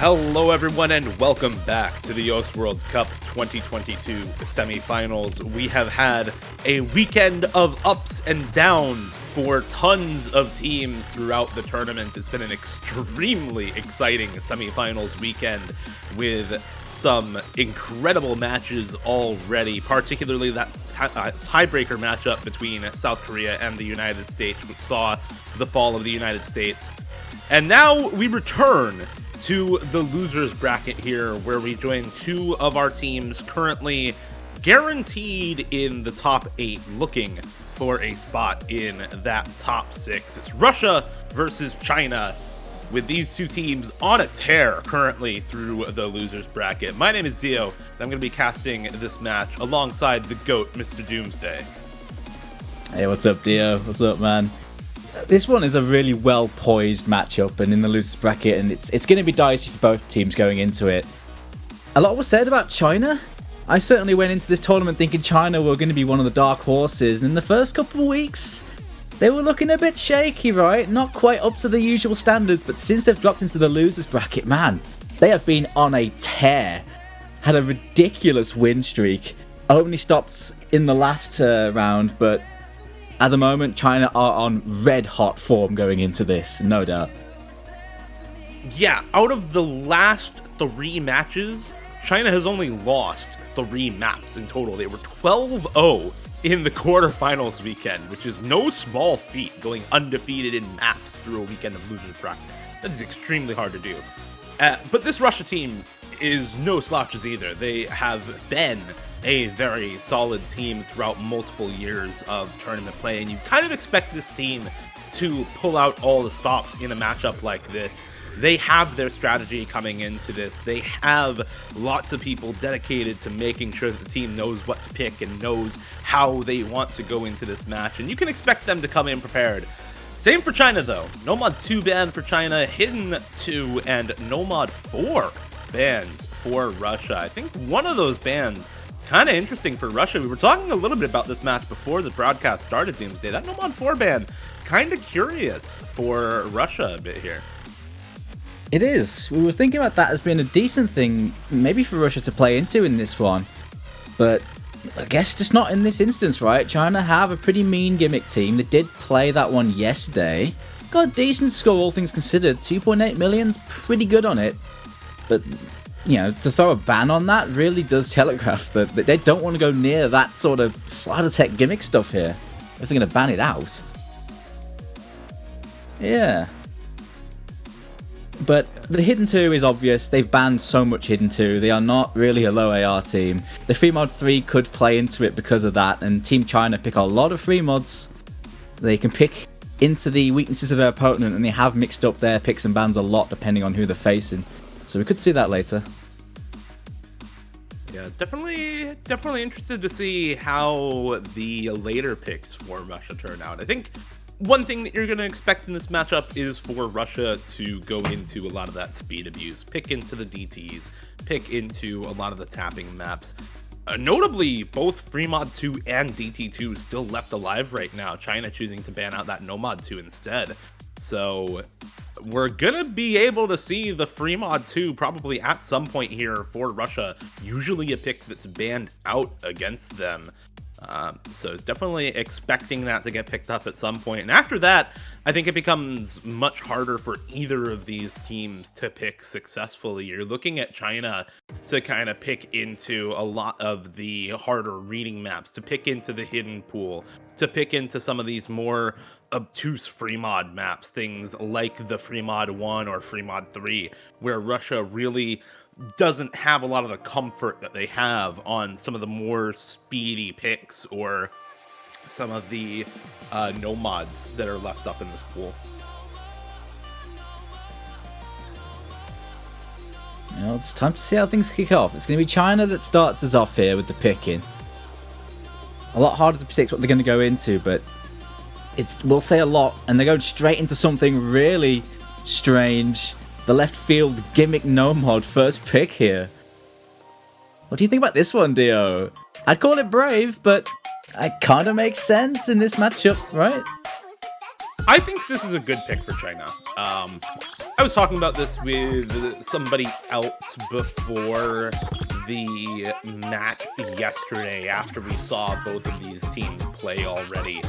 Hello everyone and welcome back to the US World Cup 2022 semifinals. We have had a weekend of ups and downs for tons of teams throughout the tournament. It's been an extremely exciting semifinals weekend with some incredible matches already, particularly that tiebreaker matchup between South Korea and the United States, which saw the fall of the United States. And now we return to the losers bracket here, where we join two of our teams currently guaranteed in the top 8, looking for a spot in that top 6. It's Russia versus China, with these two teams on a tear currently through the losers bracket. My name is Dio, and I'm going to be casting this match alongside the GOAT, Mr. Doomsday. Hey, what's up, Dio? What's up, man? This one is a really well-poised matchup and in the losers bracket, and it's going to be dicey for both teams going into it. A lot was said about China. I certainly went into this tournament thinking China were going to be one of the dark horses, and in the first couple of weeks, they were looking a bit shaky, right? Not quite up to the usual standards, but since they've dropped into the losers bracket, man, they have been on a tear. Had a ridiculous win streak. Only stopped in the last round, but at the moment, China are on red-hot form going into this, no doubt. Yeah, out of the last 3 matches, China has only lost 3 maps in total. They were 12-0 in the quarterfinals weekend, which is no small feat, going undefeated in maps through a weekend of losers bracket. That is extremely hard to do. But this Russia team is no slouches either. They have been a very solid team throughout multiple years of tournament play, and you kind of expect this team to pull out all the stops in a matchup like this. They have their strategy coming into this. They have lots of people dedicated to making sure that the team knows what to pick and knows how they want to go into this match, and you can expect them to come in prepared. Same for China though. Nomad 2 ban for China, Hidden 2 and Nomad 4 bans for Russia. I think one of those bans kind of interesting for Russia. We were talking a little bit about this match before the broadcast started, Doomsday. That Nomad 4 ban, kind of curious for Russia a bit here. It is. We were thinking about that as being a decent thing, maybe for Russia to play into in this one. But I guess just not in this instance, right? China have a pretty mean gimmick team. They did play that one yesterday. Got a decent score, all things considered. 2.8 million's pretty good on it. But you know, to throw a ban on that really does telegraph that they don't want to go near that sort of slider tech gimmick stuff here if they're going to ban it out. Yeah. But the Hidden 2 is obvious. They've banned so much Hidden 2. They are not really a low AR team. The free mod 3 could play into it because of that, and Team China pick a lot of free mods. They can pick into the weaknesses of their opponent, and they have mixed up their picks and bans a lot depending on who they're facing. So we could see that later. Yeah, definitely interested to see how the later picks for Russia turn out. I think one thing that you're going to expect in this matchup is for Russia to go into a lot of that speed abuse, pick into the DTs, pick into a lot of the tapping maps. Notably, both Fremod 2 and DT2 still left alive right now, China choosing to ban out that Nomad 2 instead. So we're gonna be able to see the Fremod 2 probably at some point here for Russia, usually a pick that's banned out against them. So definitely expecting that to get picked up at some point. And after that, I think it becomes much harder for either of these teams to pick successfully. You're looking at China to kind of pick into a lot of the harder reading maps, to pick into the hidden pool, to pick into some of these more obtuse free mod maps, things like the free mod 1 or free mod 3, where Russia really doesn't have a lot of the comfort that they have on some of the more speedy picks or some of the no mods that are left up in this pool. Well, it's time to see how things kick off. It's going to be China that starts us off here with the picking. A lot harder to predict what they're going to go into, but we'll say a lot, and they're going straight into something really strange. The left field gimmick no mod first pick here. What do you think about this one, Dio? I'd call it brave, but it kind of makes sense in this matchup, right? I think this is a good pick for China. I was talking about this with somebody else before the match yesterday after we saw both of these teams play already.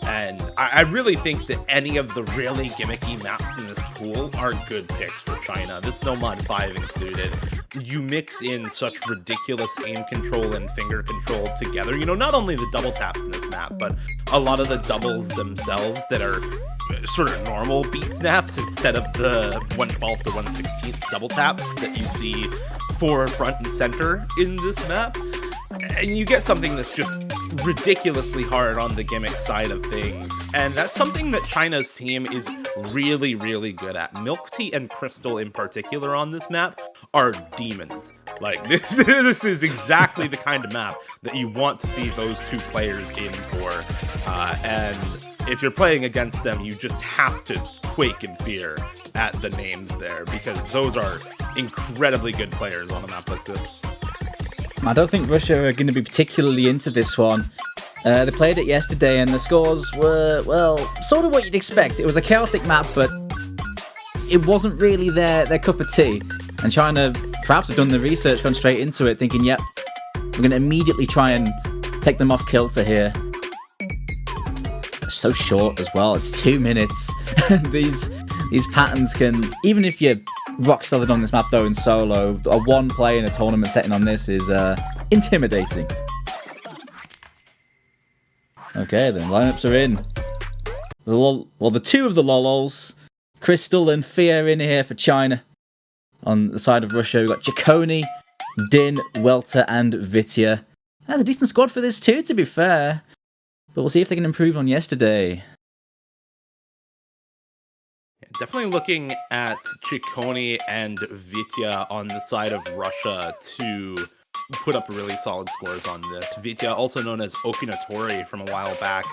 And I really think that any of the really gimmicky maps in this pool are good picks for China. This No Mod 5 included. You mix in such ridiculous aim control and finger control together. You know, not only the double taps in this map, but a lot of the doubles themselves that are sort of normal beat snaps instead of the 1/12 to 1/16 double taps that you see for front and center in this map. And you get something that's just ridiculously hard on the gimmick side of things. And that's something that China's team is really, really good at. Milk Tea and Crystal in particular on this map are demons. Like, this is exactly the kind of map that you want to see those two players in for. And if you're playing against them, you just have to quake in fear at the names there, because those are incredibly good players on a map like this. I don't think Russia are going to be particularly into this one. They played it yesterday and the scores were, well, sort of what you'd expect. It was a chaotic map, but it wasn't really their cup of tea. And China perhaps have done the research, gone straight into it, thinking, yep, we're going to immediately try and take them off kilter here. It's so short as well. It's 2 minutes. These patterns can, even if you're rock solid on this map though in solo, a one play in a tournament setting on this is intimidating. Okay, then lineups are in. The two of the Lolols, Crystal and Fia, in here for China. On the side of Russia, we've got Chaconi, Din, Welter, and Vitya. That's a decent squad for this too, to be fair. But we'll see if they can improve on yesterday. Definitely looking at Chaconi and Vitya on the side of Russia to put up really solid scores on this. Vitya, also known as Okinatori from a while back,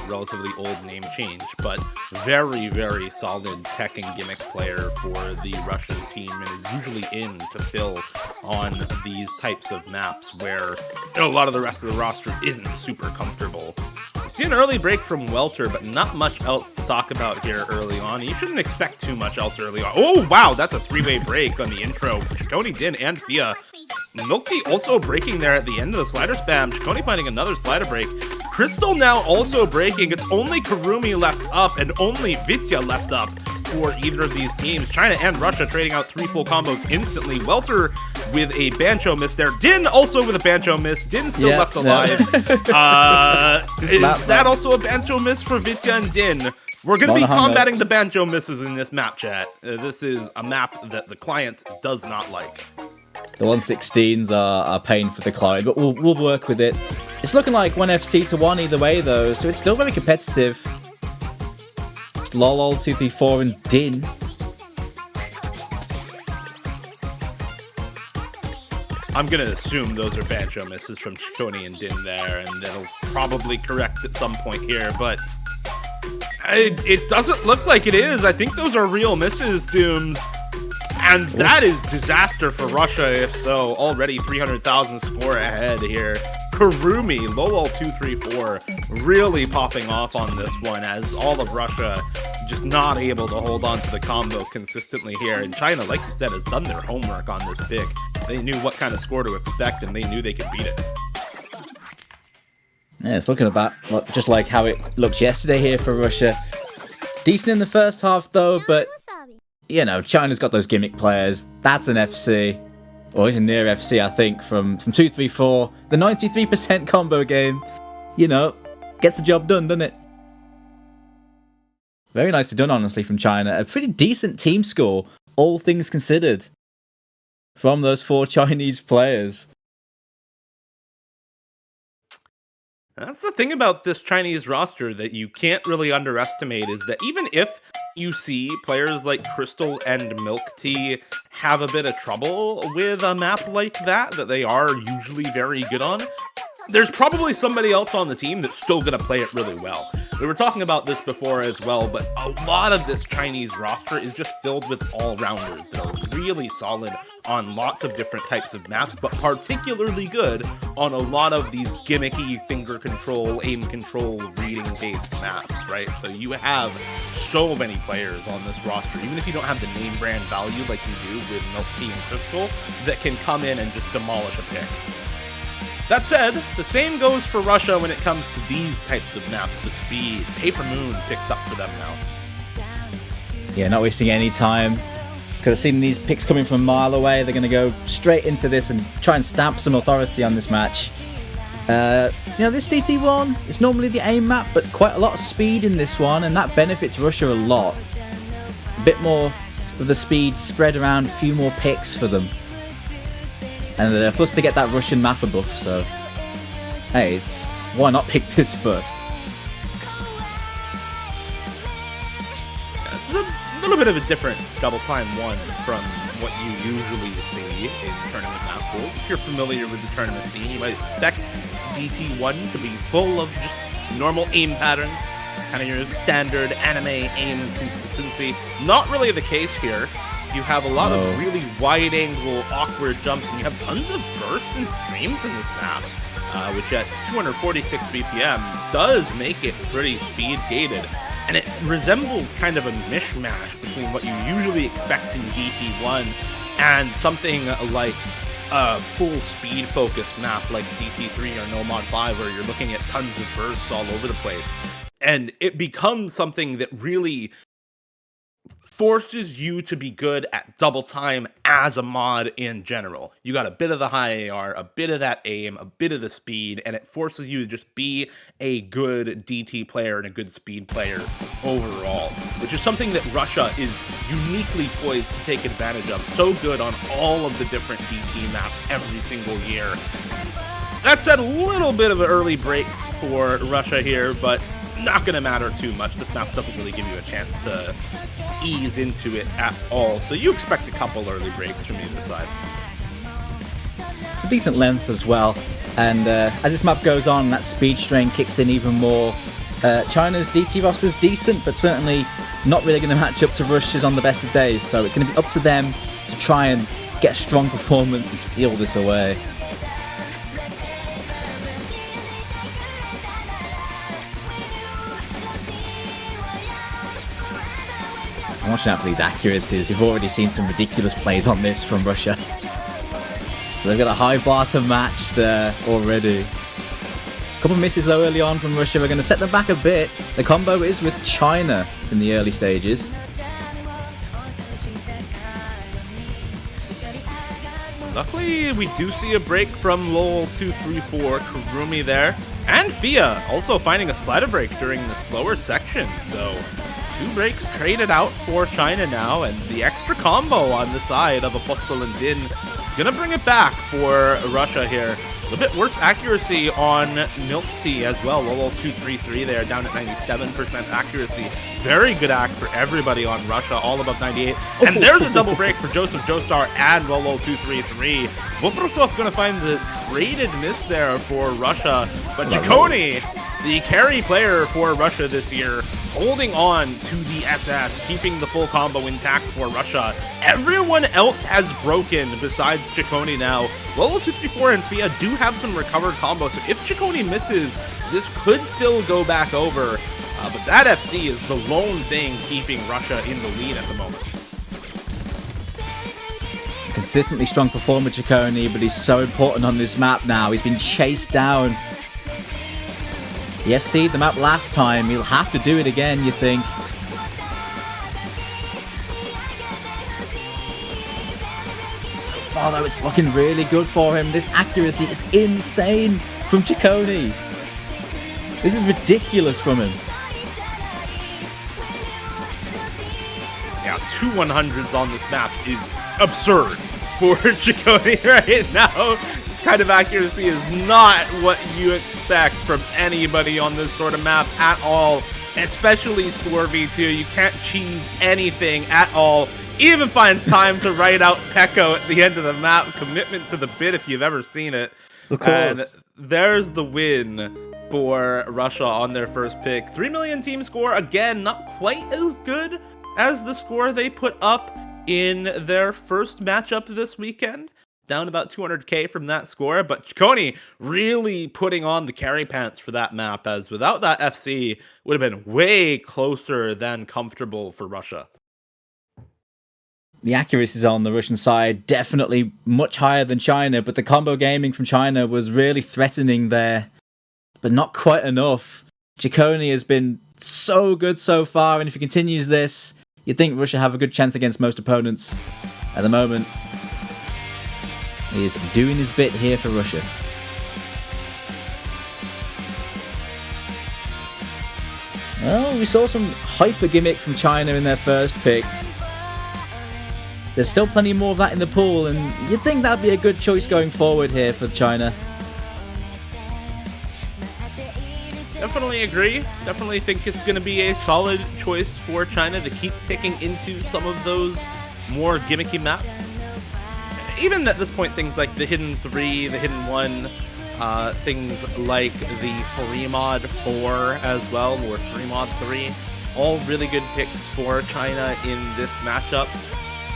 relatively old name change, but very, very solid tech and gimmick player for the Russian team, and is usually in to fill on these types of maps where a lot of the rest of the roster isn't super comfortable. See an early break from Welter, but not much else to talk about here early on. You shouldn't expect too much else early on. Oh, wow, that's a three-way break on the intro. Chaconi, Din, and Fia. Milk Tea also breaking there at the end of the slider spam. Chaconi finding another slider break. Crystal now also breaking. It's only Karumi left up and only Vitya left up for either of these teams. China and Russia trading out 3 full combos instantly. Welter with a Bancho miss there. Din also with a Bancho miss. Din still left alive. Is that also a Bancho miss for Vitya and Din? We're going to be combating the Bancho misses in this map, chat. This is a map that the client does not like. The 116s are pain for the client, but we'll work with it. It's looking like 1FC to 1 either way, though, so it's still very competitive. Lolol, 234, and Din. I'm going to assume those are Bancho misses from Chaconi and Din there, and that'll probably correct at some point here, but it doesn't look like it is. I think those are real misses, Dooms. And that is disaster for Russia, if so. Already 300,000 score ahead here. Karumi, Lolol234, really popping off on this one, as all of Russia just not able to hold on to the combo consistently here. And China, like you said, has done their homework on this pick. They knew what kind of score to expect, and they knew they could beat it. Yeah, it's looking about just like how it looked yesterday here for Russia. Decent in the first half, though, but you know, China's got those gimmick players. That's an FC, or even near FC, I think, from 234. The 93% combo game, you know, gets the job done, doesn't it? Very nicely done, honestly, from China. A pretty decent team score, all things considered, from those 4 Chinese players. That's the thing about this Chinese roster that you can't really underestimate, is that even if you see players like Crystal and Milk Tea have a bit of trouble with a map like that they are usually very good on, there's probably somebody else on the team that's still going to play it really well. We were talking about this before as well, but a lot of this Chinese roster is just filled with all-rounders that are really solid on lots of different types of maps, but particularly good on a lot of these gimmicky finger control, aim control, reading-based maps, right? So you have so many players on this roster, even if you don't have the name brand value like you do with Milk Tea and Crystal, that can come in and just demolish a pick. That said, the same goes for Russia when it comes to these types of maps. The speed, Paper Moon picked up for them now. Yeah, not wasting any time. Could have seen these picks coming from a mile away. They're going to go straight into this and try and stamp some authority on this match. This DT1, it's normally the aim map, but quite a lot of speed in this one, and that benefits Russia a lot. A bit more of the speed spread around, a few more picks for them. And plus they get that Russian mapper buff, so hey, why not pick this first? Yeah, this is a little bit of a different double time one from what you usually see in tournament map pools. If you're familiar with the tournament scene, you might expect DT1 to be full of just normal aim patterns, kind of your standard anime aim consistency. Not really the case here. You have a lot of really wide-angle, awkward jumps, and you have tons of bursts and streams in this map, which at 246 BPM does make it pretty speed-gated. And it resembles kind of a mishmash between what you usually expect in DT1 and something like a full speed-focused map like DT3 or No Mod 5, where you're looking at tons of bursts all over the place. And it becomes something that really forces you to be good at double time as a mod in general. You got a bit of the high AR, a bit of that aim, a bit of the speed, and it forces you to just be a good DT player and a good speed player overall, which is something that Russia is uniquely poised to take advantage of. So good on all of the different DT maps every single year. That said, a little bit of early breaks for Russia here, but not going to matter too much. This map doesn't really give you a chance to ease into it at all, so you expect a couple early breaks from either side. It's a decent length as well, and as this map goes on, that speed strain kicks in even more. China's DT roster's decent, but certainly not really going to match up to Russia's on the best of days, so it's going to be up to them to try and get a strong performance to steal this away. I'm watching out for these accuracies. We've already seen some ridiculous plays on this from Russia. So they've got a high bar to match there already. A couple misses though early on from Russia. We're going to set them back a bit. The combo is with China in the early stages. Luckily, we do see a break from Lol234, Kurumi there, and Fia also finding a slider break during the slower section, so 2 breaks traded out for China now, and the extra combo on the side of Apostle and Din gonna bring it back for Russia here. A little bit worse accuracy on Milk Tea as well. Lol233 there, down at 97% accuracy. Very good act for everybody on Russia, all above 98. And there's a double break for Joseph Joestar and Lol233. Voprosov gonna find the traded miss there for Russia, but Chaconi, the carry player for Russia this year, holding on to the SS, keeping the full combo intact for Russia. Everyone else has broken besides Chaconi now. Lol234 and Fia do have some recovered combos, so if Chaconi misses, this could still go back over. But that FC is the lone thing keeping Russia in the lead at the moment. Consistently strong performer, Chaconi, but he's so important on this map now. He's been chased down. The FC the map last time, he'll have to do it again, you think. So far though, it's looking really good for him. This accuracy is insane from Chaconi. This is ridiculous from him. Yeah, 2 100s on this map is absurd for Chaconi right now. This kind of accuracy is not what you expect from anybody on this sort of map at all, especially Score V2. You can't cheese anything at all. Even finds time to write out Pekko at the end of the map. Commitment to the bit if you've ever seen it. Of And course. there's the win for Russia on their first pick. 3 million team score. Again, not quite as good as the score they put up in their first matchup this weekend. Down about 200k from that score, but Chaconi really putting on the carry pants for that map, as without that FC, would have been way closer than comfortable for Russia. The accuracies on the Russian side definitely much higher than China, but the combo gaming from China was really threatening there, but not quite enough. Chaconi has been so good so far, and if he continues this, you'd think Russia have a good chance against most opponents. At the moment, he is doing his bit here for Russia. Well, we saw some hyper gimmick from China in their first pick. There's still plenty more of that in the pool, and you'd think that'd be a good choice going forward here for China. Definitely agree. Definitely think it's going to be a solid choice for China to keep picking into some of those more gimmicky maps. Even at this point, things like the Hidden 3, the Hidden 1, things like the Free Mod 4 as well, or Free Mod 3, all really good picks for China in this matchup.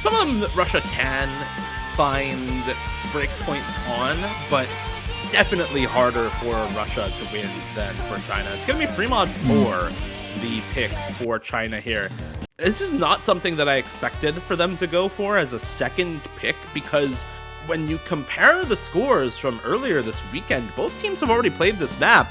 Some of them that Russia can find breakpoints on, but definitely harder for Russia to win than for China. It's going to be Free Mod 4, the pick for China here. This is not something that I expected for them to go for as a second pick, because when you compare the scores from earlier this weekend, both teams have already played this map,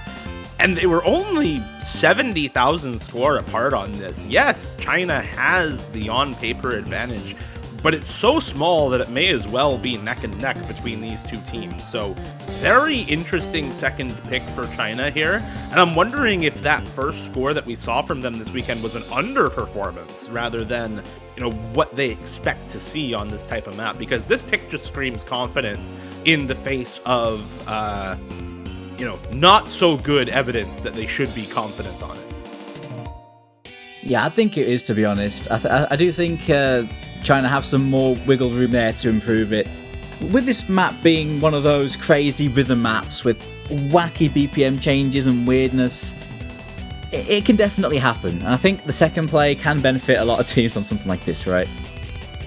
and they were only 70,000 score apart on this. Yes, China has the on-paper advantage, but it's so small that it may as well be neck and neck between these two teams. So very interesting second pick for China here. And I'm wondering if that first score that we saw from them this weekend was an underperformance rather than, what they expect to see on this type of map, because this pick just screams confidence in the face of, not so good evidence that they should be confident on it. Yeah, I think it is, to be honest. I do think China have some more wiggle room there to improve it. With this map being one of those crazy rhythm maps with wacky BPM changes and weirdness, it can definitely happen. And I think the second play can benefit a lot of teams on something like this, right?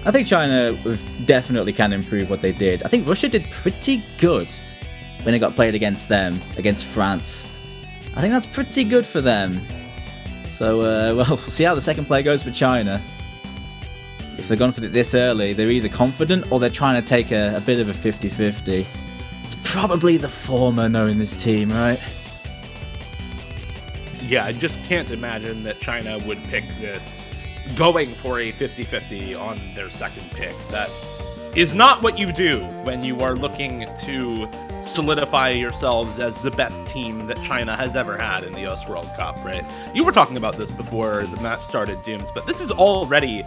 I think China definitely can improve what they did. I think Russia did pretty good when it got played against them, against France. I think that's pretty good for them. So, we'll see how the second play goes for China. If they're gone for it this early, they're either confident or they're trying to take a bit of a 50-50. It's probably the former, knowing this team, right? Yeah, I just can't imagine that China would pick this going for a 50-50 on their second pick. That is not what you do when you are looking to solidify yourselves as the best team that China has ever had in the US World Cup, right? You were talking about this before the match started, Dooms, but this is already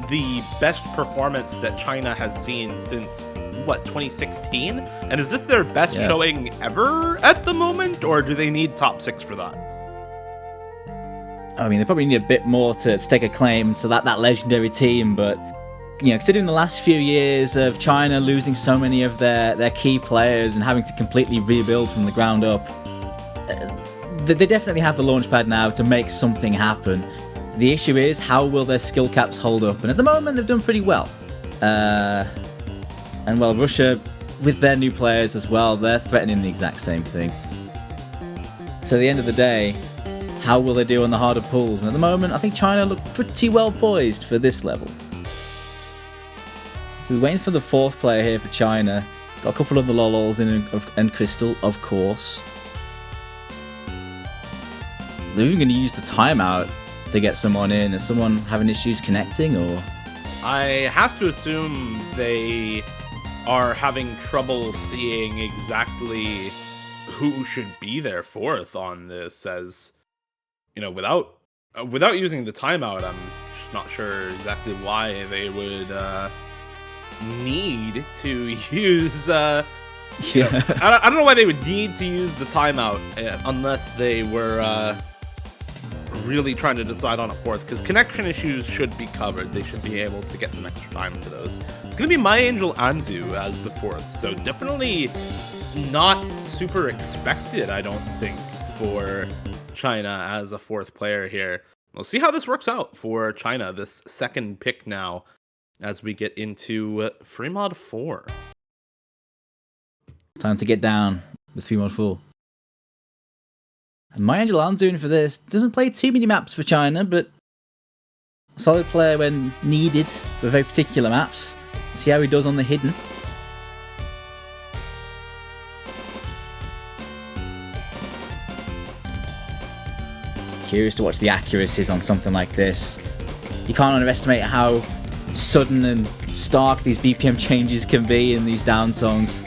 the best performance that China has seen since, 2016? And is this their best showing ever at the moment, or do they need top 6 for that? I mean, they probably need a bit more to stake a claim to that legendary team, but considering the last few years of China losing so many of their key players and having to completely rebuild from the ground up, they definitely have the launch pad now to make something happen. The issue is, how will their skill caps hold up? And at the moment, they've done pretty well. And Russia, with their new players as well, they're threatening the exact same thing. So at the end of the day, how will they do on the harder pools? And at the moment, I think China look pretty well poised for this level. We're waiting for the fourth player here for China. Got a couple of the Lolols in and Crystal, of course. They're even going to use the timeout to get someone in. Is someone having issues connecting, or? I have to assume they are having trouble seeing exactly who should be their fourth on this, as without using the timeout, I'm just not sure exactly why they would need to use I don't know why they would need to use the timeout unless they were really trying to decide on a fourth, because connection issues should be covered. They should be able to get some extra time for those. It's going to be My Angel Anzu as the fourth, so definitely not super expected, I don't think, for China as a fourth player here. We'll see how this works out for China, this second pick now, as we get into Free Mod 4. Time to get down with Free Mod 4. And my Angel Anzun for this doesn't play too many maps for China, but a solid player when needed for very particular maps. See how he does on the hidden. Curious to watch the accuracies on something like this. You can't underestimate how sudden and stark these BPM changes can be in these down songs.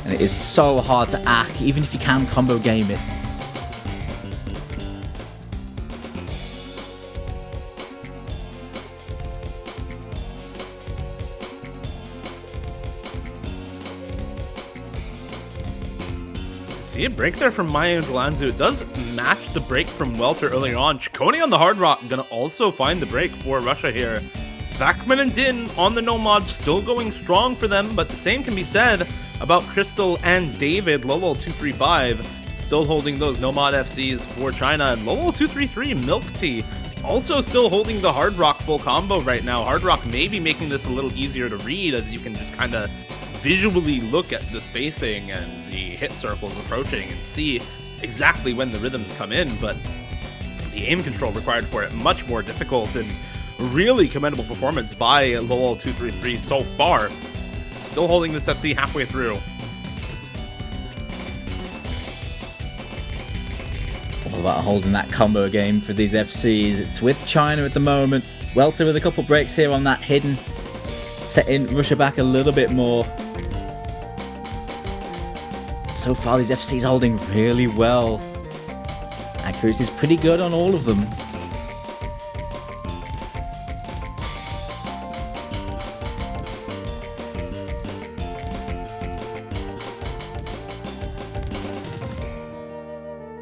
And it is so hard to act, even if you can combo game it. See a break there from My Angel Anzu. It does match the break from Welter earlier on. Chaconi on the Hard Rock gonna also find the break for Russia here. Vakman and Din on the Nomad still going strong for them, but the same can be said about Crystal and David. Lolo235 still holding those Nomad FCs for China, and Lolo233 Milk Tea also still holding the Hard Rock full combo right now. Hard Rock may be making this a little easier to read, as you can just kind of visually look at the spacing and the hit circles approaching and see exactly when the rhythms come in, but the aim control required for it much more difficult, and really commendable performance by Lolo233 so far. Still holding this FC halfway through. All about holding that combo game for these FCs. It's with China at the moment. Welter with a couple breaks here on that hidden, setting Russia back a little bit more. So far, these FCs holding really well. Accuracy is pretty good on all of them.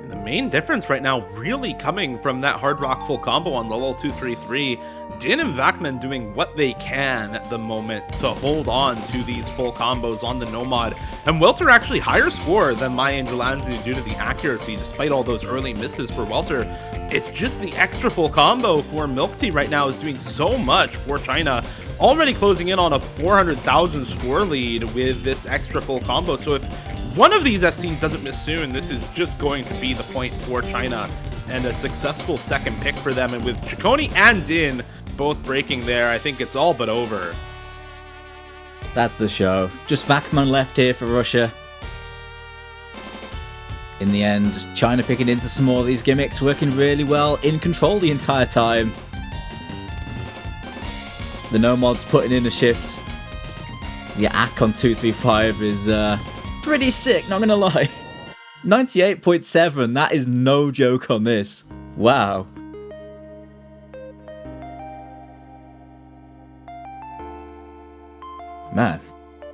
And the main difference right now really coming from that Hard Rock full combo on Lolo233. Din and Vakman doing what they can at the moment to hold on to these full combos on the Nomad. And Welter actually higher score than My Angel Anzu due to the accuracy, despite all those early misses for Welter. It's just the extra full combo for Milk Tea right now is doing so much for China. Already closing in on a 400,000 score lead with this extra full combo. So if one of these FCs doesn't miss soon, this is just going to be the point for China. And a successful second pick for them. And with Chaconi and Din both breaking there, I think it's all but over. That's the show. Just Vakman left here for Russia. In the end, China picking into some more of these gimmicks, working really well, in control the entire time. The Nomad's putting in a shift. The ack on 235 is pretty sick, not gonna lie. 98.7, that is no joke on this. Wow. Man,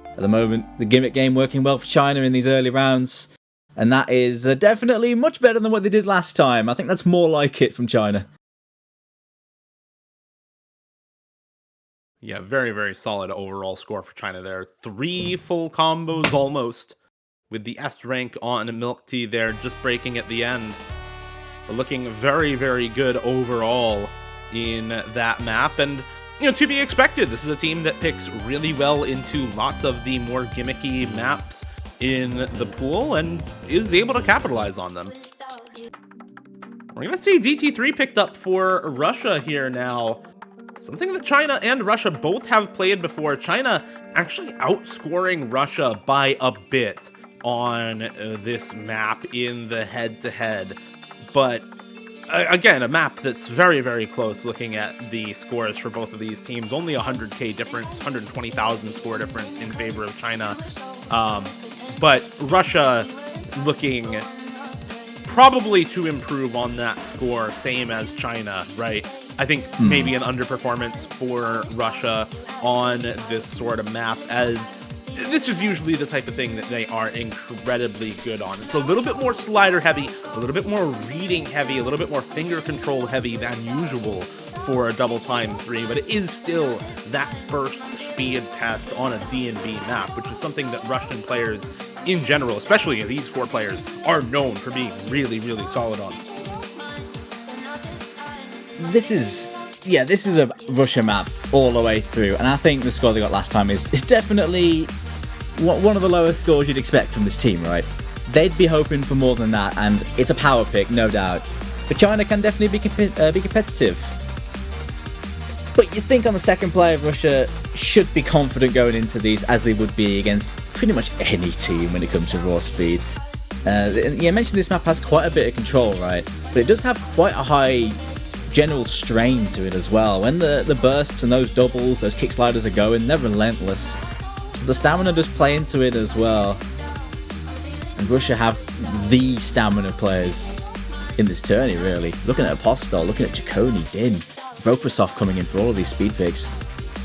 at the moment, the gimmick game working well for China in these early rounds. And that is definitely much better than what they did last time. I think that's more like it from China. Yeah, very, very solid overall score for China there. 3 full combos almost, with the S rank on Milk Tea there, just breaking at the end. But looking very, very good overall in that map. And, you know, to be expected, this is a team that picks really well into lots of the more gimmicky maps in the pool and is able to capitalize on them. We're going to see DT3 picked up for Russia here now. Something that China and Russia both have played before. China actually outscoring Russia by a bit on this map in the head-to-head. But again, a map that's very, very close looking at the scores for both of these teams. Only 100k difference, 120,000 score difference in favor of China. But Russia looking probably to improve on that score, same as China, right? I think maybe an underperformance for Russia on this sort of map, as this is usually the type of thing that they are incredibly good on. It's a little bit more slider heavy, a little bit more reading heavy, a little bit more finger control heavy than usual for a double time 3, but it is still that first speed test on a D&B map, which is something that Russian players in general, especially these 4 players, are known for being really, really solid on. This is a Russia map all the way through, and I think the score they got last time is definitely one of the lowest scores you'd expect from this team, right? They'd be hoping for more than that, and it's a power pick, no doubt. But China can definitely be competitive. But you'd think on the second play of Russia should be confident going into these, as they would be against pretty much any team when it comes to raw speed. I mentioned this map has quite a bit of control, right? But it does have quite a high general strain to it as well. When the bursts and those doubles, those kick sliders are going, they're relentless. So the stamina does play into it as well. And Russia have the stamina players in this tourney, really. Looking at Apostol, looking at Chaconi, Din, Voprasov coming in for all of these speed picks.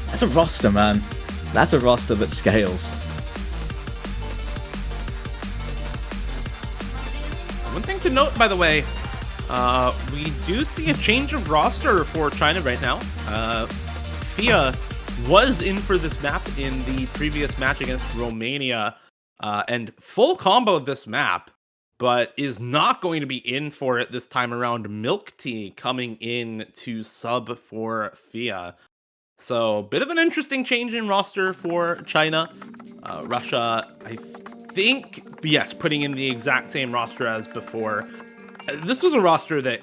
That's a roster, man. That's a roster that scales. One thing to note, by the way, we do see a change of roster for China right now. Fia was in for this map in the previous match against Romania, and full combo this map, but is not going to be in for it this time around. Milk Tea coming in to sub for Fia. So, bit of an interesting change in roster for China. Russia, I think, yes, putting in the exact same roster as before. This was a roster that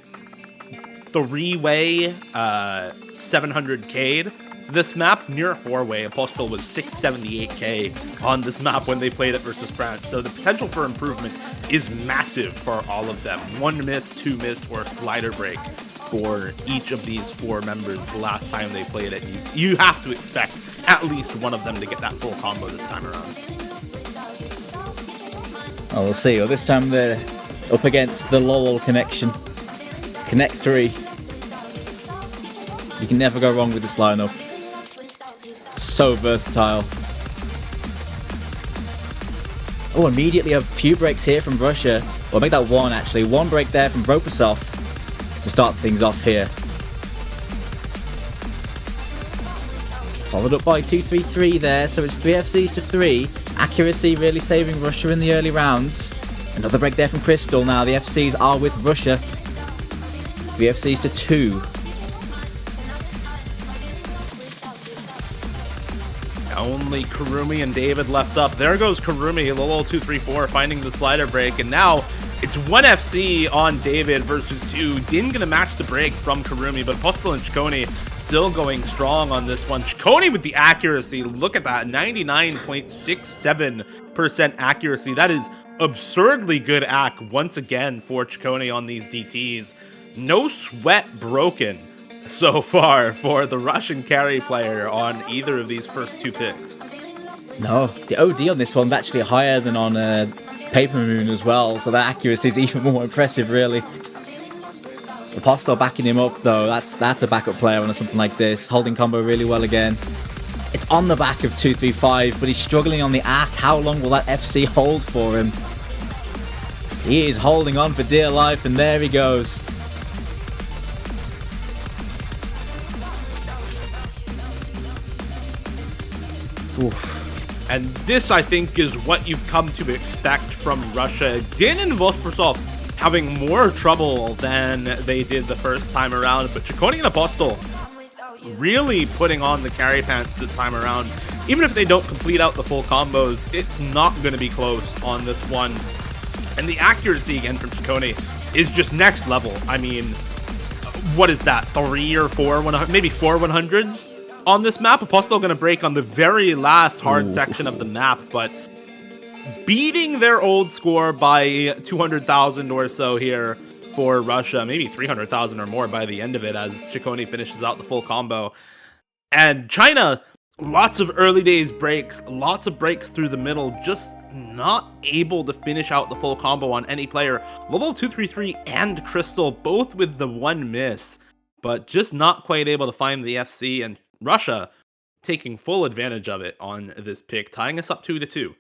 3-way 700k'd this map, near 4-way. Apostol was 678k on this map when they played it versus France. So the potential for improvement is massive for all of them. 1 miss, 2 miss, or slider break for each of these 4 members the last time they played it. You have to expect at least one of them to get that full combo this time around. Oh, we'll see. Well, this time they're up against the LOL connection. Connect 3. You can never go wrong with this lineup. So versatile. Oh, immediately a few breaks here from Russia. Well, make that 1 actually. 1 break there from Voprasov to start things off here. Followed up by 2-3-3 there, so it's 3 FCs to 3. Accuracy really saving Russia in the early rounds. Another break there from Crystal now. The FCs are with Russia. 3 FCs to 2. Only Kurumi and David left up. There goes Kurumi, Lolo 2-3-4, finding the slider break, and now it's 1 FC on David versus 2. Din gonna match the break from Kurumi, but Apostol and Chaconi still going strong on this one. Chaconi with the accuracy, look at that, 99.67% accuracy. That is absurdly good ac once again for Chaconi on these DTs. No sweat broken so far for the Russian carry player on either of these first 2 picks. No, the OD on this one's actually higher than on Paper Moon as well, so that accuracy is even more impressive, really. Apostol backing him up, though. That's a backup player on something like this. Holding combo really well again. It's on the back of 2-3-5, but he's struggling on the AC. How long will that FC hold for him? He is holding on for dear life, and there he goes. Oof. And this, I think, is what you've come to expect from Russia. Din and Voprasov having more trouble than they did the first time around, but Chaconi and Apostol really putting on the carry pants this time around. Even if they don't complete out the full combos, it's not going to be close on this one. And the accuracy again from Chaconi is just next level. I mean, what is that? 3 or 4, maybe 4 100s? On this map. Apostol going to break on the very last hard section of the map, but beating their old score by 200,000 or so here for Russia, maybe 300,000 or more by the end of it as Chaconi finishes out the full combo. And China, lots of early days breaks, lots of breaks through the middle, just not able to finish out the full combo on any player. Level 233 and Crystal both with the 1 miss, but just not quite able to find the FC, and Russia taking full advantage of it on this pick, tying us up 2-2.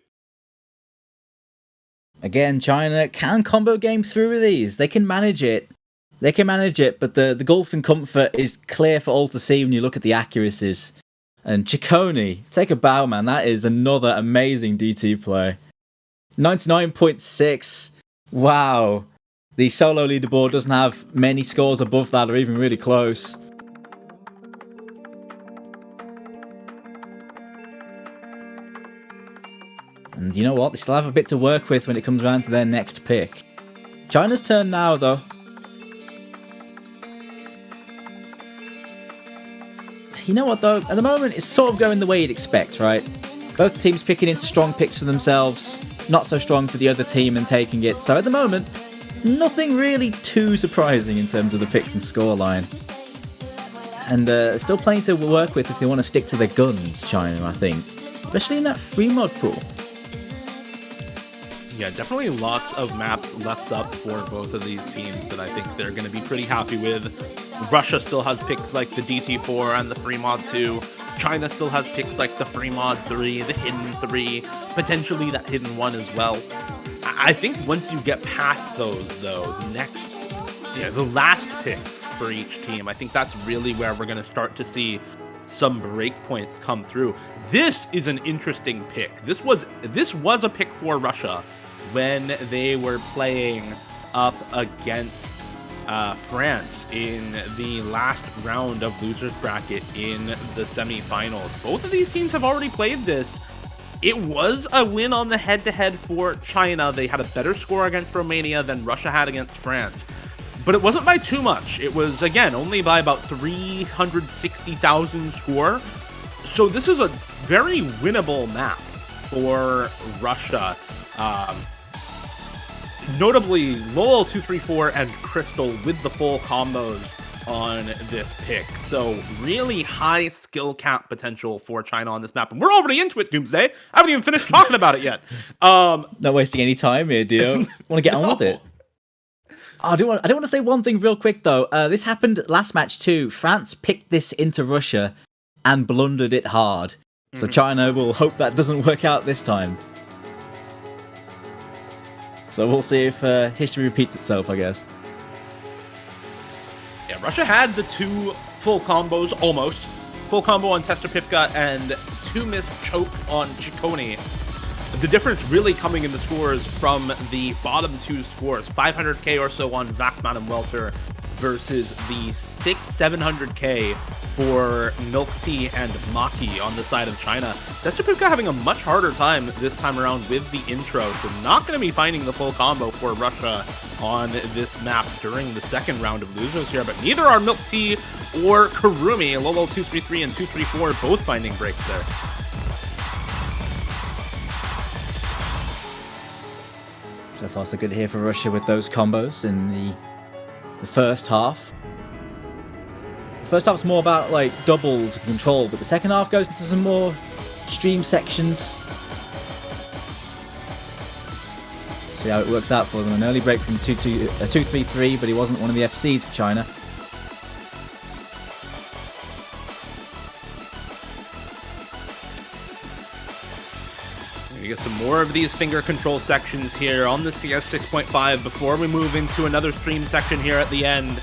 Again, China can combo game through these. They can manage it. But the gulf in comfort is clear for all to see when you look at the accuracies. And Chaconi, take a bow, man. That is another amazing DT play. 99.6. Wow. The solo leaderboard doesn't have many scores above that or even really close. And you know what? They still have a bit to work with when it comes around to their next pick. China's turn now, though. You know what, though? At the moment, it's sort of going the way you'd expect, right? Both teams picking into strong picks for themselves, not so strong for the other team and taking it. So at the moment, nothing really too surprising in terms of the picks and scoreline. And still plenty to work with if they want to stick to their guns, China, I think. Especially in that free mod pool. Yeah, definitely lots of maps left up for both of these teams that I think they're going to be pretty happy with. Russia still has picks like the DT4 and the free mod 2. China still has picks like the free mod 3, the hidden 3, potentially that hidden 1 as well. I think once you get past those, though, the last picks for each team, I think that's really where we're going to start to see some breakpoints come through. This is an interesting pick. This was a pick for Russia when they were playing up against France in the last round of losers bracket in the semifinals. Both of these teams have already played this. It was a win on the head-to-head for China. They had a better score against Romania than Russia had against France. But it wasn't by too much. It was, again, only by about 360,000 score. So this is a very winnable map for Russia. Notably, Lolo234 and Crystal with the full combos on this pick. So really high skill cap potential for China on this map. And we're already into it, Doomsday. I haven't even finished talking about it yet. Not wasting any time here, Dio. Want to get on with it? I do want to say one thing real quick, though. This happened last match, too. France picked this into Russia and blundered it hard. So China will hope that doesn't work out this time. So we'll see if history repeats itself, I guess. Yeah, Russia had the 2 full combos, almost. Full combo on Tester Pipka and 2 missed choke on Ciccone. The difference really coming in the scores from the bottom 2 scores. 500k or so on Vacman and Welter versus the 600-700k for Milk Tea and Maki on the side of China. Tester Pipka having a much harder time this time around with the intro, so not going to be finding the full combo for Russia on this map during the second round of losers here, but neither are Milk Tea or Karumi. Lolo233 and 234 both finding breaks there. So far so good here for Russia with those combos in the first half. The first half's more about like doubles of control, but the second half goes into some more stream sections. See how it works out for them. An early break from 2-3-3, but he wasn't one of the FCs for China. We get some more of these finger control sections here on the CS 6.5 before we move into another stream section here at the end.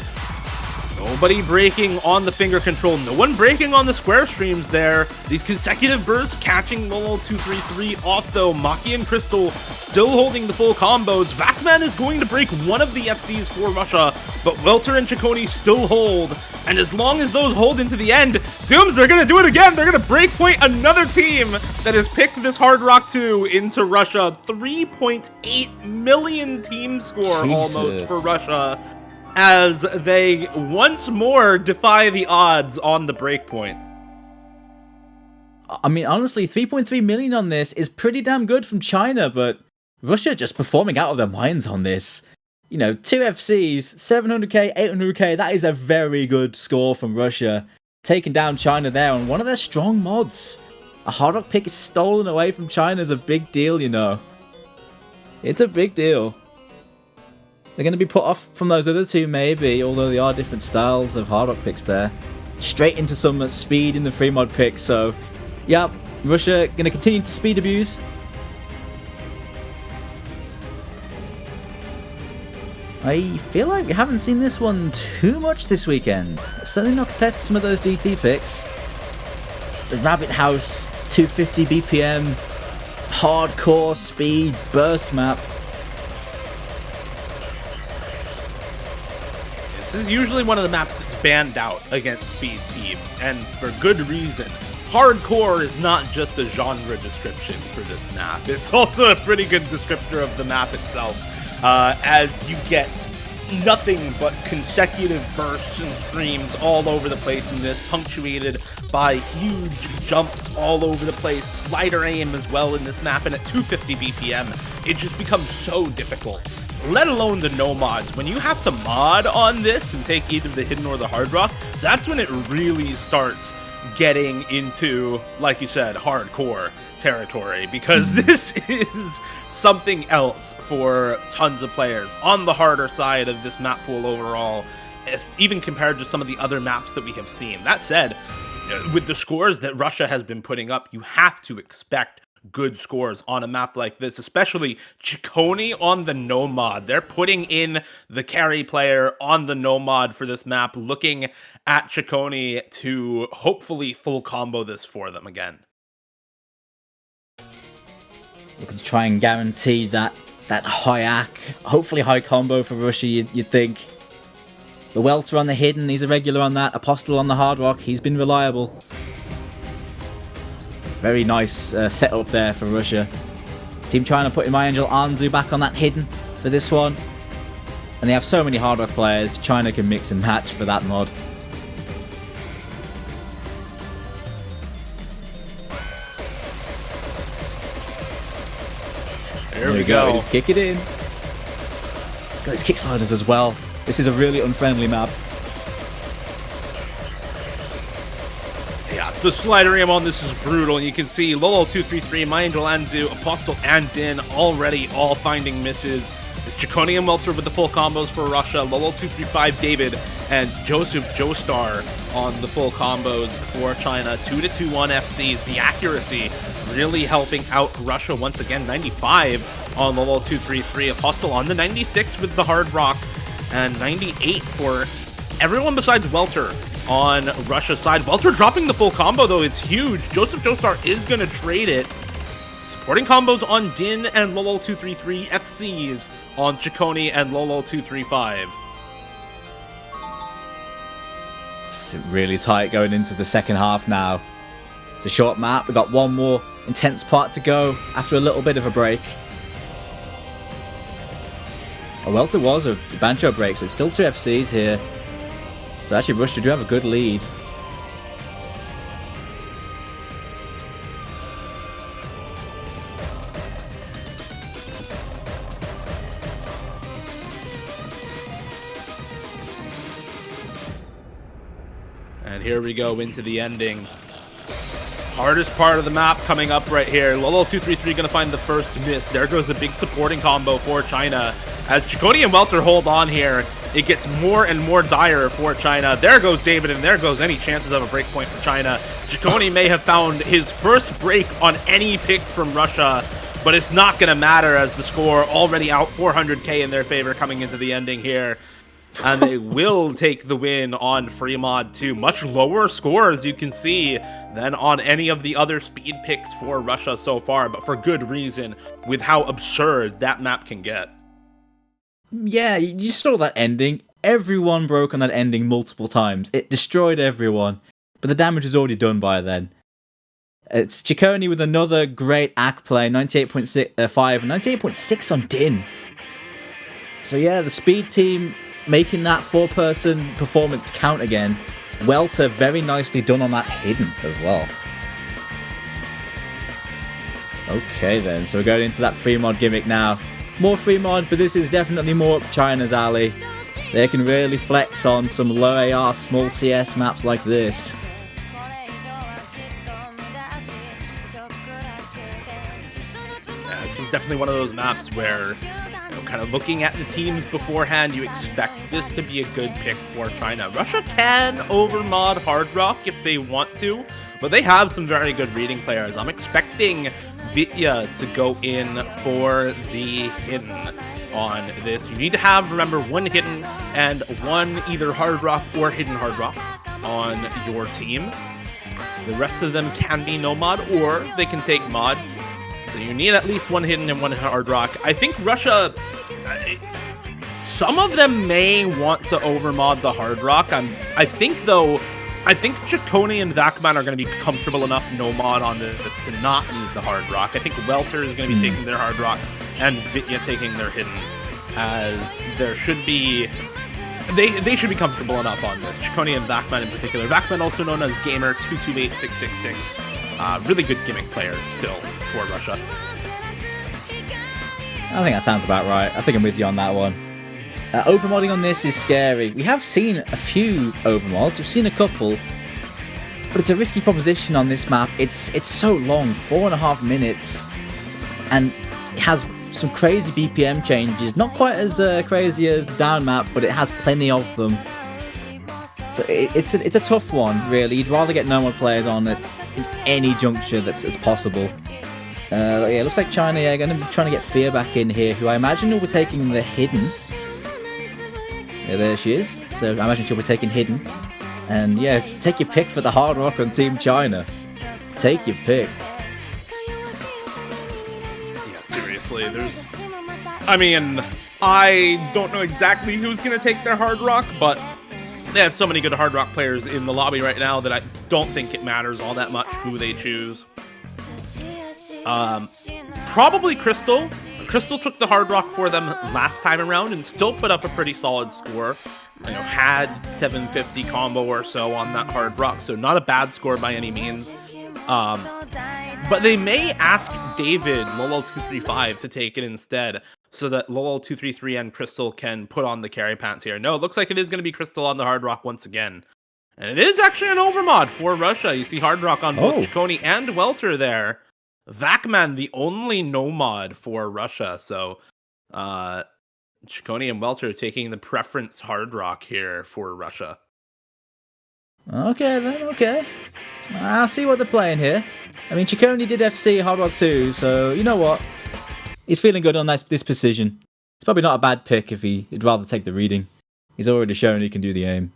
Nobody breaking on the finger control. No one breaking on the square streams there. These consecutive bursts catching Lolo233 off though. Maki and Crystal still holding the full combos. Vacman is going to break one of the FCs for Russia, but Welter and Ciccone still hold. And as long as those hold into the end, Dooms, they're going to do it again. They're going to breakpoint another team that has picked this Hard Rock 2 into Russia. 3.8 million team score almost for Russia, as they once more defy the odds on the breakpoint. I mean, honestly, 3.3 million on this is pretty damn good from China, but Russia just performing out of their minds on this. You know, 2 FCs, 700k, 800k, that is a very good score from Russia. Taking down China there on one of their strong mods. A Hard Rock pick is stolen away from China is a big deal, you know. It's a big deal. They're going to be put off from those other 2 maybe, although they are different styles of Hard Rock picks there. Straight into some speed in the free mod pick, so yeah, Russia going to continue to speed abuse. I feel like we haven't seen this one too much this weekend. Certainly not compared to some of those DT picks. The Rabbit House, 250 BPM, hardcore speed burst map. This is usually one of the maps that's banned out against speed teams, and for good reason. Hardcore is not just a genre description for this map. It's also a pretty good descriptor of the map itself, as you get nothing but consecutive bursts and screams all over the place in this, punctuated by huge jumps all over the place, slider aim as well in this map, and at 250 BPM, it just becomes so difficult. Let alone the no mods. When you have to mod on this and take either the hidden or the hard rock, that's when it really starts getting into, like you said, hardcore territory, because this is something else for tons of players on the harder side of this map pool overall, even compared to some of the other maps that we have seen. That said, with the scores that Russia has been putting up, you have to expect good scores on a map like this, especially Ciccone on the no mod. They're putting in the carry player on the no mod for this map, looking at Ciccone to hopefully full combo this for them again. Looking to try and guarantee that high AC, hopefully high combo for Russia, you'd think. The Welter on the hidden, he's a regular on that. Apostle on the hard rock, he's been reliable. Very nice setup there for Russia. Team China putting My Angel Anzu back on that hidden for this one. And they have so many hard rock players, China can mix and match for that mod. There we go. Just kick it in. Got his kick sliders as well. This is a really unfriendly map. Yeah, the slider aim on this is brutal, and you can see Lolo233, My Angel Anzu, Apostle, and Din already all finding misses. It's Ciccone and Welter with the full combos for Russia, Lolo235, David, and Joseph Joestar on the full combos for China. 2-2-1 FCs, the accuracy really helping out Russia once again. 95 on Lolo233, Apostle on the 96 with the hard rock, and 98 for everyone besides Welter on Russia's side. Welter dropping the full combo, though, is huge. Joseph Joestar is going to trade it. Supporting combos on Din and Lolo233, FCs on Ciccone and Lolo235. It's really tight going into the second half now. It's a short map. We've got one more intense part to go after a little bit of a break. Oh, Welter was a Bancho break, so it's still 2 FCs here. So actually Russia do have a good lead. And here we go into the ending. Hardest part of the map coming up right here. Lolo233 going to find the first miss. There goes a big supporting combo for China. As Ciccone and Welter hold on here, it gets more and more dire for China. There goes David, and there goes any chances of a break point for China. Ciccone may have found his first break on any pick from Russia, but it's not going to matter as the score already out 400k in their favor coming into the ending here. And they will take the win on free mod 2. Much lower score, as you can see, than on any of the other speed picks for Russia so far, but for good reason, with how absurd that map can get. Yeah, you saw that ending. Everyone broke on that ending multiple times. It destroyed everyone, but the damage was already done by then. It's Ciccone with another great AC play, 98.5 and 98.6 on Din. So yeah, the speed team making that 4-person performance count again. Welter very nicely done on that hidden as well. Okay then, so we're going into that free mod gimmick now. More free mod, but this is definitely more up China's alley. They can really flex on some low AR, small CS maps like this. Yeah, this is definitely one of those maps where, kind of looking at the teams beforehand, you expect this to be a good pick for China. Russia can overmod Hard Rock if they want to, but they have some very good reading players. I'm expecting Vitya to go in for the hidden on this. You need to have, remember, one hidden and one either Hard Rock or hidden Hard Rock on your team. The rest of them can be no mod, or they can take mods. So you need at least one hidden and one hard rock. I think Russia, some of them may want to overmod the hard rock. I think Chaconi and Vakman are going to be comfortable enough no mod on this to not need the hard rock. I think Welter is going to be taking their hard rock and Vitya taking their hidden, as there should be. They should be comfortable enough on this. Chaconi and Vakman in particular. Vakman, also known as Gamer 228666. Really good gimmick player still for Russia. I think that sounds about right. I think I'm with you on that one. Overmodding on this is scary. We have seen a few overmods. We've seen a couple. But it's a risky proposition on this map. It's so long, 4.5 minutes. And it has some crazy BPM changes. Not quite as crazy as the down map, but it has plenty of them. So it's a tough one, really. You'd rather get normal players on it in any juncture that's possible. Yeah, it looks like China are going to be trying to get Fear back in here, who I imagine will be taking the hidden. Yeah, there she is. So I imagine she'll be taking hidden. And yeah, take your pick for the hard rock on Team China. Take your pick. Yeah, seriously, I don't know exactly who's going to take their hard rock, but they have so many good hard rock players in the lobby right now that I don't think it matters all that much who they choose. Probably Crystal. Crystal took the hard rock for them last time around and still put up a pretty solid score. Had 750 combo or so on that hard rock, so not a bad score by any means. But they may ask David, Lolo235, to take it instead, so that Lolo233 and Crystal can put on the carry pants here. No, it looks like it is going to be Crystal on the hard rock once again. And it is actually an overmod for Russia. You see hard rock on both Chaconi and Welter there. Vakman, the only no mod for Russia. So, Chaconi and Welter taking the preference hard rock here for Russia. Okay then, okay. I'll see what they're playing here. I mean, Chaconi did FC hard rock too, so you know what? He's feeling good on this precision. It's probably not a bad pick if he'd rather take the reading. He's already shown he can do the aim.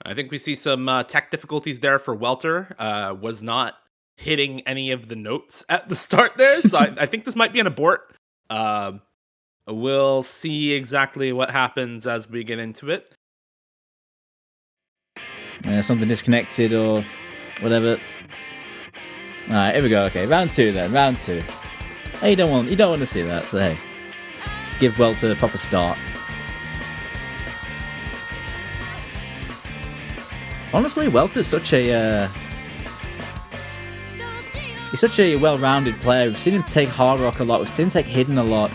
I think we see some tech difficulties there for Welter. Was not hitting any of the notes at the start there, so I think this might be an abort. We'll see exactly what happens as we get into it. Something disconnected or whatever. Alright, here we go. Okay, round 2 then. Round 2. Hey, you don't want to see that, so hey. Give Welter a proper start. Honestly, Welter's such a he's such a well-rounded player. We've seen him take hard rock a lot. We've seen him take hidden a lot.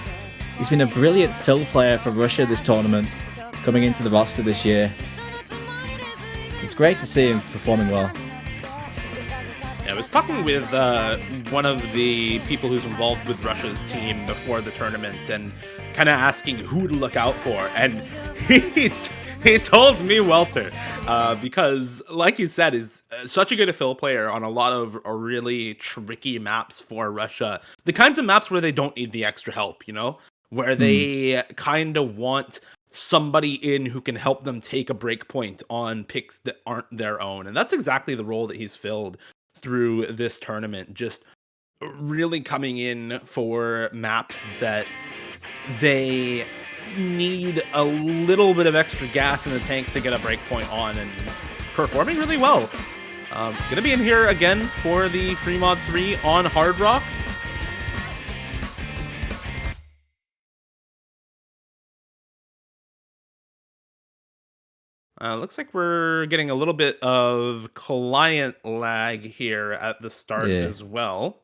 He's been a brilliant fill player for Russia this tournament, coming into the roster this year. It's great to see him performing well. Yeah, I was talking with one of the people who's involved with Russia's team before the tournament and kind of asking who to look out for, and he told me Welter, because, like you said, is such a good fill player on a lot of really tricky maps for Russia. The kinds of maps where they don't need the extra help, where they kind of want somebody in who can help them take a break point on picks that aren't their own. And that's exactly the role that he's filled through this tournament. Just really coming in for maps that they need a little bit of extra gas in the tank to get a break point on, and performing really well. Gonna be in here again for the free mod 3 on hard rock. Looks like we're getting a little bit of client lag here at the start as well.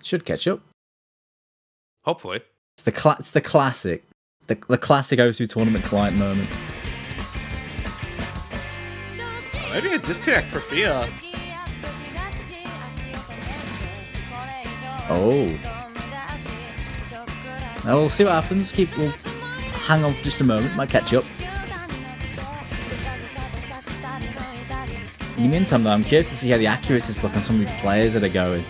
Should catch up. Hopefully. It's the classic. The classic O2 tournament client moment. Maybe a disconnect for Fia. Oh. Now we'll see what happens. We'll hang on for just a moment. Might catch up. In the meantime, though, I'm curious to see how the accuracies look on some of these players that are going.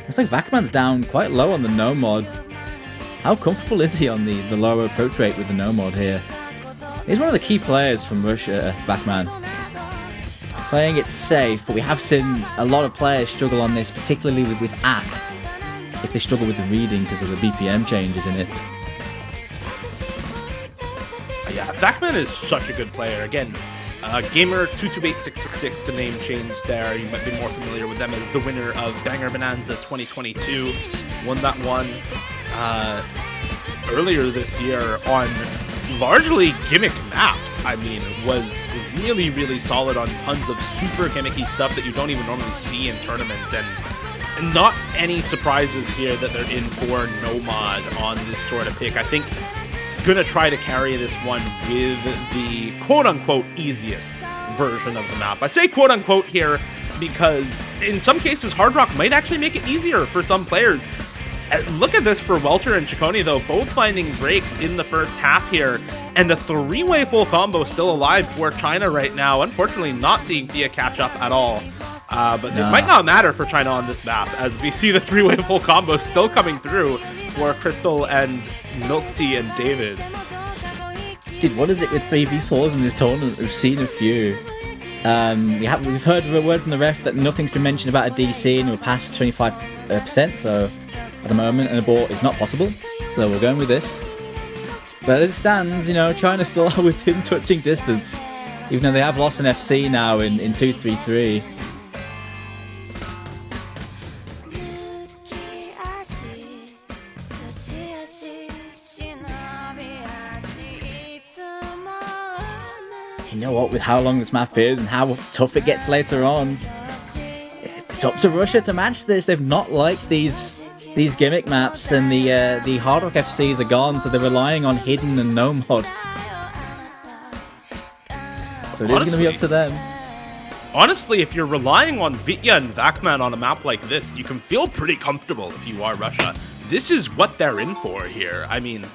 Looks like Vakman's down quite low on the no mod. How comfortable is he on the lower approach rate with the no mod here? He's one of the key players from Russia, Vakman. playing it safe, but we have seen a lot of players struggle on this, particularly with app, if they struggle with the reading because of the BPM changes in it. Yeah, Vacman is such a good player. Again, Gamer228666, the name changed there. You might be more familiar with them as the winner of Banger Bonanza 2022. Won that one earlier this year on largely gimmick maps. I mean, was really, really solid on tons of super gimmicky stuff that you don't even normally see in tournaments. And not any surprises here that they're in for Nomad on this sort of pick. I think gonna try to carry this one with the quote-unquote easiest version of the map. I say quote-unquote here because in some cases Hard Rock might actually make it easier for some players. Look at this for Welter and Ciccone though, both finding breaks in the first half here, and a three-way full combo still alive for China right now. Unfortunately not seeing Tia catch up at all. But it might not matter for China on this map, as we see the three-way full combo still coming through for Crystal and Milk Tea and David. Dude, what is it with 3v4s in this tournament? We've seen a few. We've heard a word from the ref that nothing's been mentioned about a DC, and we're past 25%, so at the moment an abort is not possible. So we're going with this. But as it stands, you know, China still are within touching distance, even though they have lost an FC now in 2-3-3. You know what, with how long this map is and how tough it gets later on, it's up to Russia to match this. They've not liked these gimmick maps, and the Hard Rock FCs are gone, so they're relying on Hidden and No Mod. So it is going to be up to them. Honestly, if you're relying on Vitya and Vacman on a map like this, you can feel pretty comfortable if you are Russia. This is what they're in for here. I mean,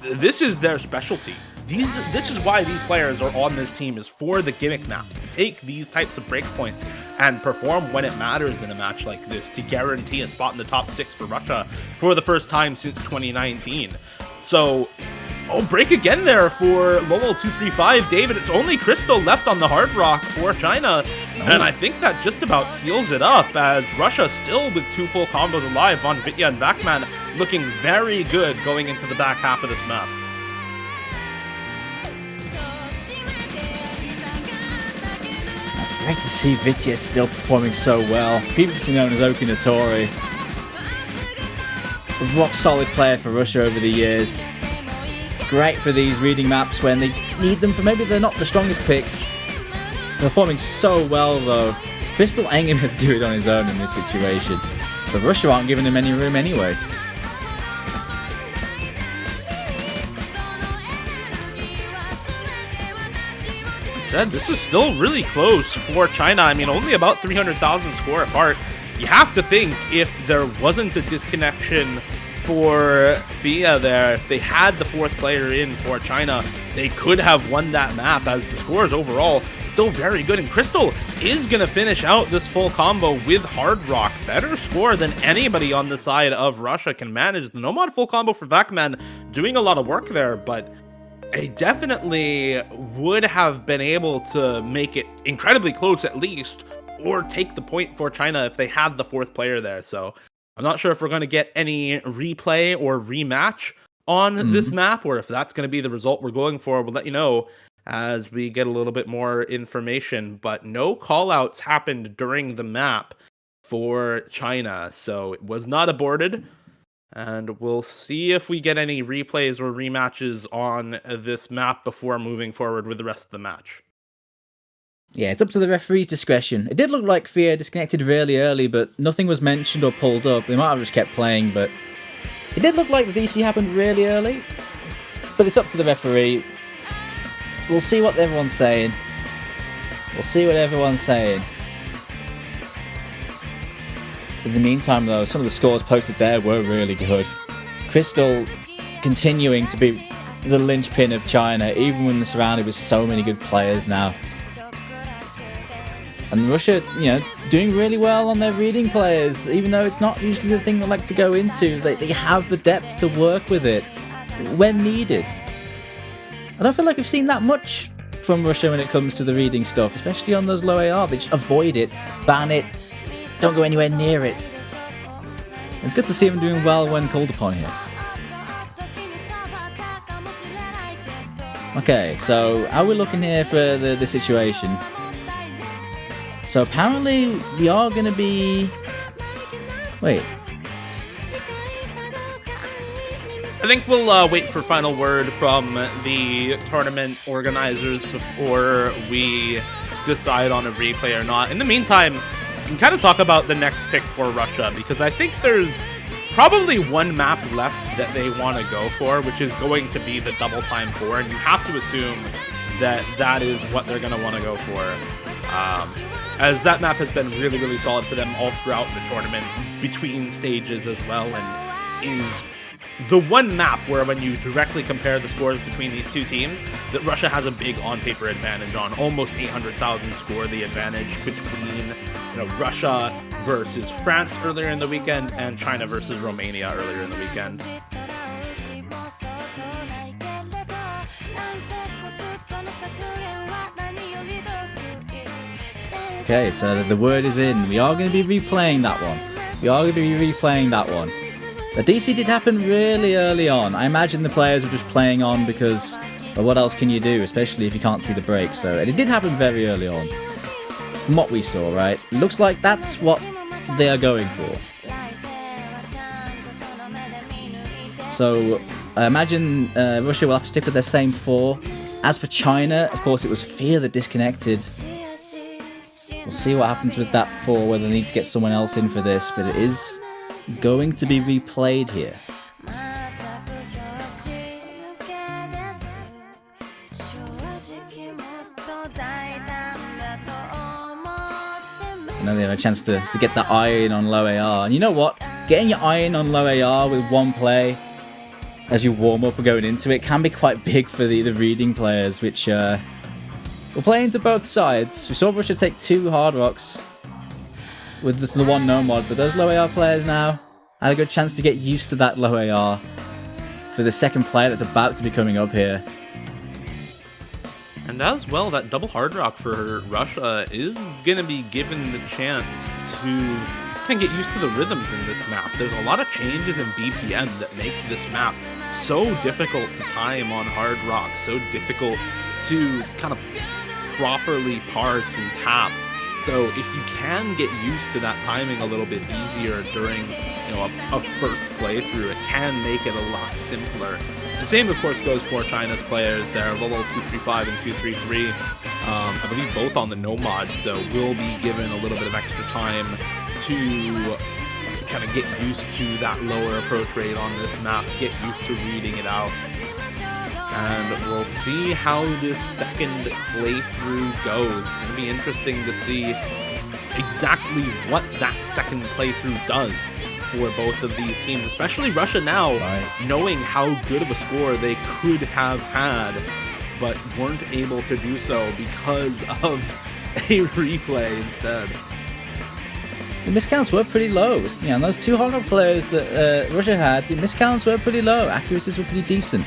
this is their specialty. This is why these players are on this team, is for the gimmick maps, to take these types of breakpoints and perform when it matters in a match like this, to guarantee a spot in the top 6 for Russia for the first time since 2019. So, break again there for Lolo235. David, it's only Crystal left on the Hard Rock for China, and I think that just about seals it up, as Russia still with 2 full combos alive on Vitya and Vacman, looking very good going into the back half of this map. It's great to see Vitya still performing so well. Previously known as Okinatori. A rock solid player for Russia over the years. Great for these reading maps when they need them, for maybe they're not the strongest picks. Performing so well though. Crystal ain't going to do it on his own in this situation. But Russia aren't giving him any room anyway. Said, this is still really close for China. I mean, only about 300,000 score apart. You have to think, if there wasn't a disconnection for Via there, if they had the 4th player in for China, they could have won that map, as the scores overall still very good. And Crystal is going to finish out this full combo with Hard Rock. Better score than anybody on the side of Russia can manage. The Nomad full combo for Vacman doing a lot of work there, but I definitely would have been able to make it incredibly close at least, or take the point for China if they had the 4th player there. So I'm not sure if we're going to get any replay or rematch on this map, or if that's going to be the result we're going for. We'll let you know as we get a little bit more information. But no callouts happened during the map for China, so it was not aborted. And we'll see if we get any replays or rematches on this map before moving forward with the rest of the match. Yeah, it's up to the referee's discretion. It did look like Fia disconnected really early, but nothing was mentioned or pulled up. They might have just kept playing, but it did look like the DC happened really early. But it's up to the referee. We'll see what everyone's saying. In the meantime, though, some of the scores posted there were really good. Crystal continuing to be the linchpin of China, even when they're surrounded with so many good players now. And Russia, you know, doing really well on their reading players, even though it's not usually the thing they like to go into. They have the depth to work with it when needed. I don't feel like we've seen that much from Russia when it comes to the reading stuff, especially on those low AR. They just avoid it, ban it, don't go anywhere near it. It's good to see them doing well when called upon here. Okay, so how are we looking here for the situation? So apparently we are going to be... Wait. I think we'll wait for final word from the tournament organizers before we decide on a replay or not. In the meantime, we can kind of talk about the next pick for Russia, because I think there's probably one map left that they want to go for, which is going to be the double time 4, and you have to assume that that is what they're going to want to go for. As that map has been really, really solid for them all throughout the tournament, between stages as well, and is the one map where when you directly compare the scores between these two teams, that Russia has a big on-paper advantage on. Almost 800,000 score the advantage between Russia versus France earlier in the weekend and China versus Romania earlier in the weekend. Okay, so the word is in. We are going to be replaying that one. The DC did happen really early on. I imagine the players were just playing on because, well, what else can you do, especially if you can't see the break? So it did happen very early on. From what we saw, right? Looks like that's what they are going for. So I imagine Russia will have to stick with their same 4. As for China, of course, it was Fear that disconnected. We'll see what happens with that 4, whether they need to get someone else in for this, but it is going to be replayed here. Now they have a chance to get that iron on low AR. And you know what? Getting your iron on low AR with one play as you warm up and going into it can be quite big for the reading players, which will play into both sides. We saw Russia take 2 hard rocks with the 1 no mod, but those low AR players now had a good chance to get used to that low AR for the second player that's about to be coming up here. And as well, that double hard rock for Russia is going to be given the chance to kind of get used to the rhythms in this map. There's a lot of changes in BPM that make this map so difficult to time on hard rock, so difficult to kind of properly parse and tap. So if you can get used to that timing a little bit easier during a first playthrough, it can make it a lot simpler. The same, of course, goes for China's players. They're level 235 and 233, I believe both on the no mod, so we'll be given a little bit of extra time to kind of get used to that lower approach rate on this map, get used to reading it out. And we'll see how this second playthrough goes. It's going to be interesting to see exactly what that second playthrough does for both of these teams, especially Russia now, knowing how good of a score they could have had, but weren't able to do so because of a replay instead. The miscounts were pretty low. Those 2 hard rock players that Russia had, the miscounts were pretty low. Accuracies were pretty decent.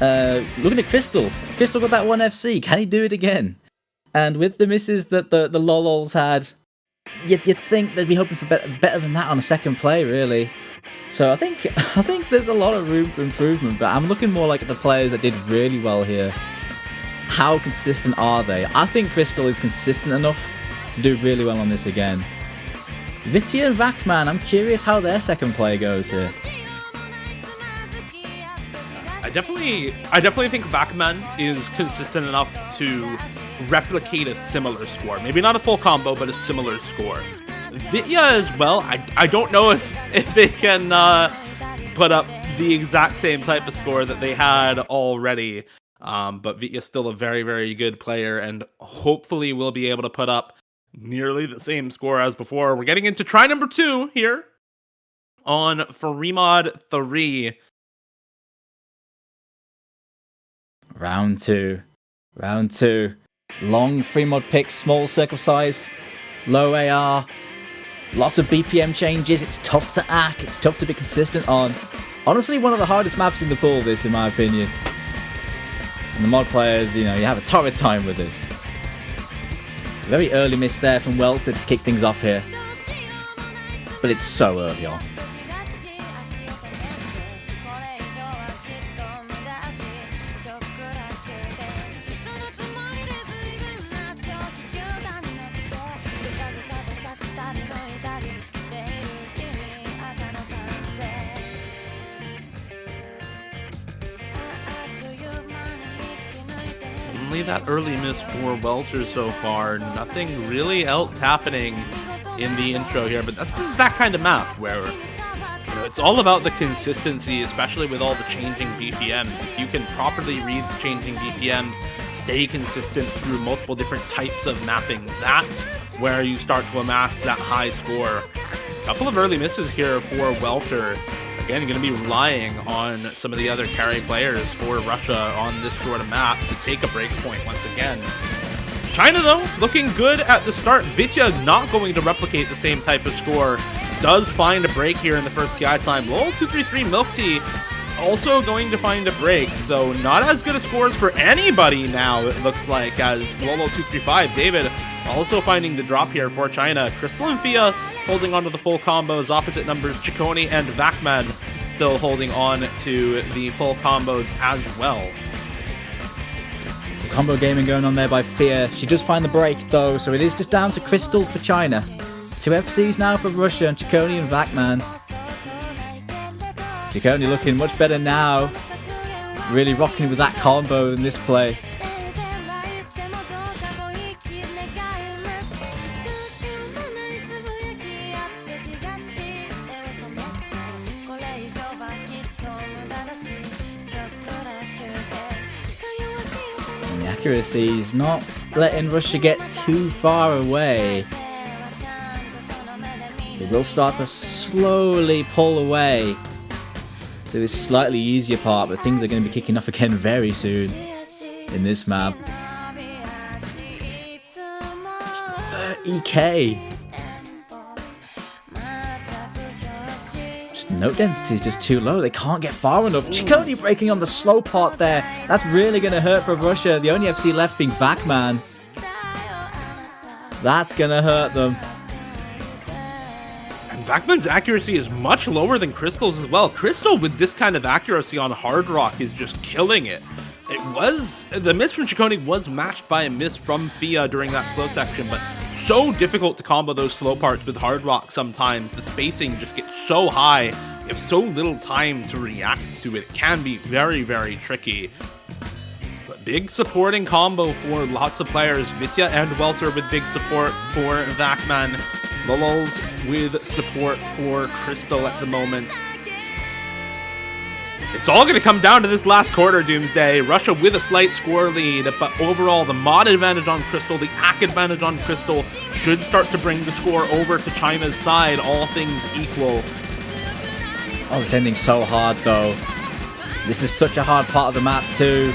Looking at Crystal got that 1 FC. Can he do it again? And with the misses that the Lolols had, you'd think they'd be hoping for better than that on a second play, really. So I think there's a lot of room for improvement, but I'm looking more like at the players that did really well here. How consistent are they? I think Crystal is consistent enough to do really well on this again. Vitya and Vakman, I'm curious how their second play goes here. I definitely think Vakman is consistent enough to replicate a similar score. Maybe not a full combo, but a similar score. Vitya as well, I don't know if they can put up the exact same type of score that they had already. But Vitya's still a very, very good player, and hopefully will be able to put up nearly the same score as before. We're getting into try number 2 here on Fremod 3. Round two. Long Fremod picks, small circle size, low AR, lots of BPM changes. It's tough to act, it's tough to be consistent on. Honestly, one of the hardest maps in the pool, this, in my opinion. And the mod players, you have a torrid time with this. Very early miss there from Welter to kick things off here. But it's so early on. Only that early miss for Welter so far. Nothing really else happening in the intro here, but this is that kind of map where it's all about the consistency, especially with all the changing BPMs. If you can properly read the changing BPMs, stay consistent through multiple different types of mapping, that's where you start to amass that high score. A couple of early misses here for Welter. Again, going to be relying on some of the other carry players for Russia on this sort of map to take a break point once again. China, though, looking good at the start. Vitya not going to replicate the same type of score. Does find a break here in the first PI time. Lol233 Milk Tea also going to find a break. So not as good a scores for anybody now, it looks like, as Lolo235 David also finding the drop here for China. Crystal and Fia holding on to the full combos. Opposite numbers, Ciccone and Vacman still holding on to the full combos as well. Some combo gaming going on there by Fia. She does find the break though, so it is just down to Crystal for China. 2 FCs now for Russia, and Ciccone and Vacman. Ciccone looking much better now. Really rocking with that combo in this play. And the accuracy is not letting Russia get too far away. They will start to slowly pull away to this slightly easier part, but things are going to be kicking off again very soon in this map. Just 30k. Just note density is just too low. They can't get far enough. Ciccone breaking on the slow part there. That's really going to hurt for Russia. The only FC left being Vacman. That's going to hurt them. Vacman's accuracy is much lower than Crystal's as well. Crystal with this kind of accuracy on Hard Rock is just killing it. The miss from Ciccone was matched by a miss from Fia during that slow section, but so difficult to combo those slow parts with Hard Rock sometimes. The spacing just gets so high. You have so little time to react to it. It can be very, very tricky. But big supporting combo for lots of players. Vitya and Welter with big support for Vacman. Lulls with support for Crystal at the moment. It's all going to come down to this last quarter, Doomsday. Russia with a slight score lead, but overall the mod advantage on Crystal, the AC advantage on Crystal should start to bring the score over to China's side, all things equal. Oh, it's ending so hard though. This is such a hard part of the map too.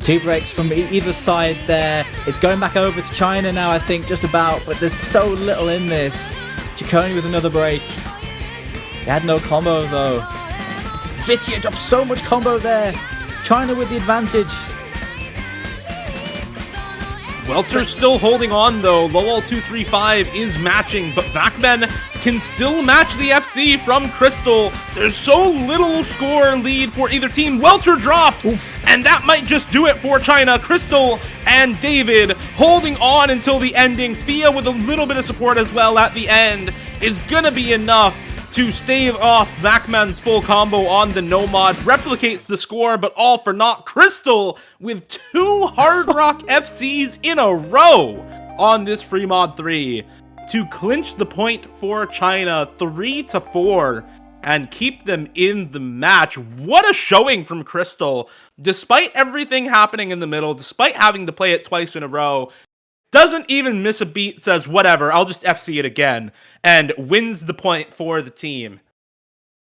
2 breaks from either side there. It's going back over to China now, I think, just about, but there's so little in this. Ciccone with another break. He had no combo though. Vitya dropped so much combo there. China with the advantage. Welter's still holding on though. Lol235 is matching, but Vacman can still match the FC from Crystal. There's so little score lead for either team. Welter drops, and that might just do it for China. Crystal and David holding on until the ending. Fia with a little bit of support as well at the end is gonna be enough to stave off Vacman's full combo on the Nomad. Replicates the score, but all for naught. Crystal with 2 Hard Rock FCs in a row on this free mod 3 to clinch the point for China 3-4 and keep them in the match. What a showing from Crystal. Despite everything happening in the middle, despite having to play it twice in a row, doesn't even miss a beat, says whatever, I'll just FC it again, and wins the point for the team.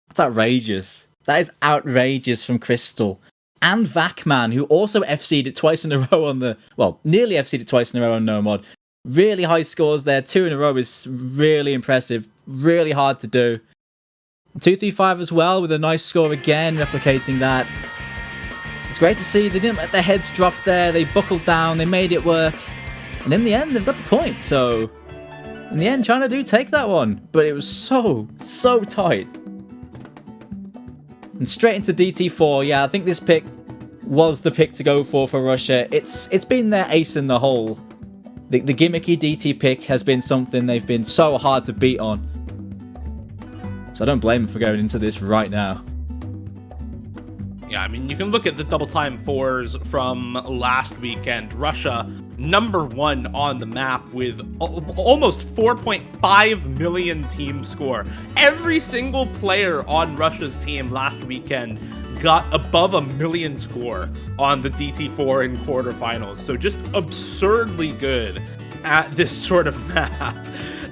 That's outrageous. That is outrageous from Crystal. And Vacman, who also FC'd it twice in a row on the... Well, nearly FC'd it twice in a row on Nomad. Really high scores there. 2 in a row is really impressive. Really hard to do. 235 as well, with a nice score again, replicating that. This is it's great to see they didn't let their heads drop there. They buckled down, they made it work. And in the end, they've got the point. So, in the end, China do take that one. But it was so tight. And straight into DT4. Yeah, I think this pick was the pick to go for Russia. It's been their ace in the hole. The gimmicky DT pick has been something they've been so hard to beat on. So I don't blame them for going into this right now. Yeah, I mean, you can look at the double time fours from last weekend. Russia, #1 on the map with almost 4.5 million team score. Every single player on Russia's team last weekend got above 1 million score on the DT4 in quarterfinals. So just absurdly good at this sort of map.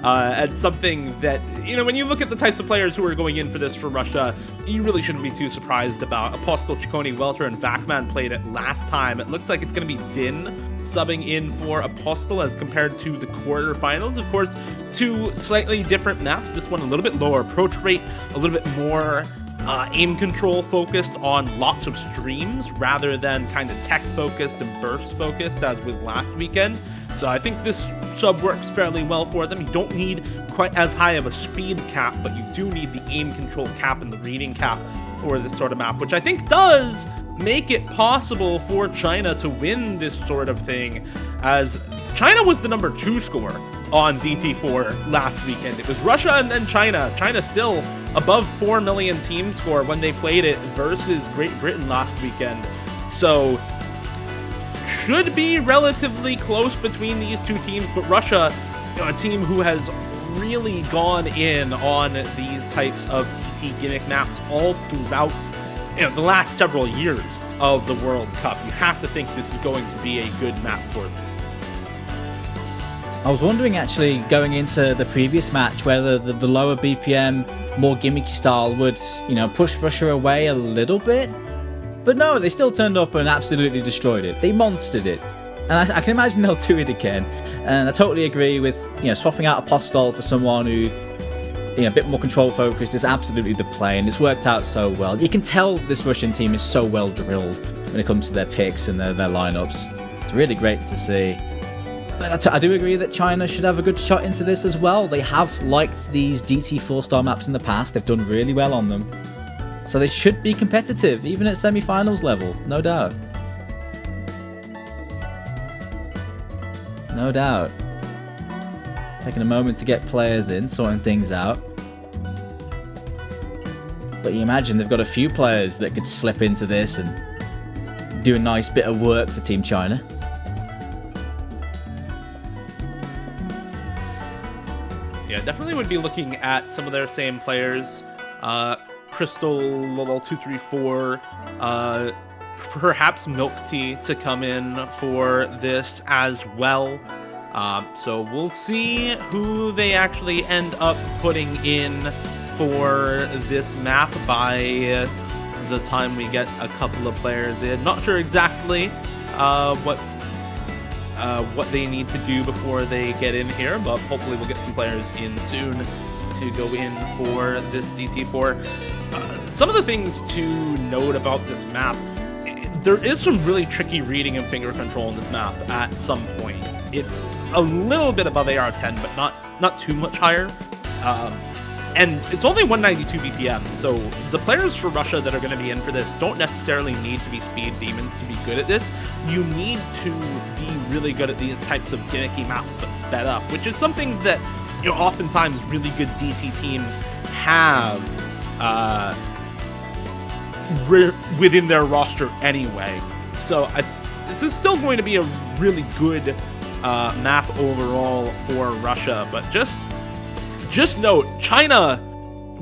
And something that, when you look at the types of players who are going in for this for Russia, you really shouldn't be too surprised about. Apostle, Chikoni, Welter, and Vakman played it last time. It looks like it's going to be Din subbing in for Apostle as compared to the quarterfinals. Of course, two slightly different maps. This one a little bit lower approach rate, a little bit more aim control focused on lots of streams rather than kind of tech focused and burst focused as with last weekend. So I think this sub works fairly well for them. You don't need quite as high of a speed cap, but you do need the aim control cap and the reading cap for this sort of map, which I think does make it possible for China to win this sort of thing, as China was the #2 score on DT4 last weekend. It was Russia and then China. China still above 4 million team score when they played it versus Great Britain last weekend. So should be relatively close between these two teams, but Russia, a team who has really gone in on these types of TT gimmick maps all throughout the last several years of the World Cup. You have to think this is going to be a good map for them. I was wondering actually going into the previous match whether the lower BPM, more gimmicky style would, push Russia away a little bit. But no, they still turned up and absolutely destroyed it. They monstered it. And I can imagine they'll do it again. And I totally agree with, swapping out Apostol for someone who, a bit more control focused is absolutely the play. And it's worked out so well. You can tell this Russian team is so well drilled when it comes to their picks and their lineups. It's really great to see. But I do agree that China should have a good shot into this as well. They have liked these DT 4-star maps in the past. They've done really well on them. So they should be competitive, even at semi-finals level, no doubt. No doubt. Taking a moment to get players in, sorting things out. But you imagine they've got a few players that could slip into this and do a nice bit of work for Team China. Yeah, definitely would be looking at some of their same players. Crystal, 234, perhaps Milk Tea to come in for this as well. So we'll see who they actually end up putting in for this map by the time we get a couple of players in. Not sure exactly what they need to do before they get in here, but hopefully we'll get some players in soon to go in for this DT4. Some of the things to note about this map, there is some really tricky reading and finger control in this map at some points. It's a little bit above AR10, but not too much higher. And it's only 192 BPM, so the players for Russia that are going to be in for this don't necessarily need to be speed demons to be good at this. You need to be really good at these types of gimmicky maps, but sped up, which is something that oftentimes really good DT teams have within their roster anyway. So this is still going to be a really good map overall for Russia, but just note, China,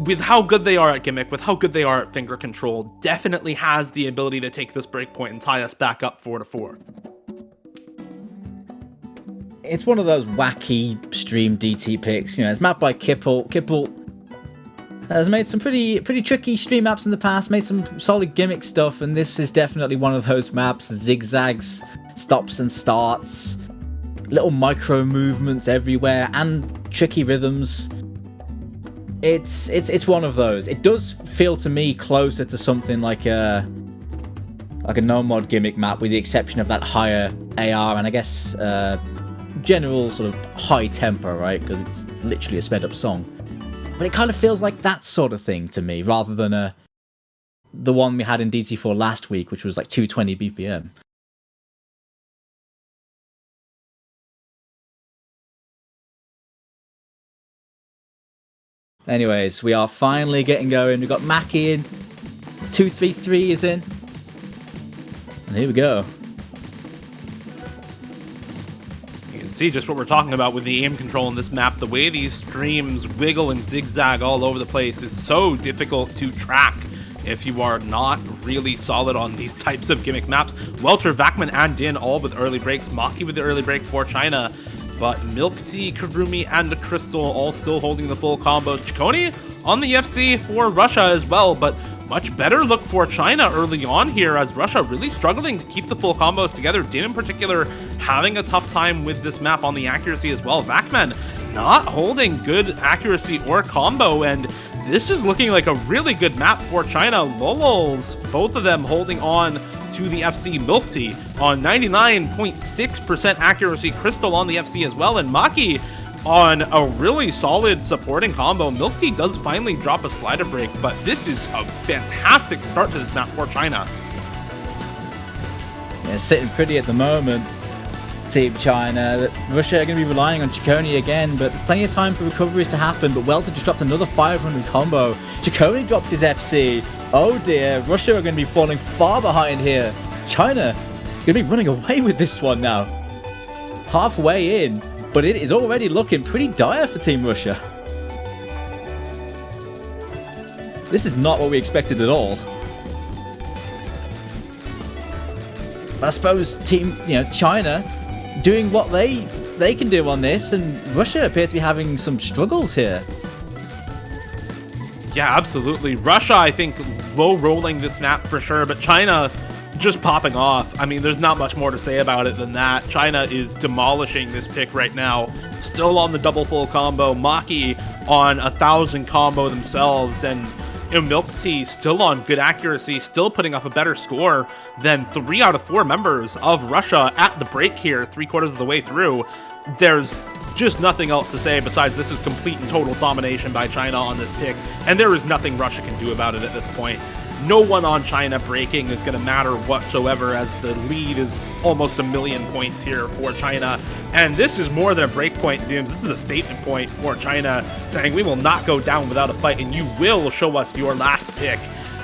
with how good they are at gimmick, with how good they are at finger control, definitely has the ability to take this breakpoint and tie us back up 4-4. It's one of those wacky stream DT picks. It's mapped by Kipple. Kipple has made some pretty tricky stream maps in the past, made some solid gimmick stuff, and this is definitely one of those maps. Zigzags, stops and starts, little micro movements everywhere, and tricky rhythms. It's one of those. It does feel to me closer to something like like a no-mod gimmick map, with the exception of that higher AR and I guess general sort of high tempo, right? Because it's literally a sped-up song. But it kind of feels like that sort of thing to me, rather than the one we had in DT4 last week, which was like 220 BPM. Anyways, we are finally getting going. We've got Mackie in. 233 is in. And here we go. You can see just what we're talking about with the aim control in this map. The way these streams wiggle and zigzag all over the place is so difficult to track if you are not really solid on these types of gimmick maps. Welter, Vakman, and Din all with early breaks. Maki with the early break for China. But Milk Tea, Karumi, and Crystal all still holding the full combos. Chikoni on the FC for Russia as well, but much better look for China early on here, as Russia really struggling to keep the full combos together. Din in particular having a tough time with this map on the accuracy as well. Vakman not holding good accuracy or combo, and this is looking like a really good map for China. Lolols, both of them holding on to the FC. Milk Tea on 99.6% accuracy. Crystal on the FC as well, and Maki on a really solid supporting combo. Milk Tea does finally drop a slider break, but this is a fantastic start to this map for China. Yeah, sitting pretty at the moment, Team China. Russia are going to be relying on Chikoni again, but there's plenty of time for recoveries to happen. But Welter just dropped another 500 combo. Chikoni dropped his FC. Oh dear, Russia are going to be falling far behind here. China going to be running away with this one now. Halfway in, but it is already looking pretty dire for Team Russia. This is not what we expected at all. But I suppose Team, China doing what they can do on this, and Russia appear to be having some struggles here. Yeah, absolutely. Russia, I think, low rolling this map for sure, but China just popping off. I mean, there's not much more to say about it than that. China is demolishing this pick right now. Still on the double full combo. Maki on 1,000 combo themselves, and Milk Tea still on good accuracy, still putting up a better score than 3 out of 4 members of Russia at the break here, 3/4 of the way through. There's just nothing else to say besides this is complete and total domination by China on this pick, and there is nothing Russia can do about it at this point. No one on China breaking is going to matter whatsoever, as the lead is almost 1,000,000 points here for China. And this is more than a break point, Dooms. This is a statement point for China, saying we will not go down without a fight, and you will show us your last pick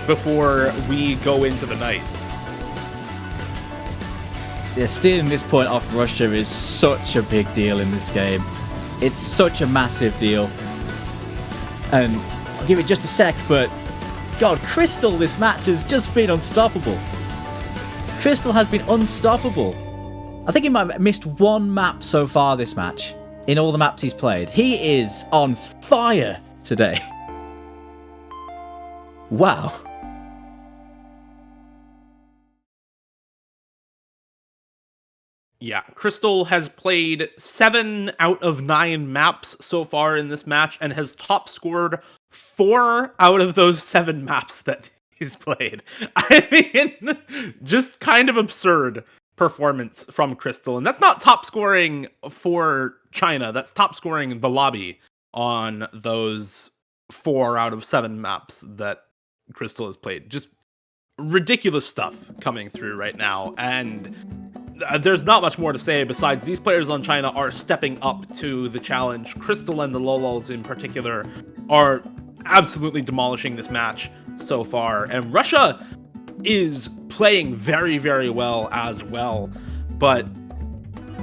before we go into the night. Yeah, stealing this point off Russia is such a big deal in this game. It's such a massive deal. And I'll give it just a sec, but God, Crystal this match has just been unstoppable. Crystal has been unstoppable. I think he might have missed one map so far this match, in all the maps he's played. He is on fire today. Wow. Yeah, Crystal has played 7 out of 9 maps so far in this match and has top scored 4 out of those 7 maps that he's played. I mean, just kind of absurd performance from Crystal. And that's not top scoring for China. That's top scoring the lobby on those 4 out of 7 maps that Crystal has played. Just ridiculous stuff coming through right now. And there's not much more to say besides these players on China are stepping up to the challenge. Crystal and the Lolols in particular are absolutely demolishing this match so far. And Russia is playing very, very well as well. But,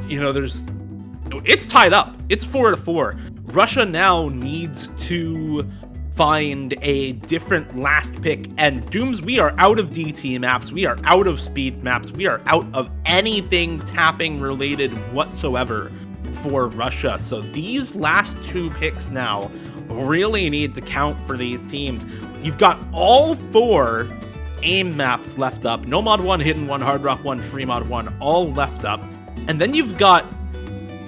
it's tied up. It's 4-4. Russia now needs to find a different last pick, and Dooms, we are out of DT maps, we are out of speed maps, we are out of anything tapping related whatsoever for Russia. So these last 2 picks now really need to count for these teams. You've got all 4 aim maps left up, no mod 1, hidden 1, hard rock 1, free mod 1, all left up, and then you've got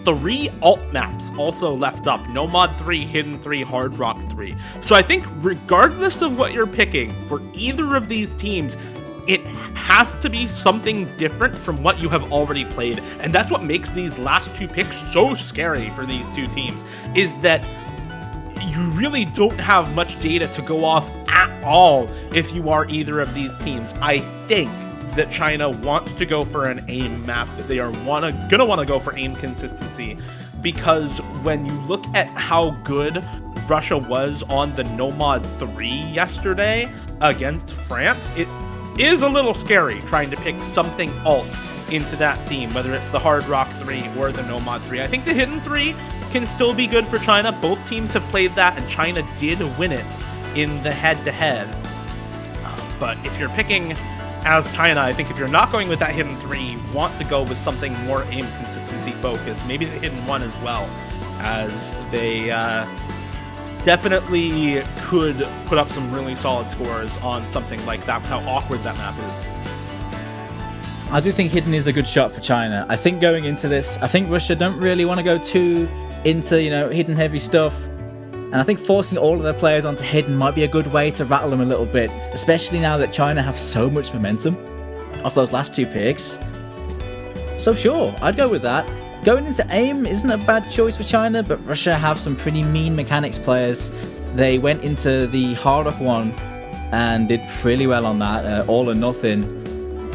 3 alt maps also left up. No mod 3, hidden 3, hard rock 3. So I think regardless of what you're picking for either of these teams, it has to be something different from what you have already played. And that's what makes these last two picks so scary for these two teams, is that you really don't have much data to go off at all if you are either of these teams. I think that China wants to go for an aim map, that they are gonna want to go for aim consistency, because when you look at how good Russia was on the Nomad 3 yesterday against France, it is a little scary trying to pick something alt into that team, whether it's the Hard Rock 3 or the Nomad 3. I think the Hidden 3 can still be good for China. Both teams have played that, and China did win it in the head-to-head. But if you're picking as China, I think if you're not going with that Hidden 3, you want to go with something more aim consistency focused, maybe the Hidden 1 as well, as they definitely could put up some really solid scores on something like that, with how awkward that map is. I do think Hidden is a good shot for China. I think going into this, I think Russia don't really want to go too into, Hidden heavy stuff. And I think forcing all of their players onto Hidden might be a good way to rattle them a little bit, especially now that China have so much momentum off those last two picks. So sure, I'd go with that. Going into aim isn't a bad choice for China, but Russia have some pretty mean mechanics players. They went into the Hard Rock one and did pretty well on that, all or nothing.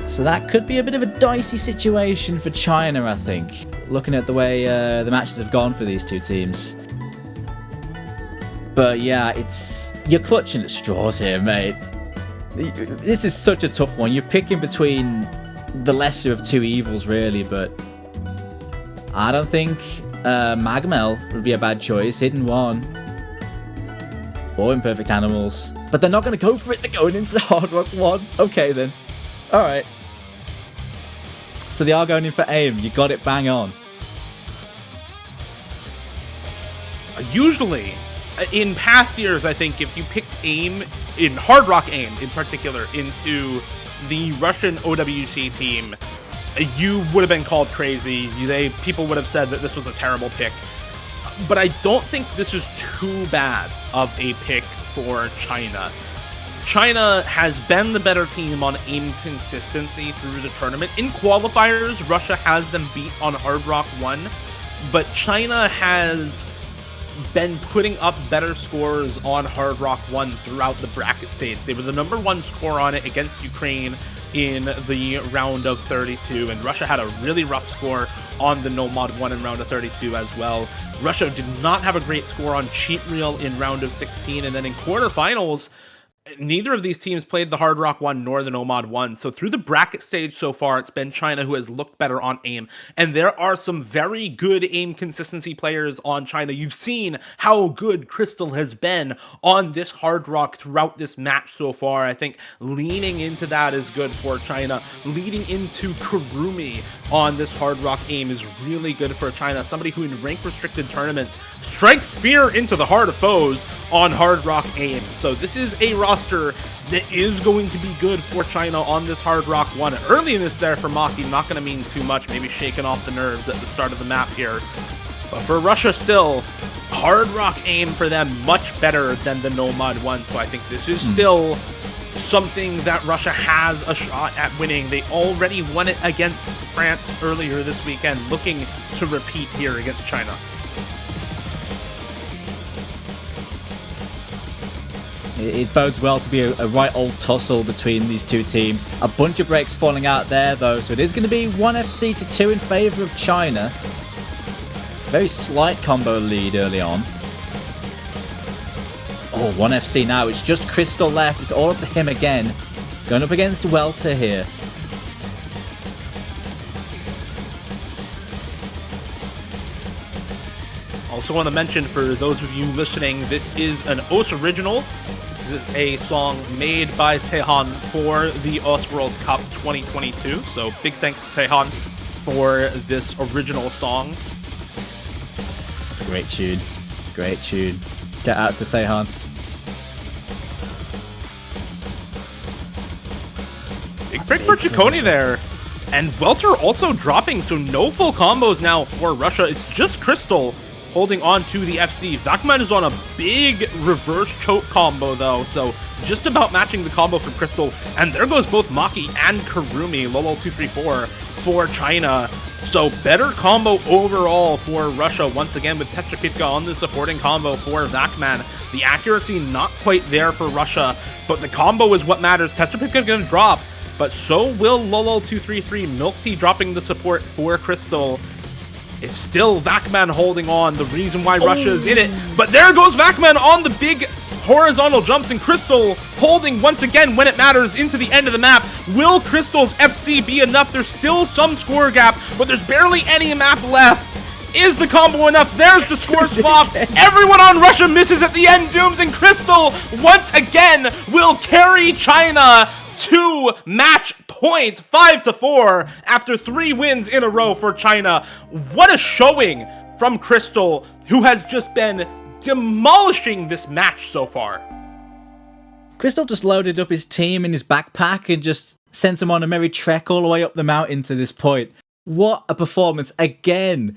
So that could be a bit of a dicey situation for China, I think, looking at the way the matches have gone for these two teams. But yeah, you're clutching at straws here, mate. This is such a tough one. You're picking between the lesser of two evils, really, but I don't think Magmel would be a bad choice. Hidden 1 or Imperfect Animals. But they're not going to go for it. They're going into Hard Rock 1. Okay, then. Alright. So they are going in for aim. You got it bang on. Usually, in past years, I think if you picked aim, in Hard Rock aim in particular, into the Russian OWC team, you would have been called crazy. People would have said that this was a terrible pick. But I don't think this is too bad of a pick for China. China has been the better team on aim consistency through the tournament. In qualifiers, Russia has them beat on Hard Rock 1, but China has been putting up better scores on Hard Rock 1 throughout the bracket stage. They were the #1 score on it against Ukraine in the round of 32, and Russia had a really rough score on the Nomad 1 in round of 32 as well. Russia did not have a great score on Cheat Reel in round of 16, and then in quarterfinals, neither of these teams played the Hard Rock 1 nor the Nomad 1. So through the bracket stage so far, it's been China who has looked better on aim. And there are some very good aim consistency players on China. You've seen how good Crystal has been on this Hard Rock throughout this match so far. I think leaning into that is good for China. Leading into Kurumi on this Hard Rock aim is really good for China. Somebody who in rank restricted tournaments strikes fear into the heart of foes on Hard Rock aim. So this is a roster that is going to be good for China on this Hard Rock 1. Earliness there for Maki, not going to mean too much, maybe shaking off the nerves at the start of the map here. But for Russia still, Hard Rock aim for them much better than the Nomad 1, so I think this is still something that Russia has a shot at winning. They already won it against France earlier this weekend, looking to repeat here against China. It bodes well to be a right old tussle between these two teams. A bunch of breaks falling out there, though, so it is going to be 1FC to 2 in favour of China. Very slight combo lead early on. Oh, 1FC now. It's just Crystal left. It's all up to him again. Going up against Welter here. Also want to mention, for those of you listening, this is an OS original. This is a song made by Taehan for the OS World Cup 2022. So big thanks to Taehan for this original song. It's a great tune. Great tune. Get out to Taehan. Big break for Chaconi there. And Welter also dropping, so no full combos now for Russia. It's just Crystal holding on to the FC. Vacman is on a big reverse choke combo though, so just about matching the combo from Crystal. And there goes both Maki and Karumi, Lolo234 for China. So better combo overall for Russia once again with Testrakitka on the supporting combo for Vacman. The accuracy not quite there for Russia, but the combo is what matters. Testrakitka gonna drop, but so will Lolo233. Milk Tea dropping the support for Crystal. It's still Vacman holding on, the reason why Russia is in it. But there goes Vacman on the big horizontal jumps, and Crystal holding once again when it matters into the end of the map. Will Crystal's FC be enough? There's still some score gap, but there's barely any map left. Is the combo enough? There's the score swap. Everyone on Russia misses at the end, Dooms, and Crystal once again will carry China to match point 5-4 after 3 wins in a row for China. What a showing from Crystal, who has just been demolishing this match so far. Crystal just loaded up his team in his backpack and just sent him on a merry trek all the way up the mountain to this point. What a performance again.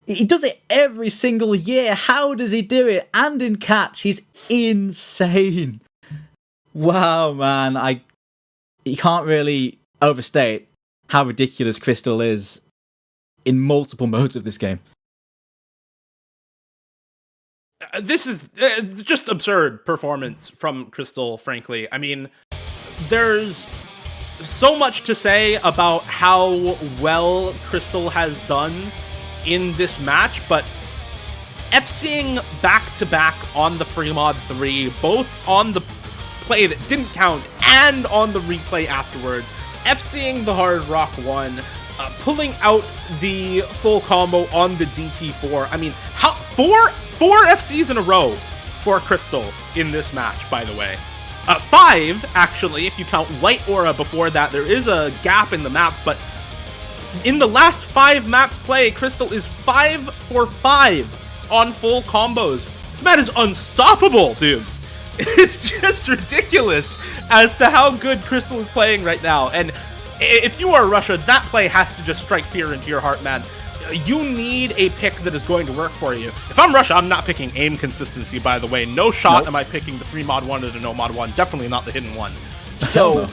He does it every single year. How does he do it? And in catch, he's insane. Wow, man. You can't really overstate how ridiculous Crystal is in multiple modes of this game. This is just absurd performance from Crystal, frankly. I mean, there's so much to say about how well Crystal has done in this match, but FCing back-to-back on the free mod 3, both on the play that didn't count and on the replay afterwards, FCing the Hard Rock 1, pulling out the full combo on the DT4. I mean, how four FCs in a row for Crystal in this match, by the way. 5, actually, if you count Light Aura before that. There is a gap in the maps, but in the last 5 maps play, Crystal is 5 for 5 on full combos. This man is unstoppable, dudes. It's just ridiculous as to how good Crystal is playing right now. And if you are Russia, that play has to just strike fear into your heart, man. You need a pick that is going to work for you. If I'm Russia, I'm not picking aim consistency, by the way. No shot am I picking the free mod 1 or the no mod 1. Definitely not the hidden one. So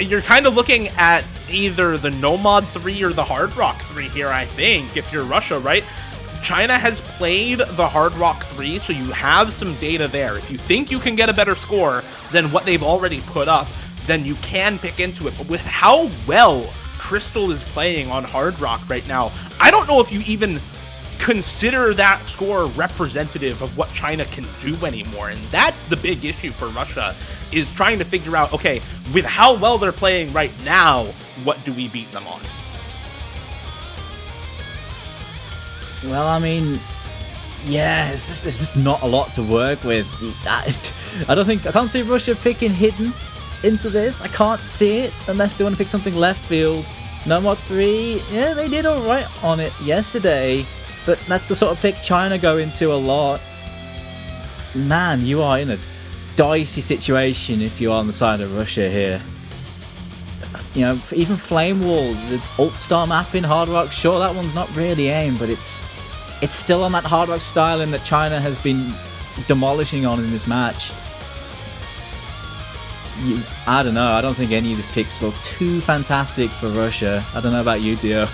you're kind of looking at either the no mod 3 or the Hard Rock 3 here, I think, if you're Russia, right? China has played the Hard Rock 3, so you have some data there. If you think you can get a better score than what they've already put up, then you can pick into it. But with how well Crystal is playing on Hard Rock right now, I don't know if you even consider that score representative of what China can do anymore. And that's the big issue for Russia, is trying to figure out, okay, with how well they're playing right now, what do we beat them on? Well, I mean, yeah, there's just not a lot to work with. I can't see Russia picking hidden into this. I can't see it unless they want to pick something left field. No mod 3, yeah, they did alright on it yesterday, but that's the sort of pick China go into a lot. Man, you are in a dicey situation if you are on the side of Russia here. You know, even Flame Wall, the Alt Star map in Hard Rock, sure, that one's not really aim, but it's still on that Hard Rock styling that China has been demolishing on in this match. I don't know. I don't think any of the picks look too fantastic for Russia. I don't know about you, Dio.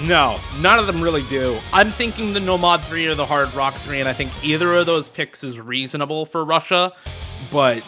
No, none of them really do. I'm thinking the No Mod 3 or the Hard Rock 3, and I think either of those picks is reasonable for Russia, but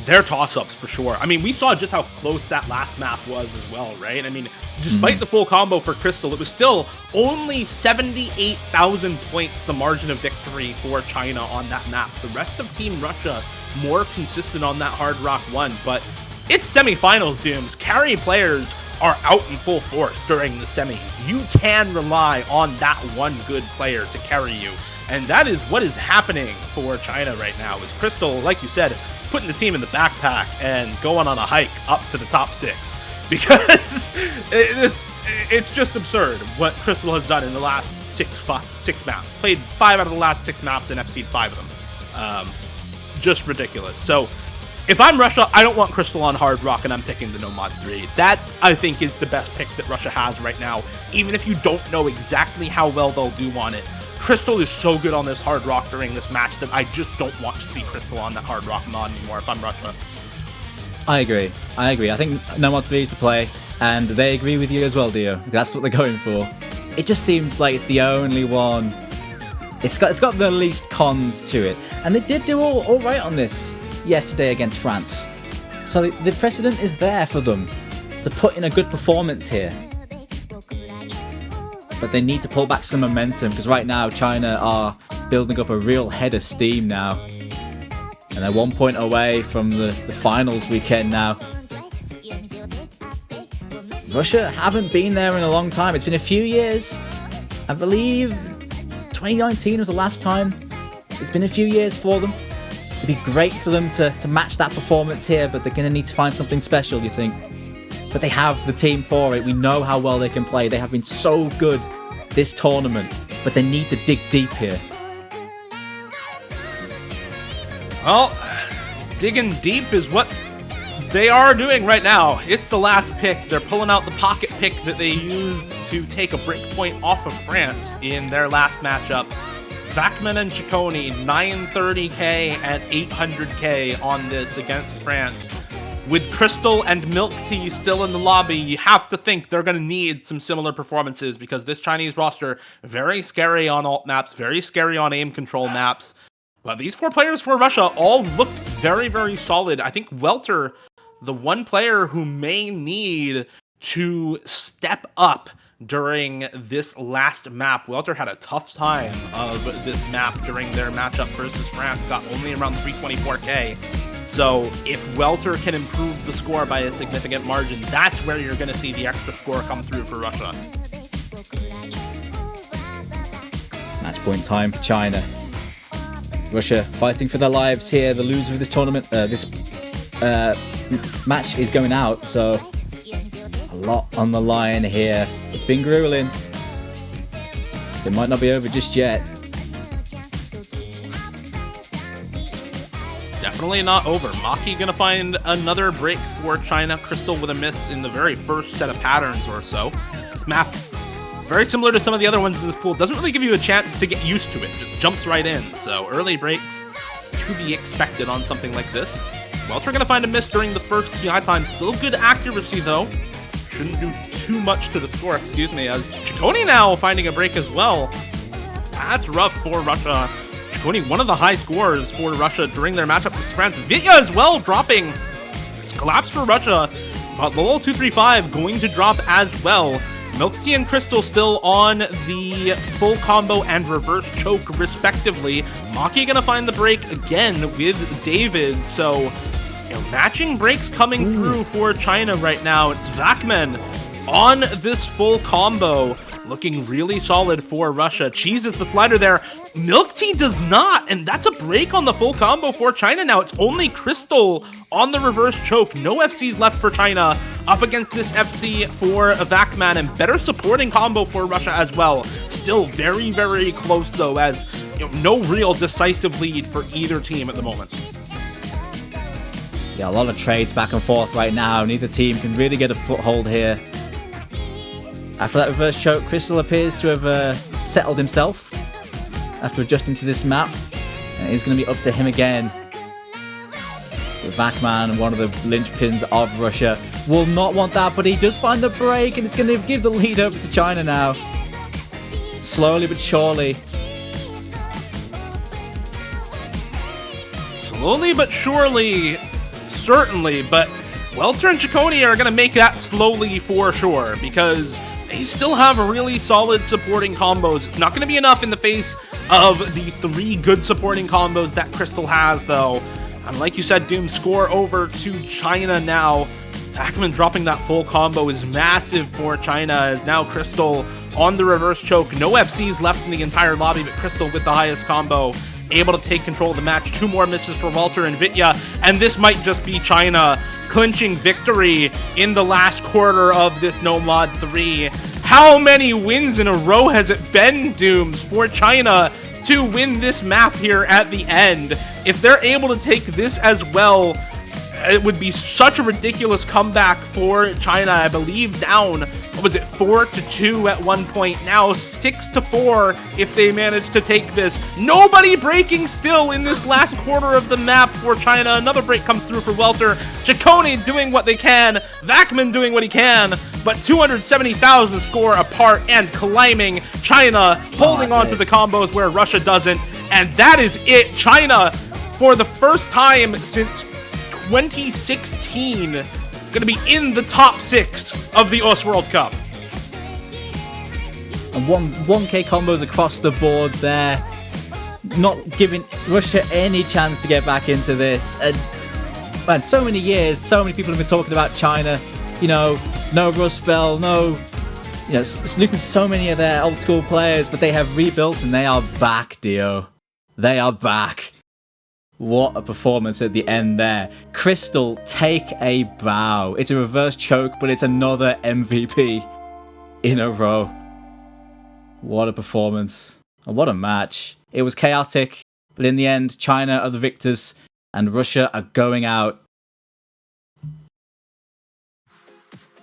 they're toss-ups for sure. I mean, we saw just how close that last map was as well, right? I mean, despite the full combo for Crystal, it was still only 78,000 points, the margin of victory for China on that map. The rest of Team Russia more consistent on that Hard Rock 1, but it's semifinals, Dooms. Carry players are out in full force during the semis. You can rely on that one good player to carry you, and that is what is happening for China right now, is Crystal, like you said, putting the team in the backpack and going on a hike up to the top 6, because it's just absurd what Crystal has done in the last six maps. Played 5 out of the last 6 maps and FC'd 5 of them. Just ridiculous. So if I'm Russia, I don't want Crystal on Hard Rock, and I'm picking the No Mod 3. That, I think, is the best pick that Russia has right now. Even if you don't know exactly how well they'll do on it, Crystal is so good on this hard rock during this match that I just don't want to see Crystal on that hard rock mod anymore if I'm Russia. I agree. I think no mod 3 is the play, and they agree with you as well, Dio. That's what they're going for. It just seems like it's the only one. It's got the least cons to it, and they did do all right on this yesterday against France. So the precedent is there for them to put in a good performance here. But they need to pull back some momentum, because right now China are building up a real head of steam now. And they're 1 point away from the finals weekend now. Russia haven't been there in a long time. It's been a few years. I believe 2019 was the last time. So it's been a few years for them. It'd be great for them to match that performance here, but they're going to need to find something special, you think. But they have the team for it. We know how well they can play. They have been so good this tournament, but they need to dig deep here. Well, digging deep is what they are doing right now. It's the last pick. They're pulling out the pocket pick that they used to take a break point off of France in their last matchup. Vakman and Ciccone, 930k and 800k on this against France. With Crystal and Milk Tea still in the lobby, you have to think they're going to need some similar performances, because this Chinese roster, very scary on alt maps, very scary on aim control maps. But these 4 players for Russia all look very, very solid. I think Welter, the one player who may need to step up during this last map. Welter had a tough time of this map during their matchup versus France, got only around 324k. So if Welter can improve the score by a significant margin, that's where you're going to see the extra score come through for Russia. It's match point time for China. Russia fighting for their lives here. The loser of this tournament, this match is going out, so a lot on the line here. It's been grueling. It might not be over just yet. Definitely not over. Maki gonna find another break for China. Crystal with a miss in the very first set of patterns or so. This map, very similar to some of the other ones in this pool, doesn't really give you a chance to get used to it. Just jumps right in. So early breaks to be expected on something like this. Welter gonna find a miss during the first key high time. Still good accuracy though. Shouldn't do too much to the score, excuse me, as Ciccone now finding a break as well. That's rough for Russia. Ciccone, one of the high scorers for Russia during their matchup with France. Vitya as well dropping. It's collapse for Russia, but Lowell 235 going to drop as well. Milk Tea and Crystal still on the full combo and reverse choke respectively. Maki gonna find the break again with David, so matching breaks coming through for China right now. It's Vakman on this full combo, looking really solid for Russia. Cheeses the slider there. Milk Tea does not, and that's a break on the full combo for China now. It's only Crystal on the reverse choke. No FCs left for China up against this FC for Vakman, and better supporting combo for Russia as well. Still very, very close though, as no real decisive lead for either team at the moment. Yeah, a lot of trades back and forth right now. Neither team can really get a foothold here. After that reverse choke, Crystal appears to have settled himself after adjusting to this map. And it's going to be up to him again. Vakman, one of the linchpins of Russia, will not want that, but he does find the break, and it's going to give the lead over to China now. Slowly but surely. Slowly but surely, certainly, but Welter and Ciccone are going to make that slowly for sure, because they still have really solid supporting combos. It's not going to be enough in the face of the 3 good supporting combos that Crystal has, though. And like you said, Doom, score over to China now. Vakman dropping that full combo is massive for China, as now Crystal on the reverse choke. No FCs left in the entire lobby, but Crystal with the highest combo, able to take control of the match. 2 more misses for Welter and Vitya, and this might just be China clinching victory in the last quarter of this No Mod 3. How many wins in a row has it been, Dooms, for China to win this map here at the end? If they're able to take this as well, it would be such a ridiculous comeback for China. I believe down was it 4-2 at one point, now 6-4 if they manage to take this. Nobody breaking still in this last quarter of the map for China. Another break comes through for Welter. Ciccone doing what they can, Vacman doing what he can, but 270,000 score apart and climbing. China holding on to the combos where Russia doesn't, and that is it. China, for the first time since 2016, going to be in the top 6 of the US World Cup. And 1K combos across the board there, not giving Russia any chance to get back into this. And man, so many years, so many people have been talking about China. You know, no Rust Bell, no, you know, losing so many of their old school players, but they have rebuilt and they are back, Dio. They are back. What a performance at the end there. Crystal, take a bow. It's a reverse choke, but it's another MVP in a row. What a performance. And what a match. It was chaotic, but in the end, China are the victors, and Russia are going out.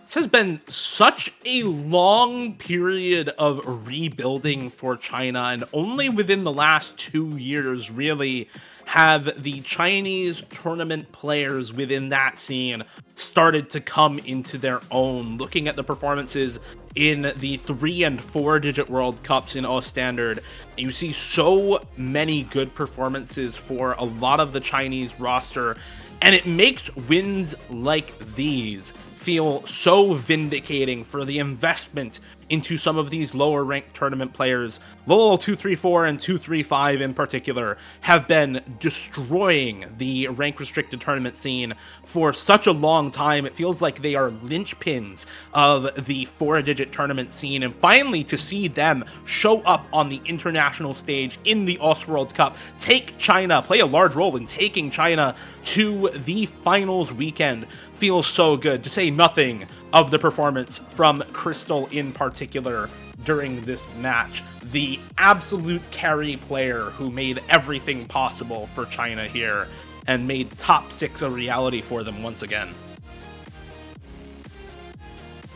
This has been such a long period of rebuilding for China, and only within the last 2 years, really, have the Chinese tournament players within that scene started to come into their own. Looking at the performances in the 3 and 4 digit World Cups in O Standard, you see so many good performances for a lot of the Chinese roster, and it makes wins like these feel so vindicating for the investment into some of these lower ranked tournament players. Lowell 234 and 235 in particular have been destroying the rank restricted tournament scene for such a long time. It feels like they are linchpins of the 4-digit tournament scene, and finally to see them show up on the international stage in the US World Cup, take China, play a large role in taking China to the finals weekend, feels so good, to say nothing of the performance from Crystal in particular during this match. The absolute carry player who made everything possible for China here and made top 6 a reality for them once again.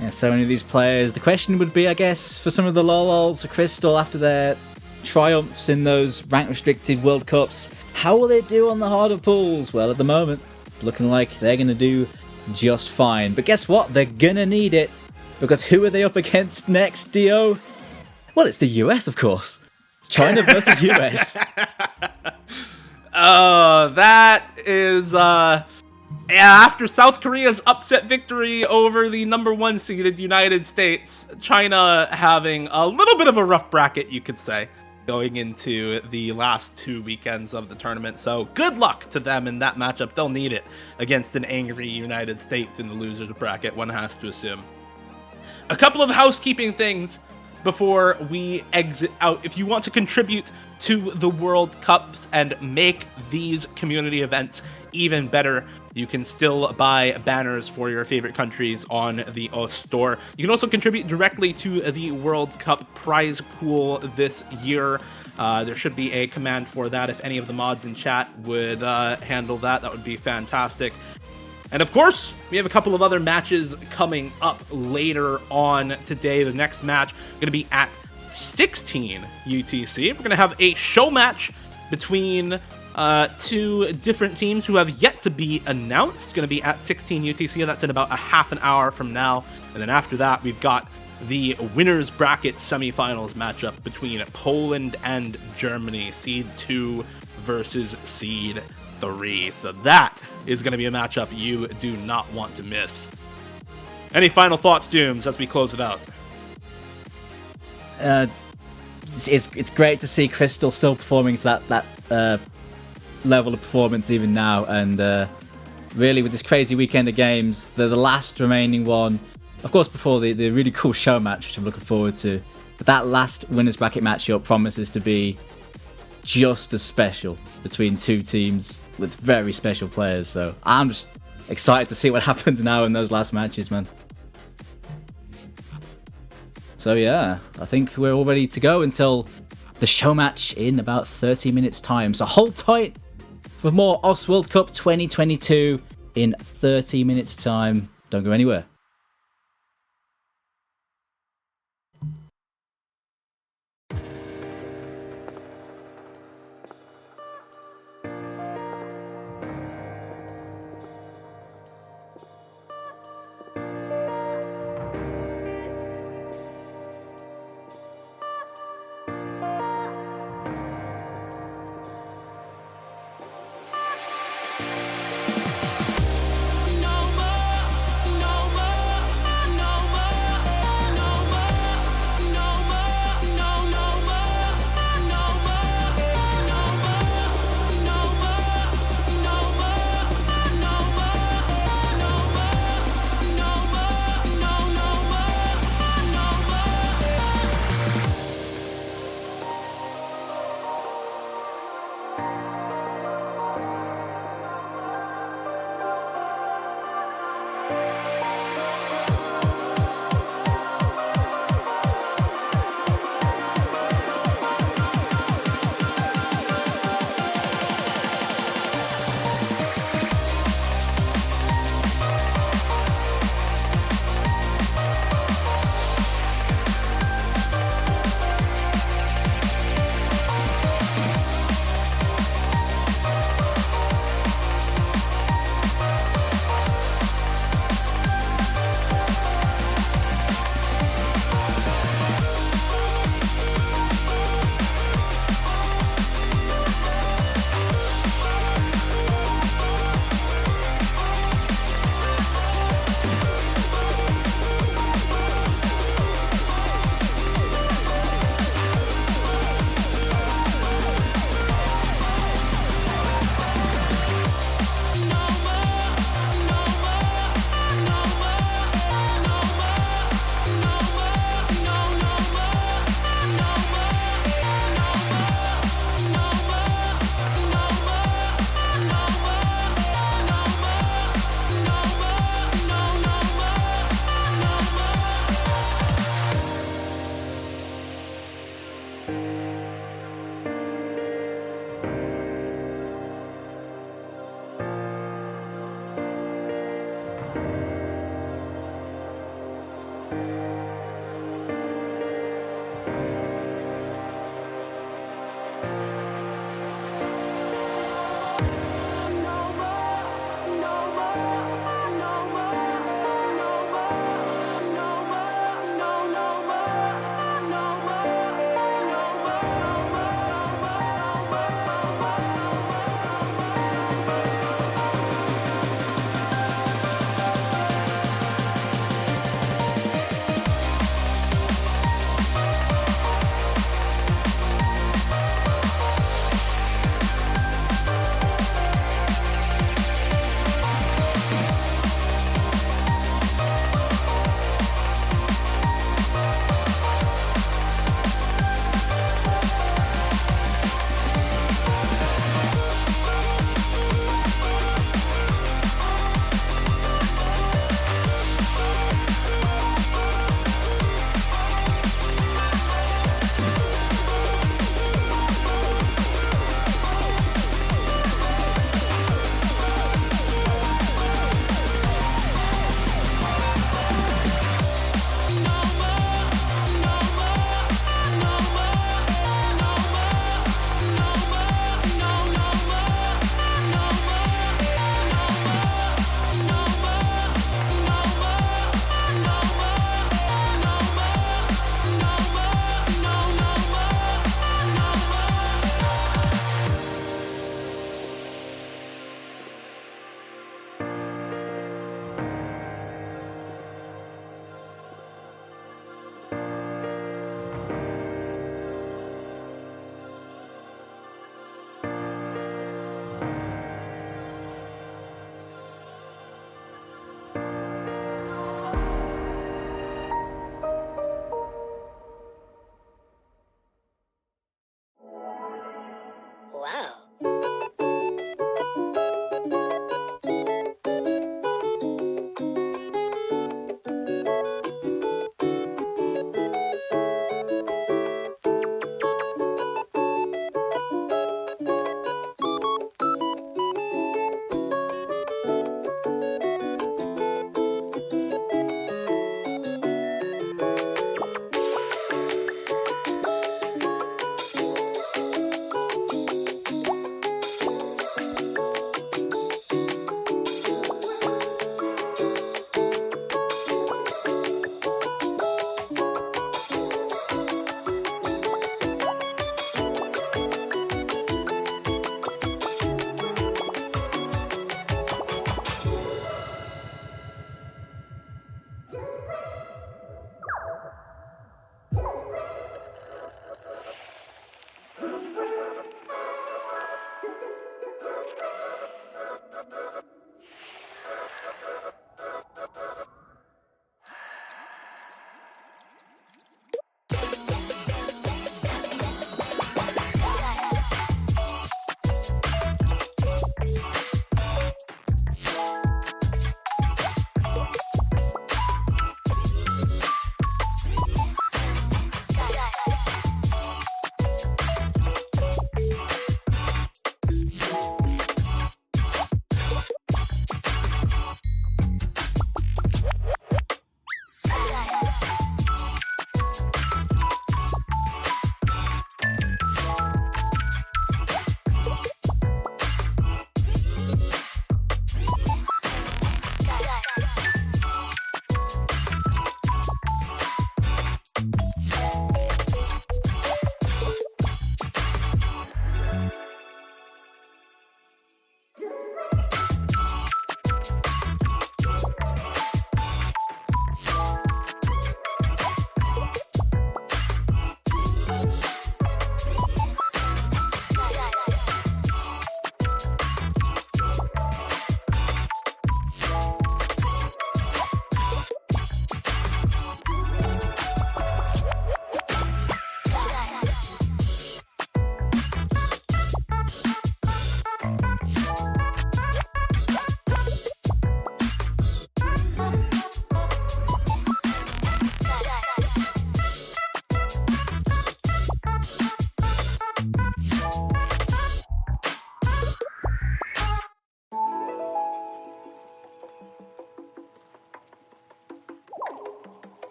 Yeah, so many of these players. The question would be, I guess, for some of the Lolols, for Crystal, after their triumphs in those rank-restricted World Cups, how will they do on the harder pools? Well, at the moment, looking like they're going to do just fine. But guess what? They're gonna need it, because who are they up against next, Dio? Well, it's the US, of course. It's China versus US. That is after South Korea's upset victory over the number 1 seeded United States, China having a little bit of a rough bracket, you could say, going into the last 2 weekends of the tournament. So good luck to them in that matchup. They'll need it against an angry United States in the losers bracket, one has to assume. A couple of housekeeping things before we exit out. If you want to contribute to the World Cups and make these community events even better, you can still buy banners for your favorite countries on the US store. You can also contribute directly to the World Cup prize pool this year. There should be a command for that. If any of the mods in chat would handle that, that would be fantastic. And of course, we have a couple of other matches coming up later on today. The next match going to be at 16 UTC. We're going to have a show match between 2 different teams who have yet to be announced. It's going to be at 16 UTC. That's in about a half an hour from now. And then after that, we've got the winners bracket semifinals matchup between Poland and Germany, seed 2 versus seed 3. So that is going to be a matchup you do not want to miss. Any final thoughts, Dooms, as we close it out? It's great to see Crystal still performing to that level of performance even now, and really with this crazy weekend of games, they're the last remaining one, of course, before the really cool show match, which I'm looking forward to. But that last winners bracket matchup promises to be just as special between 2 teams with very special players. So I'm just excited to see what happens now in those last matches, man. So yeah, I think we're all ready to go until the show match in about 30 minutes time. So hold tight for more OS World Cup 2022 in 30 minutes time. Don't go anywhere.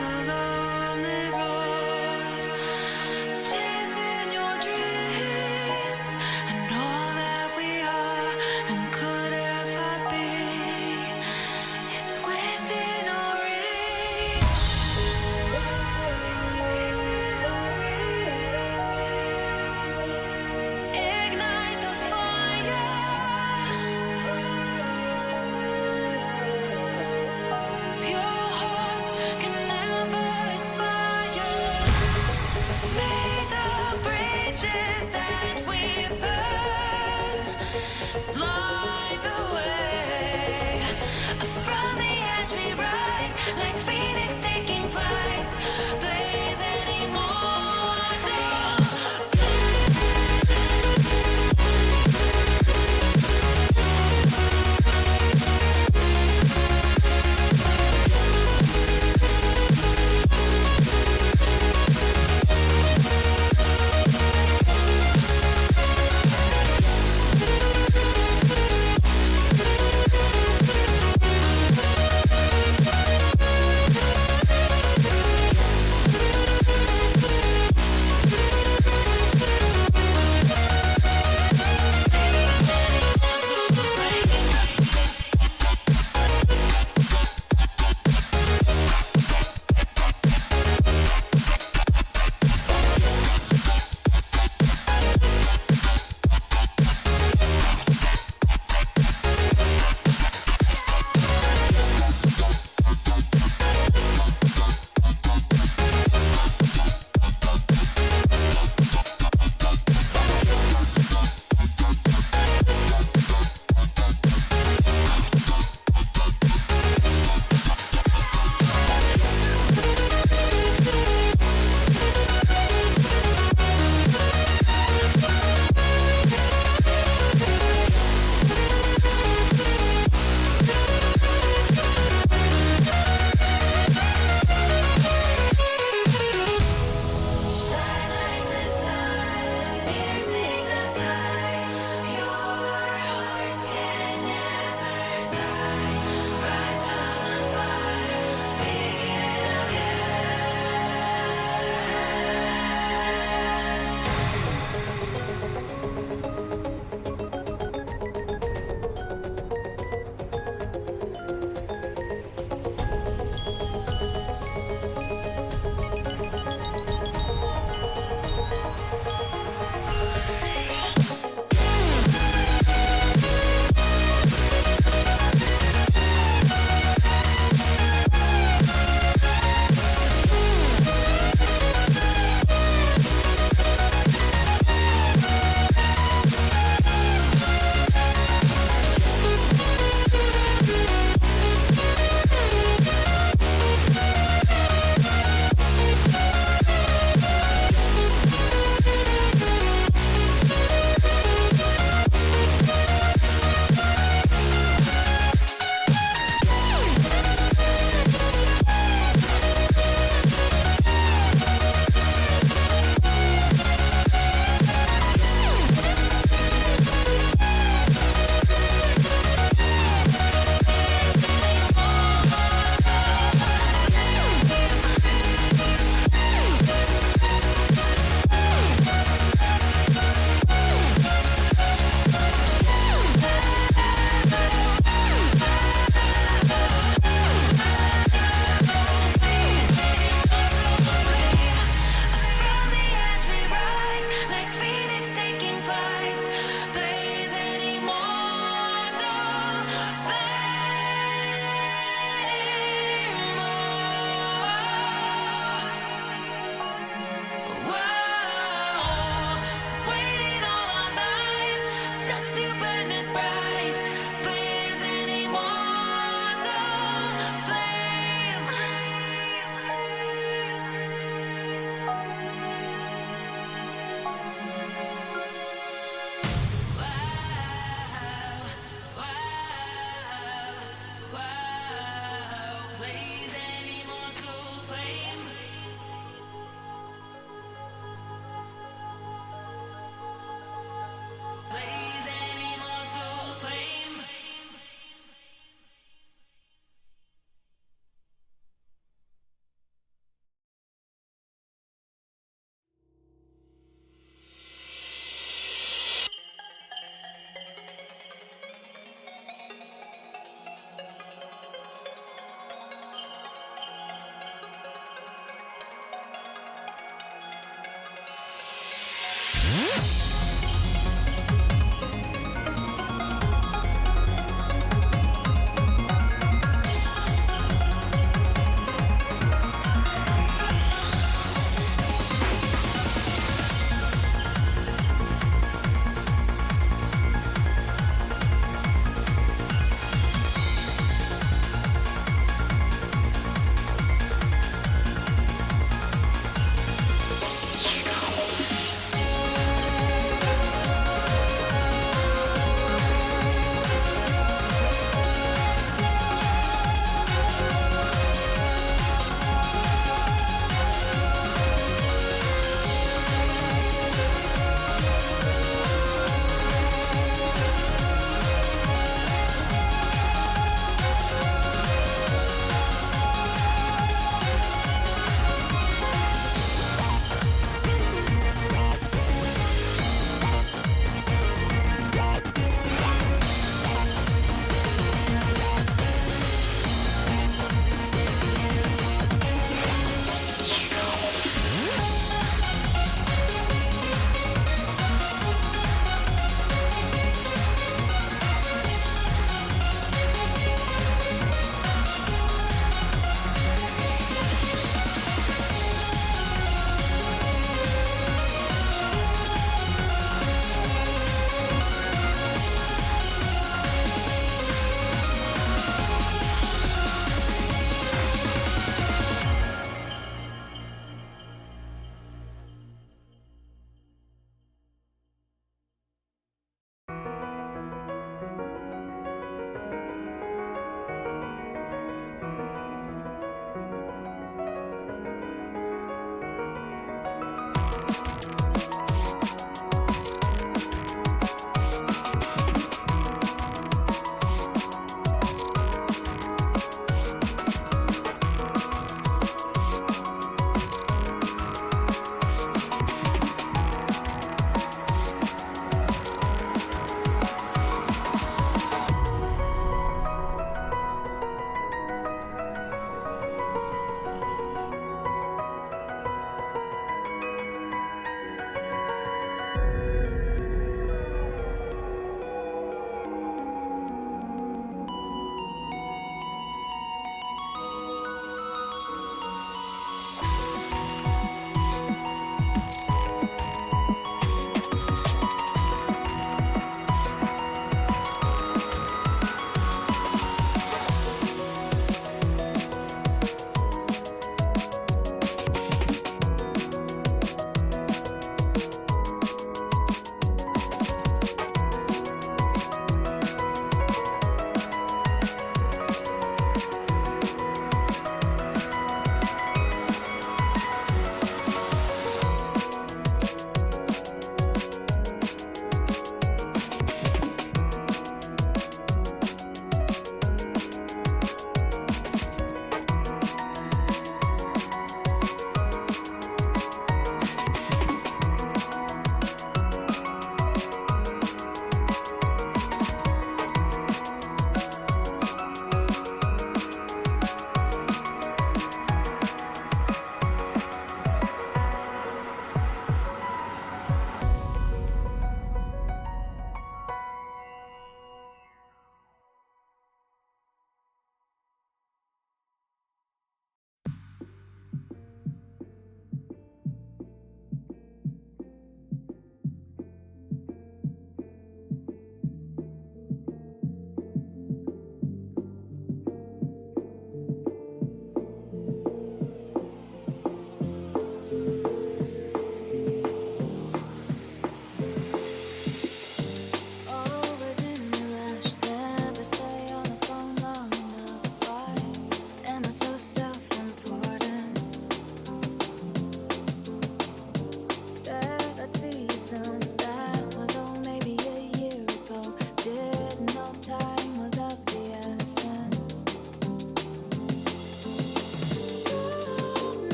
It's a lonely road, chasing your dreams, and all that we are and could ever be is within our reach. Ignite the fire. Your hearts can never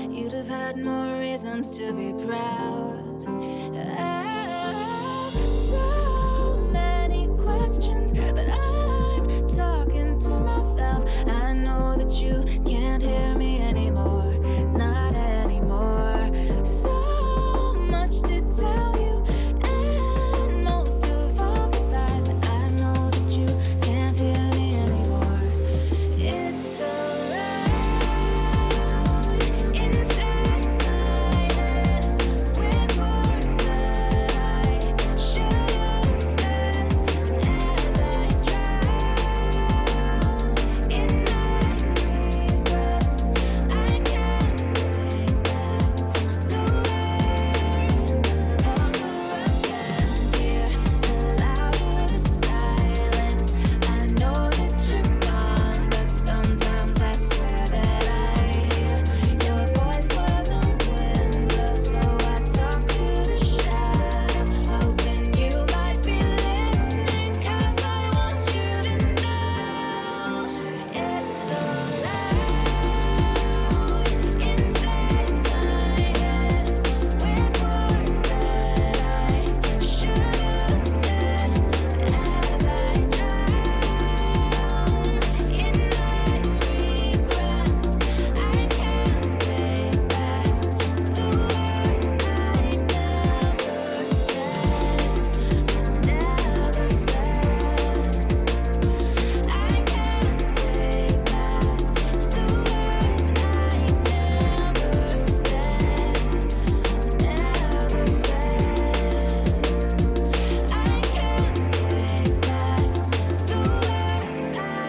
you'd have had more reasons to be proud. So many questions, but I'm talking to myself. I know that you can't hear me anymore, not anymore. So much to tell you, and most of all the fact that I know that you can't hear me anymore. It's so loud inside my head with words that I should have said as I drown in my regrets. I can't take back the words. The longer I stand here, the louder the silence. I know that you're gone, but sometimes I swear that I hear your voice where the wind blows. So I talk to the shadows, hoping you might be listening, 'cause I want you to know it's so loud inside my head with words that I should have said as I drown in my regrets. I can't take back the word I never said, never said. I can't take back the words I never said, never said. I can't take back the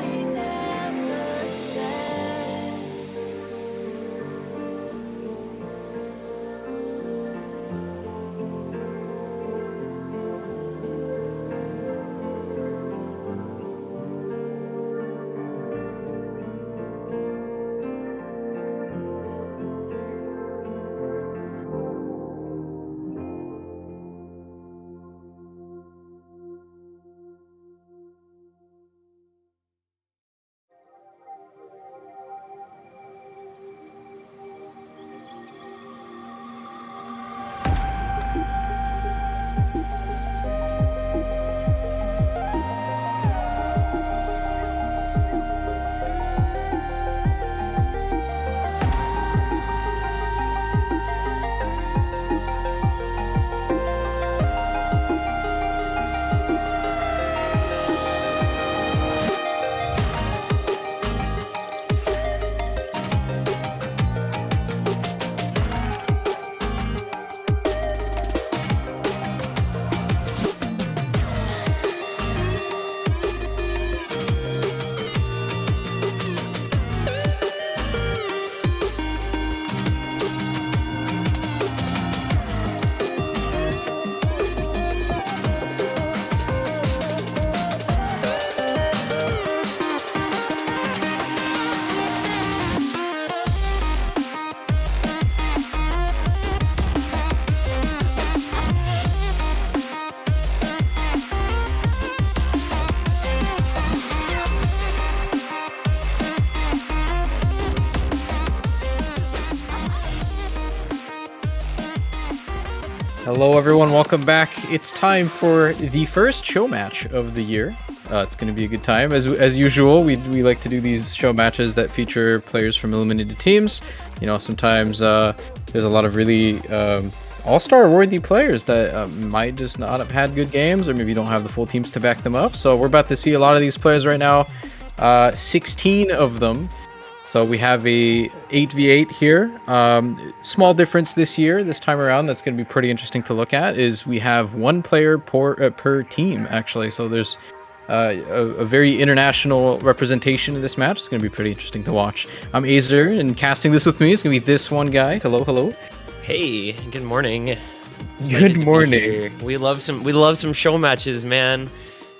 words I never said. Hello, everyone. Welcome back. It's time for the first show match of the year. It's going to be a good time. As usual, we like to do these show matches that feature players from eliminated teams. You know, sometimes there's a lot of really all-star worthy players that might just not have had good games, or maybe don't have the full teams to back them up. So we're about to see a lot of these players right now. 16 of them. So we have a 8v8 here. Small difference this year, this time around, that's going to be pretty interesting to look at, is we have one player per team, actually. So there's a very international representation in this match. It's going to be pretty interesting to watch. I'm Azer, and casting this with me is going to be this one guy. Hello, hello. Hey, good morning. Good Excited to be morning. here. We love some show matches, man.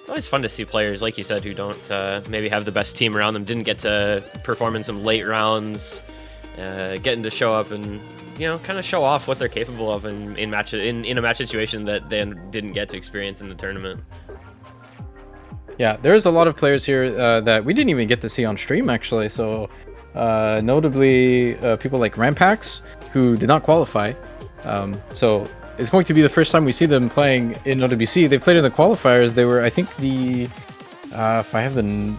It's always fun to see players, like you said, who don't maybe have the best team around them, didn't get to perform in some late rounds, getting to show up and, you know, kind of show off what they're capable of in a match situation that they didn't get to experience in the tournament. Yeah, there's a lot of players here that we didn't even get to see on stream, actually. So notably people like Rampax, who did not qualify. So it's going to be the first time we see them playing in OWC. They played in the qualifiers. They were, I think, if I have the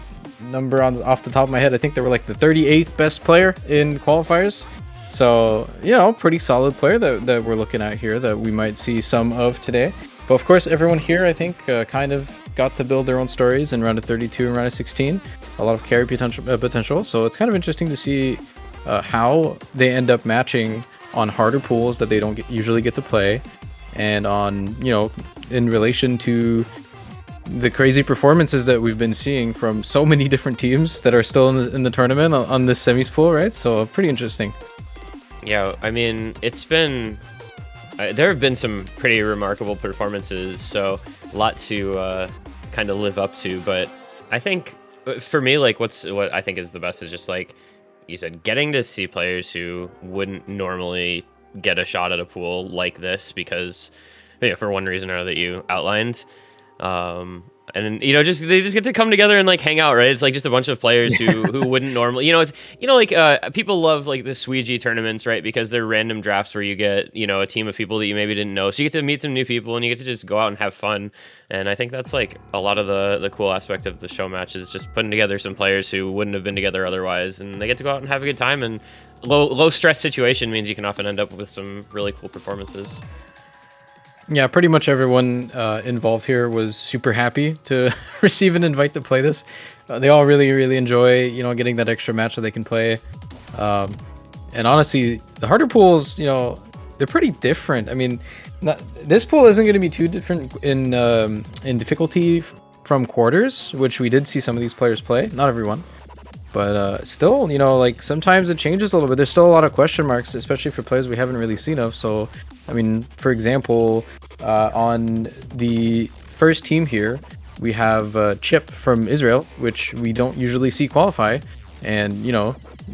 number off the top of my head, I think they were like the 38th best player in qualifiers. So, pretty solid player that we're looking at here that we might see some of today. But of course, everyone here, I think, kind of got to build their own stories in round of 32 and round of 16. A lot of carry potential. So it's kind of interesting to see how they end up matching on harder pools that they don't usually get to play, and on, in relation to the crazy performances that we've been seeing from so many different teams that are still in the tournament on this semis pool, right? So pretty interesting. Yeah, I mean, it's been there have been some pretty remarkable performances, so a lot to kind of live up to. But I think for me, like what I think is the best is just like you said, getting to see players who wouldn't normally get a shot at a pool like this because, for one reason or another that you outlined. And they just get to come together and like hang out, right? It's like just a bunch of players who wouldn't normally, it's like people love like the Squeegee tournaments, right? Because they're random drafts where you get a team of people that you maybe didn't know, so you get to meet some new people and you get to just go out and have fun. And I think that's like a lot of the cool aspect of the show match is just putting together some players who wouldn't have been together otherwise, and they get to go out and have a good time. And low stress situation means you can often end up with some really cool performances. Yeah, pretty much everyone involved here was super happy to receive an invite to play this. They all really, really enjoy, getting that extra match that they can play. And honestly, the harder pools, they're pretty different. I mean, this pool isn't going to be too different in difficulty from quarters, which we did see some of these players play. Not everyone. But still, like sometimes it changes a little bit. There's still a lot of question marks, especially for players we haven't really seen of. So, I mean, for example, on the first team here, we have Chip from Israel, which we don't usually see qualify. And,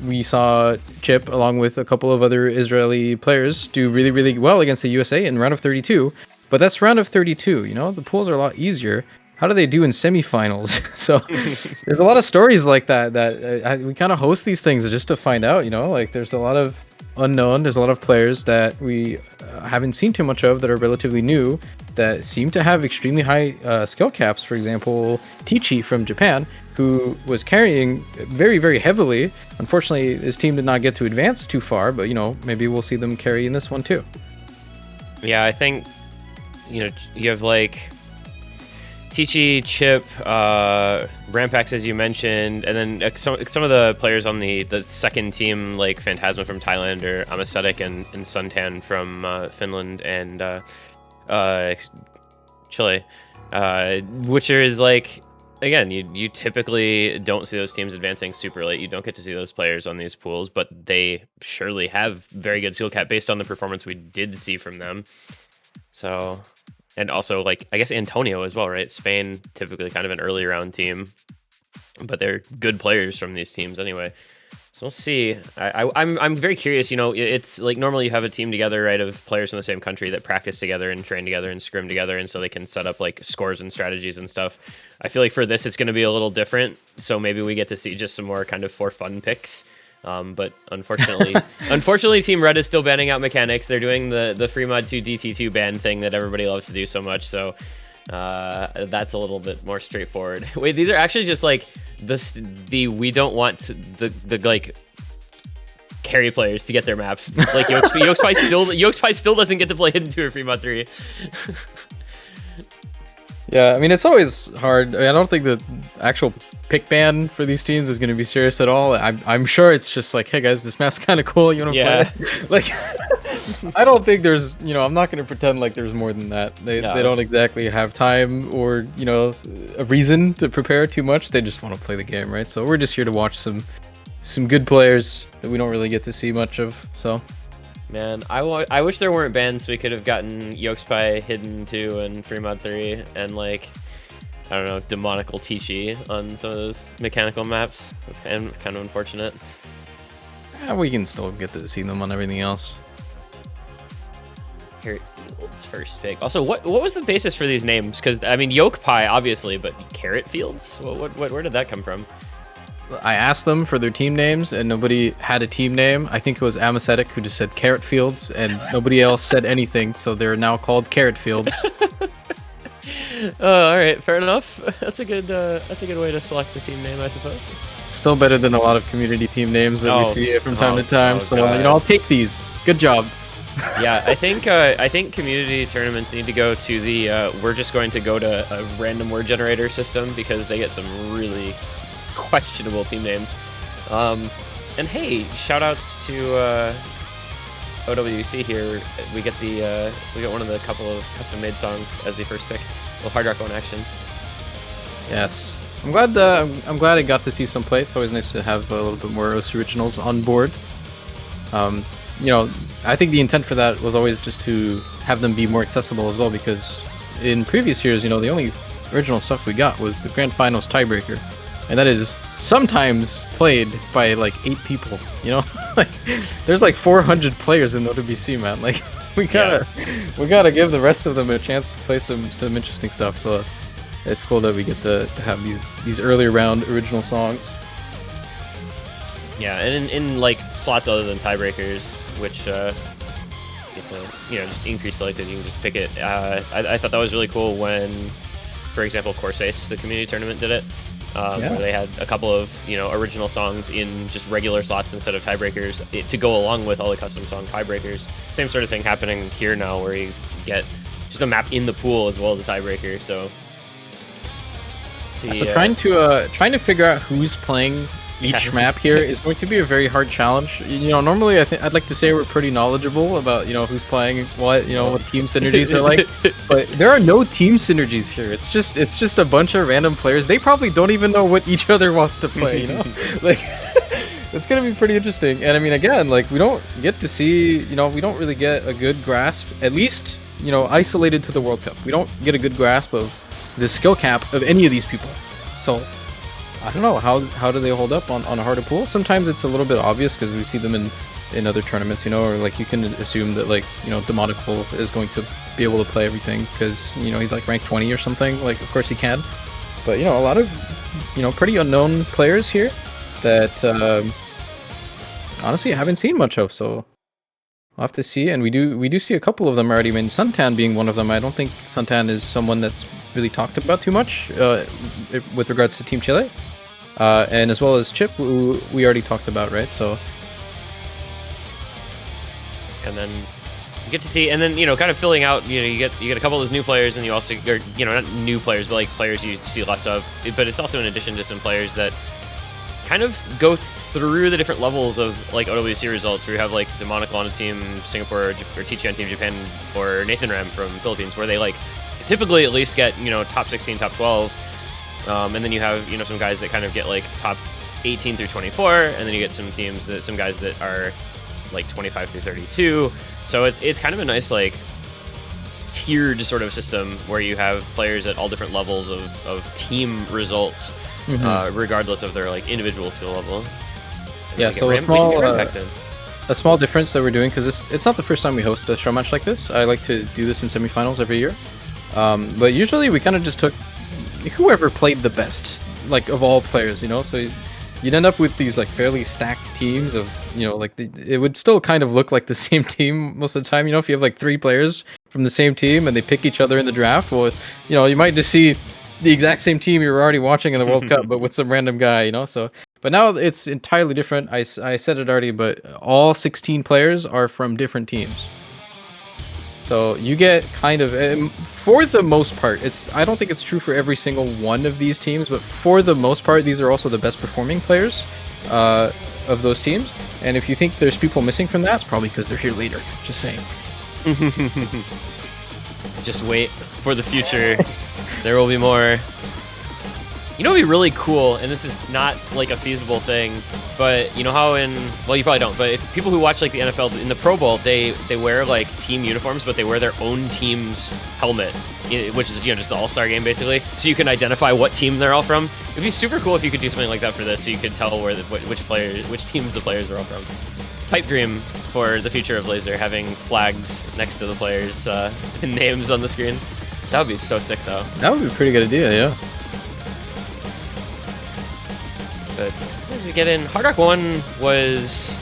we saw Chip along with a couple of other Israeli players do really, really well against the USA in round of 32. But that's round of 32, the pools are a lot easier. How do they do in semifinals? So there's a lot of stories like that we kind of host these things just to find out, like there's a lot of unknown. There's a lot of players that we haven't seen too much of that are relatively new that seem to have extremely high skill caps. For example, Tichi from Japan, who was carrying very, very heavily. Unfortunately, his team did not get to advance too far, but maybe we'll see them carry in this one too. Yeah, I think you have like Tichi, Chip, Rampax, as you mentioned, and then some of the players on the second team, like Phantasma from Thailand or Amacetic and Suntan from Finland and Chile, which is like, again, you typically don't see those teams advancing super late. You don't get to see those players on these pools, but they surely have very good skill cap based on the performance we did see from them. So... And also, like, I guess Antonio as well, right? Spain, typically kind of an early round team, but they're good players from these teams anyway. So we'll see. I'm very curious. It's like normally you have a team together, right, of players from the same country that practice together and train together and scrim together, and so they can set up like scores and strategies and stuff. I feel like for this, it's going to be a little different. So maybe we get to see just some more kind of for fun picks. But unfortunately, Team Red is still banning out mechanics. They're doing the free mod 2 DT2 ban thing that everybody loves to do so much. So that's a little bit more straightforward. Wait, these are actually just like we don't want the like carry players to get their maps. Like Yokespy still doesn't get to play Hidden 2 or free mod 3. Yeah, I mean, it's always hard. I don't think the actual pick ban for these teams is going to be serious at all. I'm sure it's just like, hey guys, this map's kind of cool. You want to play it? Like, I don't think there's, I'm not going to pretend like there's more than that. They don't exactly have time or, a reason to prepare too much. They just want to play the game, right? So we're just here to watch some good players that we don't really get to see much of. So. Man, I wish there weren't bans so we could have gotten Yokespy Hidden 2 and Free Mod 3 and like, I don't know, Demonical Tichi on some of those mechanical maps. That's kind of unfortunate. Yeah, we can still get to see them on everything else. Here, it's first pick. Also, what was the basis for these names? Because I mean, Yoke Pie obviously, but Carrot Fields. Where did that come from? I asked them for their team names, and nobody had a team name. I think it was Amacetic who just said Carrot Fields, and nobody else said anything, so they're now called Carrot Fields. All right, fair enough. That's a good way to select a team name, I suppose. Still better than a lot of community team names that we Oh, see from time oh, to time. oh, So God. I'll take these. Good job. Yeah, I think community tournaments need to go to the we're just going to go to a random word generator system because they get some really questionable team names. And hey, shout outs to OWC here. We get one of the couple of custom made songs as the first pick. A little hard rock on action. Yes, I'm glad. I'm glad I got to see some play. It's always nice to have a little bit more OS originals on board. I think the intent for that was always just to have them be more accessible as well, because in previous years, the only original stuff we got was the Grand Finals tiebreaker, and that is sometimes played by like 8 people. Like there's like 400 players in OWC, man. Like we gotta give the rest of them a chance to play some interesting stuff. So it's cool that we get to have these earlier round original songs. Yeah, and in like slots other than tiebreakers, which get to just increase selected, you can just pick it. I thought that was really cool when, for example, Corsace, the community tournament, did it, where they had a couple of original songs in just regular slots instead of tiebreakers to go along with all the custom song tiebreakers. Same sort of thing happening here now, where you get just a map in the pool as well as a tiebreaker. So, trying to figure out who's playing each map here is going to be a very hard challenge. Normally I'd like to say we're pretty knowledgeable about who's playing what, what team synergies are like, but there are no team synergies here. It's just a bunch of random players. They probably don't even know what each other wants to play. Like it's gonna be pretty interesting. And I mean, again, like we don't get to see, we don't really get a good grasp, at least isolated to the World Cup. We don't get a good grasp of the skill cap of any of these people. So I don't know, how do they hold up on a harder pool? Sometimes it's a little bit obvious because we see them in other tournaments, or like you can assume that like, Demonical is going to be able to play everything because, he's like ranked 20 or something. Like, of course he can. But, a lot of, pretty unknown players here that honestly I haven't seen much of, so we'll have to see. And we do see a couple of them already. I mean, Suntan being one of them. I don't think Suntan is someone that's really talked about too much with regards to Team Chile. And as well as Chip, who we already talked about, right? So, and then you get to see, and then kind of filling out. You get a couple of those new players, and you also, not new players, but like players you see less of. But it's also in addition to some players that kind of go through the different levels of like OWC results, where you have like Demonical on a team Singapore, or Tichi on Team Japan, or Nathan Ram from Philippines, where they like typically at least get top 16, top 12. And then you have some guys that kind of get like top 18 through 24, and then you get some guys that are like 25 through 32. So it's kind of a nice like tiered sort of system where you have players at all different levels of team results, regardless of their like individual skill level. And yeah, so a small difference that we're doing, because it's not the first time we host a show match like this. I like to do this in semifinals every year, but usually we kind of just took whoever played the best, like of all players, so you'd end up with these like fairly stacked teams of, like it would still kind of look like the same team most of the time. If you have like 3 players from the same team and they pick each other in the draft, well, you might just see the exact same team you were already watching in the World Cup, but with some random guy, so. But now it's entirely different. I said it already, but all 16 players are from different teams. So you get kind of, for the most part, I don't think it's true for every single one of these teams, but for the most part, these are also the best performing players of those teams. And if you think there's people missing from that, it's probably because they're here later. Just saying. Just wait for the future. There will be more. It'd be really cool, and this is not like a feasible thing, but how well, you probably don't, but if people who watch like the NFL in the Pro Bowl, they wear like team uniforms, but they wear their own team's helmet, which is just the All-Star game basically, so you can identify what team they're all from. It'd be super cool if you could do something like that for this, so you could tell which teams the players are all from. Pipe dream for the future of Laser, having flags next to the players' names on the screen. That would be so sick, though. That would be a pretty good idea, yeah. But as we get in, Hard Rock 1 was...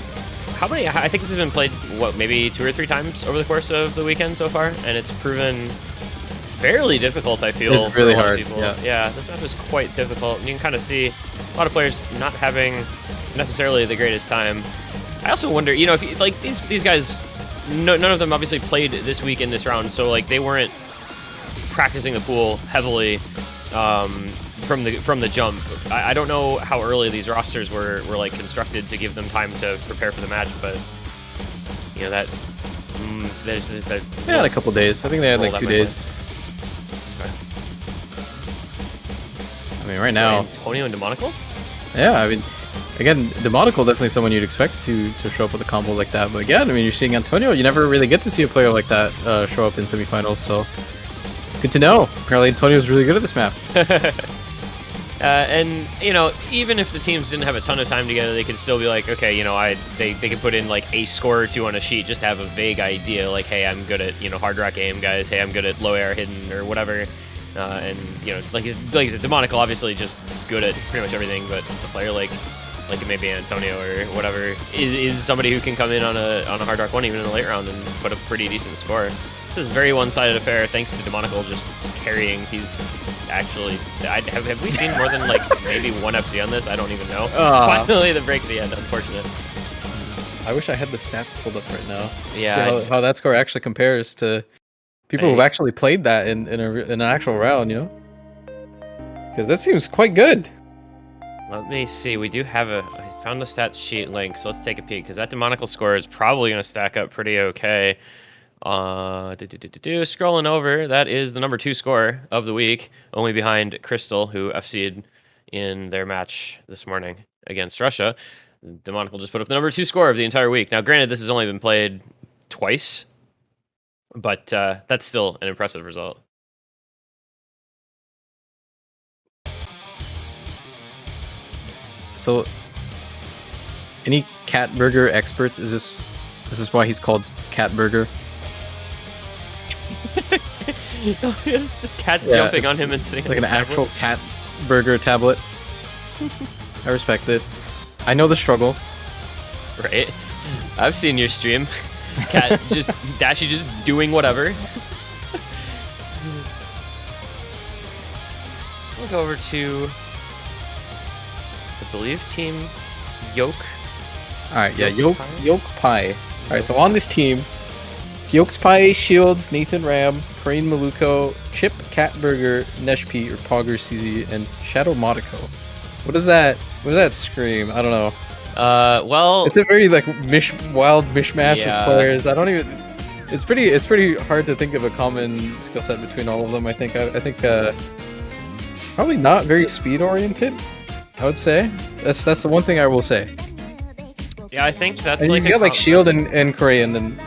How many? I think this has been played, what, maybe 2 or 3 times over the course of the weekend so far, and it's proven fairly difficult, I feel. It's really for a lot of hard, people. yeah. Yeah, this map is quite difficult, and you can kind of see a lot of players not having necessarily the greatest time. I also wonder, you know, if like these guys, none of them obviously played this week in this round, so like they weren't practicing the pool heavily from the jump. I don't know how early these rosters were like constructed to give them time to prepare for the match, but you know that there's that. They had a couple days. I think they had like 2 days. I mean, right now, Antonio and Demonical. yeah. I mean, again, Demonical definitely someone you'd expect to show up with a combo like that. But again, I mean, you're seeing Antonio. You never really get to see a player like that show up in semifinals. So it's good to know. Apparently, Antonio's really good at this map. And you know, even if the teams didn't have a ton of time together, they could still be like, okay, you know, they could put in like a score or two on a sheet just to have a vague idea, like, hey, I'm good at, you know, hard rock aim, guys. Hey, I'm good at low air hidden or whatever. And you know, like Demonical, obviously just good at pretty much everything, but a player like maybe Antonio or whatever is somebody who can come in on a hard rock 1 even in the late round and put a pretty decent score. This is a very one-sided affair thanks to Demonical just carrying. He's actually, have we seen more than like maybe 1 FC on this? I don't even know. Finally the break at the end, unfortunate. I wish I had the stats pulled up right now. Yeah, See how that score actually compares to people who've actually played that in an actual round, you know? Because that seems quite good. let me see. We do have I found a stats sheet link, so let's take a peek because that Demonical score is probably going to stack up pretty okay. Scrolling over, that is the number 2 score of the week, only behind Crystal, who FC'd in their match this morning against Russia. Demonical just put up the number 2 score of the entire week. Now, granted, this has only been played twice, but that's still an impressive result. So, any cat burger experts? Is this why he's called Cat Burger? It's just cats jumping on him and sitting like on an the actual cat burger tablet. I respect it. I know the struggle. Right. I've seen your stream. Cat just Dashy just doing whatever. We'll go over to I believe Team Yoke. Alright, yeah, Yoke Pie. Alright, so on this team, it's Yoke's Pie, Shields, Nathan Ram, Crane Maluko, Chip, Catburger, Neshpi, or Pogger CZ, and Shadow Modico. What does that scream? I don't know. Well, It's a very like wild mishmash Yeah. of players. I don't even. It's pretty hard to think of a common skill set between all of them. I think probably not very speed oriented. I would say that's the one thing I will say. yeah, I think that's And like you got like Shield that's- and Korean and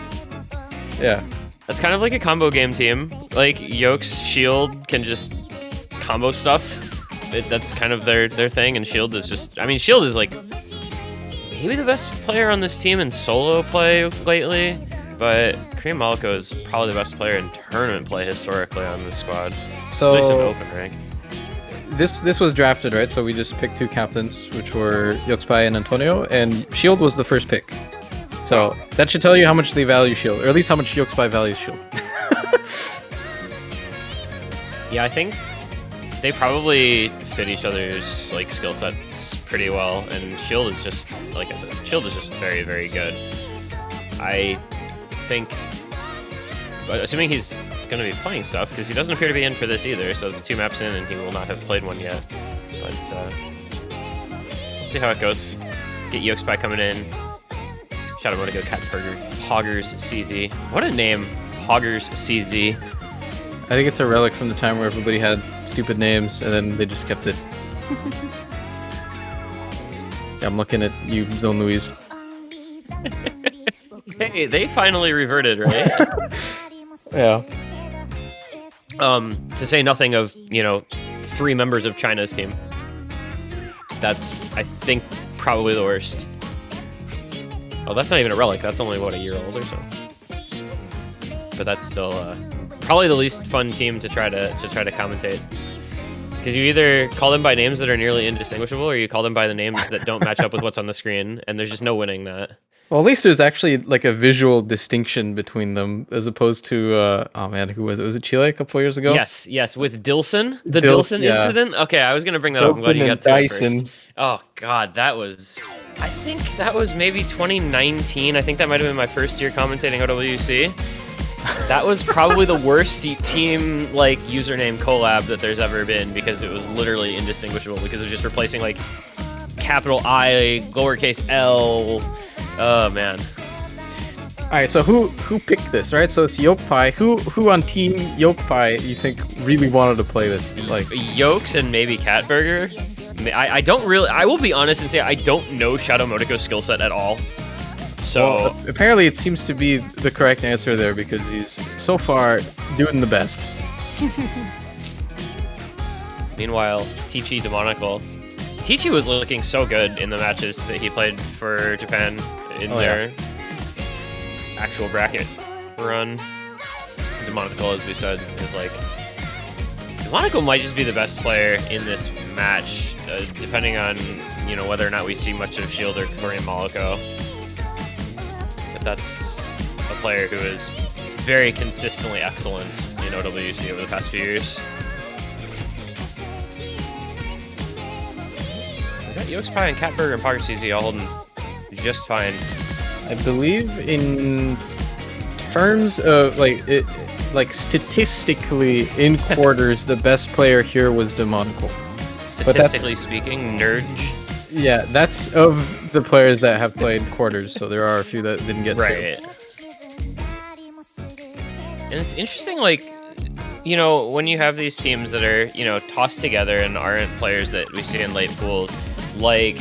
yeah. That's kind of like a combo game team. Like Yoke's Shield can just combo stuff. That's kind of their thing, and Shield is just. I mean, Shield is like maybe the best player on this team in solo play lately, but Korean Maliko is probably the best player in tournament play historically on this squad. At least in So open rank. this was drafted, right? So we just picked 2 captains, which were Yokspai and Antonio, and Shield was the first pick. So that should tell you how much they value Shield, or at least how much Yokspai values Shield. Yeah, I think they probably fit each other's like skill sets pretty well, and Shield is just, like I said, Shield is just very, very good. I think, but assuming he's going to be playing stuff, because he doesn't appear to be in for this either, so it's 2 maps in, and he will not have played one yet. But we'll see how it goes. Get Yoke coming in. Shadow Modico, Catburger, Hoggers CZ. What a name, Hoggers CZ. I think it's a relic from the time where everybody had stupid names, and then they just kept it. Yeah, I'm looking at you, Zone Louise. Hey, they finally reverted, right? Yeah. To say nothing of, you know, 3 members of China's team. That's, I think, probably the worst. Oh, that's not even a relic. That's only, what, a year old or so. But that's still probably the least fun team to try to commentate. Because you either call them by names that are nearly indistinguishable, or you call them by the names that don't match up with what's on the screen, and there's just no winning that. Well, at least there's actually like a visual distinction between them, as opposed to oh man, who was it? Was it Chile a couple years ago? Yes, with Dilson, the Dilson, Dilson yeah. incident. Okay, I was gonna bring that up. I'm glad Dilson you and got to it Dyson. first. Oh God, that was. I think that was maybe 2019. I think that might have been my first year commentating OWC. That was probably the worst team like username collab that there's ever been, because it was literally indistinguishable, because it was just replacing like capital I, lowercase L. Oh man. All right, so who picked this, right? So it's Yokpai. Who on Team Yokpai you think really wanted to play this? Like Yokes and maybe Catburger. I don't really. I will be honest and say I don't know Shadow Motoko's skill set at all. So well, apparently it seems to be the correct answer there, because he's so far doing the best. meanwhile, Tichi Demonical. Tichi was looking so good in the matches that he played for Japan in their actual bracket run. Demonical, as we said, is like... Demonical might just be the best player in this match, depending on, you know, whether or not we see much of Shield or Korean Moloko. But that's a player who is very consistently excellent in OWC over the past few years. We got Yokespie and Catburger and Pocket CZ all holding just fine. I believe in terms of like statistically in quarters, the best player here was Demonical. Statistically speaking, Nurge. Yeah, that's of the players that have played quarters, so there are a few that didn't get right. And it's interesting, like, you know, when you have these teams that are, you know, tossed together and aren't players that we see in late pools, like,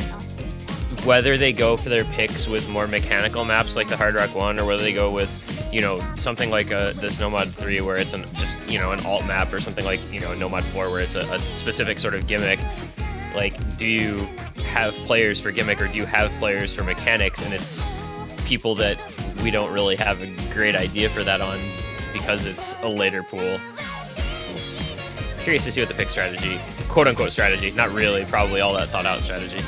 whether they go for their picks with more mechanical maps like the Hard Rock 1, or whether they go with, you know, something like the Snowmod 3 where it's just, you know, an alt map, or something like, you know, Nomad 4 where it's a specific sort of gimmick. Like, do you have players for gimmick, or do you have players for mechanics? And it's people that we don't really have a great idea for that on, because it's a later pool. It's curious to see what the pick strategy, quote-unquote strategy, not really, probably all that thought-out strategy.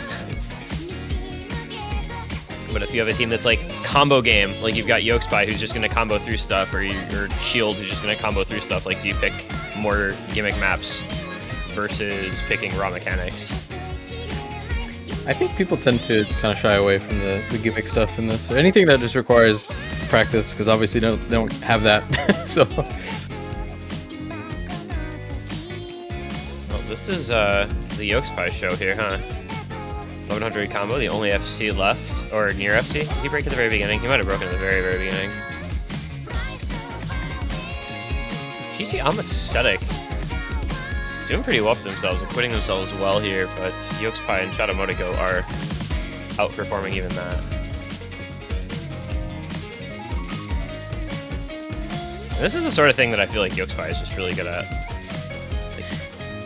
But if you have a team that's like combo game, like you've got Yokespie who's just going to combo through stuff, or your Shield who's just going to combo through stuff, like do you pick more gimmick maps versus picking raw mechanics? I think people tend to kind of shy away from the gimmick stuff in this. Anything that just requires practice, because obviously they don't have that. So. Well, this is the Yokespie show here, huh? 1100 combo, the only FC left, or near FC. Did he break at the very beginning? He might have broken at the very, very beginning. TG Amacetic doing pretty well for themselves, acquitting themselves well here, but Yokespie and Shadow Motoko are outperforming even that. And this is the sort of thing that I feel like Yokespie is just really good at.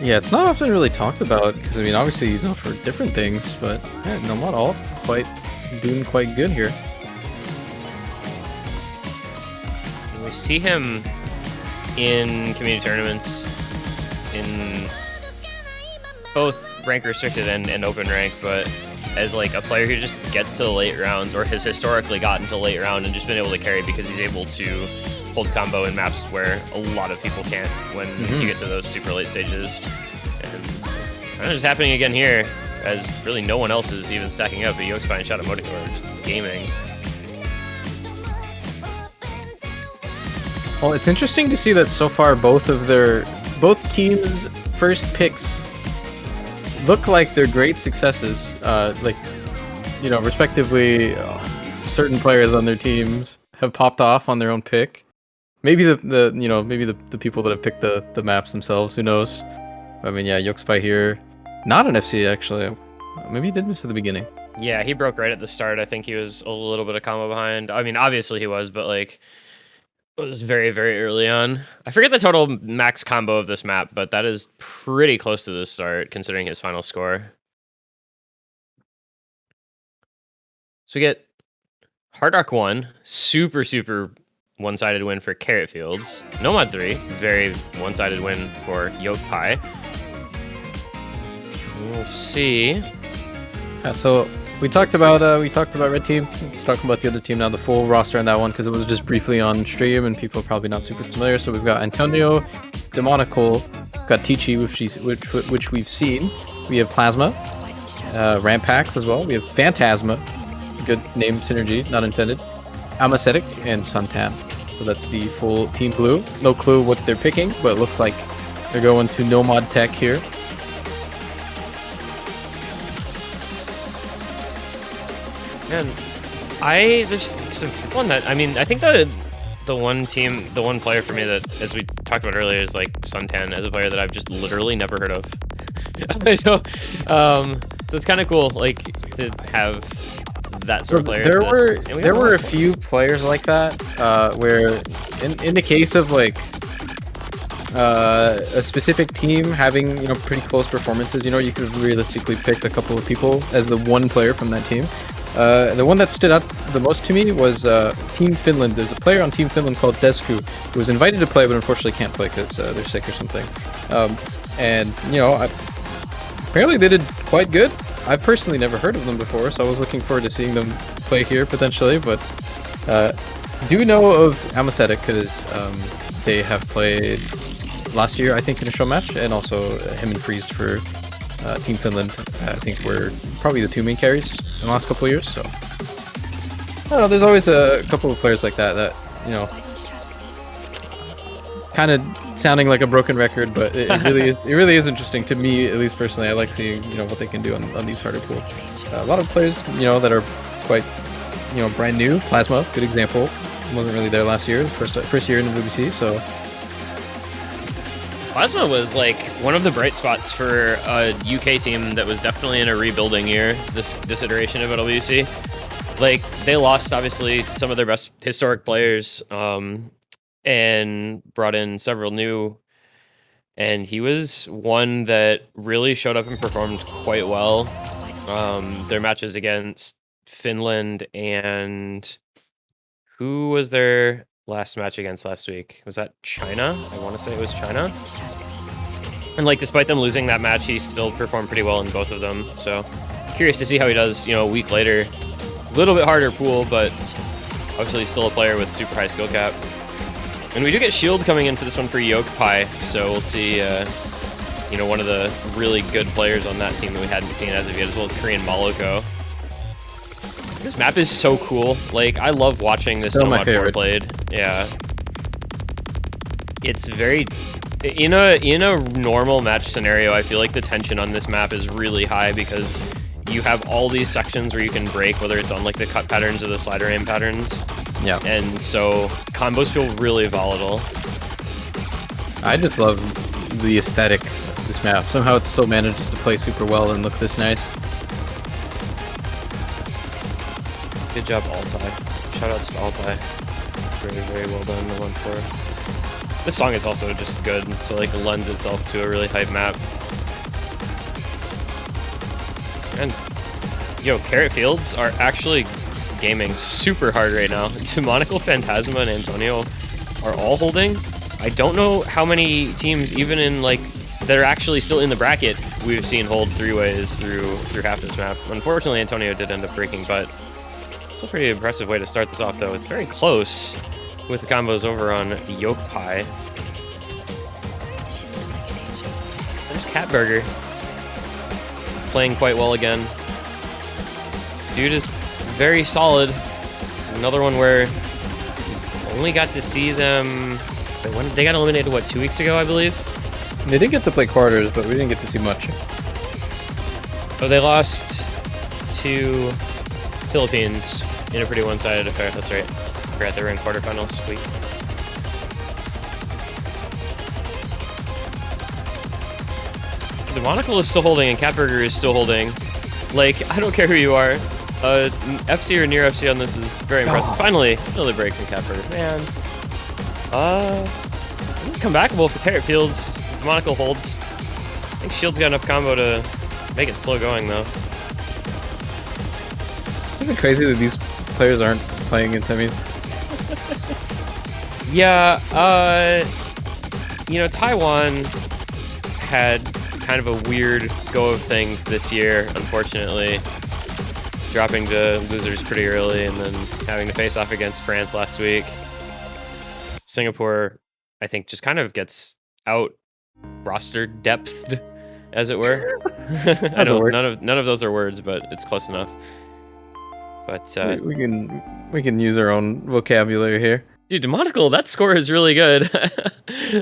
Yeah, it's not often really talked about, because I mean, obviously he's known for different things, but yeah, no, not all doing quite good here. We see him in community tournaments, in both rank restricted and open rank, but as like a player who just gets to the late rounds, or has historically gotten to the late round and just been able to carry because he's able to hold combo in maps where a lot of people can't when you get to those super late stages. And it's kind of just happening again here, as really no one else is even stacking up, but Yokespie and Shadow Motoko are just gaming. Well, it's interesting to see that so far both teams' first picks look like they're great successes. Like, you know, respectively, certain players on their teams have popped off on their own pick. Maybe the people that have picked the maps themselves, who knows? I mean, yeah, Yokespie here, not an FC actually. Maybe he did miss at the beginning. Yeah, he broke right at the start. I think he was a little bit of combo behind. I mean, obviously he was, but like, it was very, very early on. I forget the total max combo of this map, but that is pretty close to the start, considering his final score. So we get Hard Rock 1, super, super one-sided win for Carrot Fields. Nomad 3, very one-sided win for Yokespie. We'll see. Yeah, so we talked about red team. Let's talk about the other team now, the full roster on that one, because it was just briefly on stream and people are probably not super familiar. So we've got Antonio, Demonical, we've got Tichi, which we've seen. We have Plasma, Rampax as well. We have Phantasma, good name synergy, not intended. Amacetic and Suntan. So that's the full Team Blue. No clue what they're picking, but it looks like they're going to no mod tech here. Man, there's some one that I mean I think the one player for me that, as we talked about earlier, is like Suntan, as a player that I've just literally never heard of. I know. So it's kind of cool, like, to have that sort of player. There were a few players like that, where in the case of like a specific team having pretty close performances, you could have realistically picked a couple of people as the one player from that team. The one that stood out the most to me was Team Finland. There's a player on Team Finland called Desku who was invited to play but unfortunately can't play because they're sick or something. And apparently they did quite good. I've personally never heard of them before, so I was looking forward to seeing them play here potentially. But do know of Amacetic because they have played last year, I think, in a show match, and also him and Freeze for Team Finland. I think were probably the two main carries in the last couple of years. So I don't know. There's always a couple of players like that kind of sounding like a broken record, but it really is interesting to me, at least personally. I like seeing what they can do on these harder pools. A lot of players that are quite brand new. Plasma, good example, wasn't really there last year, first year in the WBC. So Plasma was like one of the bright spots for a UK team that was definitely in a rebuilding year this iteration of LWC. Like, they lost obviously some of their best historic players, and brought in several new, and he was one that really showed up and performed quite well. Their matches against Finland, and who was their last match against last week? Was that China? I want to say it was China. And like, despite them losing that match, he still performed pretty well in both of them. So curious to see how he does, a week later. A little bit harder pool, but obviously still a player with super high skill cap. And we do get Shield coming in for this one for Yoke Pie, so we'll see, one of the really good players on that team that we hadn't seen as of yet, as well as Korean Moloko. This map is so cool. Like, I love watching this Still my mod favorite. played. Yeah. It's very... In a normal match scenario, I feel like the tension on this map is really high because you have all these sections where you can break, whether it's on like the cut patterns or the slider aim patterns. yeah, And so combos feel really volatile. I just love the aesthetic of this map. Somehow it still manages to play super well and look this nice. Good job, Altai. Shoutouts to Altai. Very, very well done, the 1-4. This song is also just good, so like it lends itself to a really hype map. And Carrot Fields are actually gaming super hard right now. Demonical, Phantasma, and Antonio are all holding. I don't know how many teams, even in like that are actually still in the bracket, we've seen hold three ways through half this map. Unfortunately, Antonio did end up breaking, but still a pretty impressive way to start this off, though. It's very close with the combos over on Yoke Pie. There's Catburger playing quite well again. Dude is very solid. Another one where only got to see them. They got eliminated, what, 2 weeks ago, I believe? They did get to play quarters, but we didn't get to see much. Oh, they lost to Philippines in a pretty one-sided affair. That's right. Forgot they were in quarterfinals. Sweet. The Monocle is still holding, and Catburger is still holding. Like, I don't care who you are. FC or near FC on this is very impressive. Finally, another break from Catburger. Man. This is comebackable for Carrot Fields. The Monocle holds. I think Shield's got enough combo to make it slow going, though. Isn't it crazy that these players aren't playing in semis? Yeah, Taiwan had kind of a weird go of things this year, unfortunately. Dropping to losers pretty early and then having to face off against France last week. Singapore, I think, just kind of gets out roster depthed, as it were. I know none of those are words, but it's close enough. But we can use our own vocabulary here. dude, Demonical, that score is really good.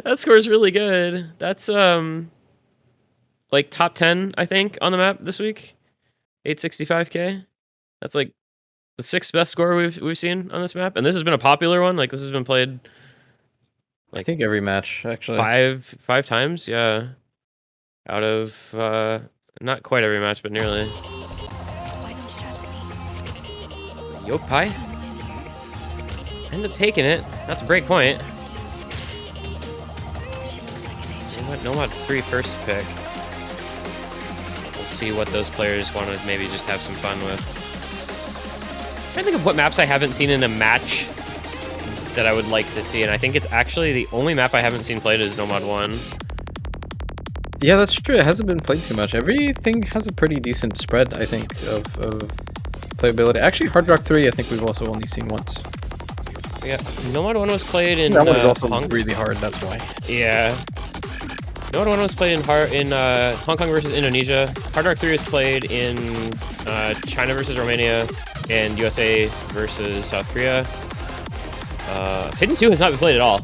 That score is really good. That's like top 10, I think, on the map this week. 865k. That's like the 6th best score we've seen on this map, and this has been a popular one. Like this has been played. I think every match actually. Five times, yeah. Out of not quite every match, but nearly. Yoke Pie. End up taking it. That's a break point. Nomad 3 first pick. We'll see what those players want to maybe just have some fun with. I'm trying to think of what maps I haven't seen in a match that I would like to see, and I think it's actually the only map I haven't seen played is Nomad 1. Yeah, that's true. It hasn't been played too much. Everything has a pretty decent spread, I think, of playability. Actually, Hard Rock 3, I think we've also only seen once. Yeah, Nomad 1 was played in that one is also Hong really hard, that's why. Yeah. Nomad 1 was played in Hong Kong versus Indonesia. Hard Rock 3 was played in China versus Romania and USA versus South Korea. Hidden 2 has not been played at all.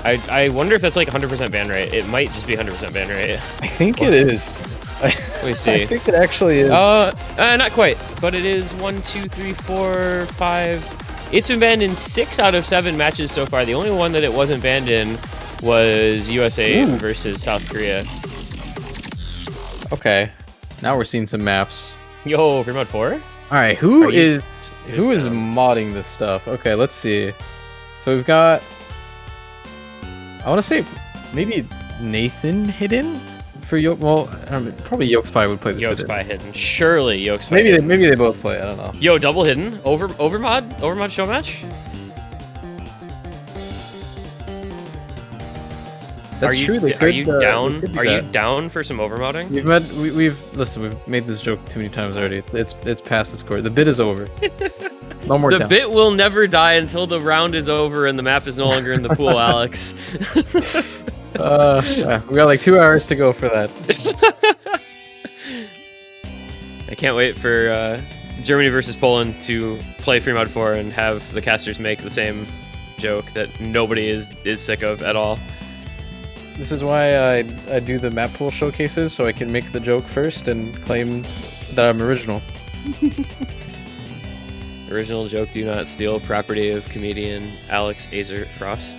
I wonder if that's like 100% ban rate. It might just be 100% ban rate. I think it is. Let me see. I think it actually is. Not quite, but it is 1, 2, 3, 4, 5. It's been banned in 6 out of 7 matches so far. The only one that it wasn't banned in was USA versus South Korea. Okay, now we're seeing some maps. Yo, free mod 4? All right, who is down? modding this stuff? Okay, let's see. So we've got, I want to say maybe Nathan Hidden for Yoke. Well, probably Yoke Spy would play this. Yoke Spy Hidden. Surely Yoke Spy. Maybe they both play. I don't know. Yo, double hidden overmod show match. That's true. Are you down? Are you down for some overmodding? We've made this joke too many times already. It's past the score. The bid is over. No more. The bit will never die until the round is over and the map is no longer in the pool, Alex. Yeah, we got like 2 hours to go for that. I can't wait for Germany versus Poland to play free mod 4 and have the casters make the same joke that nobody is sick of at all. This is why I do the map pool showcases, so I can make the joke first and claim that I'm original. Original joke, do not steal, property of comedian Alex Azer Frost.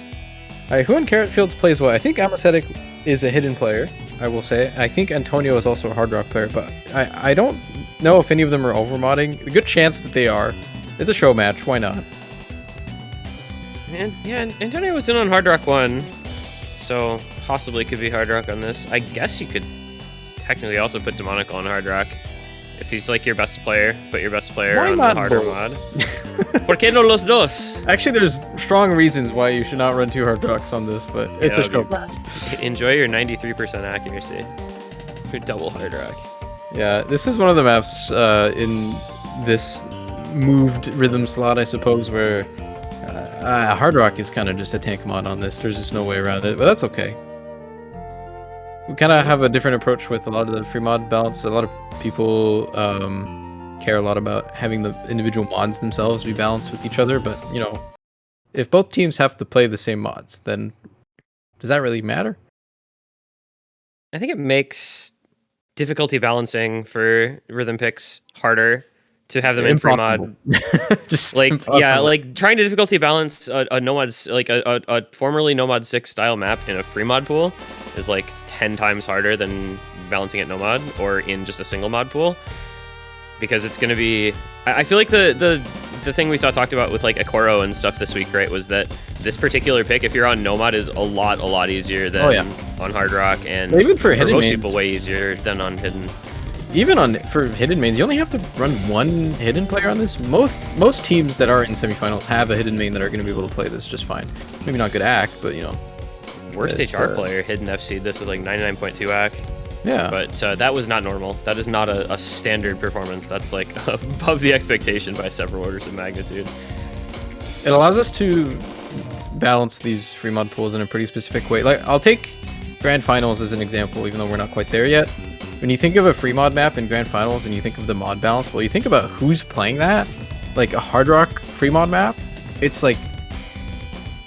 Alright, who in Carrot Fields plays what? I think Amacetic is a hidden player, I will say. I think Antonio is also a Hard Rock player, but I don't know if any of them are overmodding. A good chance that they are. It's a show match, why not? And yeah, Antonio was in on Hard Rock 1, so possibly could be Hard Rock on this. I guess you could technically also put Demonical on Hard Rock. If he's like your best player, put your best player Why on not the harder both? mod. ¿Por qué no los dos? Actually, there's strong reasons why you should not run 2 Hard Rocks on this, but it's a show match. Enjoy your 93% accuracy. Your double Hard Rock. Yeah, this is one of the maps in this moved rhythm slot, I suppose, where Hard Rock is kind of just a tank mod on this. There's just no way around it, but that's okay. We kind of have a different approach with a lot of the free mod balance. A lot of people care a lot about having the individual mods themselves be balanced with each other, but, you know, if both teams have to play the same mods, then does that really matter? I think it makes difficulty balancing for rhythm picks harder to have them in free mod. Just like impossible. Yeah, like trying to difficulty balance a Nomad's like a formerly Nomad 6 style map in a free mod pool is like 10 times harder than balancing it Nomad or in just a single mod pool, because it's going to be, I feel like the thing we saw talked about with like Akoro and stuff this week, right, was that this particular pick, if you're on Nomad, is a lot easier than on Hard Rock, and even for hidden most mains, people way easier than on Hidden. Even for hidden mains, you only have to run 1 hidden player on this. Most teams that are in semifinals have a hidden main that are going to be able to play this just fine. Maybe not good act, but you know. Worst HR player Hidden FC this with like 99.2 AC. Yeah. But that was not normal. That is not a standard performance. That's like above the expectation by several orders of magnitude. It allows us to balance these free mod pools in a pretty specific way. Like, I'll take Grand Finals as an example, even though we're not quite there yet. When you think of a free mod map in Grand Finals and you think of the mod balance, well, you think about who's playing that. Like a Hard Rock free mod map, it's like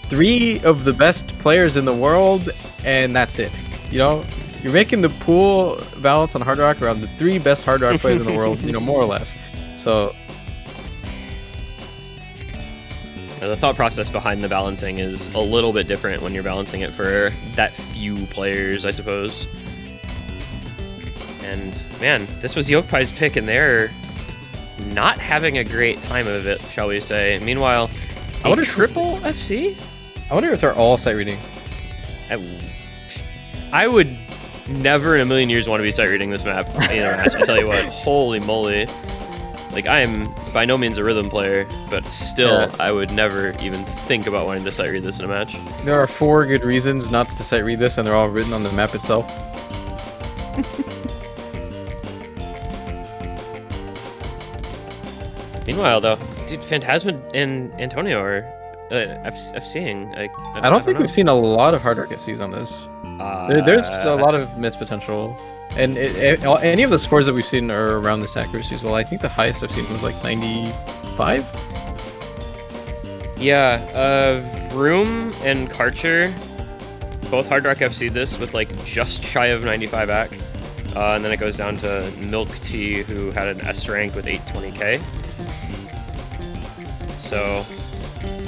3 of the best players in the world, and that's it. You know, you're making the pool balance on Hard Rock around the 3 best Hard Rock players in the world, you know, more or less. So The thought process behind the balancing is a little bit different when you're balancing it for that few players, I suppose. And man, this was Yokpai's pick, and they're not having a great time of it, shall we say. Meanwhile, I wonder triple FC? I wonder if they're all sight reading. I would never in a million years want to be sight reading this map in a match. I tell you what, holy moly. Like, I am by no means a rhythm player, but still, Yeah. I would never even think about wanting to sight read this in a match. There are 4 good reasons not to sight read this, and they're all written on the map itself. Meanwhile, though, dude, Phantasma and Antonio are FCing. I don't think we've seen a lot of Hard Rock FCs on this. There's a lot of miss potential. And any of the scores that we've seen are around this accuracy as well. I think the highest I've seen was like 95. Yeah, Vroom and Karcher, both Hard Rock FC this with like just shy of 95 AC. And then it goes down to Milk Tea, who had an S rank with 820k. So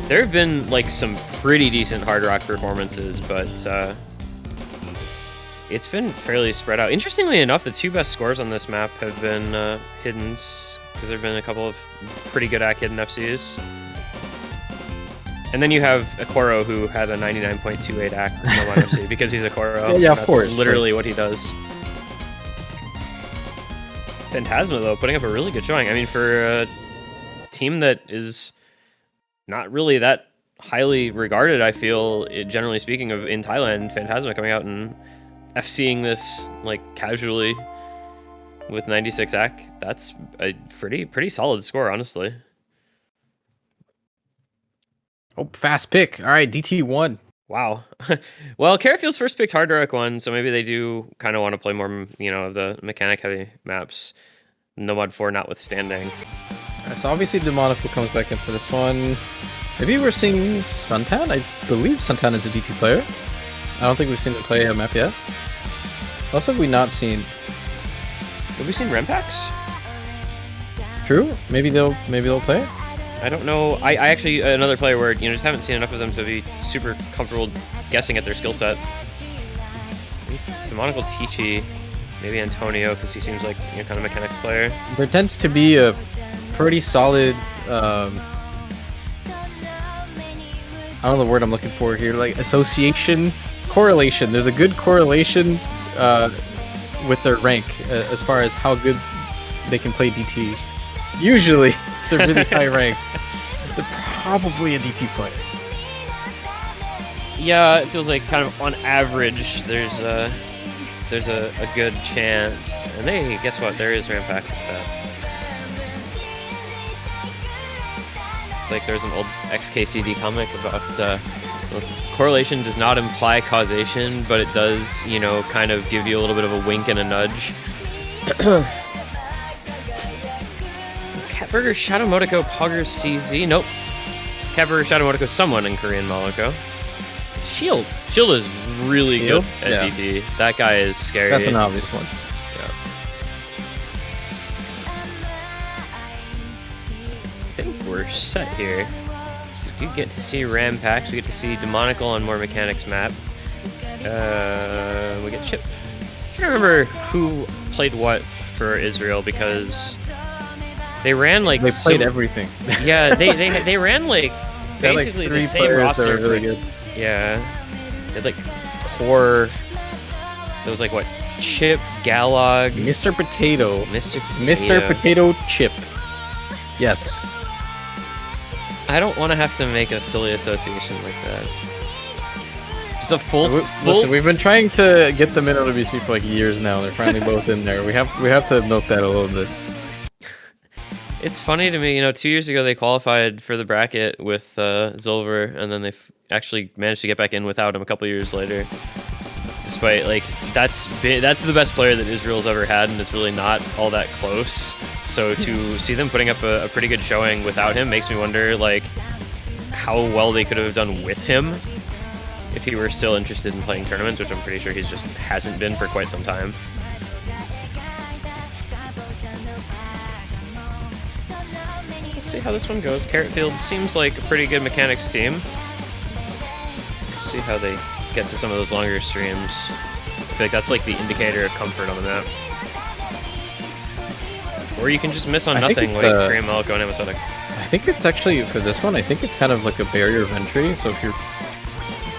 there have been like some pretty decent Hard Rock performances, but it's been fairly spread out. Interestingly enough, the 2 best scores on this map have been hiddens, because there have been a couple of pretty good AC hidden FCs. And then you have Akoro, who had a 99.28 AC on one FC, because he's Akoro. Yeah, of That's course. literally what he does. Phantasma, though, putting up a really good showing. I mean, for a team that is not really that highly regarded, I feel, generally speaking, of in Thailand, Phantasma coming out and FCing this like casually with 96 AC, that's a pretty solid score, honestly. Oh, fast pick. All right, DT1. Wow. Well, Carafield's first picked Hard Rock 1, so maybe they do kind of want to play more, of the mechanic heavy maps. Nomad 4 notwithstanding. So obviously Demonical comes back in for this one. Maybe we're seeing Suntan? I believe Suntan is a DT player. I don't think we've seen him play a map yet. What else have we not seen? Have we seen Rempax? True. Maybe they'll play. I don't know. I actually, another player where, just haven't seen enough of them to be super comfortable guessing at their skill set. Demonical Tichi, maybe Antonio, because he seems like kind of mechanics player. There tends to be a pretty solid, I don't know the word I'm looking for here, like correlation. There's a good correlation with their rank as far as how good they can play DT. Usually, if they're really high ranked, they're probably a DT player. Yeah, it feels like kind of on average, there's a good chance. And hey, guess what? There is Rampax at that. It's like there's an old XKCD comic about correlation does not imply causation, but it does, kind of give you a little bit of a wink and a nudge. Catburger, Shadow Motoko, Pogger, CZ. Nope. Catburger, Shadow Motoko, someone in Korean Moloko. Shield. Shield is really Shield? good at DT. That guy is scary. That's an obvious one. I think we're set here. We do get to see Rampax. We get to see Demonical on more mechanics map. We get Chip. I can't remember who played what for Israel, because they ran like They played everything. Yeah, they ran like They had, basically the 3 same players that roster. were really good. Yeah, they had like core. There was like what? Chip, Galog, Mr. Potato. Mr. Potato. Mr. Potato Chip. Yes. I don't want to have to make a silly association like that. a full. Listen, we've been trying to get them in LWC for like years now. They're finally both in there. We have to milk that a little bit. It's funny to me, 2 years ago they qualified for the bracket with Zilver, and then they actually managed to get back in without him a couple years later. Despite that's the best player that Israel's ever had, and it's really not all that close. So to see them putting up a pretty good showing without him makes me wonder how well they could have done with him if he were still interested in playing tournaments, which I'm pretty sure he's just hasn't been for quite some time. See how this one goes. Carrot Field seems like a pretty good mechanics team. Let's see how they get to some of those longer streams. I feel like that's like the indicator of comfort on the map. Or you can just miss on nothing like Korean Melko and Amasotic. I think it's actually, for this one, I think it's kind of like a barrier of entry. So if you're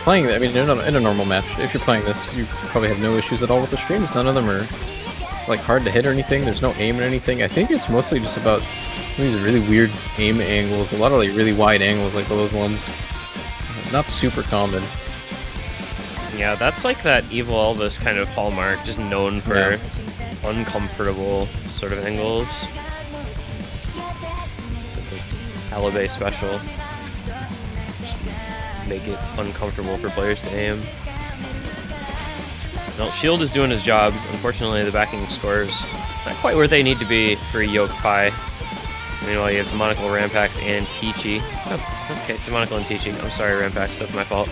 playing, I mean, in a normal match, if you're playing this, you probably have no issues at all with the streams. None of them are like hard to hit or anything. There's no aim or anything. I think it's mostly just about some of these really weird aim angles, a lot of like really wide angles like those ones. Not super common. Yeah, that's like that Evil Elvis kind of hallmark, just known for uncomfortable sort of angles. It's like the Alibay special. Just make it uncomfortable for players to aim. Well, Shield is doing his job. Unfortunately, the backing scores not quite where they need to be for Yoke Pie. Meanwhile, you have Demonical, Rampax, and Teachy. Oh, okay, Demonical and Teachy. I'm sorry, Rampax, that's my fault.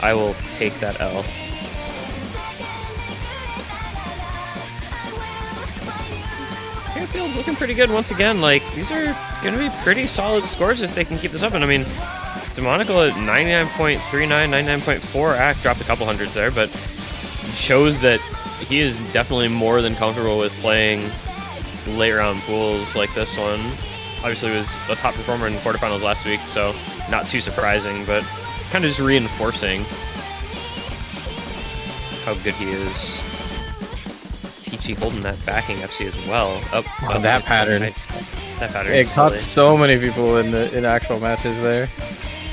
I will take that L. Airfield's looking pretty good once again. These are going to be pretty solid scores if they can keep this up. And I mean, Demonical at 99.39, 99.4 act, dropped a couple hundreds there, but shows that he is definitely more than comfortable with playing late round pools like this one. Obviously he was a top performer in quarterfinals last week, so not too surprising, but kind of just reinforcing how good he is. Teachy holding that backing FC as well. That pattern. That pattern. It caught so many people in actual matches there.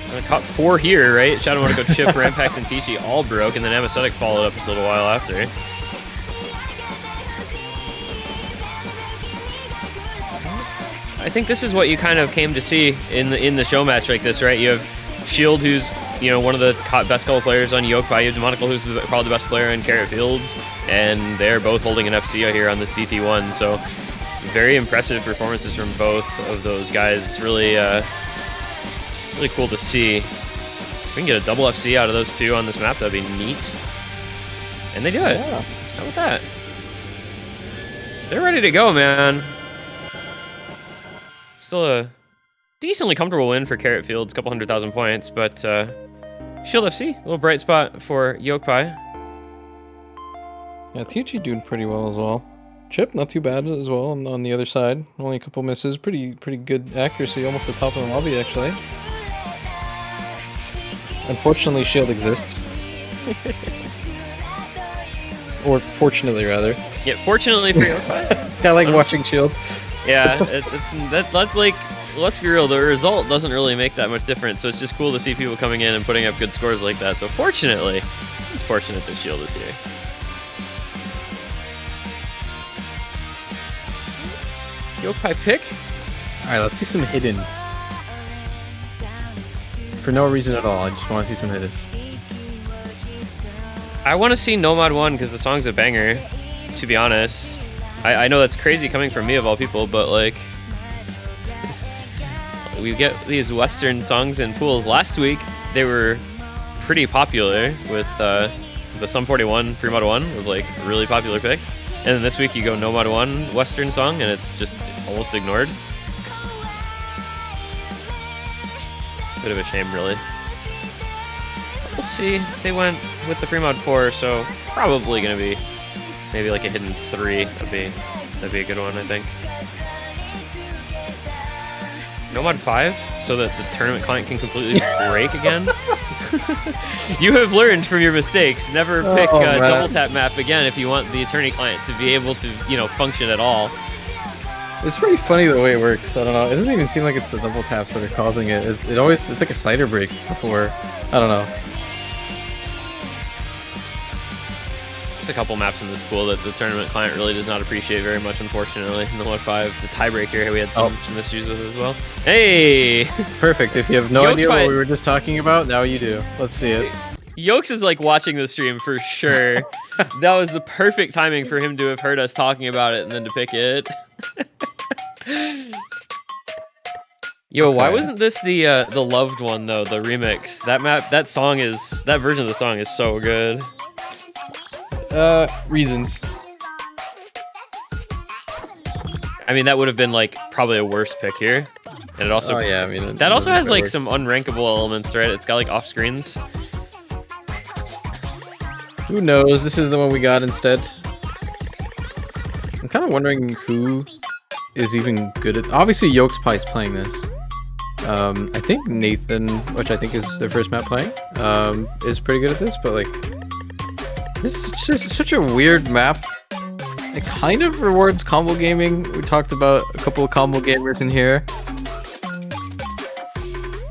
And it caught 4 here, right? Shadow Monaco, Chip, Rampax, and Teachy all broke, and then Amasotic followed up just a little while after. I think this is what you kind of came to see in the show match like this, right? You have Shield, who's one of the best couple players on Yoke Pie. You have Demonical, who's probably the best player in Carrot Fields, and they're both holding an FC here on this DT1. So very impressive performances from both of those guys. It's really really cool to see. If we can get a double FC out of those two on this map, that'd be neat. And they do it. Yeah. How about that? They're ready to go, man. Still a decently comfortable win for Carrot Fields, a couple 100,000 points, but Shield FC, a little bright spot for Yoke Pie. Yeah, Teachy doing pretty well as well. Chip, not too bad as well on the other side. Only a couple misses, pretty good accuracy, almost the top of the lobby actually. Unfortunately, Shield exists. Or fortunately, rather. Yeah, fortunately for Yoke Pie. I like watching Shield. Yeah, that's like, let's be real, the result doesn't really make that much difference, so it's just cool to see people coming in and putting up good scores like that. So fortunately, it's fortunate that Shield is here. Yoke Pie pick. Alright, let's see some hidden. For no reason at all, I just want to see some hidden. I want to see Nomad 1 because the song's a banger, to be honest. I know that's crazy coming from me of all people, but we get these Western songs in pools. Last week, they were pretty popular with the Sum 41 Free Mod 1 was a really popular pick. And then this week you go Nomad 1 Western song and it's just almost ignored. Bit of a shame, really. We'll see. They went with the Free Mod 4, so probably going to be maybe a hidden 3. That'd be a good one, I think. Nomad 5, so that the tournament client can completely break again. You have learned from your mistakes. Never pick a double tap map again if you want the attorney client to be able to, function at all. It's pretty funny the way it works. I don't know. It doesn't even seem like it's the double taps that are causing it. It's like a cider break before. I don't know. a couple maps in this pool that the tournament client really does not appreciate very much, unfortunately. In the 1-5, the tiebreaker, we had some issues with as well. Hey! Perfect. If you have no Yolks idea by- what we were just talking about, now you do. Let's see it. Yokes is like watching the stream for sure. That was the perfect timing for him to have heard us talking about it and then to pick it. Yo, why Okay. wasn't this the loved one though? The remix. That version of the song is so good. Reasons. I mean, that would have been like probably a worse pick here, and it also Oh yeah, I mean that also has like work. some unrankable elements, right? It's got like off screens. Who knows? This is the one we got instead. I'm kind of wondering who is even good at. Obviously, Yolks Pie's playing this. I think Nathan, which I think is their first map playing, is pretty good at this. But like, this is just such a weird map. It kind of rewards combo gaming. We talked about a couple of combo gamers in here.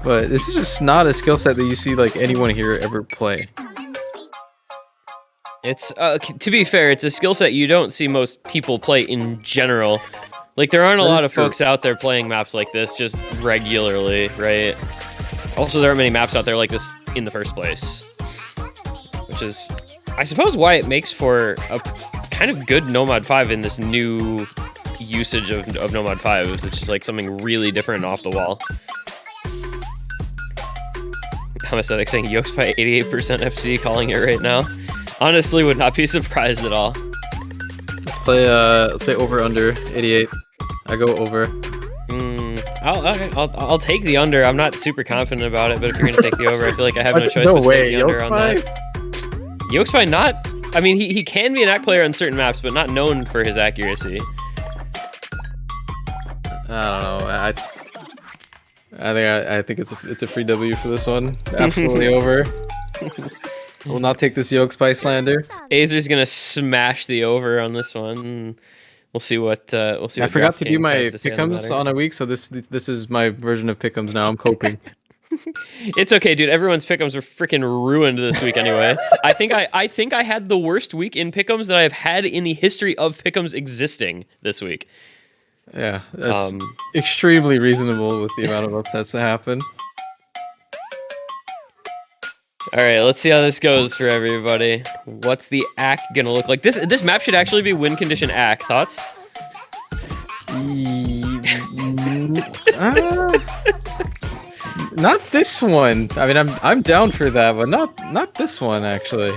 But this is just not a skill set that you see like anyone here ever play. It's to be fair, it's a skill set you don't see most people play in general. Like there aren't a That is lot of true. folks out there playing maps like this just regularly, right? Also, there aren't many maps out there like this in the first place, which is, I suppose, why it makes for a kind of good Nomad 5 in this new usage of Nomad 5. It's just like something really different and off the wall. Homicetic saying Yokes by 88% FC, calling it right now. Honestly, would not be surprised at all. Let's play over under 88. I go over. I'll take the under. I'm not super confident about it, but if you're gonna take the over, I feel like I have no choice No but to way, take the under on Yolks that. Yokes by not. I mean, he can be an act player on certain maps, but not known for his accuracy. I don't know. I think it's a free W for this one. Absolutely over. I will not take this Yolks Pie slander. Azer's gonna smash the over on this one. We'll see what I forgot to do DraftKings my has to say on the pickums matter. on a week, so this is my version of pickums now. I'm coping. It's okay, dude. Everyone's pickums were freaking ruined this week anyway. I think I had the worst week in pickums that I've had in the history of pickums existing this week. Yeah, that's extremely reasonable with the amount of upsets that happen. All right, let's see how this goes for everybody. What's the act gonna look like? This map should actually be win condition act. Thoughts? Not this one. I mean, I'm down for that, but not this one actually.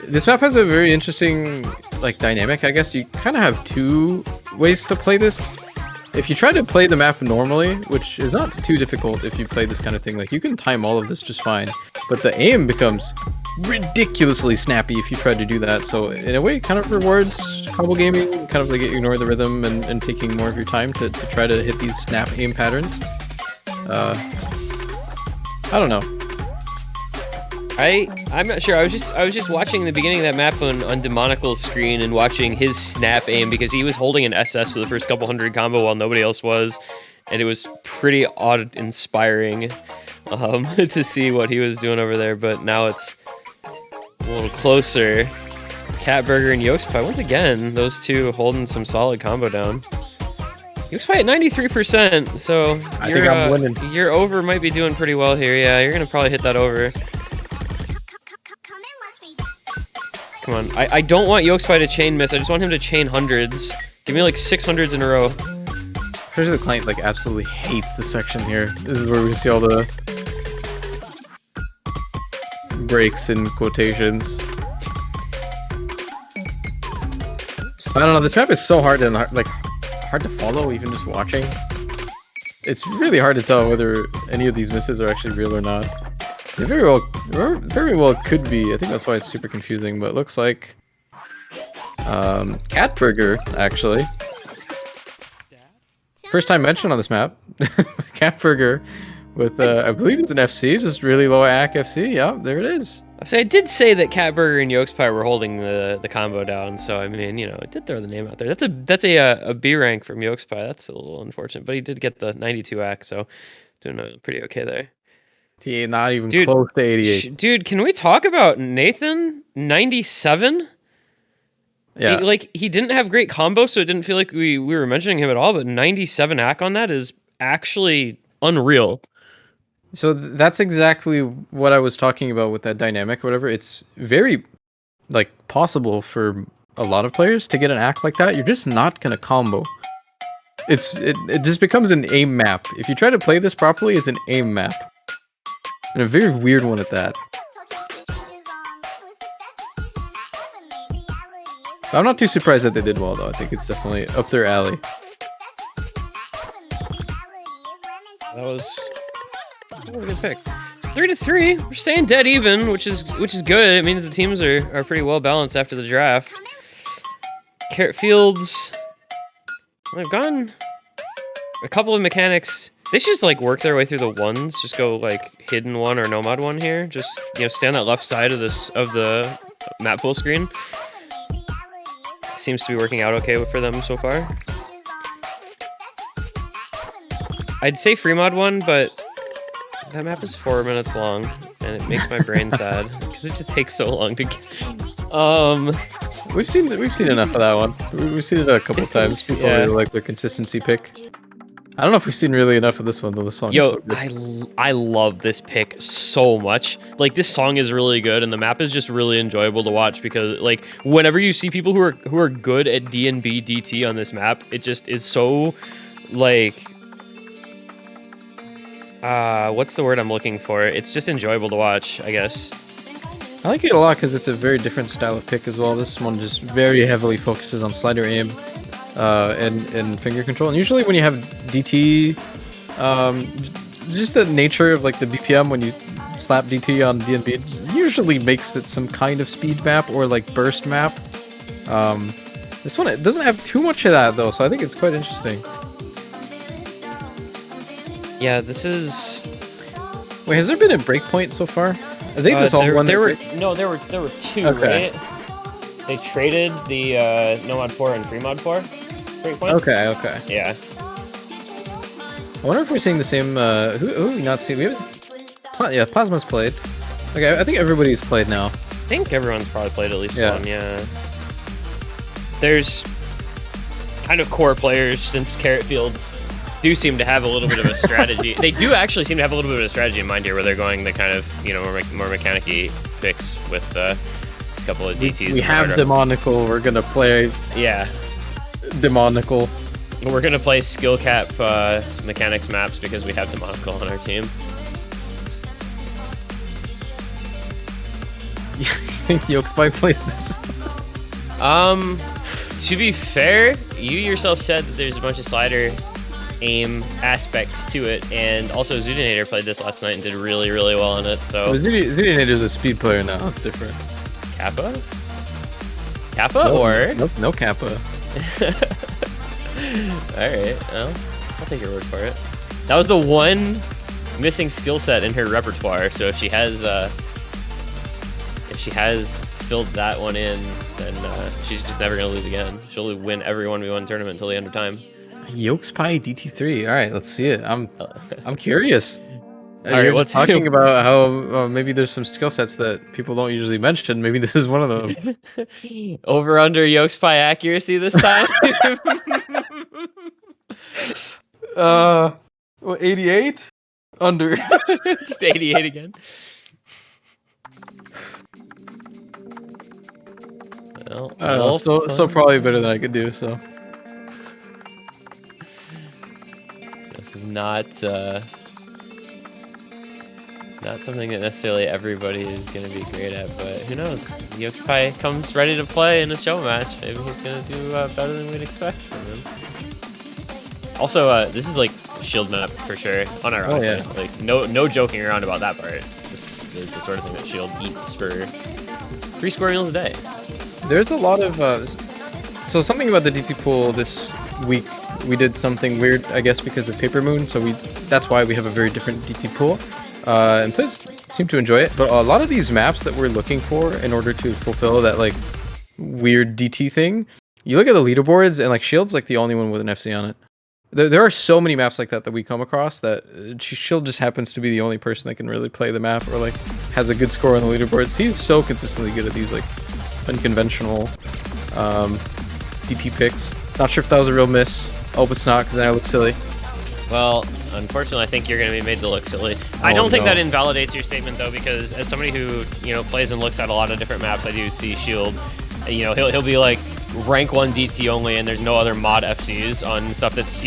This map has a very interesting like dynamic. I guess you kind of have two ways to play this. If you try to play the map normally, which is not too difficult if you play this kind of thing, like you can time all of this just fine, but the aim becomes ridiculously snappy if you try to do that. So in a way, it kind of rewards combo gaming, kind of like ignore the rhythm and taking more of your time to try to hit these snap aim patterns. I don't know. I'm not sure. I was just watching the beginning of that map on Demonical's screen and watching his snap aim because he was holding an SS for the first couple hundred combo while nobody else was, and it was pretty inspiring to see what he was doing over there. But now it's a little closer. Catburger and Yolks Pie once again. Those two holding some solid combo down. Yolks Pie at 93%. So I think I'm winning. Your over might be doing pretty well here. Yeah, you're gonna probably hit that over. Come on. I don't want Yolks Pie to chain miss. I just want him to chain hundreds. Give me like 600s in a row. Pretty sure the client like absolutely hates this section here. This is where we see all the breaks in quotations. I don't know. This map is so hard and hard to follow, even just watching. It's really hard to tell whether any of these misses are actually real or not. They very well could be. I think that's why it's super confusing. But it looks like Catburger actually. First time mentioned on this map. Catburger with I believe it's an FC, just really low AC FC. Yeah, there it is. So I did say that Catburger and Yolks Pie were holding the combo down. So I mean, you know, I did throw the name out there. That's a B rank from Yolks Pie. That's a little unfortunate, but he did get the 92 AC, so doing pretty okay there. Not even Dude, close to 88. Dude, can we talk about Nathan 97? Yeah. He didn't have great combo, so it didn't feel like we were mentioning him at all. But 97 AC on that is actually unreal. So that's exactly what I was talking about with that dynamic or whatever. It's very like possible for a lot of players to get an act like that. You're just not gonna combo. It just becomes an aim map. If you try to play this properly, it's an aim map. And a very weird one at that. I'm not too surprised that they did well though. I think it's definitely up their alley. That was a good pick. It's 3-3. We're staying dead even, which is good. It means the teams are pretty well balanced after the draft. Carrot Fields. They've gone a couple of mechanics. They should just like work their way through the ones. Just go like hidden one or nomad one here. Just stay on that left side of the map full screen. Seems to be working out okay for them so far. I'd say free mod one, but that map is 4 minutes long, and it makes my brain sad because it just takes so long to get. We've seen enough of that one. We've seen it a couple times. People really like the consistency pick. I don't know if we've seen really enough of this one though. The song is so good. I love this pick so much. Like this song is really good, and the map is just really enjoyable to watch because like whenever you see people who are good at D&B DT on this map, it just is so like what's the word I'm looking for? It's just enjoyable to watch, I guess. I like it a lot because it's a very different style of pick as well. This one just very heavily focuses on slider aim and finger control. And usually when you have DT, just the nature of like the BPM when you slap DT on D&B usually makes it some kind of speed map or like burst map. This one, it doesn't have too much of that though, so I think it's quite interesting. Yeah, this is... Wait, has there been a breakpoint so far? I think this all one. There were two, okay. right? They traded the Nomad 4 and Free Mod 4 breakpoints. Okay. Yeah. I wonder if we're seeing the same. Who we not seen? We haven't. Yeah, Plasma's played. Okay, I think everybody's played now. I think everyone's probably played at least one. Yeah. There's kind of core players since Carrot Fields do seem to have a little bit of a strategy. They do actually seem to have a little bit of a strategy in mind here, where they're going the kind of more mechanic-y picks with a couple of DTs. We have Demonical. We're gonna play. Yeah. Demonical. We're gonna play skill cap mechanics maps because we have Demonical on our team. You think Yokespy plays this one? To be fair, you yourself said that there's a bunch of slider aim aspects to it, and also Zudinator played this last night and did really, really well on it. So Zudinator's a speed player now. It's different. Kappa? Or no Kappa. Alright, well, I'll take your word for it. That was the one missing skill set in her repertoire, so if she has filled that one in, then she's just never gonna lose again. She'll win every 1v1 tournament until the end of time. Yokespy DT3. All right, let's see it. I'm curious. All right, what's talking about how maybe there's some skill sets that people don't usually mention. Maybe this is one of them. Over under Yokespy accuracy this time. 88 under. Just 88 again. Well, still probably better than I could do. So this is not something that necessarily everybody is going to be great at, but who knows? Yokespy comes ready to play in a show match. Maybe he's going to do better than we'd expect from him. Also, this is like shield map for sure, unironically. Yeah. Like no joking around about that part. This is the sort of thing that Shield eats for 3 square meals a day. There's a lot of so something about the DT pool this week. We did something weird, I guess, because of Paper Moon. So that's why we have a very different DT pool. And players seem to enjoy it. But a lot of these maps that we're looking for in order to fulfill that like weird DT thing, you look at the leaderboards and like Shield's like the only one with an FC on it. There are so many maps like that we come across that she'll just happens to be the only person that can really play the map or like has a good score on the leaderboards. He's so consistently good at these like unconventional DT picks. Not sure if that was a real miss. Oh, but it's not because then I look silly. Well, unfortunately, I think you're going to be made to look silly. I don't think that invalidates your statement, though, because as somebody who, plays and looks at a lot of different maps, I do see Shield. He'll be like rank 1 DT only, and there's no other mod FCs on stuff that's,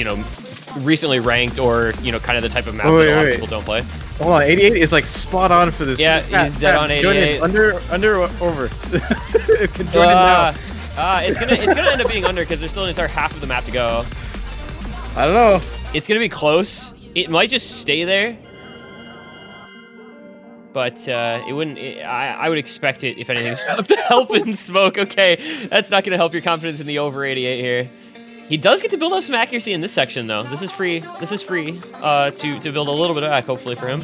recently ranked or, kind of the type of map that a lot of people don't play. Hold on, 88 is like spot on for this. Yeah, he's dead on 88. Under or over? Can join in now. It's gonna end up being under because there's still an entire half of the map to go. I don't know. It's gonna be close. It might just stay there, but it wouldn't. I would expect it, if anything, to help in smoke. Okay, that's not gonna help your confidence in the over 88 here. He does get to build up some accuracy in this section, though. This is free. This is free to build a little bit of back, hopefully, for him.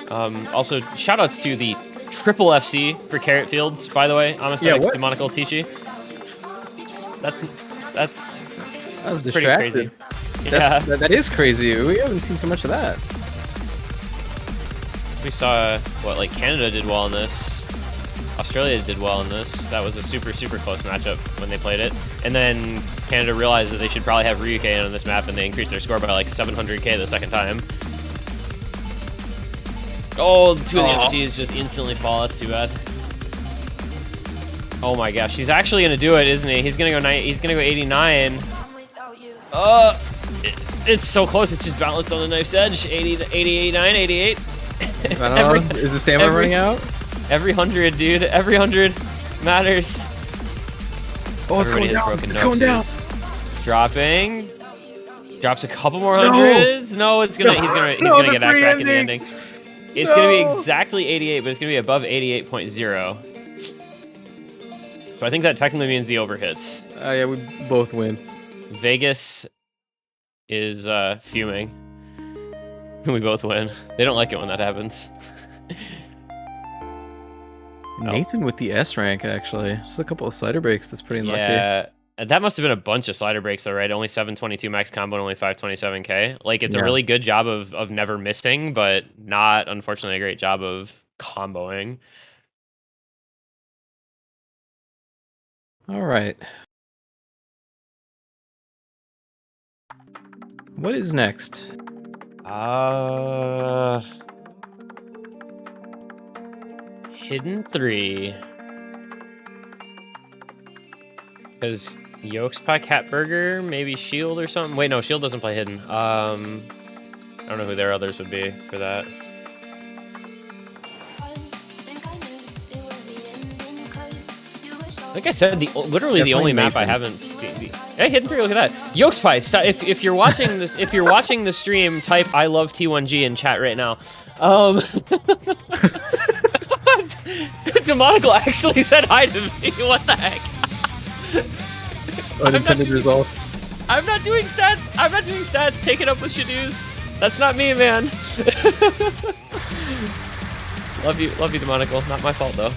Also, shoutouts to the triple FC for Carrot Fields, by the way. Amasek, Demonical, Tichi. That's That was pretty distracting. crazy. Yeah, That is crazy. We haven't seen so much of that. we saw like Canada did well in this. Australia did well in this. That was a super, super close matchup when they played it. And then Canada realized that they should probably have Ryuke on this map, and they increased their score by like 700k the second time. Oh, two of the FCs just instantly fall. That's too bad. Oh my gosh, he's actually gonna do it, isn't he? He's gonna go 89. It's so close. It's just balanced on the knife's edge. 80, 89, 88. I don't know. Is the stamina running out? Every 100, dude. Every 100 matters. Oh, it's going down. It's going down. It's dropping. Drops a couple more hundreds. No, he's gonna get that crack in the ending. It's gonna be exactly 88, but it's gonna be above 88.0. So I think that technically means the over hits. Yeah, we both win. Vegas is fuming. We both win. They don't like it when that happens. Nathan with the S rank, actually. Just a couple of slider breaks. That's pretty unlucky. Yeah, that must have been a bunch of slider breaks, though, right? Only 722 max combo and only 527k. Like, it's a really good job of never missing, but not, unfortunately, a great job of comboing. All right. What is next? Hidden 3. Because Yolks Pie, Cat Burger, maybe Shield or something. Wait, no, Shield doesn't play Hidden. I don't know who their others would be for that. Like I said, literally the only map I haven't seen. Hey, Hidden 3, look at that. Yolks Pie, if you're watching this, if you're watching the stream, type I love T1G in chat right now. Demonical actually said hi to me. What the heck? Unintended results. I'm not doing stats. I'm not doing stats. Take it up with Shadoos. That's not me, man. Love you, Demonical. Not my fault though.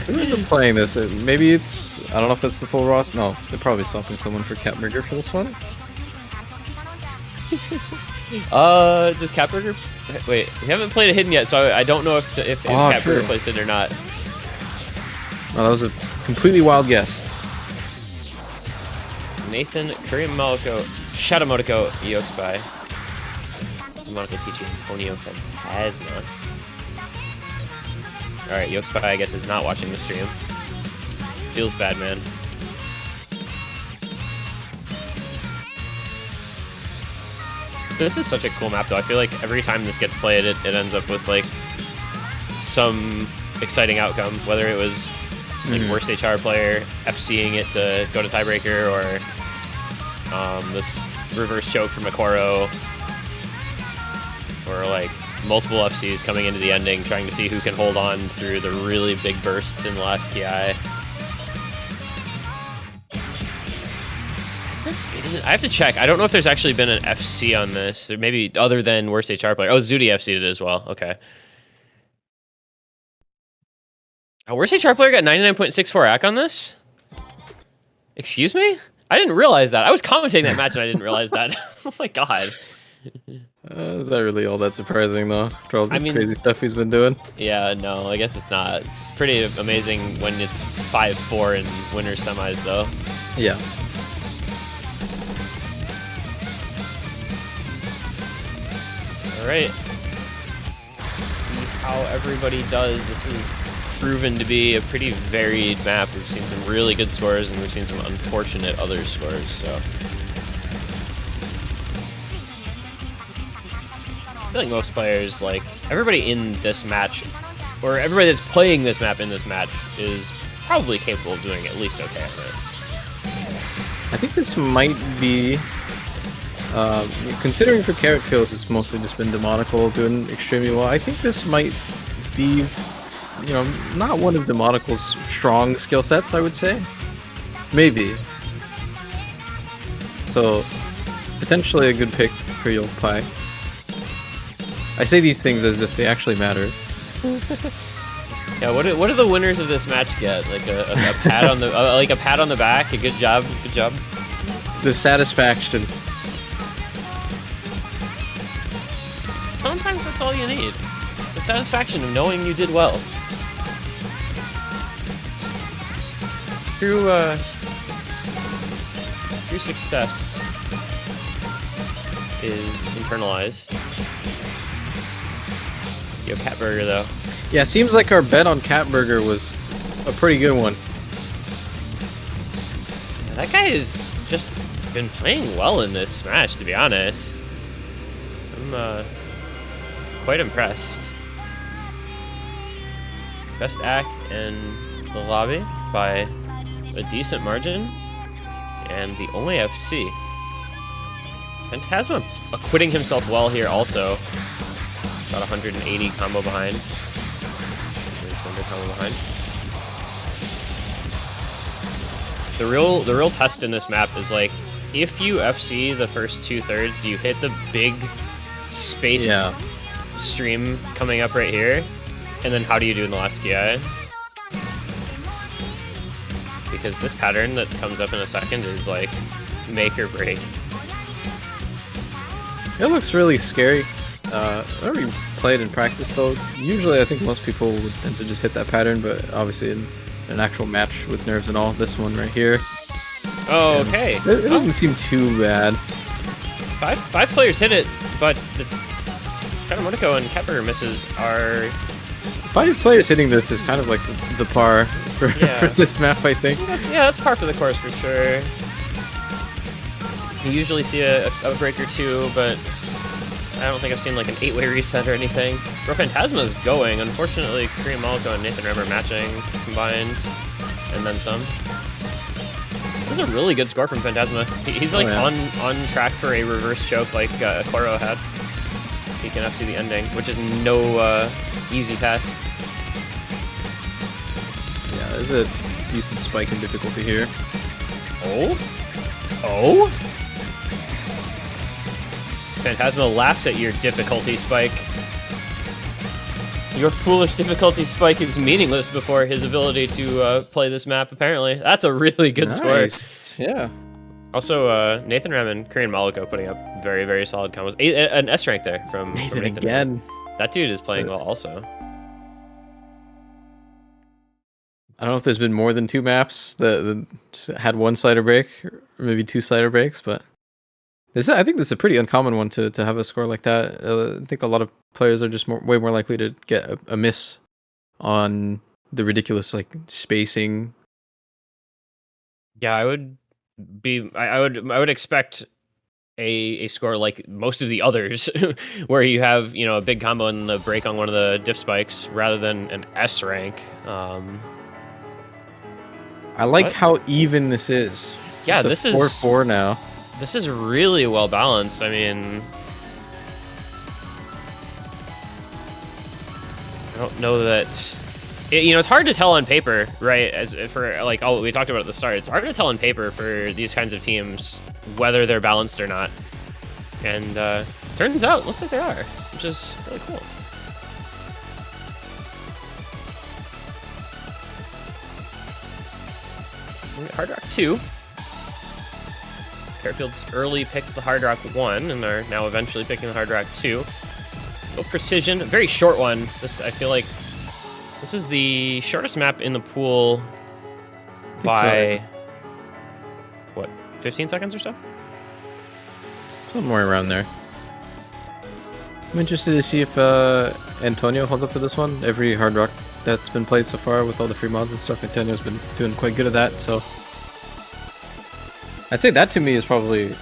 Who ends up playing this? Maybe it's... I don't know if that's the full roster. No, they're probably swapping someone for Catburger for this one. Does Catburger... Wait, we haven't played a Hidden yet, so I don't know if Catburger plays Hidden or not. No, that was a completely wild guess. Nathan, Korean Malco, Shadowmotoko, Yokespai, Demonical teaching Antonio Phantasma. Alright, Yokespai, I guess, is not watching the stream. Feels bad, man. This is such a cool map, though. I feel like every time this gets played, it ends up with, like, some exciting outcome. Whether it was, like, worst HR player FCing it to go to tiebreaker, or this reverse choke from Makoro, or, like, multiple FCs coming into the ending, trying to see who can hold on through the really big bursts in the last KI. I have to check. I don't know if there's actually been an FC on this. There maybe other than worst HR player. Oh, Zudi FC'd it as well. Okay. Where's HR player got 99.64 AC on this? Excuse me? I didn't realize that. I was commentating that match and I didn't realize that. Oh my god. Is that really all that surprising though? After all the I mean- crazy stuff he's been doing. Yeah, no, I guess it's not. It's pretty amazing when it's 5-4 in winner semis, though. Yeah. All right. See how everybody does. This is proven to be a pretty varied map. We've seen some really good scores, and we've seen some unfortunate other scores. So I feel like most players, like everybody in this match, or everybody that's playing this map in this match, is probably capable of doing at least okay at it. I think this might be, considering for Carrot Field, it's mostly just been Demonical doing extremely well. I think this might be, you know, not one of Demonical's strong skill sets, I would say. Maybe. So, potentially a good pick for Yolk Pie. I say these things as if they actually matter. Yeah, what do the winners of this match get? Like a pat on the like a pat on the back, a good job, good job. The satisfaction. Sometimes that's all you need. The satisfaction of knowing you did well. True success is internalized. Yo, Cat Burger though. Yeah, seems like our bet on Catburger was a pretty good one. Yeah, that guy has just been playing well in this match, to be honest. I'm quite impressed. Best act in the lobby by a decent margin, and the only FC. Phantasma acquitting himself well here also. About 180 combo behind. Combo behind. The real test in this map is like, if you FC the first 2/3, you hit the big space stream coming up right here, and then how do you do in the last GI? Because this pattern that comes up in a second is like make or break. It looks really scary. Whenever you play it in practice though, usually I think most people would tend to just hit that pattern, but obviously in an actual match with nerves and all, this one right here. Oh, okay. It doesn't seem too bad. Five players hit it, but the Monaco and Kepler misses are... 5 players hitting this is kind of like the par for, for this map, I think. That's par for the course for sure. You usually see a break or two, but I don't think I've seen like an 8-way reset or anything. Bro Phantasma's going. Unfortunately, Korean Malco and Nathan Remmer matching combined, and then some. This is a really good score from Phantasma. He's like on track for a reverse choke like Koro had. He can FC the ending, which is no easy task. Yeah, there's a decent spike in difficulty here. Oh? Oh? Phantasma laughs at your difficulty spike. Your foolish difficulty spike is meaningless before his ability to play this map, apparently. That's a really good score. Yeah. Also, Nathan Ram and Korean Malako putting up very, very solid combos. An S rank there from Nathan Nathan again. That dude is playing well also. I don't know if there's been more than 2 maps that just had 1 slider break, or maybe 2 slider breaks, but I think this is a pretty uncommon one to have a score like that. I think a lot of players are just way more likely to get a miss on the ridiculous like spacing. Yeah, I would expect a score like most of the others, where you have a big combo and the break on one of the diff spikes rather than an S rank. I like how even this is. Yeah, this is 4-4 now. This is really well balanced. I mean, I don't know that it's hard to tell on paper, right? As for like all we talked about at the start, it's hard to tell on paper for these kinds of teams whether they're balanced or not. And turns out, looks like they are, which is really cool. we get Hard Rock 2. Fairfield's early picked the Hard Rock 1, and are now eventually picking the Hard Rock 2. Little precision, very short one. This, I feel like, this is the shortest map in the pool by, what, 15 seconds or so? Somewhere around there. I'm interested to see if Antonio holds up to this one. Every Hard Rock that's been played so far with all the free mods and stuff, Antonio's been doing quite good at that, so I'd say that to me is probably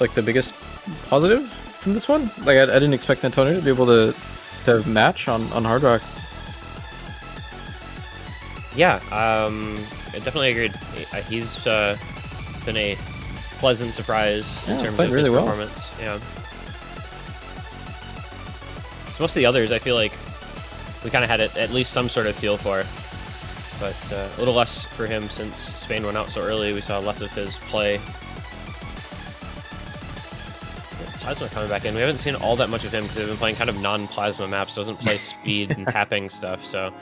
like the biggest positive from this one. Like I didn't expect Antonio to be able to match on Hard Rock. Yeah, I definitely agreed. He's been a pleasant surprise in terms of his performance. Yeah. So most of the others, I feel like we kind of had at least some sort of feel for, but a little less for him since Spain went out so early. We saw less of his play. Plasma coming back in. We haven't seen all that much of him because they've been playing kind of non-Plasma maps. Doesn't play speed and tapping stuff, so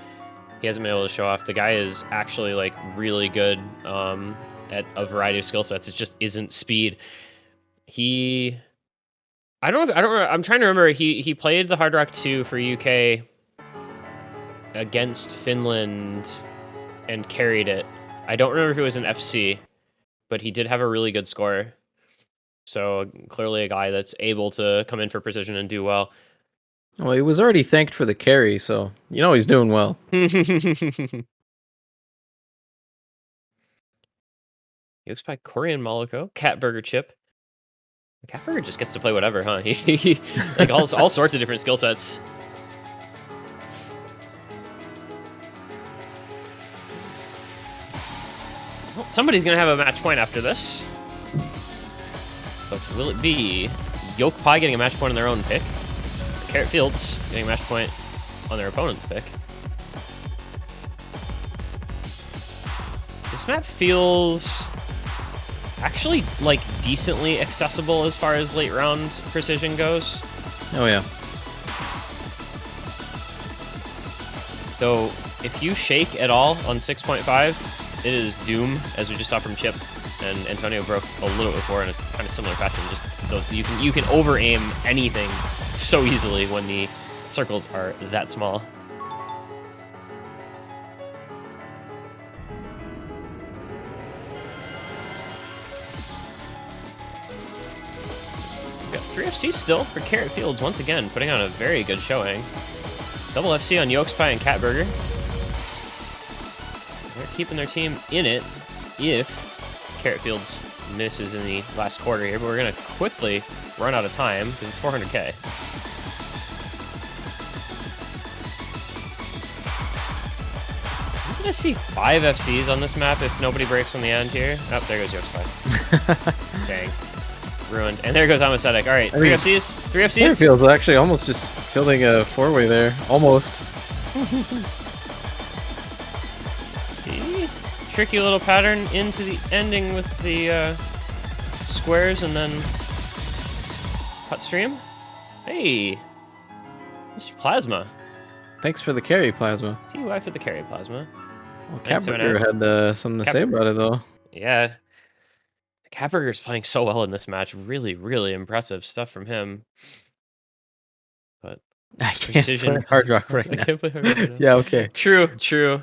he hasn't been able to show off. The guy is actually like really good at a variety of skill sets. It just isn't speed. I don't know. I'm trying to remember. He played the Hard Rock 2 for UK against Finland and carried it. I don't remember if it was an FC, but he did have a really good score. So clearly a guy that's able to come in for precision and do well. Well, he was already thanked for the carry, so you know he's doing well. Yokes by Korean Moloko, Cat Burger Chip. Cat Burger just gets to play whatever, huh? He like all sorts of different skill sets. Well, somebody's gonna have a match point after this. But will it be Yoke Pie getting a match point on their own pick? Carrot Fields getting a match point on their opponent's pick. This map feels actually like decently accessible as far as late round precision goes. Oh yeah. Though if you shake at all on 6.5, it is doom, as we just saw from Chip, and Antonio broke a little before in a kind of similar fashion. Just those, you can over aim anything so easily when the circles are that small. We've got 3 FCs still for Carrot Fields, once again putting on a very good showing. Double FC on Yolks Pie and Cat Burger. They're keeping their team in it if Carrot Fields misses in the last quarter here, but we're going to quickly run out of time because it's 400k. I'm going to see 5 FCs on this map if nobody breaks on the end here. Oh, there goes Yolks Pie. Dang. Ruined. And there goes Amacetic. All right, 3 FCs. 3 FCs. Fairfield's actually almost just fielding a 4-way there. Almost. See? Tricky little pattern into the ending with the squares and then cut stream. Hey, Mr. Plasma. Thanks for the carry, Plasma. See you for the carry, Plasma. Well, Thanks, Catburger had something to say about it, though. Yeah. Catburger's playing so well in this match. Really, really impressive stuff from him. But I can't precision. play Hard Rock right I now. can't play Hard Rock right now. Yeah, okay. True.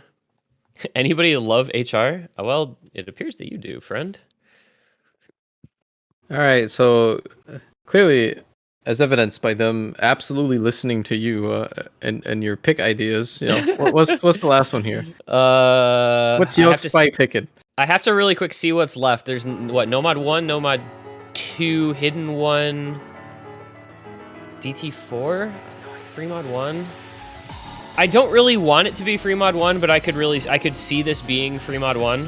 Anybody love HR? Well, it appears that you do, friend. All right, so clearly, as evidenced by them absolutely listening to you and your pick ideas, you know, what's the last one here? What's Yolks Pie picking? I have to really quick see what's left. There's what? Nomad 1, Nomad 2, Hidden 1, DT4, Free Mod 1. I don't really want it to be Free Mod 1, but I could see this being Free Mod 1.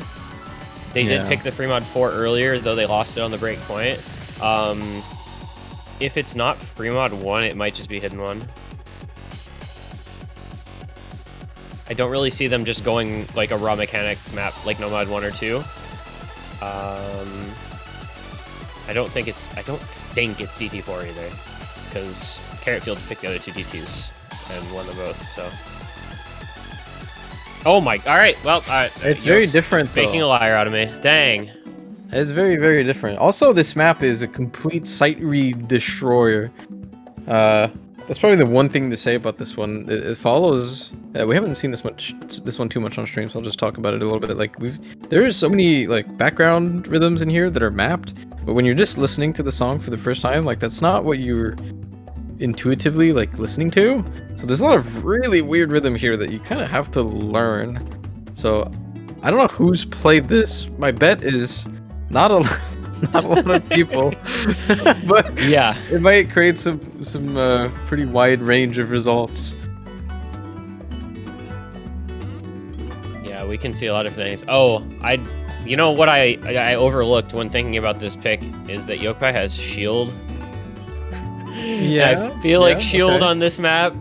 They did pick the Free Mod 4 earlier, though they lost it on the break point. If it's not Free Mod 1, it might just be Hidden 1. I don't really see them just going like a raw mechanic map like Nomad 1 or 2. I don't think it's DT4 either, because Carrot Fields picked the other 2 DTs and won them both. So Oh my. All right. Well, It's very different, though. Making a liar out of me. Dang. It's very, very different. Also, this map is a complete sight read destroyer. That's probably the one thing to say about this one. It follows. We haven't seen this one too much on stream, so I'll just talk about it a little bit. Like there's so many like background rhythms in here that are mapped, but when you're just listening to the song for the first time, like that's not what you're intuitively like listening to. So there's a lot of really weird rhythm here that you kind of have to learn. So I don't know who's played this. My bet is not a not a lot of people, but Yeah. it might create some pretty wide range of results. Yeah, we can see a lot of things. Oh, you know what I overlooked when thinking about this pick is that Yokpai has shield. Yeah, I feel like yeah, shield okay. on this map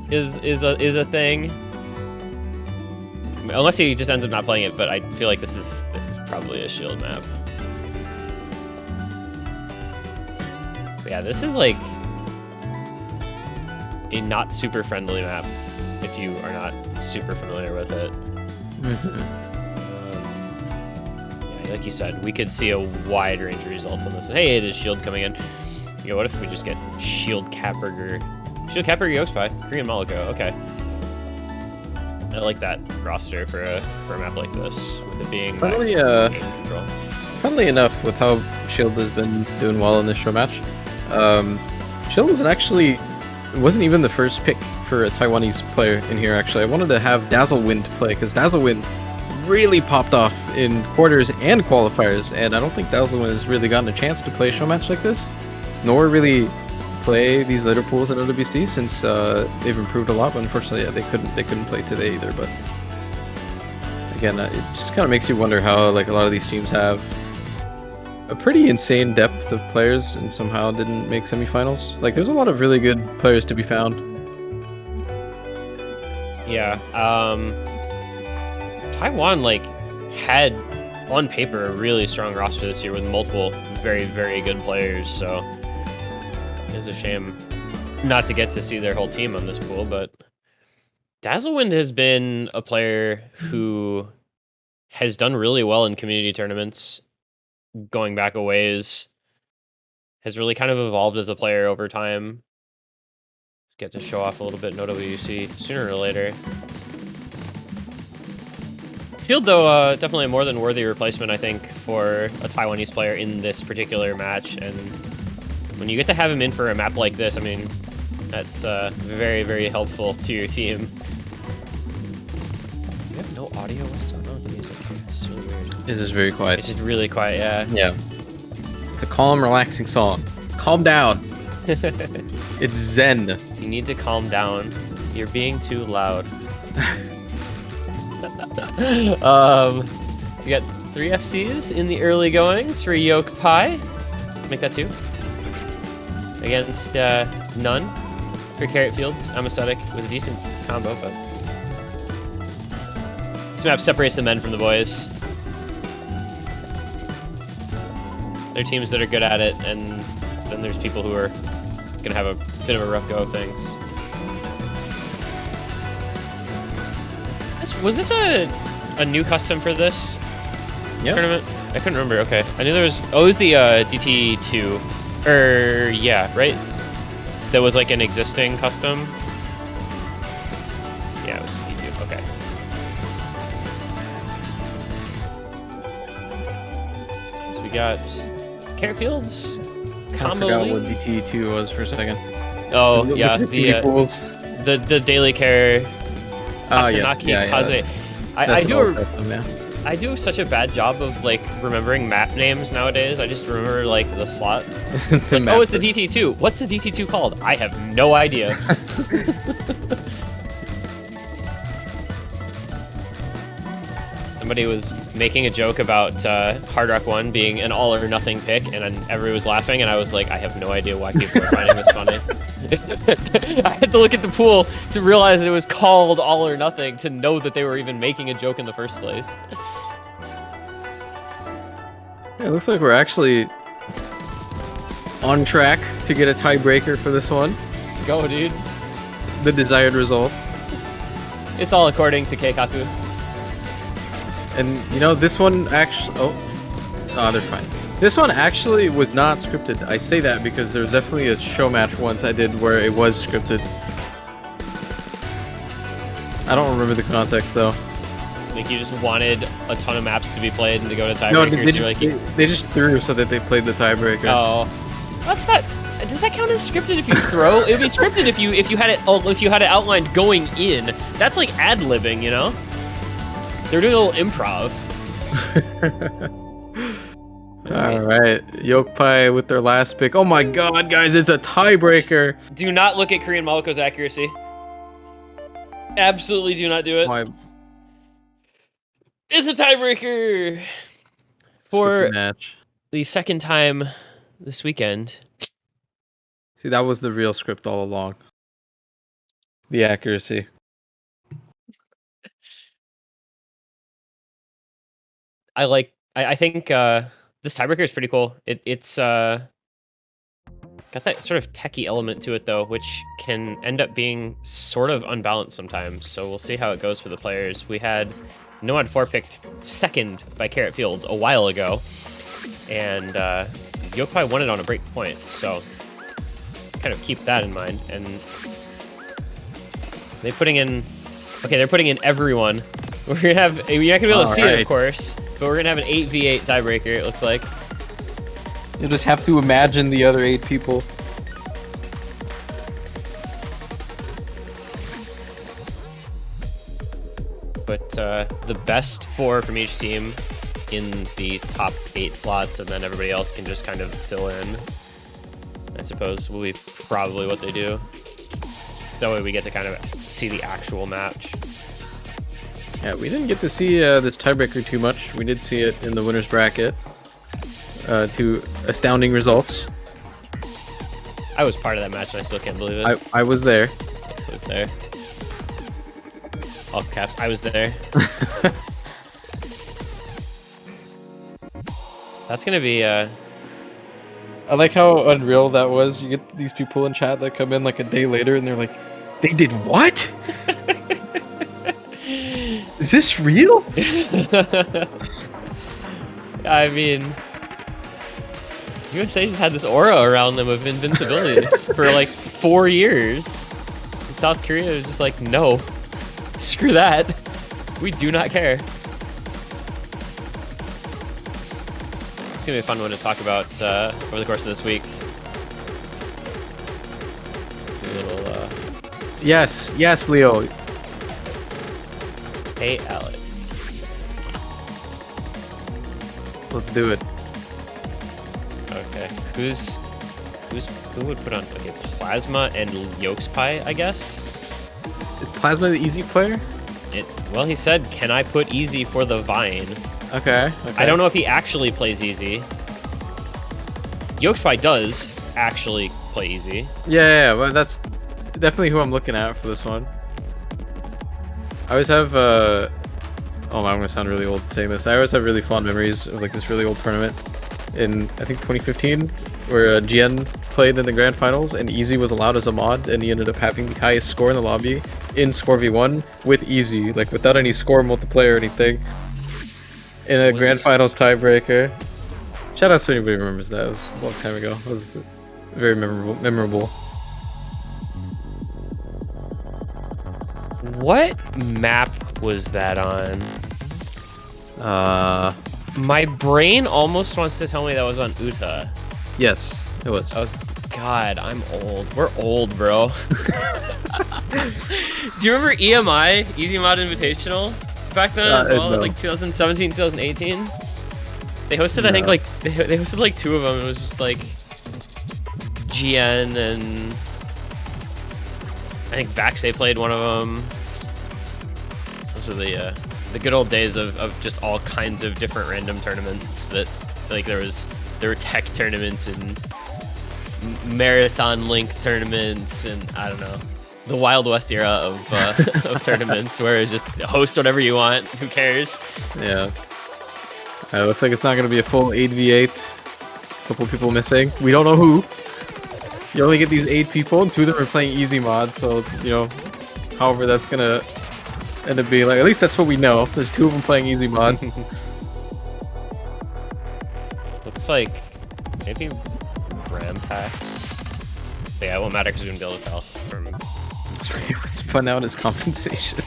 is a thing. Unless he just ends up not playing it, but I feel like this is probably a shield map. But yeah, this is like a not super friendly map if you are not super familiar with it. Yeah, like you said, we could see a wide range of results on this. Hey, it is shield coming in. You know, what if we just get shield Catburger? Shield Catburger Yokespai, Korean Maliko, okay. I like that roster for a map like this, with it being Funnily, game control. funnily enough, with how Shield has been doing well in this show match, Shield wasn't even the first pick for a Taiwanese player in here. Actually, I wanted to have Dazzlewind play because Dazzlewind really popped off in quarters and qualifiers, and I don't think Dazzlewind has really gotten a chance to play a show match like this, nor really play these later pools at LWC since they've improved a lot. But unfortunately, yeah, they couldn't play today either. But again, it just kind of makes you wonder how like a lot of these teams have a pretty insane depth of players and somehow didn't make semifinals. Like, there's a lot of really good players to be found. Yeah, Taiwan like had on paper a really strong roster this year with multiple very, very good players. So it's a shame not to get to see their whole team on this pool. But Dazzlewind has been a player who has done really well in community tournaments, going back a ways. Has really kind of evolved as a player over time. Get to show off a little bit in OWC sooner or later. Field, though, definitely a more than worthy replacement, I think, for a Taiwanese player in this particular match. And when you get to have him in for a map like this, I mean, that's very, very helpful to your team. You have no audio? What's going on with the music here? It's really weird. This is very quiet. It's just really quiet, yeah. Yeah. It's a calm, relaxing song. Calm down. It's zen. You need to calm down. You're being too loud. So you got 3 FCs in the early goings for Yoke Pie. Make that 2. Against none for Carrot Fields. I'm aesthetic with a decent combo, but this map separates the men from the boys. There are teams that are good at it, and then there's people who are gonna have a bit of a rough go of things. Was this a new custom for this tournament? I couldn't remember. Okay, I knew there was. Oh, it was the DT2, yeah, right. That was like an existing custom. Yeah, it was DT2. Okay. So we got Carrot Fields. I Combo forgot League? what DT2 was for a second. Oh Look yeah, at the pools. the daily care. Ah, yes. Atanaki Yeah, Kaze. I That's do an old custom, yeah. I do such a bad job of like remembering map names nowadays. I just remember like the slot. It's a Like, map oh, it's the for- DT2. What's the DT2 called? I have no idea. Somebody was making a joke about Hard Rock 1 being an all or nothing pick, and then everybody was laughing, and I was like, I have no idea why people are finding this funny. I had to look at the pool to realize that it was called all or nothing to know that they were even making a joke in the first place. Yeah, it looks like we're actually on track to get a tiebreaker for this one. Let's go, dude. The desired result. It's all according to Keikaku. And you know, this one actually. Oh, they're fine. This one actually was not scripted. I say that because there's definitely a show match once I did where it was scripted. I don't remember the context though. Like you just wanted a ton of maps to be played and to go to No, tiebreakers. they just threw so that they played the tiebreaker. Oh, that's not. Does that count as scripted if you throw? It would be scripted if you had it. Oh, if you had it outlined going in. That's like ad libbing, you know. They're doing a little improv. All right, Yokpai with their last pick. Oh my god, guys, it's a tiebreaker. Do not look at Korean Maluko's accuracy. Absolutely do not do it. My It's a tiebreaker for scripted match. the second time this weekend. See, that was the real script all along. The accuracy. I think this tiebreaker is pretty cool. It's got that sort of techie element to it though, which can end up being sort of unbalanced sometimes. So we'll see how it goes for the players. We had Nomad 4 picked second by Carrot Fields a while ago, and Yokpai won it on a break point. So kind of keep that in mind. And they're putting in everyone. We're gonna have, you're not gonna be able to see it, of course, but we're gonna have an 8v8 tiebreaker, it looks like. You'll just have to imagine the other 8 people. But the best 4 from each team in the top 8 slots, and then everybody else can just kind of fill in, I suppose, will be probably what they do. So that way we get to kind of see the actual match. Yeah, we didn't get to see this tiebreaker too much. We did see it in the winner's bracket. To astounding results. I was part of that match and I still can't believe it. I was there. I was there. All caps, I was there. That's gonna be I like how unreal that was. You get these people in chat that come in like a day later and they're like, they did what? Is this real? I mean, USA just had this aura around them of invincibility for like 4 years. And South Korea was just like, no, screw that. We do not care. It's gonna be a fun one to talk about over the course of this week. Do a little, Yes, Leo. hey, Alex. Let's do it. Okay, who would put on? Okay, Plasma and Yolks Pie, I guess. Is Plasma the easy player? Well, he said, "Can I put Easy for the Vine?" Okay. I don't know if he actually plays Easy. Yolks Pie does actually play Easy. Yeah, but that's definitely who I'm looking at for this one. I always have oh, I'm gonna sound really old saying this. I always have really fond memories of like this really old tournament in I think 2015 where GN played in the grand finals and Easy was allowed as a mod and he ended up having the highest score in the lobby in Score V1 with Easy, like without any score multiplayer or anything, in a grand finals tiebreaker. Shout out to anybody who remembers that. It was a long time ago. It was very memorable. What map was that on? My brain almost wants to tell me that was on Uta. Yes, it was. Oh, God, I'm old. We're old, bro. Do you remember EMI, Easy Mod Invitational, back then as well? It was like 2017, 2018. They hosted, I think, like they hosted like 2 of them. It was just like GN and I think Vaxay played one of them. Those were the good old days of just all kinds of different random tournaments. That like there were tech tournaments and marathon link tournaments and I don't know, the Wild West era of of tournaments where it's just host whatever you want. Who cares? Yeah. It looks like it's not going to be a full 8v8. A couple people missing. We don't know who. You only get these 8 people, and 2 of them are playing easy mod, so, you know, however that's going to end up being like, at least that's what we know. There's 2 of them playing easy mod. Looks like maybe Ram packs. But yeah, it won't matter because we wouldn't be able to tell from. It's spun out as compensation.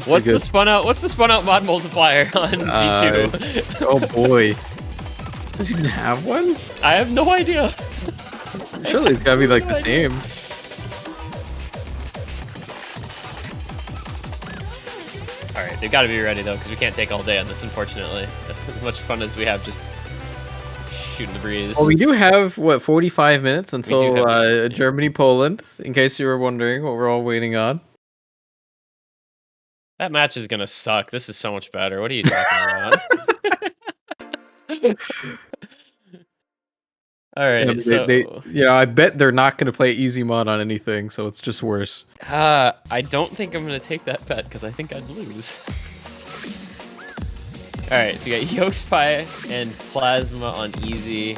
What's the spun out? What's the spun out mod multiplier on V2? Oh boy. Does he even have one? I have no idea. Surely it's gotta be like the same. All right, they've got to be ready though, because we can't take all day on this, unfortunately. As much fun as we have just shooting the breeze. Well, we do have what 45 minutes do until have- Germany Poland. In case you were wondering what we're all waiting on. That match is gonna suck. This is so much better. What are you talking about? All right, Yeah, so I bet they're not gonna play easy mod on anything, so it's just worse. I don't think I'm gonna take that bet because I think I'd lose. All right, so you got Yolkspie and Plasma on easy.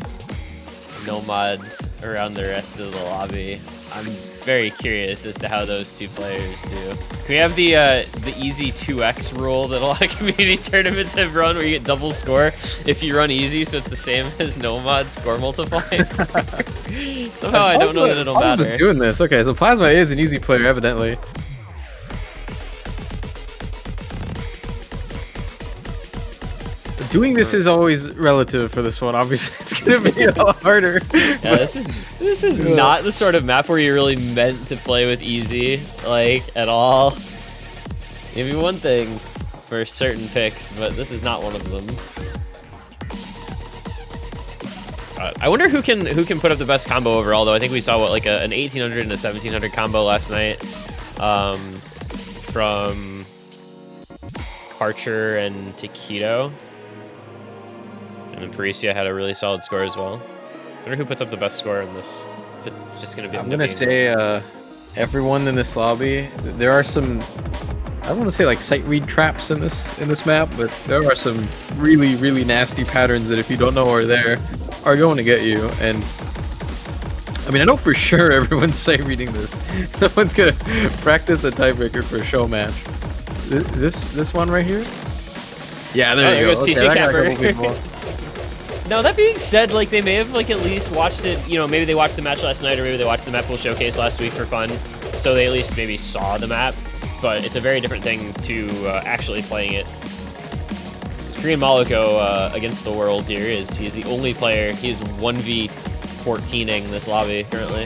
No mods around the rest of the lobby. I'm very curious as to how those 2 players do. Can we have the easy 2x rule that a lot of community tournaments have run, where you get double score if you run easy, so it's the same as no mod score multiplier? Somehow I don't know that it'll Plasma's matter. doing this. Okay, so Plasma is an easy player, evidently. Doing this is always relative for this one. Obviously, it's gonna be a lot harder. Yeah, this is not the sort of map where you're really meant to play with easy, like, at all. Give me one thing for certain picks, but this is not one of them. I wonder who can put up the best combo overall, though. I think we saw what, like an 1800 and a 1700 combo last night, from Karcher and Taquito. And then Parisia had a really solid score as well. I wonder who puts up the best score in this. If it's just gonna be. I'm gonna say everyone in this lobby. There are some. I don't want to say like sight read traps in this map, but there are some really nasty patterns that if you don't know are there, are going to get you. And I mean, I know for sure everyone's sight reading this. No one's gonna practice a tiebreaker for a show match. This one right here. Yeah, there you go. Okay, I got a couple people. Now that being said, like they may have like at least watched it. You know, maybe they watched the match last night, or maybe they watched the map pool showcase last week for fun. So they at least maybe saw the map. But it's a very different thing to actually playing it. Korean Moloko against the world here he is the only player. He is 1v14ing this lobby currently.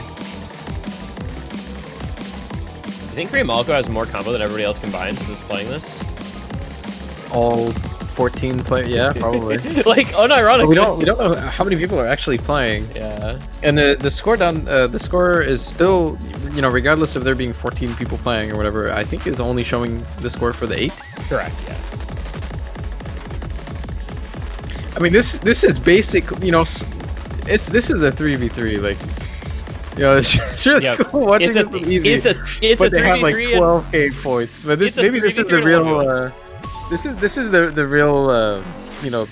I think Korean Moloko has more combo than everybody else combined that's playing this. All 14 players, yeah, probably. Like unironically, we don't know how many people are actually playing. Yeah. And the score the score is still, you know, regardless of there being 14 people playing or whatever, I think is only showing the score for the 8. Correct. Yeah. I mean, this is basic, you know, this is a 3v3, like, you know, it's really cool watching it's a, this easy. It's but a they have like 3v3 12k points. But this maybe this is the real this is the real you know,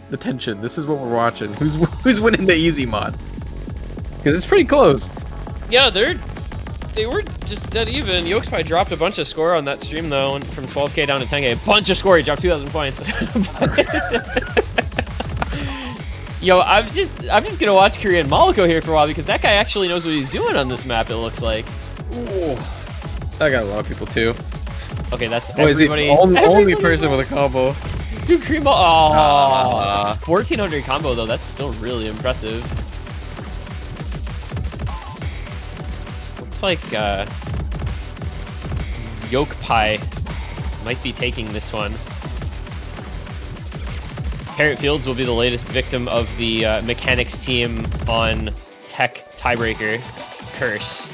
the tension. This is what we're watching. Who's winning the easy mod? Because it's pretty close. Yeah, they were just dead even. Yolkspie dropped a bunch of score on that stream though, went from 12k down to 10k. A bunch of score. He dropped 2,000 points. Yo, I'm just gonna watch Korean Moloko here for a while because that guy actually knows what he's doing on this map. It looks like. Ooh, I got a lot of people too. Okay, that's everybody. Everybody. Only person with a combo. Dude, Korean Moloko. 1400 combo though. That's still really impressive. Looks like Yolkspie might be taking this one. Parrot Fields will be the latest victim of the mechanics team on Tech tiebreaker curse,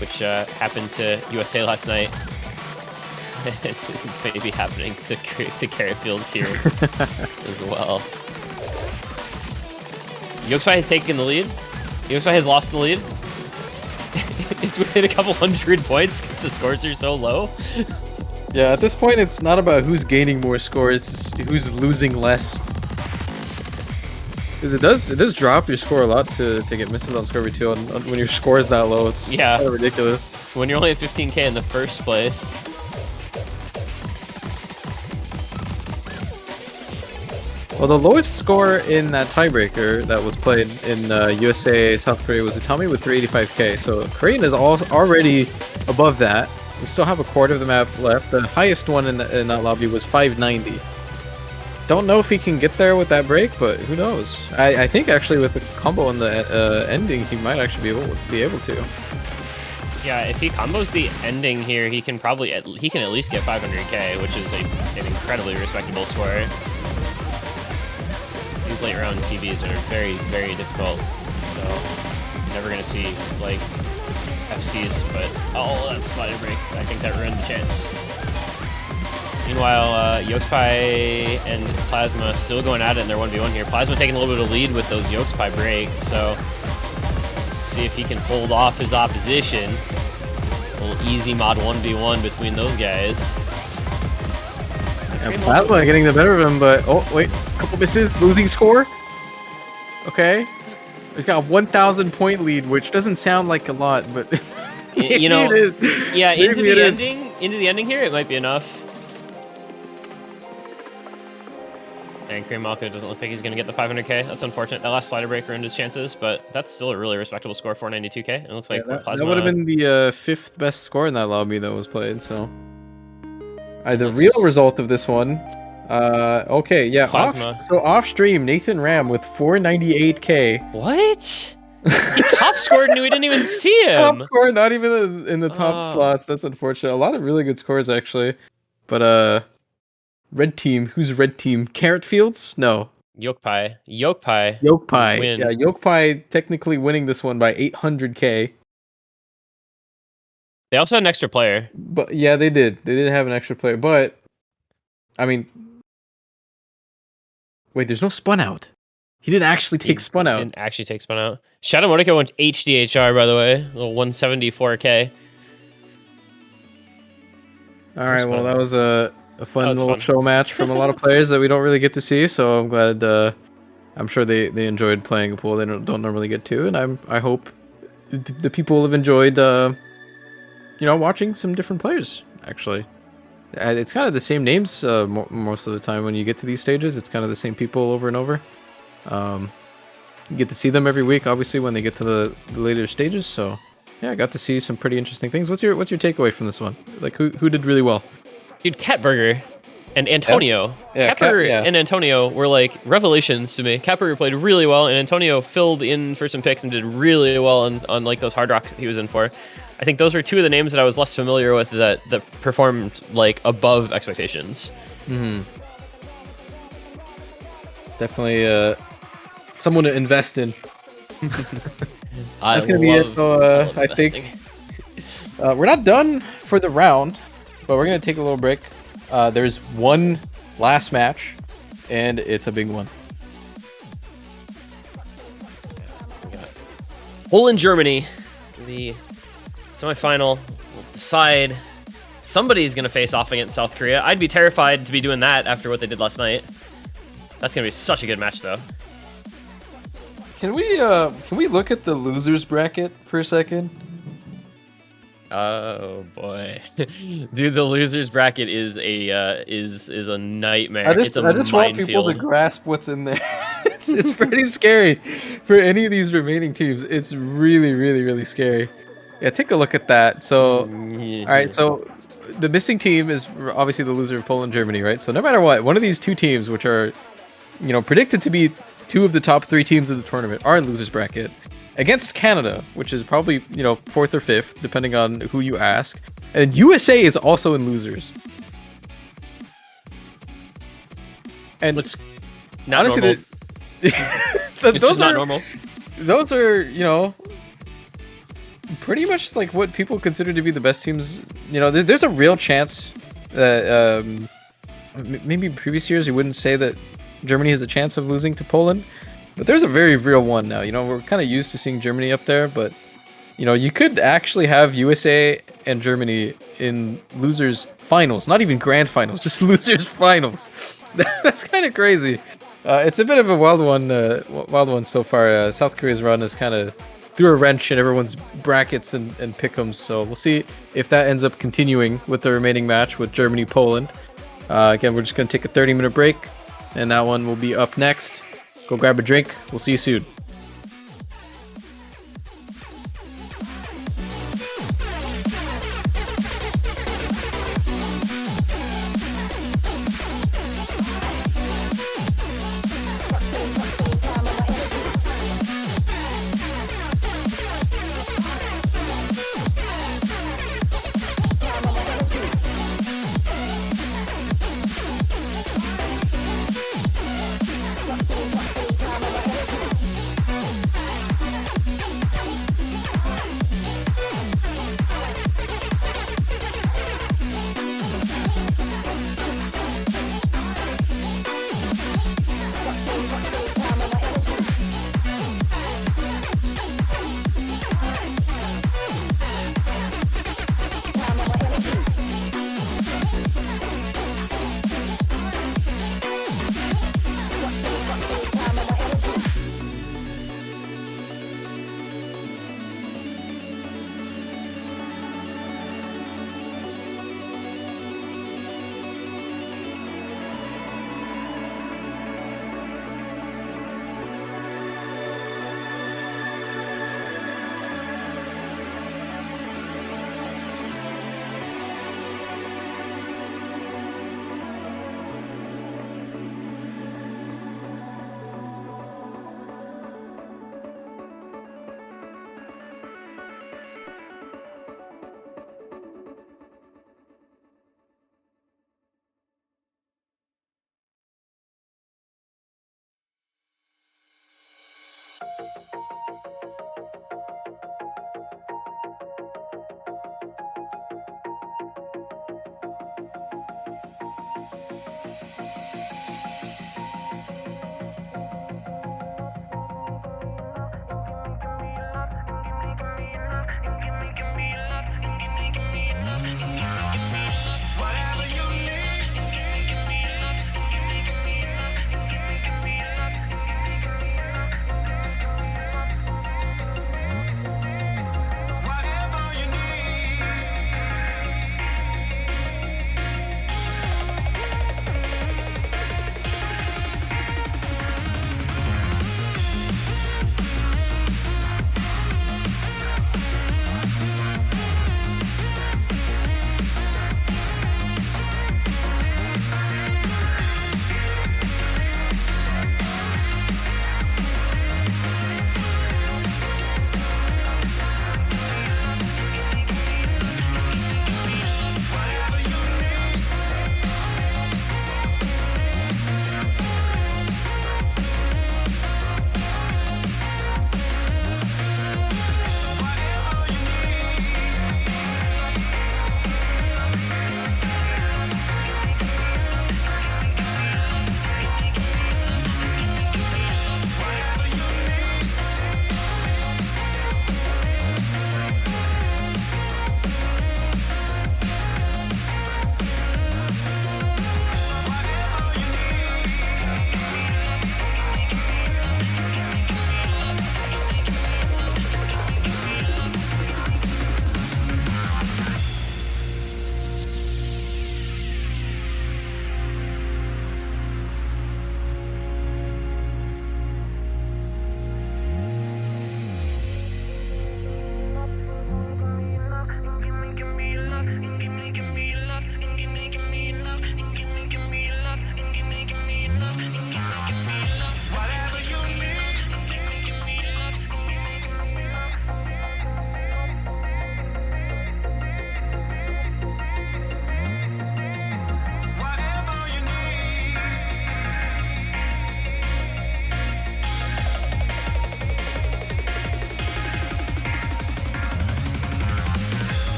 which happened to USA last night. It may be happening to Carrot Fields here as well. Yolkspie has taken the lead. Yolkspie has lost the lead. It's within a couple hundred points because the scores are so low. Yeah, at this point, it's not about who's gaining more score; it's who's losing less. Because it does drop your score a lot to get misses on score v2. When your score is that low, it's kind of ridiculous. When you're only at 15k in the first place, Well, the lowest score in that tiebreaker that was played in USA South Korea was Utami with 385k. So Korean is already above that. We still have a quarter of the map left. The highest one in that lobby was 590. Don't know if he can get there with that break, but who knows? I think actually with the combo in the ending, he might actually be able to. Yeah, if he combos the ending here, he can probably at least get 500k, which is an incredibly respectable score. These late round TVs are very, very difficult, so never gonna see like FCs. But oh, that slider break! I think that ruined the chance. Meanwhile, Yokespie and Plasma still going at it in their 1v1 here. Plasma taking a little bit of lead with those Yokespie breaks, so let's see if he can hold off his opposition. A little easy mod 1v1 between those guys. And Plasma getting the better of him, but oh wait, a couple misses, losing score. Okay, he's got a 1,000 point lead, which doesn't sound like a lot, but You know, yeah, Maybe into the ending here, it might be enough. And Cream Malco doesn't look like he's going to get the 500k. That's unfortunate. That last slider break ruined his chances, but that's still a really respectable score, 492k. It looks like that Plasma... would have been the fifth best score in that lobby that was played. So, the real result of this one. Okay, yeah. Plasma. Off stream, Nathan Ram with 498k. What? He top scored and we didn't even see him. Top score, not even in the top slots. That's unfortunate. A lot of really good scores actually, but red team. Who's red team? Carrot Fields? No. Yokespie. Win. Yeah, Yokespie technically winning this one by 800k. They also had an extra player. But yeah, they did. They did have an extra player, but I mean, wait, there's no spun out. He didn't actually take spun out. Didn't actually take spun out. Shadow Mordecai went HDHR, by the way. A little 174k. All right, well, that was a fun little show match from a lot of players that we don't really get to see. So I'm glad. I'm sure they enjoyed playing a pool they don't normally get to, and I hope the people have enjoyed watching some different players. Actually, it's kind of the same names most of the time when you get to these stages. It's kind of the same people over and over. You get to see them every week, obviously, when they get to the later stages. So yeah, I got to see some pretty interesting things. What's your takeaway from this one? Like who did really well? Dude, Catburger and Antonio. Yeah, Catburger and Antonio were like revelations to me. Catburger played really well, and Antonio filled in for some picks and did really well on like those hard rocks that he was in for. I think those were two of the names that I was less familiar with that performed like above expectations. Mm-hmm. Definitely someone to invest in. That's gonna be it. So I think we're not done for the round, but we're gonna take a little break. There's one last match, and it's a big one. Poland, Germany, the semifinal will decide somebody's gonna face off against South Korea. I'd be terrified to be doing that after what they did last night. That's gonna be such a good match, though. Can we look at the losers bracket for a second? Oh boy, dude, the losers bracket is a nightmare. I just want people to grasp what's in there. it's pretty scary for any of these remaining teams. It's really, really, really scary. Yeah, take a look at that. So, all right, so the missing team is obviously the loser of Poland, Germany, right? So no matter what, one of these two teams, which are predicted to be two of the top three teams of the tournament, are in losers bracket against Canada, which is probably fourth or fifth, depending on who you ask. And USA is also in losers. And it's not honestly, normal. It's those not are normal. Those are pretty much like what people consider to be the best teams. There's a real chance that maybe previous years you wouldn't say that Germany has a chance of losing to Poland, but there's a very real one now. We're kind of used to seeing Germany up there, but you could actually have USA and Germany in losers finals, not even grand finals, just losers finals. That's kind of crazy. It's a bit of a wild one so far. South Korea's run is kind of threw a wrench in everyone's brackets and pick'ems, so we'll see if that ends up continuing with the remaining match with Germany-Poland. Again, we're just going to take a 30-minute break. and that one will be up next. Go grab a drink. We'll see you soon.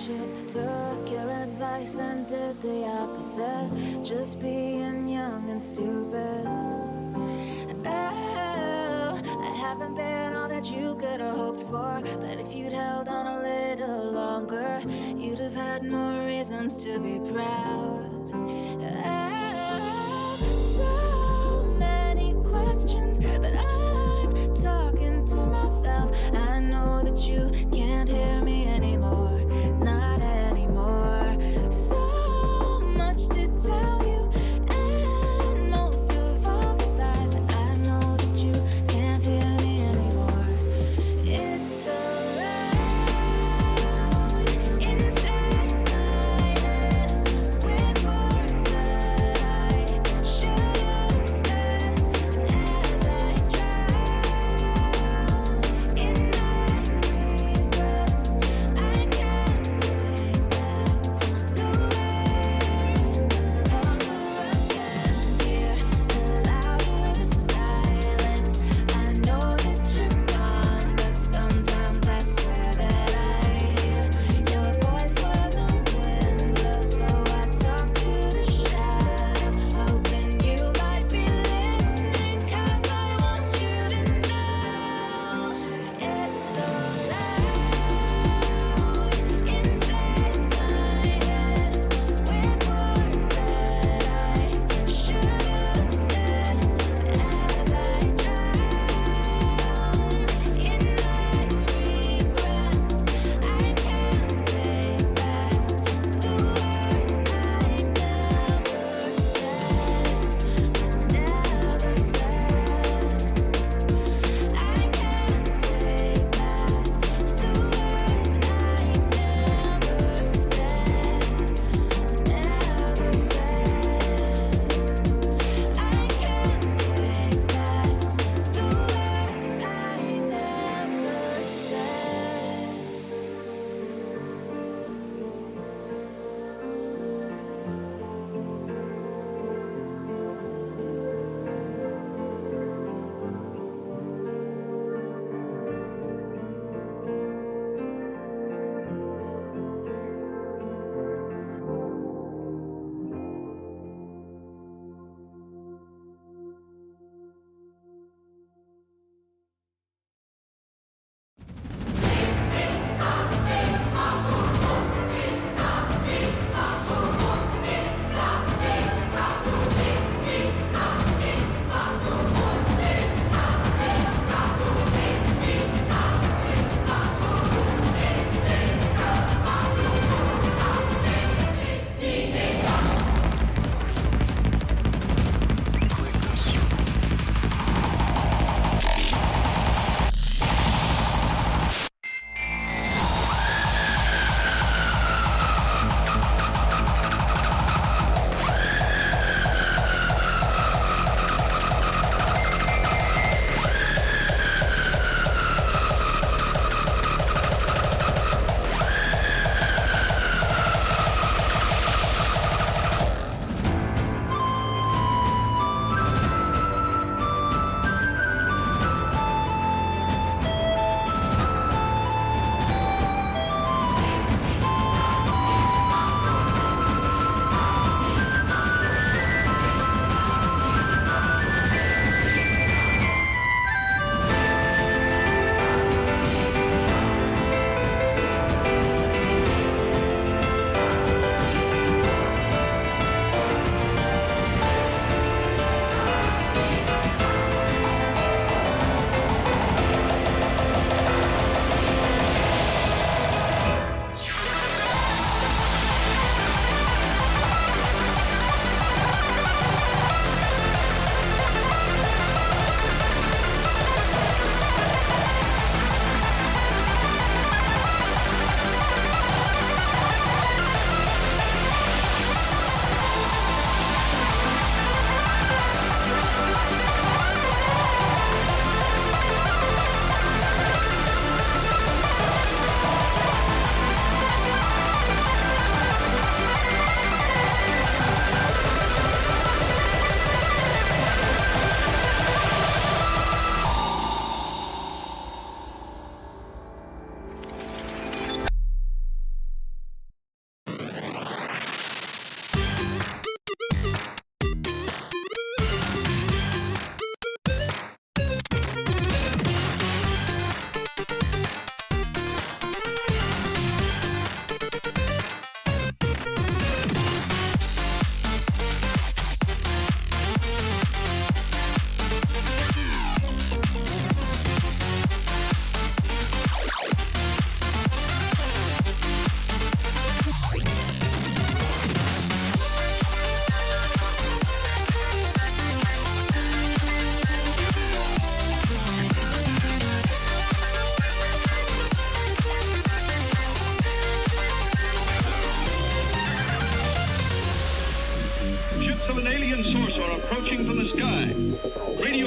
shit. Took your advice and did the opposite. Just being young and stupid. Oh, I haven't been all that you could have hoped for. But if you'd held on a little longer, you'd have had more reasons to be proud. Oh, so many questions, but I'm talking to myself. I know that you can't hear me anymore, not anymore. So much to tell you, and most of all goodbye. But I know that you can't hear me anymore. It's so loud inside my head with words that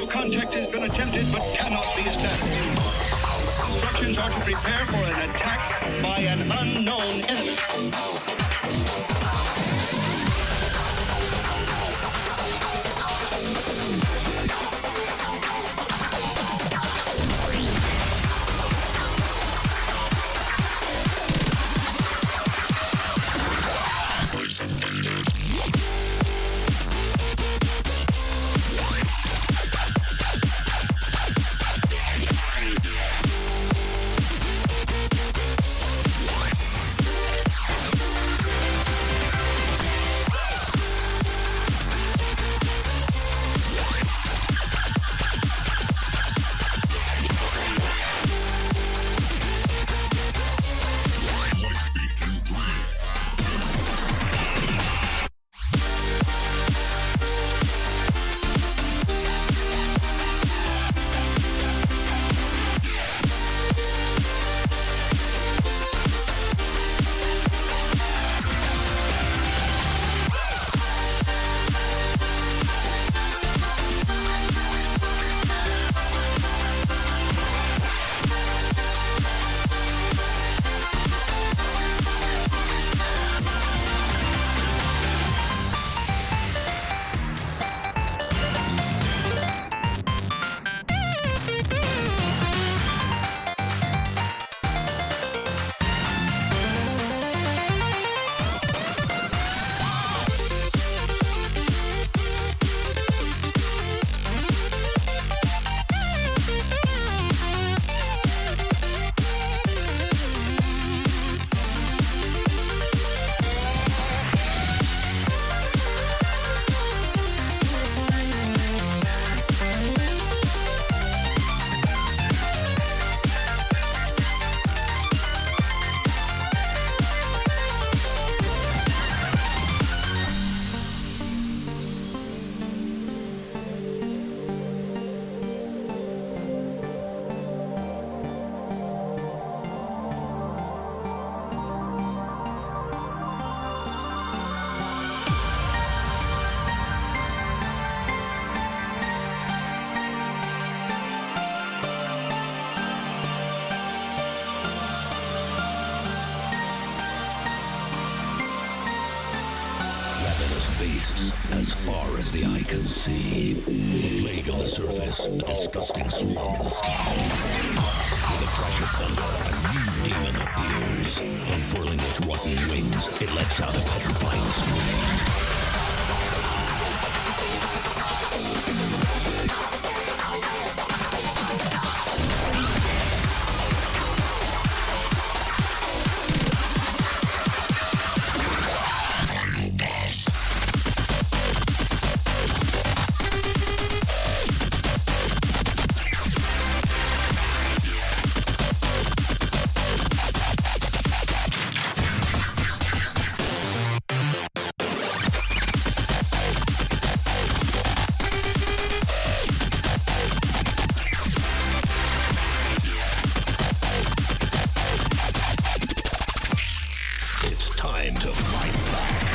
contact has been attempted but cannot be established. Instructions are to prepare for an attack by an unknown enemy. beasts as far as the eye can see. A plague on the surface, a disgusting swarm in the skies. With a crash of thunder, a new demon appears. Unfurling its rotten wings, it lets out a petrifying scream. It's time to fight back.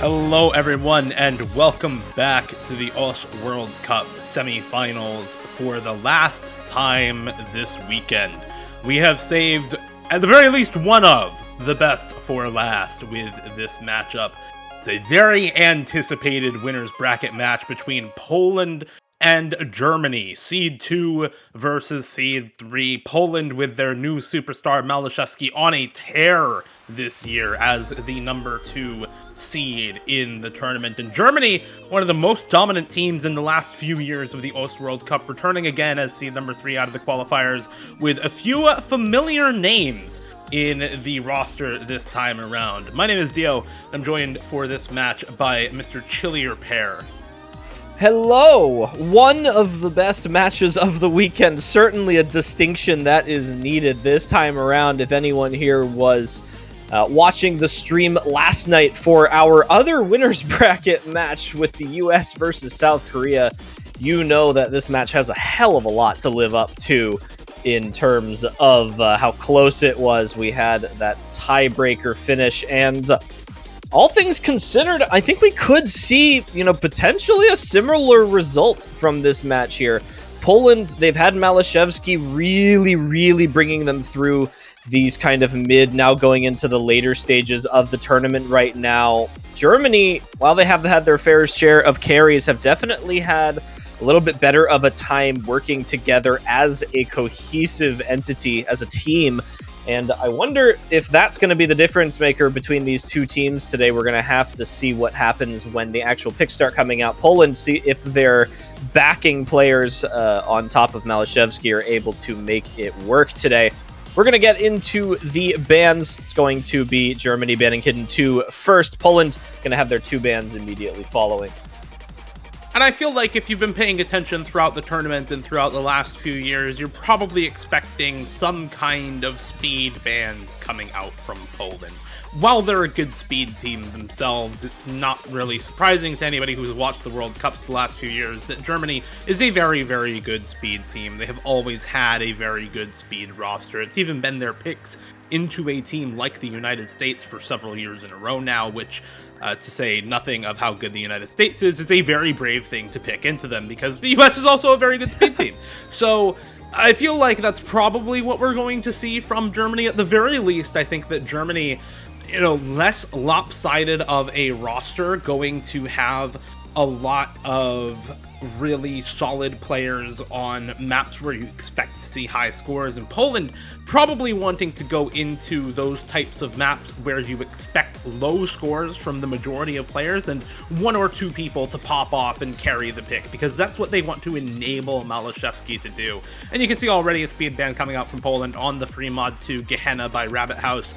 Hello, everyone, and welcome back to the OS World Cup semifinals for the last time this weekend. We have saved, at the very least, one of the best for last with this matchup. It's a very anticipated winners bracket match between Poland and Germany. Seed 2 versus Seed 3. Poland with their new superstar Malashevsky on a tear this year as the number 2 seed in the tournament. And Germany, one of the most dominant teams in the last few years of the OS World Cup, returning again as seed number 3 out of the qualifiers with a few familiar names in the roster this time around. My name is Dio. I'm joined for this match by Mr. Chillier Pear. Hello! One of the best matches of the weekend. Certainly a distinction that is needed this time around. If anyone here was watching the stream last night for our other winners bracket match with the US versus South Korea, you know that this match has a hell of a lot to live up to in terms of how close it was. We had that tiebreaker finish, and all things considered, I think we could see, potentially a similar result from this match here. Poland, they've had Malashevsky really bringing them through these kind of mid, now going into the later stages of the tournament right now. Germany, while they have had their fair share of carries, have definitely had a little bit better of a time working together as a cohesive entity, as a team. And I wonder if that's going to be the difference maker between these two teams today. We're going to have to see what happens when the actual picks start coming out. Poland, see if their backing players on top of Malashevsky are able to make it work today. We're going to get into the bans. It's going to be Germany banning Hidden 2 first. Poland going to have their 2 bans immediately following. And I feel like if you've been paying attention throughout the tournament and throughout the last few years, you're probably expecting some kind of speed bans coming out from Poland. While they're a good speed team themselves, it's not really surprising to anybody who's watched the World Cups the last few years that Germany is a very good speed team. They have always had a very good speed roster. It's even been their picks into a team like the United States for several years in a row now, which, to say nothing of how good the United States is a very brave thing to pick into them, because the US is also a very good speed team. So I feel like that's probably what we're going to see from Germany. At the very least, I think that Germany, less lopsided of a roster, going to have a lot of really solid players on maps where you expect to see high scores, and Poland probably wanting to go into those types of maps where you expect low scores from the majority of players and 1 or 2 people to pop off and carry the pick, because that's what they want to enable Malashevsky to do. And you can see already a speed ban coming out from Poland on the free mod to Gehenna by Rabbit House.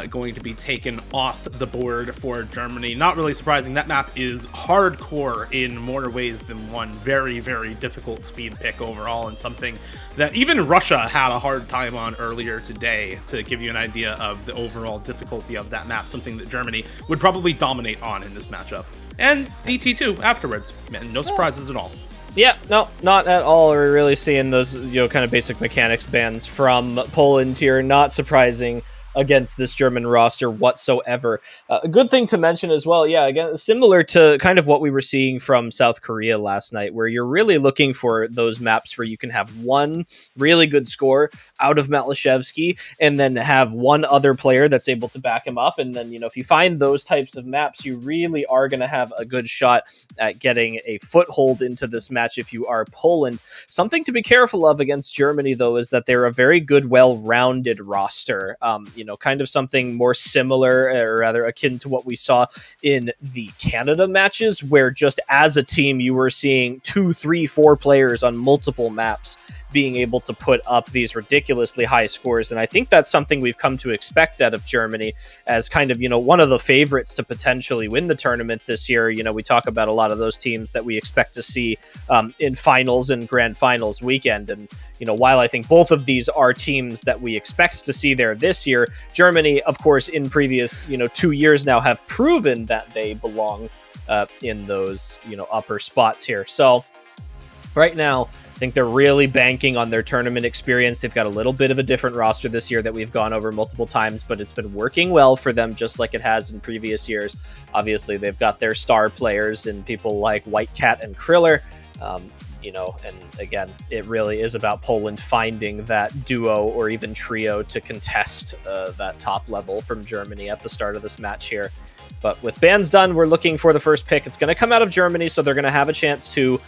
Going to be taken off the board for Germany. Not really surprising. That map is hardcore in more ways than one. Very difficult speed pick overall, and something that even Russia had a hard time on earlier today, to give you an idea of the overall difficulty of that map. Something that Germany would probably dominate on in this matchup. And DT2 afterwards. Man, no surprises at all. Yeah, no, not at all. We're really seeing those, kind of basic mechanics bans from Poland here. Not surprising against this German roster whatsoever. A good thing to mention as well, yeah, again, similar to kind of what we were seeing from South Korea last night, where you're really looking for those maps where you can have one really good score out of Malashevsky and then have one other player that's able to back him up. And then, if you find those types of maps, you really are going to have a good shot at getting a foothold into this match if you are Poland. Something to be careful of against Germany, though, is that they're a very good, well-rounded roster. Kind of something more similar, or rather akin to what we saw in the Canada matches, where just as a team, you were seeing 2, 3, 4 players on multiple maps being able to put up these ridiculously high scores. And I think that's something we've come to expect out of Germany as kind of, one of the favorites to potentially win the tournament this year. We talk about a lot of those teams that we expect to see in finals and grand finals weekend. And, while I think both of these are teams that we expect to see there this year, Germany, of course, in previous, 2 years now have proven that they belong in those, upper spots here. So right now, I think they're really banking on their tournament experience. They've got a little bit of a different roster this year that we've gone over multiple times, but it's been working well for them just like it has in previous years. Obviously, they've got their star players and people like Whitecat and Kriller. And again, it really is about Poland finding that duo or even trio to contest that top level from Germany at the start of this match here. But with bans done, we're looking for the first pick. It's going to come out of Germany, so they're going to have a chance to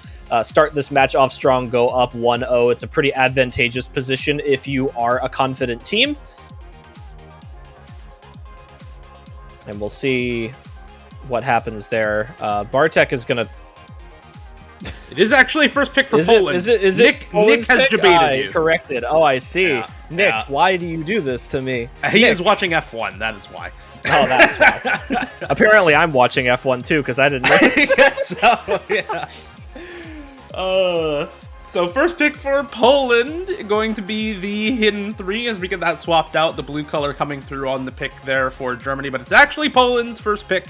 start this match off strong, go up 1-0. It's a pretty advantageous position if you are a confident team. And we'll see what happens there. Bartek is going to... It is actually first pick for Is Poland. it Nick Poland's has pick? debated I you. corrected. Oh, I see. Yeah, Nick, yeah. why do you do this to me? He Nick. is watching F1. That is why. Oh, that's why. Apparently, I'm watching F1 too because I didn't know. So, yeah. So first pick for Poland, going to be the hidden 3 as we get that swapped out. The blue color coming through on the pick there for Germany, but it's actually Poland's first pick.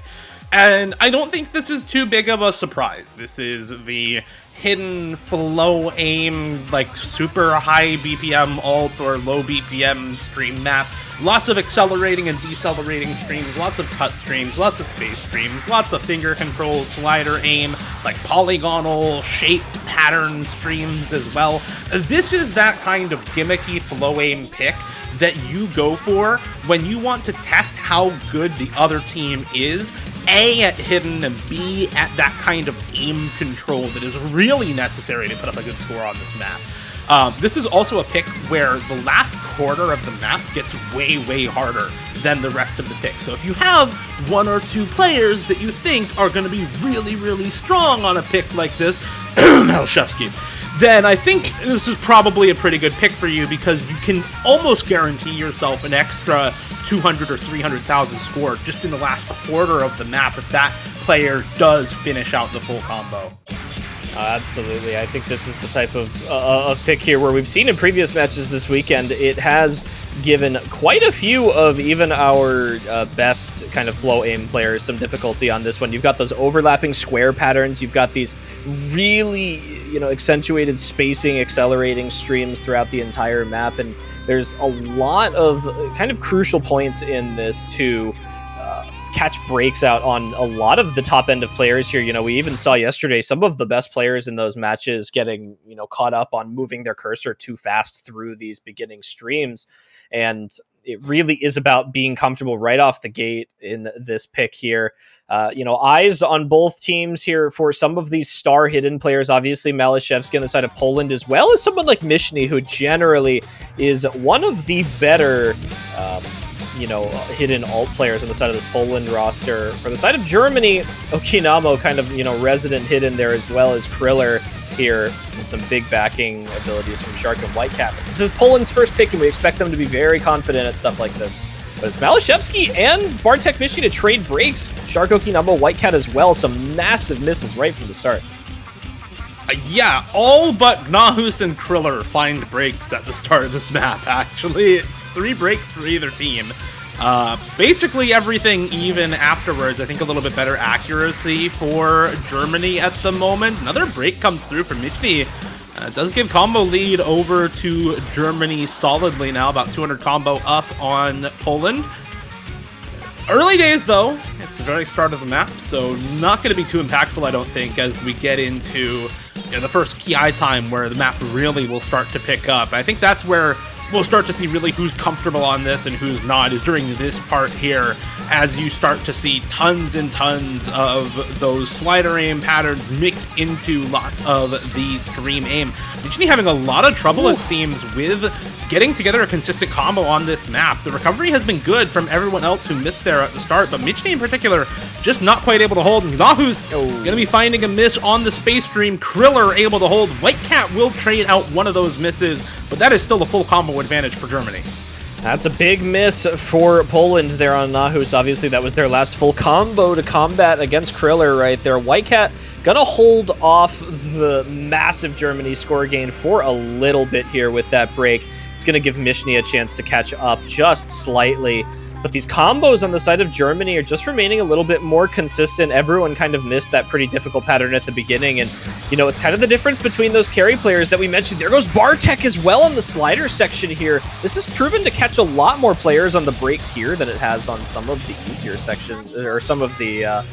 And I don't think this is too big of a surprise. This is the hidden flow aim, like super high BPM alt or low BPM stream map. Lots of accelerating and decelerating streams, lots of cut streams, lots of space streams, lots of finger control, slider aim, like polygonal shaped pattern streams as well. This is that kind of gimmicky flow aim pick that you go for when you want to test how good the other team is, A, at hidden, and B, at that kind of aim control that is really necessary to put up a good score on this map. This is also a pick where the last quarter of the map gets way, way harder than the rest of the pick. So if you have 1 or 2 players that you think are going to be really, really strong on a pick like this, Malashevsky, then I think this is probably a pretty good pick for you because you can almost guarantee yourself an extra 200 or 300,000 score just in the last quarter of the map if that player does finish out the full combo. Absolutely. I think this is the type of pick here where we've seen in previous matches this weekend. It has given quite a few of even our best kind of flow aim players some difficulty on this one. You've got those overlapping square patterns. You've got these really, accentuated spacing, accelerating streams throughout the entire map. And there's a lot of kind of crucial points in this to catch breaks out on a lot of the top end of players here. We even saw yesterday some of the best players in those matches getting, caught up on moving their cursor too fast through these beginning streams. And it really is about being comfortable right off the gate in this pick here. Eyes on both teams here for some of these star hidden players. Obviously, Malashevsky on the side of Poland, as well as someone like Mishny, who generally is one of the better hidden alt players on the side of this Poland roster. For the side of Germany, Okinamo kind of, resident hidden there, as well as Kriller here, and some big backing abilities from Shark and Whitecap. This is Poland's first pick, and we expect them to be very confident at stuff like this. But it's Malashevsky and Bartek Mishny to trade breaks. Shark, Okinamo, Whitecat as well. Some massive misses right from the start. Yeah, all but Nahus and Kriller find breaks at the start of this map, actually. It's 3 breaks for either team. Basically everything even afterwards. I think a little bit better accuracy for Germany at the moment. Another break comes through from Mishny. Does give combo lead over to Germany solidly now, about 200 combo up on Poland. Early days, though. It's the very start of the map, so not going to be too impactful, I don't think, as we get into the first KI time where the map really will start to pick up. I think that's where we'll start to see really who's comfortable on this and who's not, is during this part here, as you start to see tons and tons of those slider aim patterns mixed into lots of the stream aim. Mishny having a lot of trouble, it seems, with getting together a consistent combo on this map. The recovery has been good from everyone else who missed there at the start, but Mishny in particular just not quite able to hold. Nahus gonna be finding a miss on the space stream. Kriller able to hold. Whitecat will trade out one of those misses, but that is still a full combo advantage for Germany. That's a big miss for Poland there on Nahus. Obviously, that was their last full combo to combat against Kriller right there. Whitecat gonna hold off the massive Germany score gain for a little bit here with that break. It's gonna give Mishny a chance to catch up just slightly. but these combos on the side of Germany are just remaining a little bit more consistent. Everyone kind of missed that pretty difficult pattern at the beginning, and it's kind of the difference between those carry players that we mentioned. There goes Bartek as well on the slider section here. This has proven to catch a lot more players on the breaks here than it has on some of the easier sections, or some of the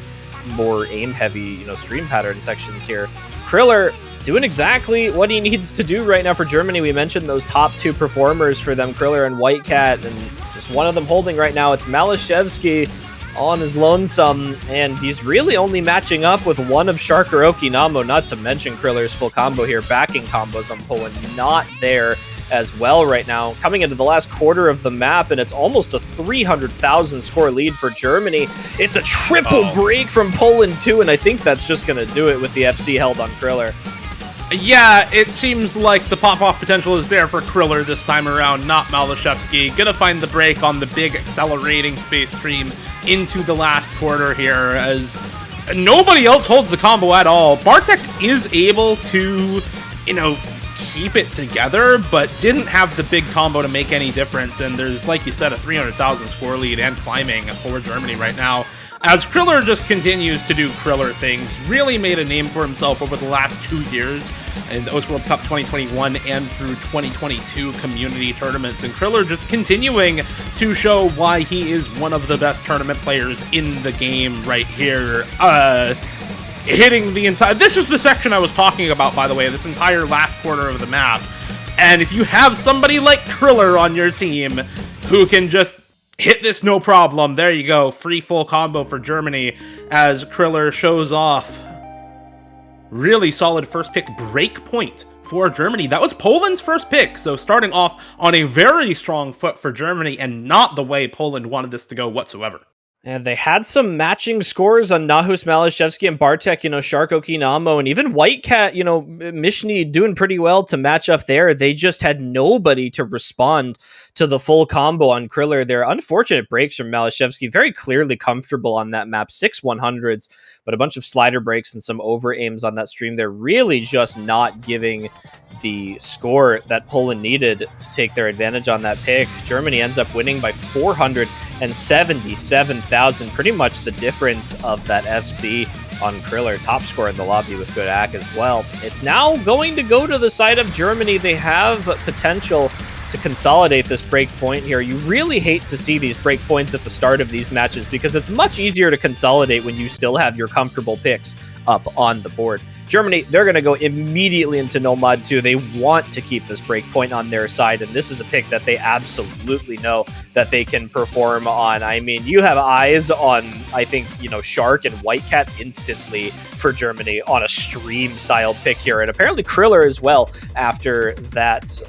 more aim-heavy, stream pattern sections here. Kriller doing exactly what he needs to do right now for Germany. We mentioned those top two performers for them, Kriller and Whitecat, and just one of them holding right now. It's Malashevsky on his lonesome, and he's really only matching up with one of Shark or Okinamo, not to mention Kriller's full combo here. Backing combos on Poland not there as well right now. Coming into the last quarter of the map, and it's almost a 300,000 score lead for Germany. It's a triple break from Poland too, and I think that's just going to do it with the FC held on Kriller. Yeah, it seems like the pop-off potential is there for Kriller this time around, not Malashevsky. Gonna find the break on the big accelerating space stream into the last quarter here, as nobody else holds the combo at all. Bartek is able to, keep it together, but didn't have the big combo to make any difference, and there's, like you said, a 300,000 score lead and climbing for Germany right now. As Kriller just continues to do Kriller things, really made a name for himself over the last 2 years in the OS World Cup 2021 and through 2022 community tournaments. And Kriller just continuing to show why he is one of the best tournament players in the game right here. Hitting the entire... This is the section I was talking about, by the way, this entire last quarter of the map. And if you have somebody like Kriller on your team who can just hit this no problem, there you go, free full combo for Germany as Kriller shows off. Really solid first pick break point for Germany. That was Poland's first pick, so starting off on a very strong foot for Germany, and not the way Poland wanted this to go whatsoever. And they had some matching scores on Nahus Malashevsky and Bartek, Shark Okinamo, and even Whitecat, Mishny doing pretty well to match up there. They just had nobody to respond to the full combo on Kriller there. Unfortunate breaks from Malashevsky, very clearly comfortable on that map, 6 100s, but a bunch of slider breaks and some over aims on that stream. They're really just not giving the score that Poland needed to take their advantage on that pick. Germany ends up winning by 477,000, pretty much the difference of that FC on Kriller. Top score in the lobby with good ack as well. It's now going to go to the side of Germany. They have potential to consolidate this break point here. You really hate to see these break points at the start of these matches because it's much easier to consolidate when you still have your comfortable picks up on the board. Germany, they're going to go immediately into No Mod 2. They want to keep this break point on their side, and this is a pick that they absolutely know that they can perform on. I mean, you have eyes on, I think, Shark and Whitecat instantly for Germany on a stream-style pick here, and apparently Kriller as well after that,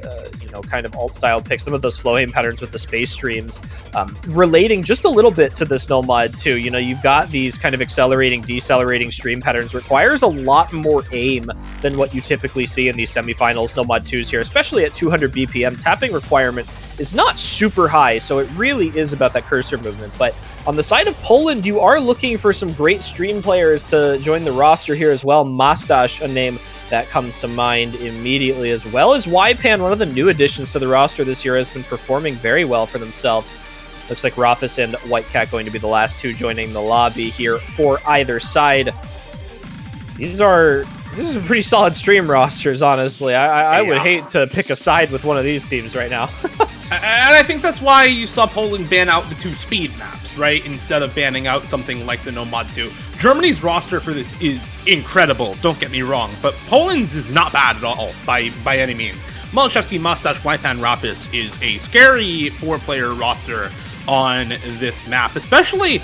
kind of alt-style pick. Some of those flow aim patterns with the space streams relating just a little bit to this No Mod 2. You've got these kind of accelerating, decelerating stream patterns, requires a lot more aim than what you typically see in these semifinals No Mod 2s here, especially at 200 BPM. Tapping requirement is not super high, so it really is about that cursor movement. But on the side of Poland, you are looking for some great stream players to join the roster here as well. Mastash, a name that comes to mind immediately, as well as Ypan, one of the new additions to the roster this year, has been performing very well for themselves. Looks like Rafis and Whitecat going to be the last two joining the lobby here for either side. These are some pretty solid stream rosters, honestly. I would hate to pick a side with one of these teams right now. And I think that's why you saw Poland ban out the 2 speed maps, right? Instead of banning out something like the No Mod 2. Germany's roster for this is incredible, don't get me wrong, but Poland's is not bad at all by any means. Malashevsky, Mustache, Ypan, Rafis is a scary 4-player roster on this map, especially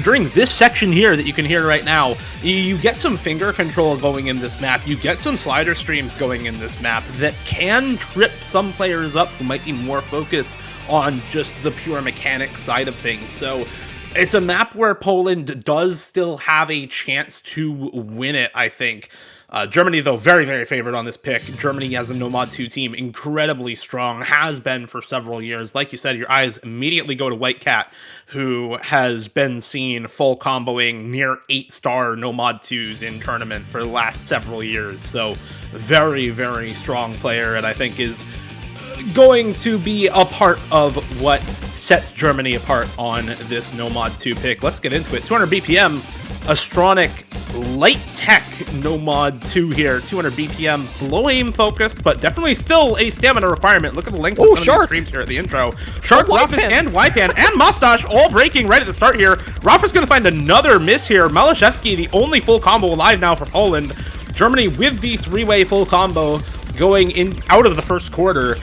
during this section here that you can hear right now. You get some finger control going in this map. You get some slider streams going in this map that can trip some players up who might be more focused on just the pure mechanics side of things. So it's a map where Poland does still have a chance to win it, I think. Germany, though, very, very favored on this pick. Germany as a No Mod 2 team, incredibly strong, has been for several years. Like you said, your eyes immediately go to Whitecat, who has been seen full comboing near 8-star No Mod 2s in tournament for the last several years. So very, very strong player, and I think is going to be a part of what sets Germany apart on this No Mod 2 pick. Let's get into it. 200 BPM, Astronic Light Tech No Mod 2 here. 200 BPM, low aim focused, but definitely still a stamina requirement. Look at the length of some of these streams here at the intro. Shark, Rafis, and Wypan, and Mustache all breaking right at the start here. Rafis going to find another miss here. Malashevsky, the only full combo alive now for Poland. Germany with the three-way full combo going in out of the first quarter.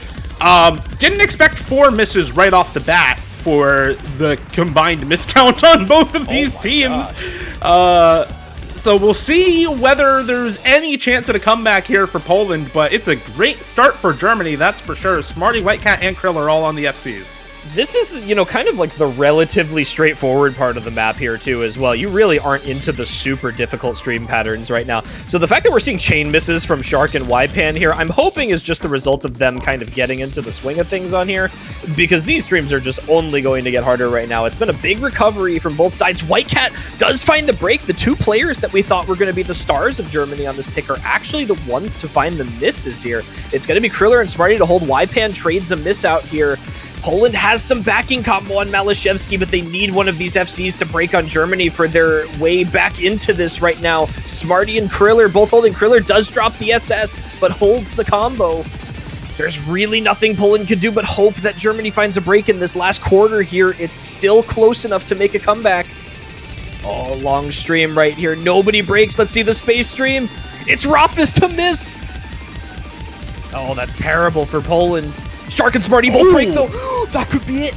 Didn't expect 4 misses right off the bat for the combined miscount on both of these teams. So we'll see whether there's any chance at a comeback here for Poland, but it's a great start for Germany, that's for sure. Smarty, Whitecat, and Krill are all on the FCs. This is, you know, kind of like the relatively straightforward part of the map here, too, as well. You really aren't into the super difficult stream patterns right now. So the fact that we're seeing chain misses from Shark and Wypan here, I'm hoping is just the result of them kind of getting into the swing of things on here, because these streams are just only going to get harder right now. It's been a big recovery from both sides. Whitecat does find the break. The 2 players that we thought were going to be the stars of Germany on this pick are actually the ones to find the misses here. It's going to be Kriller and Smarty to hold. Wypan trades a miss out here. Poland has some backing combo on Malashevsky, but they need one of these FCs to break on Germany for their way back into this right now. Smarty and Kriller both holding. Kriller does drop the SS, but holds the combo. There's really nothing Poland can do but hope that Germany finds a break in this last quarter here. It's still close enough to make a comeback. Oh, long stream right here. Nobody breaks. Let's see the space stream. It's Rafis to miss. Oh, that's terrible for Poland. Shark and Smarty both break, though. That could be it.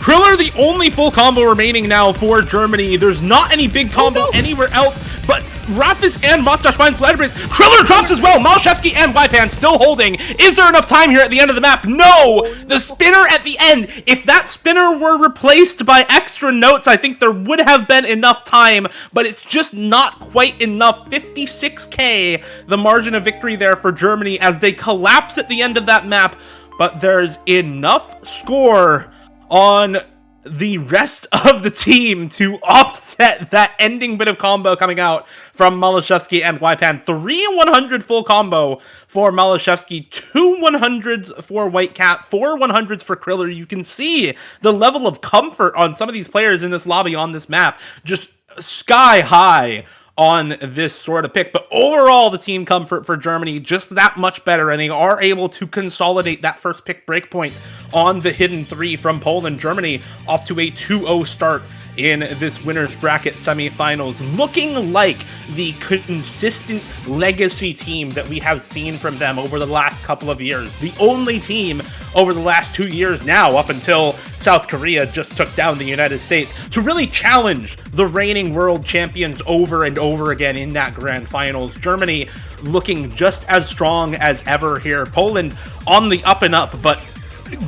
Kriller, the only full combo remaining now for Germany. There's not any big combo anywhere else, but Rafis and Mustache finds Splatter Breaks. Kriller drops as well. Malashevsky and Wypan still holding. Is there enough time here at the end of the map? No! The spinner at the end. If that spinner were replaced by extra notes, I think there would have been enough time, but it's just not quite enough. 56k, the margin of victory there for Germany as they collapse at the end of that map. But there's enough score on the rest of the team to offset that ending bit of combo coming out from Malashevsky and Wypan. 3 100 full combo for Malashevsky, 2 100s for Whitecat, 4 100s for Kriller. You can see the level of comfort on some of these players in this lobby on this map. Just sky high on this sort of pick, but overall the team comfort for Germany just that much better, and they are able to consolidate that first pick breakpoint on the hidden 3 from Poland. Germany off to a 2-0 start in this winner's bracket semifinals, looking like the consistent legacy team that we have seen from them over the last couple of years. The only team over the last 2 years now, up until South Korea just took down the United States, to really challenge the reigning world champions over and over again in that grand finals. Germany looking just as strong as ever here. Poland on the up and up, but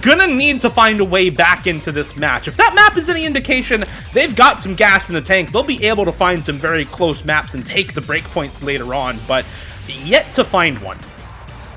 gonna need to find a way back into this match. If that map is any indication, they've got some gas in the tank. They'll be able to find some very close maps and take the breakpoints later on, but yet to find one.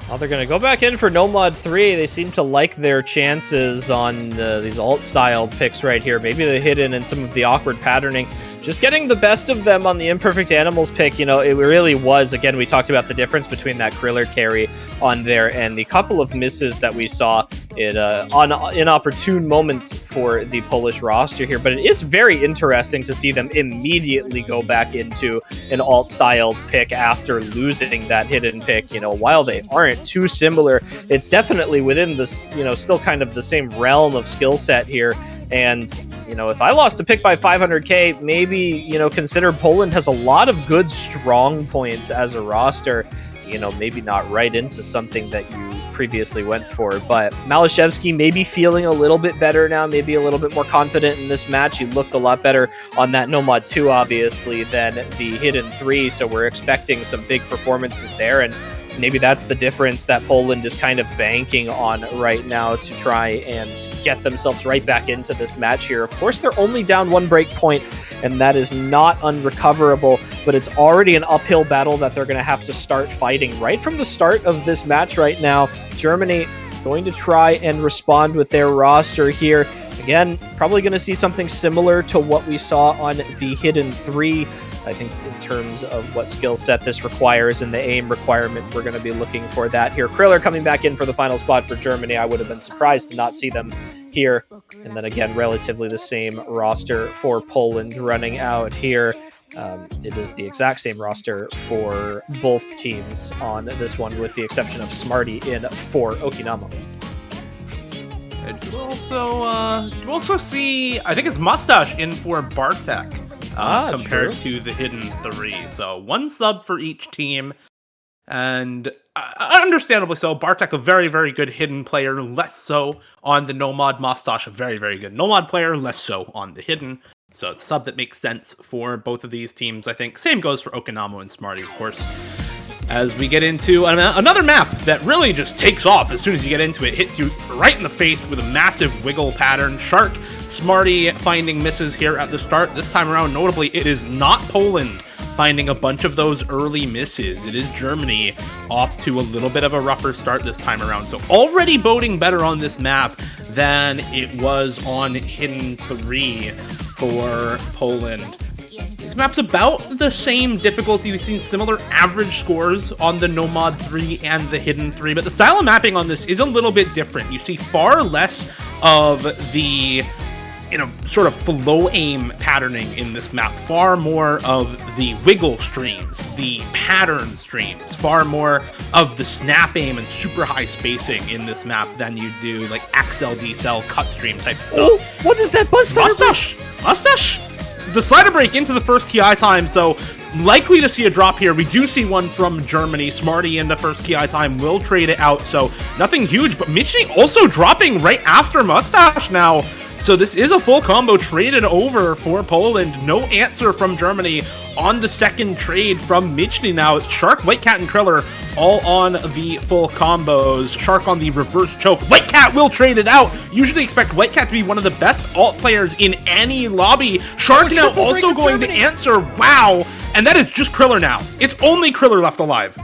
Well, they're going to go back in for No Mod 3. They seem to like their chances on these alt-styled picks right here. Maybe the hidden and some of the awkward patterning. Just getting the best of them on the Imperfect Animals pick, you know, it really was, again, we talked about the difference between that Kriller carry on there and the couple of misses that we saw on inopportune moments for the Polish roster here. But it is very interesting to see them immediately go back into an alt-styled pick after losing that hidden pick. You know, while they aren't too similar, it's definitely within this, you know, still kind of the same realm of skill set here. And, you know, if I lost a pick by 500k, maybe, you know, consider Poland has a lot of good strong points as a roster. You know, maybe not right into something that you previously went for. But Malashevsky maybe feeling a little bit better now, maybe a little bit more confident in this match. He looked a lot better on that No Mod 2, obviously, than the hidden 3. So we're expecting some big performances there. And maybe that's the difference that Poland is kind of banking on right now to try and get themselves right back into this match here. Of course, they're only down 1 break point, and that is not unrecoverable, but it's already an uphill battle that they're going to have to start fighting right from the start of this match right now. Germany going to try and respond with their roster here. Again, probably going to see something similar to what we saw on the hidden 3. I think in terms of what skill set this requires and the aim requirement, we're going to be looking for that here. Kriller coming back in for the final spot for Germany. I would have been surprised to not see them here. And then again, relatively the same roster for Poland running out here. It is the exact same roster for both teams on this one, with the exception of Smarty in for Okinawa. And you also see, I think it's Mustache in for Bartek compared to the Hidden 3. So one sub for each team. And understandably so, Bartek a very, very good hidden player, less so on the Nomad. Mustache a very, very good Nomad player, less so on the hidden. So it's a sub that makes sense for both of these teams, I think. Same goes for Okinawa and Smarty, of course. As we get into another map that really just takes off as soon as you get into it, hits you right in the face with a massive wiggle pattern. Shark, Smarty finding misses here at the start. This time around, notably, it is not Poland finding a bunch of those early misses. It is Germany off to a little bit of a rougher start this time around. So already boding better on this map than it was on Hidden 3 for Poland. This map's about the same difficulty. We've seen similar average scores on the Nomad 3 and the Hidden 3, but the style of mapping on this is a little bit different. You see far less of the sort of flow aim patterning in this map, far more of the wiggle streams, the pattern streams, far more of the snap aim and super high spacing in this map than you do like XL, decel, cut stream type of stuff. Oh, what is that buzz? Mustache! The slider break into the first KI time, so likely to see a drop here. We do see one from Germany. Smarty in the first KI time will trade it out, so nothing huge, but Michi also dropping right after Mustache now. So this is a full combo traded over for Poland. No answer from Germany on the second trade from Michny now. It's Shark, White Cat, and Kriller all on the full combos. Shark on the reverse choke. White Cat will trade it out. Usually expect White Cat to be one of the best alt players in any lobby. Shark now also going to answer. Wow. And that is just Kriller now. It's only Kriller left alive.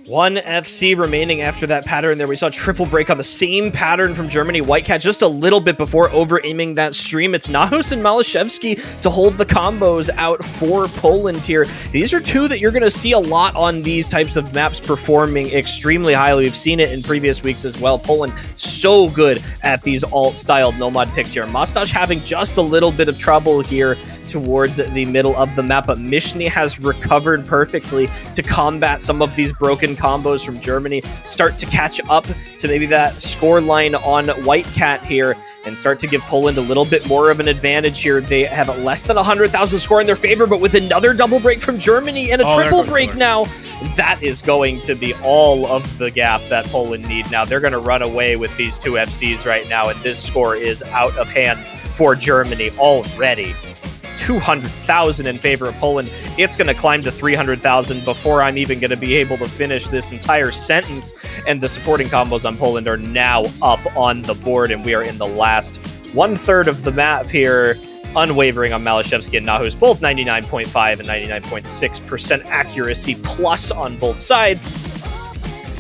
One FC remaining after that pattern there. We saw triple break on the same pattern from Germany. Whitecat just a little bit before over-aiming that stream. It's Nahus and Malashevsky to hold the combos out for Poland here. These are two that you're going to see a lot on these types of maps performing extremely highly. We've seen it in previous weeks as well. Poland so good at these alt-styled Nomad picks here. Mustache having just a little bit of trouble here towards the middle of the map, but Michny has recovered perfectly to combat some of these broken combos from Germany, start to catch up to maybe that score line on White Cat here, and start to give Poland a little bit more of an advantage here. They have less than 100,000 score in their favor, but with another double break from Germany and a triple break now, that is going to be all of the gap that Poland need now. They're going to run away with these two FCs right now, and this score is out of hand for Germany already. 200,000 in favor of Poland. It's going to climb to 300,000 before I'm even going to be able to finish this entire sentence. And the supporting combos on Poland are now up on the board, and we are in the last 1/3 of the map here. Unwavering on Malashevsky and Nahus, both 99.5 and 99.6% accuracy plus on both sides.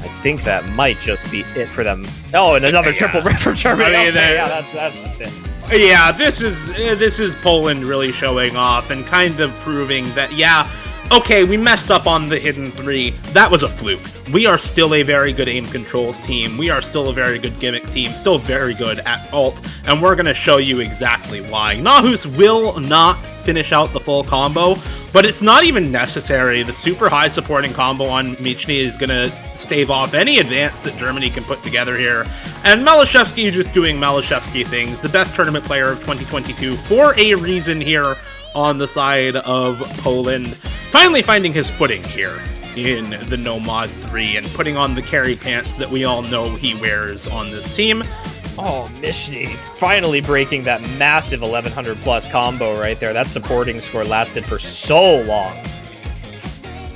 I think that might just be it for them. Oh, and another triple break from Germany. I mean, that's just it. Yeah, this is Poland really showing off and kind of proving that, yeah, okay, we messed up on the Hidden 3. That was a fluke. We are still a very good aim controls team. We are still a very good gimmick team, still very good at ult, and we're going to show you exactly why. Nahus will not finish out the full combo, but it's not even necessary. The super high supporting combo on Michny is going to stave off any advance that Germany can put together here. And Malashevsky just doing Malashevsky things, the best tournament player of 2022 for a reason here on the side of Poland. Finally finding his footing here in the Nomad 3 and putting on the carry pants that we all know he wears on this team. Oh, Michny finally breaking that massive 1100 plus combo right there. That supporting score lasted for so long.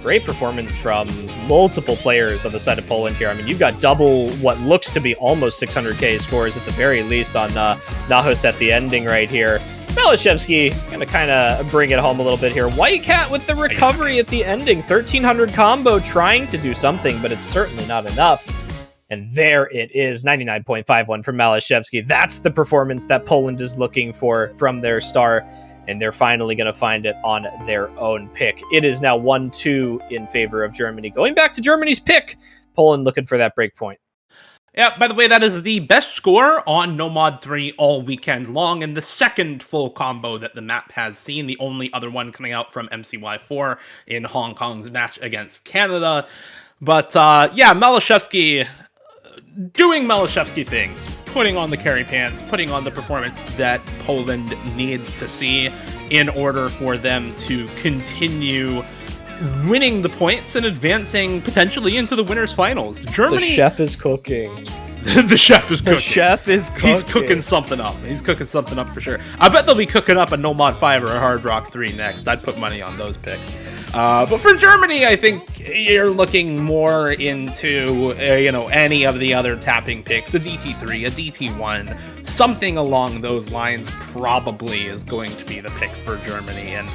Great performance from multiple players on the side of Poland here. I mean, you've got double what looks to be almost 600k scores at the very least on Nahus at the ending right here. Malashevsky going to kind of bring it home a little bit here. White Cat with the recovery at the ending. 1300 combo trying to do something, but it's certainly not enough. And there it is, 99.51 from Malashevsky. That's the performance that Poland is looking for from their star. and they're finally going to find it on their own pick. It is now 1-2 in favor of Germany. Going back to Germany's pick, Poland looking for that break point. Yeah, by the way, that is the best score on Nomad 3 all weekend long, and the second full combo that the map has seen, the only other one coming out from MCY4 in Hong Kong's match against Canada. But yeah, Malashevsky doing Malashevsky things, putting on the carry pants, putting on the performance that Poland needs to see in order for them to continue winning the points and advancing potentially into the winners finals. Germany. The chef is cooking. The chef is cooking. The chef is cooking. He's cooking something up. He's cooking something up for sure. I bet they'll be cooking up a No Mod 5 or a Hard Rock 3 next. I'd put money on those picks. But for Germany, I think you're looking more into, any of the other tapping picks. A DT3, a DT1, something along those lines probably is going to be the pick for Germany. And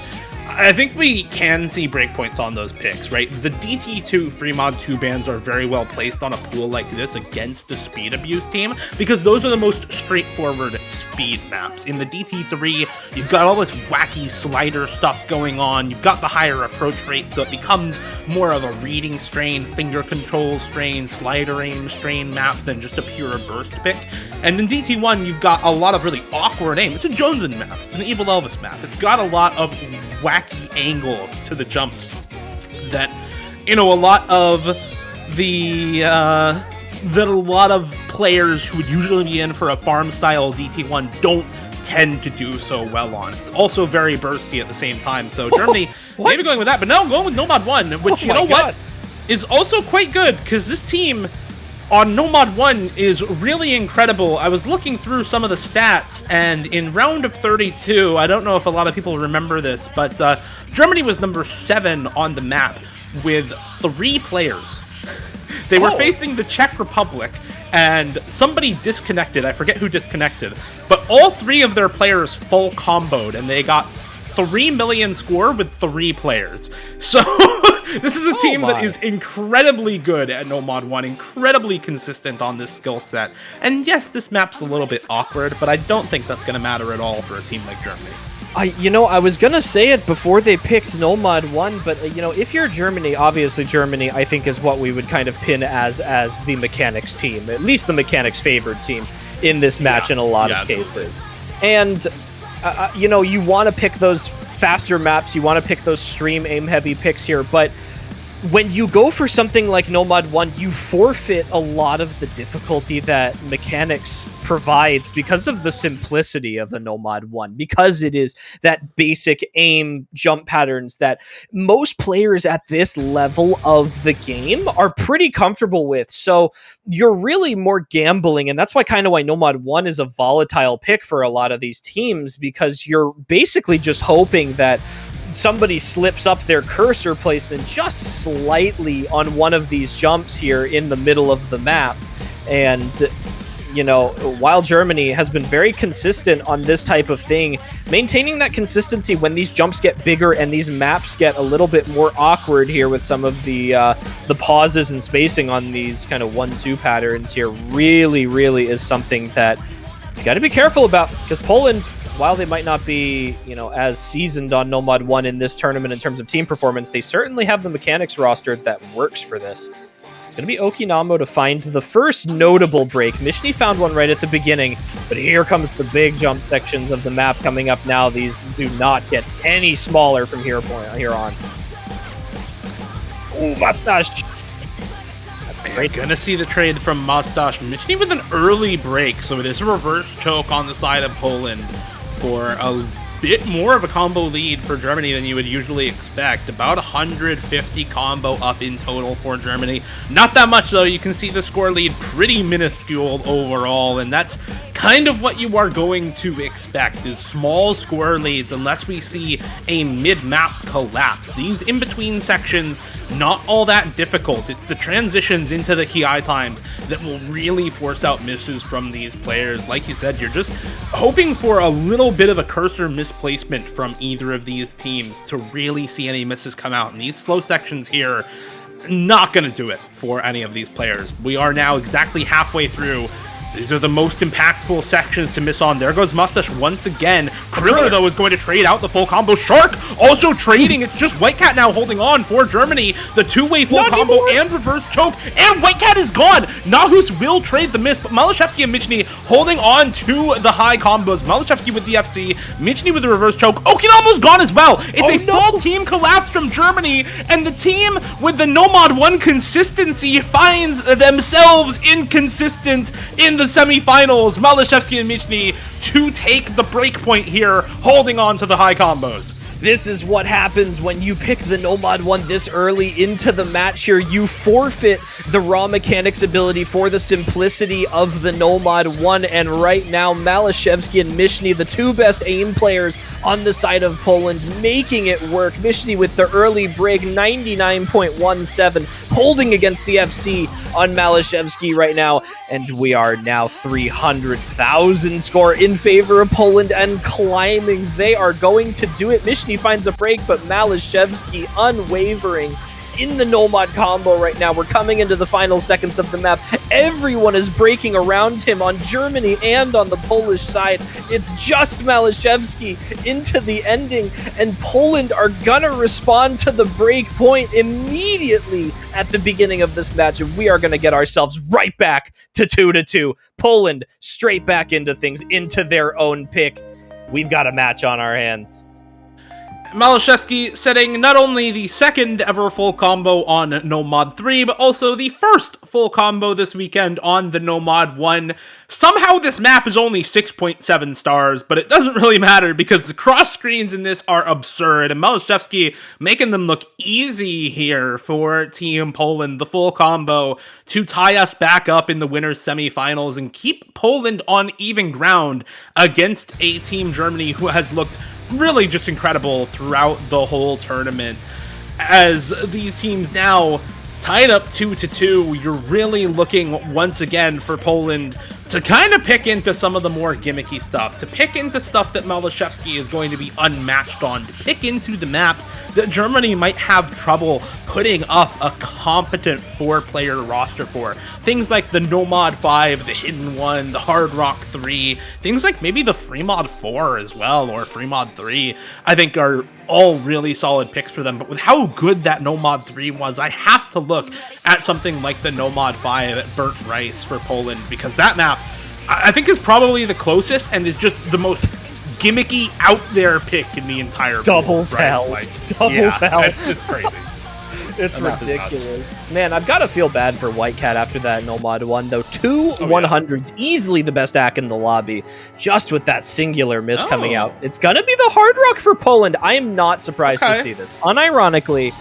I think we can see breakpoints on those picks, right? The DT2 free mod 2 bans are very well placed on a pool like this against the speed abuse team, because those are the most straightforward speed maps. In the DT3, you've got all this wacky slider stuff going on, you've got the higher approach rate, so it becomes more of a reading strain, finger control strain, slider aim strain map than just a pure burst pick. And in DT1, you've got a lot of really awkward aim. It's a Jonesin map, it's an Evil Elvis map, it's got a lot of wacky angles to the jumps that a lot of players who would usually be in for a farm style DT1 don't tend to do so well on. It's also very bursty at the same time, so Germany maybe going with that, but no, going with Nomad 1, which what is also quite good, because this team on Nomad 1 is really incredible. I was looking through some of the stats, and in round of 32, I don't know if a lot of people remember this, but Germany was number 7 on the map with 3 players. They were facing the Czech Republic, and somebody disconnected. I forget who disconnected, but all 3 of their players full comboed, and they got 3 million score with 3 players. So this is a team that is incredibly good at Nomad 1, incredibly consistent on this skill set. And yes, this map's a little bit awkward, but I don't think that's going to matter at all for a team like Germany. I was gonna say it before they picked Nomad 1, but if you're Germany, obviously Germany, I think, is what we would kind of pin as the mechanics team, at least the mechanics favored team in this match in a lot of cases. And you want to pick those faster maps, you want to pick those stream aim heavy picks here, but when you go for something like Nomad 1, you forfeit a lot of the difficulty that mechanics provides because of the simplicity of the Nomad 1, because it is that basic aim jump patterns that most players at this level of the game are pretty comfortable with. So you're really more gambling, and that's why Nomad 1 is a volatile pick for a lot of these teams, because you're basically just hoping that somebody slips up their cursor placement just slightly on one of these jumps here in the middle of the map. And while Germany has been very consistent on this type of thing, maintaining that consistency when these jumps get bigger and these maps get a little bit more awkward here with some of the pauses and spacing on these kind of 1-2 patterns here really, really is something that you got to be careful about, because Poland, while they might not be, as seasoned on Nomad 1 in this tournament in terms of team performance, they certainly have the mechanics roster that works for this. It's going to be Okinamo to find the first notable break. Mishni found one right at the beginning, but here comes the big jump sections of the map coming up now. These do not get any smaller from here on. Ooh, Mustache! We're gonna see the trade from Mustache Mishni with an early break, so it is a reverse choke on the side of Poland for a bit more of a combo lead for Germany than you would usually expect. About 150 combo up in total for Germany. Not that much though. You can see the score lead pretty minuscule overall, and that's kind of what you are going to expect, is small score leads unless we see a mid-map collapse. These in-between sections, not all that difficult. It's the transitions into the Ki times that will really force out misses from these players. Like you said, you're just hoping for a little bit of a cursor misplacement from either of these teams to really see any misses come out. And these slow sections here, not going to do it for any of these players. We are now exactly halfway through These are the most impactful sections to miss on. There goes Mustache once again. Kriller, though, is going to trade out the full combo. Shark also trading. It's just White Cat now holding on for Germany. The two-way full combo and reverse choke. And White Cat is gone. Nahus will trade the miss, but Malashevsky and Michny holding on to the high combos. Malashevsky with the FC, Michny with the reverse choke. Okinawa's gone as well. It's full team collapse from Germany, and the team with the Nomad 1 consistency finds themselves inconsistent in the semifinals. Malashevsky and Michny to take the break point here, holding on to the high combos. This is what happens when you pick the Nomad 1 this early into the match here. You forfeit the raw mechanics ability for the simplicity of the Nomad 1, and right now Malashevsky and Michny, the two best aim players on the side of Poland, making it work. Michny with the early break, 99.17, holding against the FC on Malashevsky right now, and we are now 300,000 score in favor of Poland and climbing. They are going to do it. Michny finds a break, but Malashevsky unwavering in the Nomad combo right now. We're coming into the final seconds of the map. Everyone is breaking around him on Germany and on the Polish side. It's just Malashevsky into the ending, and Poland are gonna respond to the break point immediately at the beginning of this match, and we are gonna get ourselves right back to 2-2. Poland straight back into things, into their own pick. We've got a match on our hands. Malashevsky setting not only the second ever full combo on Nomad 3, but also the first full combo this weekend on the Nomad 1. Somehow this map is only 6.7 stars, but it doesn't really matter because the cross screens in this are absurd, and Malashevsky making them look easy here for Team Poland. The full combo to tie us back up in the winners semifinals and keep Poland on even ground against a Team Germany who has looked really just incredible throughout the whole tournament. As these teams now tied up 2-2, you're really looking once again for Poland to kind of pick into some of the more gimmicky stuff, to pick into stuff that Malashevsky is going to be unmatched on, to pick into the maps that Germany might have trouble putting up a competent 4-player roster for. Things like the Nomad 5, the Hidden 1, the Hard Rock 3, things like maybe the Fremod 4 as well, or Fremod 3, I think are all really solid picks for them. But with how good that Nomad 3 was, I have to look at something like the Nomad 5 at Burnt Rice for Poland, because that map, I think, is probably the closest and is just the most gimmicky, out there pick in the entire Doubles pool, right? hell. Like, Doubles hell. It's just crazy. It's That map is ridiculous. Man, I've got to feel bad for White Cat after that Nomad 1, though. Two 100s, easily the best act in the lobby, just with that singular miss coming out. It's going to be the Hard Rock for Poland. I am not surprised to see this. Unironically,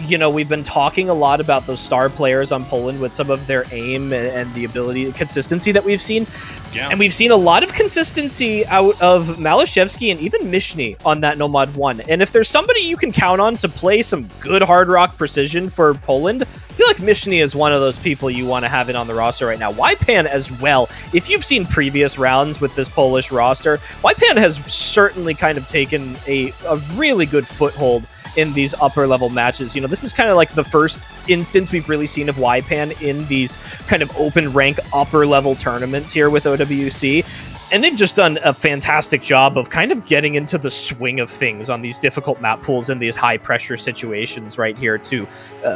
you know, we've been talking a lot about those star players on Poland with some of their aim and the ability, consistency that we've seen. Yeah. And we've seen a lot of consistency out of Malashevsky and even Michny on that Nomad 1. And if there's somebody you can count on to play some good Hard Rock precision for Poland, I feel like Michny is one of those people you want to have in on the roster right now. Ypan as well. If you've seen previous rounds with this Polish roster, Ypan has certainly kind of taken a really good foothold in these upper level matches. You know, this is kind of like the first instance we've really seen of Ypan in these kind of open rank upper level tournaments here with OWC. And they've just done a fantastic job of kind of getting into the swing of things on these difficult map pools and these high pressure situations right here to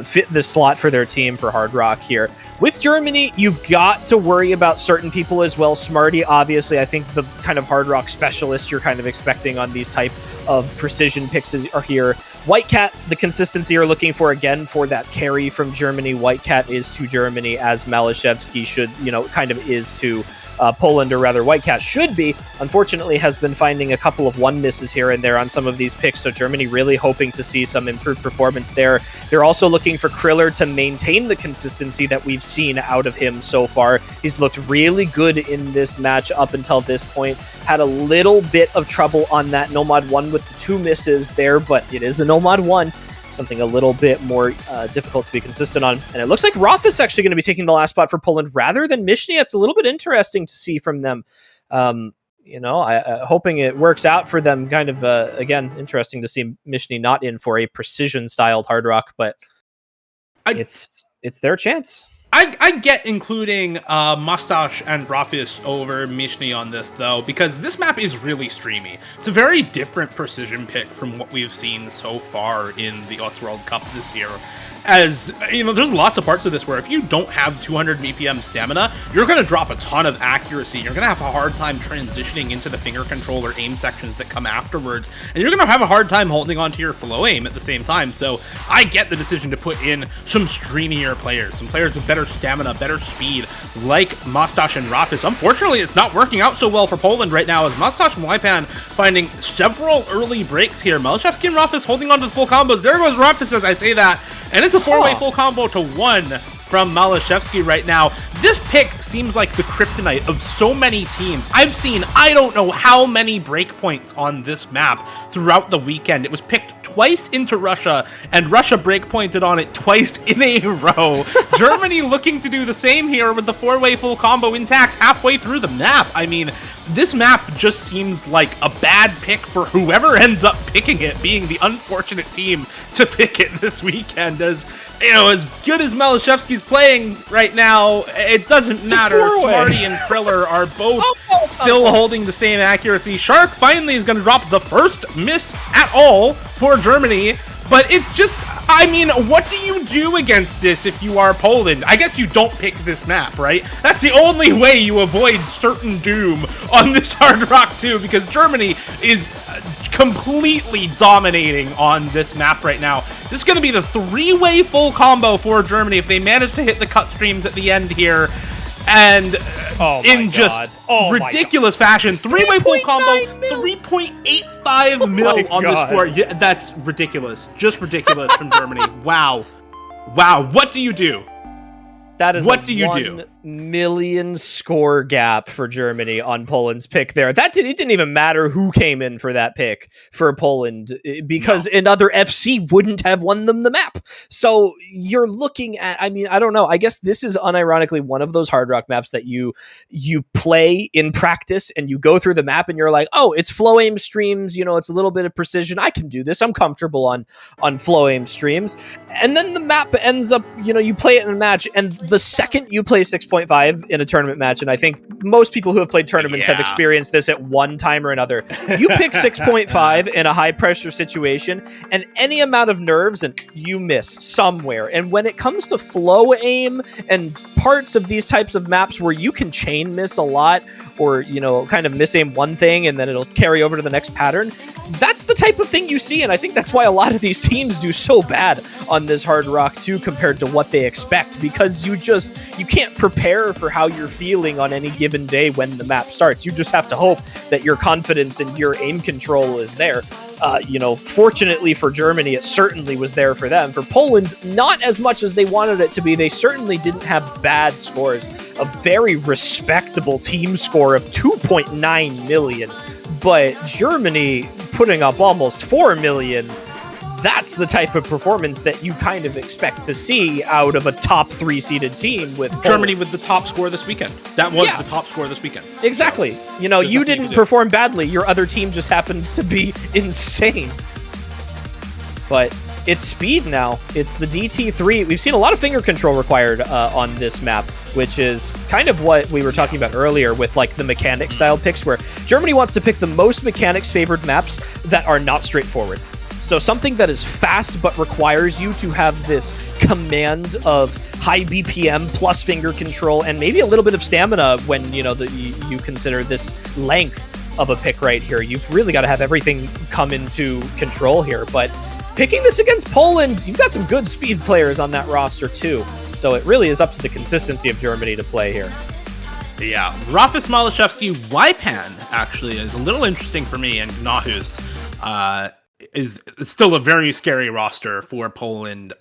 fit the slot for their team for Hard Rock here. With Germany, you've got to worry about certain people as well. Smarty, obviously, I think the kind of Hard Rock specialist you're kind of expecting on these type of precision picks are here. White Cat, the consistency you're looking for again for that carry from Germany. White Cat is to Germany as Malashevsky should, you know, kind of is to Poland, or rather White Cat should be. Unfortunately has been finding a couple of one misses here and there on some of these picks, so Germany really hoping to see some improved performance there. They're also looking for Kriller to maintain the consistency that we've seen out of him so far. He's looked really good in this match up until this point. Had a little bit of trouble on that Nomad 1 with the two misses there, but it is a Nomad 1. Something a little bit more difficult to be consistent on. And it looks like Roth is actually going to be taking the last spot for Poland rather than Michny. It's a little bit interesting to see from them. You know, hoping it works out for them. Kind of, again, interesting to see Michny not in for a precision-styled Hard Rock, but it's their chance. I get including Mustache and Rafis over Mishni on this, though, because this map is really streamy. It's a very different precision pick from what we've seen so far in the World Cup this year. As, you know, there's lots of parts of this where if you don't have 200 BPM stamina, you're going to drop a ton of accuracy. You're going to have a hard time transitioning into the finger control or aim sections that come afterwards. And you're going to have a hard time holding onto your flow aim at the same time. So I get the decision to put in some streamier players, some players with better stamina, better speed, like Mustache and Rafis. Unfortunately, it's not working out so well for Poland right now, as Mustache and Wypan finding several early breaks here. Malashevsky and Rafis holding on to the full combos. There goes Rafis as I say that. And it's a 4-way full combo to 1 from Malashevsky right now. This pick seems like the kryptonite of so many teams. I've seen, I don't know how many breakpoints on this map throughout the weekend. It was picked twice into Russia, and Russia breakpointed on it twice in a row. Germany looking to do the same here with the 4-way full combo intact halfway through the map. I mean, this map just seems like a bad pick for whoever ends up picking it, being the unfortunate team to pick it this weekend. As, you know, as good as Malashevsky's playing right now, it doesn't matter. Smarty and Kriller are both still holding the same accuracy. Shark finally is going to drop the first miss at all for Germany. But it's just, I mean, what do you do against this if you are Poland? I guess you don't pick this map, right? That's the only way you avoid certain doom on this Hard Rock 2, because Germany is completely dominating on this map right now. This is going to be the 3-way full combo for Germany if they manage to hit the cut streams at the end here. And in just ridiculous fashion, 3-way full combo, 3.85 mil on the score. Yeah, that's ridiculous. Just ridiculous from Germany. Wow. Wow. What do you do? That is what do you do? 1 million score gap for Germany on Poland's pick there. It didn't even matter who came in for that pick for Poland, because another FC wouldn't have won them the map. So you're looking at, I mean, I don't know. I guess this is unironically one of those Hard Rock maps that you play in practice and you go through the map and you're like, oh, it's flow aim streams. You know, it's a little bit of precision. I can do this. I'm comfortable on flow aim streams. And then the map ends up, you know, you play it in a match, and the second you play 6.5 in a tournament match, and I think most people who have played tournaments have experienced this at one time or another, you pick 6.5 in a high pressure situation, and any amount of nerves, and you miss somewhere. And when it comes to flow aim and parts of these types of maps where you can chain miss a lot, or, you know, kind of miss aim one thing and then it'll carry over to the next pattern, that's the type of thing you see. And I think that's why a lot of these teams do so bad on this Hard Rock 2 compared to what they expect, because you can't prepare for how you're feeling on any given day when the map starts. You just have to hope that your confidence and your aim control is there. You know, fortunately for Germany, it certainly was there for them. For Poland, not as much as they wanted it to be. They certainly didn't have bad scores. A very respectable team score of 2.9 million. But Germany putting up almost 4 million, that's the type of performance that you kind of expect to see out of a top 3 seeded team with Germany with the top score this weekend. That was the top score this weekend. Exactly. You know, you didn't perform badly. Your other team just happens to be insane. But it's speed now. It's the DT3. We've seen a lot of finger control required on this map, which is kind of what we were talking about earlier with like the mechanic style picks, where Germany wants to pick the most mechanics favored maps that are not straightforward. So something that is fast but requires you to have this command of high BPM plus finger control and maybe a little bit of stamina when, you know, you consider this length of a pick right here. You've really got to have everything come into control here. But picking this against Poland, you've got some good speed players on that roster too. So it really is up to the consistency of Germany to play here. Yeah, Rafis, Malashevsky, Wypan actually is a little interesting for me, and Nahu's is still a very scary roster for Poland.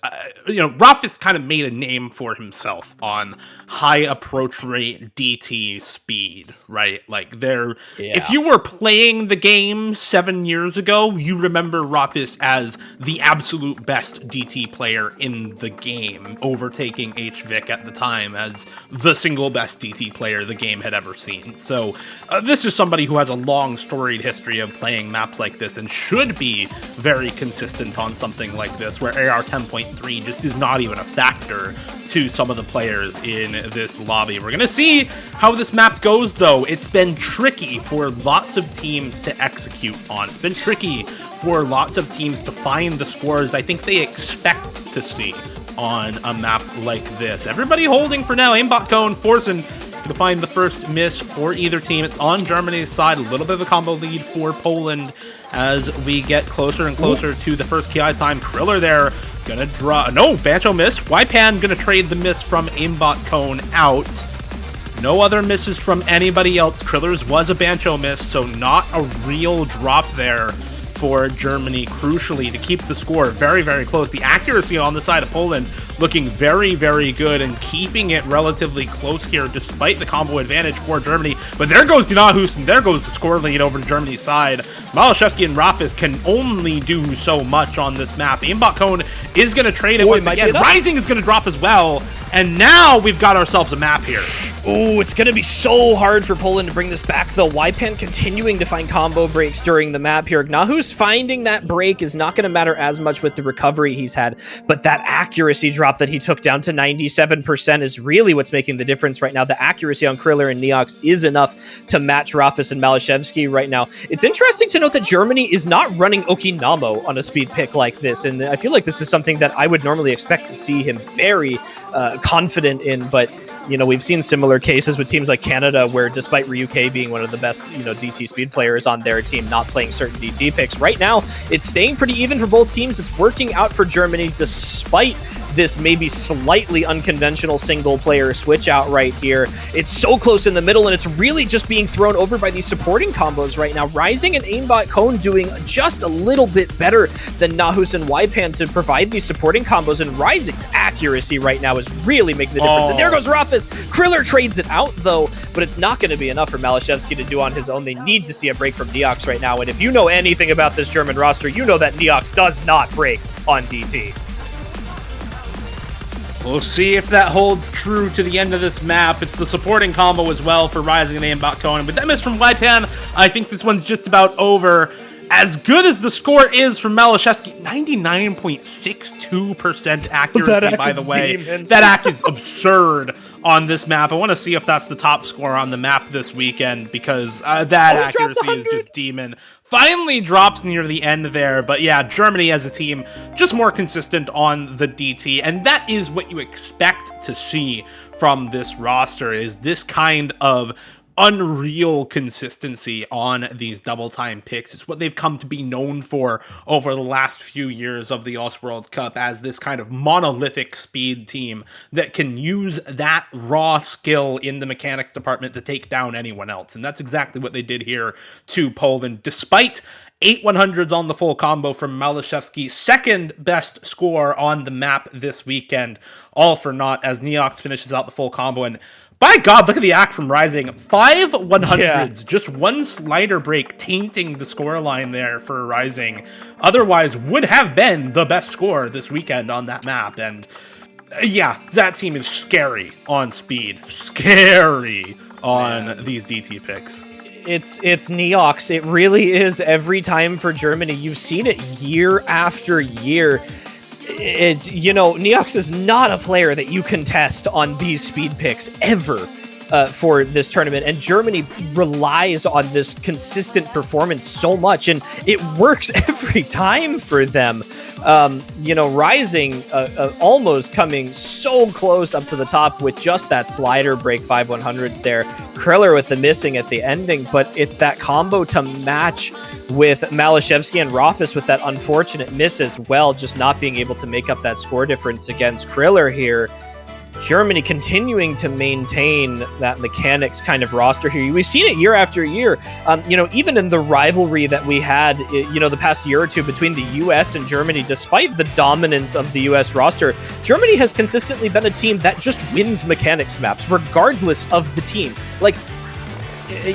You know, Rafis kind of made a name for himself on high approach rate DT speed, right? Like if you were playing the game 7 years ago, you remember Rafis as the absolute best DT player in the game, overtaking HVic at the time as the single best DT player the game had ever seen. So this is somebody who has a long storied history of playing maps like this and should be very consistent on something like this, where AR 10.3 just is not even a factor to some of the players in this lobby. We're going to see how this map goes, though. It's been tricky for lots of teams to execute on. It's been tricky for lots of teams to find the scores I think they expect to see on a map like this. Everybody holding for now. Aimbot Cone forcing to find the first miss for either team. It's on Germany's side. A little bit of a combo lead for Poland as we get closer and closer to the first KI time. Kriller there gonna draw. No, Bancho miss. Ypan gonna trade the miss from Aimbot Cone out. No other misses from anybody else. Kriller's was a Bancho miss, so not a real drop there for Germany, crucially, to keep the score very, very close. The accuracy on the side of Poland looking very, very good and keeping it relatively close here despite the combo advantage for Germany. But there goes Gnahus, and there goes the score lead over to Germany's side. Malashevsky and Rafis can only do so much on this map. Aimbot Cone is going to trade it once again. Rising is going to drop as well. And now we've got ourselves a map here. Ooh, it's going to be so hard for Poland to bring this back, though. Ypan continuing to find combo breaks during the map here. Gnahus finding that break is not going to matter as much with the recovery he's had, but that accuracy drop that he took down to 97% is really what's making the difference right now. The accuracy on Kriller and Neox is enough to match Rafis and Malashevsky right now. It's interesting to note that Germany is not running Okinamo on a speed pick like this, and I feel like this is something that I would normally expect to see him very confident in, but you know, we've seen similar cases with teams like Canada where despite Ryuke being one of the best, you know, DT speed players on their team, not playing certain DT picks. Right now, it's staying pretty even for both teams. It's working out for Germany despite this maybe slightly unconventional single player switch out right here. It's so close in the middle, and it's really just being thrown over by these supporting combos right now. Rising and Aimbot Cone doing just a little bit better than Gnahus and Ypan to provide these supporting combos, and Rising's accuracy right now is really making the difference. And there goes Rafis. Kriller trades it out, though, but it's not going to be enough for Malashevsky to do on his own. They need to see a break from Neox right now, and if you know anything about this German roster, you know that Neox does not break on DT. We'll see if that holds true to the end of this map. It's the supporting combo as well for Rising and Aimbot Cone. But that miss from Ypan, I think this one's just about over. As good as the score is from Malashevsky, 99.62% accuracy, by the way. That act is absurd on this map. I want to see if that's the top score on the map this weekend, because that accuracy is just demon. Finally drops near the end there, but yeah, Germany as a team, just more consistent on the DT, and that is what you expect to see from this roster, is this kind of unreal consistency on these double time picks. It's what they've come to be known for over the last few years of the US World Cup, as this kind of monolithic speed team that can use that raw skill in the mechanics department to take down anyone else. And that's exactly what they did here to Poland, despite 8 100s on the full combo from Malashevsky's second best score on the map this weekend. All for naught as Neox finishes out the full combo. And by God, look at the act from Rising. 5 100s, just one slider break tainting the scoreline there for Rising. Otherwise would have been the best score this weekend on that map. And yeah, that team is scary on speed. Scary on these DT picks. It's Neox. It really is every time for Germany. You've seen it year after year. It's, you know, Neox is not a player that you can test on these speed picks ever for this tournament, and Germany relies on this consistent performance so much, and it works every time for them. You know, Rising almost coming so close up to the top with just that slider break 5 100s there. Kriller with the missing at the ending, but it's that combo to match with Malashevsky and Rafis with that unfortunate miss as well, just not being able to make up that score difference against Kriller here. Germany continuing to maintain that mechanics kind of roster here. We've seen it year after year. You know, even in the rivalry that we had, you know, the past year or two between the US and Germany, despite the dominance of the US roster, Germany has consistently been a team that just wins mechanics maps, regardless of the team. Like,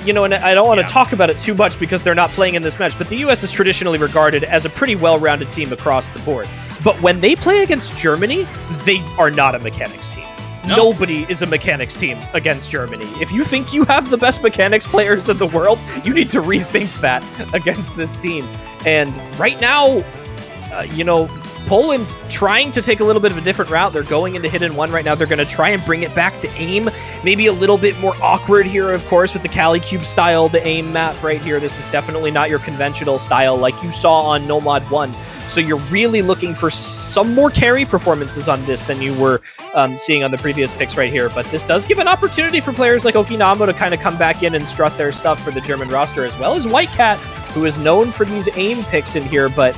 you know, and I don't want to talk about it too much because they're not playing in this match, but the US is traditionally regarded as a pretty well-rounded team across the board. But when they play against Germany, they are not a mechanics team. Nobody is a mechanics team against Germany. If you think you have the best mechanics players in the world, you need to rethink that against this team. And right now, Poland trying to take a little bit of a different route. They're going into hidden one right now. They're going to try and bring it back to aim. Maybe a little bit more awkward here, of course, with the Cali Cube style, the aim map right here. This is definitely not your conventional style like you saw on Nomad 1. So you're really looking for some more carry performances on this than you were seeing on the previous picks right here. But this does give an opportunity for players like Okinamo to kind of come back in and strut their stuff for the German roster, as well as Whitecat, who is known for these aim picks in here. But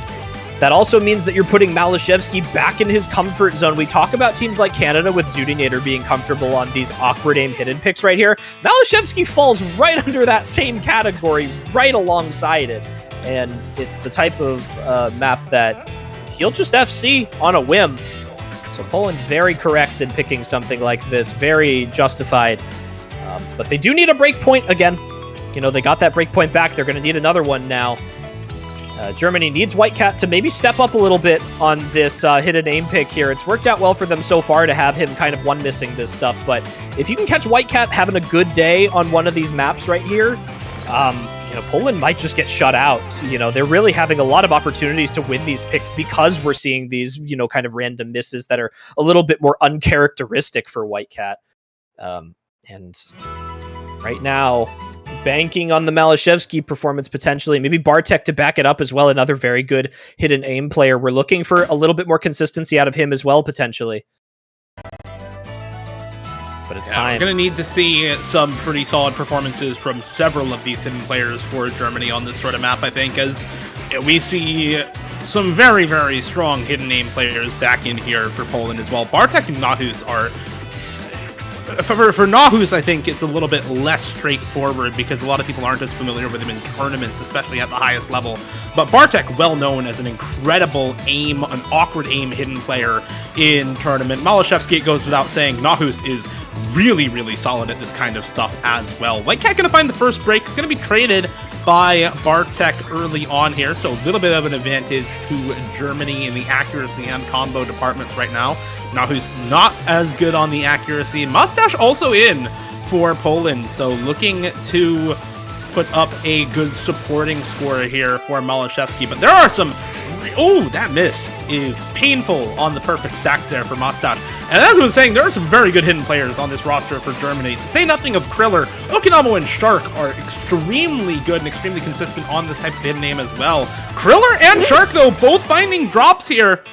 that also means that you're putting Malashevsky back in his comfort zone. We talk about teams like Canada with Zudinator being comfortable on these awkward aim hidden picks right here. Malashevsky falls right under that same category, right alongside it. And it's the type of map that he'll just FC on a whim. So Poland very correct in picking something like this, very justified. But they do need a break point again. They got that break point back. They're going to need another one now. Germany needs Whitecat to maybe step up a little bit on this hidden aim pick here. It's worked out well for them so far to have him kind of one-missing this stuff, but if you can catch Whitecat having a good day on one of these maps right here, Poland might just get shut out. They're really having a lot of opportunities to win these picks because we're seeing these, kind of random misses that are a little bit more uncharacteristic for Whitecat. And right now, banking on the Malashevsky performance potentially, maybe Bartek to back it up as well, another very good hidden aim player. We're looking for a little bit more consistency out of him as well, potentially. But it's time. We're going to need to see some pretty solid performances from several of these hidden players for Germany on this sort of map, I think, as we see some very, very strong hidden aim players back in here for Poland as well. Bartek and Nahus are... For Nahus, I think it's a little bit less straightforward because a lot of people aren't as familiar with him in tournaments, especially at the highest level. But Bartek, well known as an incredible aim, an awkward aim hidden player in tournament. Malashevsky, it goes without saying, Nahus is really, really solid at this kind of stuff as well. Whitecat going to find the first break. It's going to be traded by Bartek early on here, so a little bit of an advantage to Germany in the accuracy and combo departments right now. Nahus not as good on the accuracy. Mustache also in for Poland, so looking to put up a good supporting score here for Malashevsky, but there are some... Oh, that miss is painful on the perfect stacks there for Mustache. And as I was saying, there are some very good hidden players on this roster for Germany. To say nothing of Kriller, Okinamo and Shark are extremely good and extremely consistent on this type of hidden aim as well. Kriller and Shark, though, both finding drops here.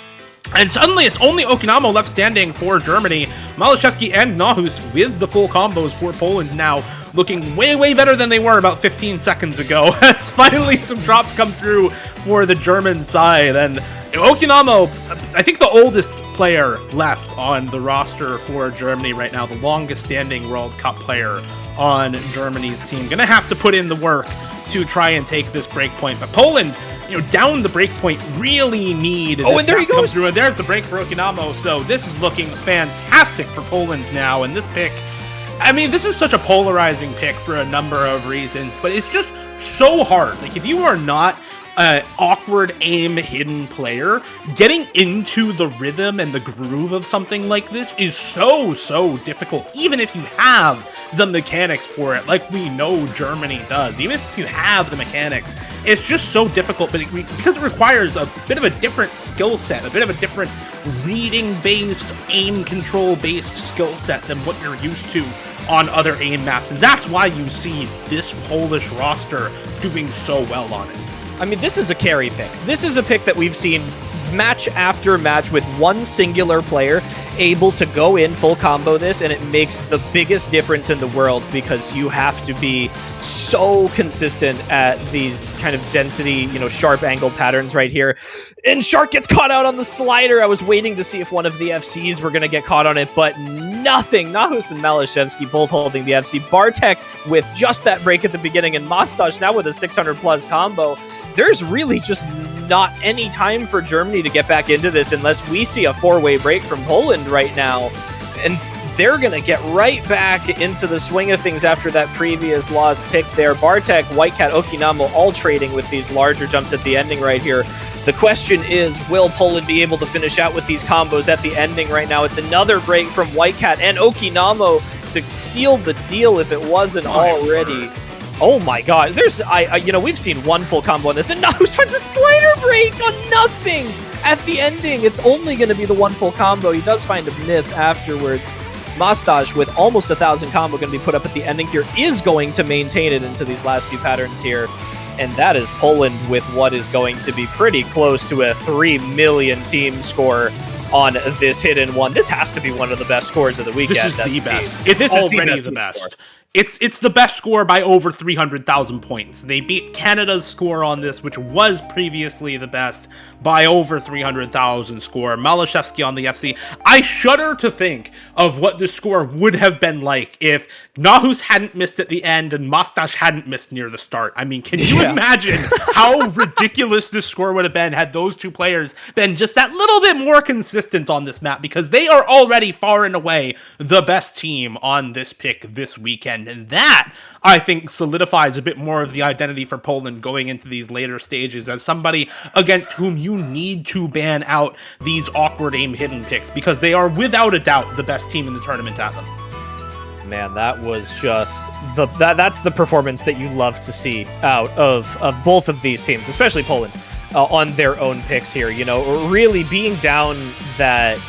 And suddenly it's only Okinamo left standing for Germany. Malashevsky and Nahus with the full combos for Poland now, looking way, way better than they were about 15 seconds ago. As finally some drops come through for the German side. And Okinamo, I think the oldest player left on the roster for Germany right now, the longest standing World Cup player on Germany's team. Gonna have to put in the work to try and take this break point. But Poland, down the break point, really need this and there he to come goes. through. And there's the break for Okinamo. So this is looking fantastic for Poland now. And this pick, I mean, this is such a polarizing pick for a number of reasons, but it's just so hard. Like, if you are not an awkward aim hidden player, getting into the rhythm and the groove of something like this is so, so difficult, even if you have the mechanics for it, like we know Germany does. Even if you have the mechanics, it's just so difficult, but because it requires a bit of a different skill set, a bit of a different reading-based, aim control-based skill set than what you're used to on other aim maps, and that's why you see this Polish roster doing so well on it. I mean, this is a carry pick. This is a pick that we've seen match after match with one singular player able to go in full combo this, and it makes the biggest difference in the world because you have to be so consistent at these kind of density, sharp angle patterns right here. And Shark gets caught out on the slider. I was waiting to see if one of the FCs were going to get caught on it, but nothing. Nahus and Malashevsky both holding the FC. Bartek with just that break at the beginning, and Mustache now with a 600 plus combo. There's really just not any time for Germany to get back into this unless we see a four-way break from Poland right now. And they're going to get right back into the swing of things after that previous lost pick there. Bartek, Whitecat, Okinamo all trading with these larger jumps at the ending right here. The question is, will Poland be able to finish out with these combos at the ending right now? It's another break from Whitecat and Okinamo to seal the deal if it wasn't already. Oh my god, we've seen one full combo on this, and Nahus finds a slider break on nothing at the ending. It's only going to be the one full combo. He does find a miss afterwards. Mustache, with almost 1,000 combo going to be put up at the ending here, is going to maintain it into these last few patterns here. And that is Poland with what is going to be pretty close to a 3 million team score on this hidden one. This has to be one of the best scores of the weekend. This is as the a best. team. It's This is already the best. score. It's the best score by over 300,000 points. They beat Canada's score on this, which was previously the best, by over 300,000 score. Malashevsky on the FC. I shudder to think of what this score would have been like if Nahus hadn't missed at the end and Mustache hadn't missed near the start. I mean, can you imagine how ridiculous this score would have been had those two players been just that little bit more consistent on this map? Because they are already far and away the best team on this pick this weekend. And that, I think, solidifies a bit more of the identity for Poland going into these later stages as somebody against whom you need to ban out these awkward aim hidden picks, because they are without a doubt the best team in the tournament at them. Man, that was just that's the performance that you love to see out of both of these teams, especially Poland, on their own picks here. You know, really being down that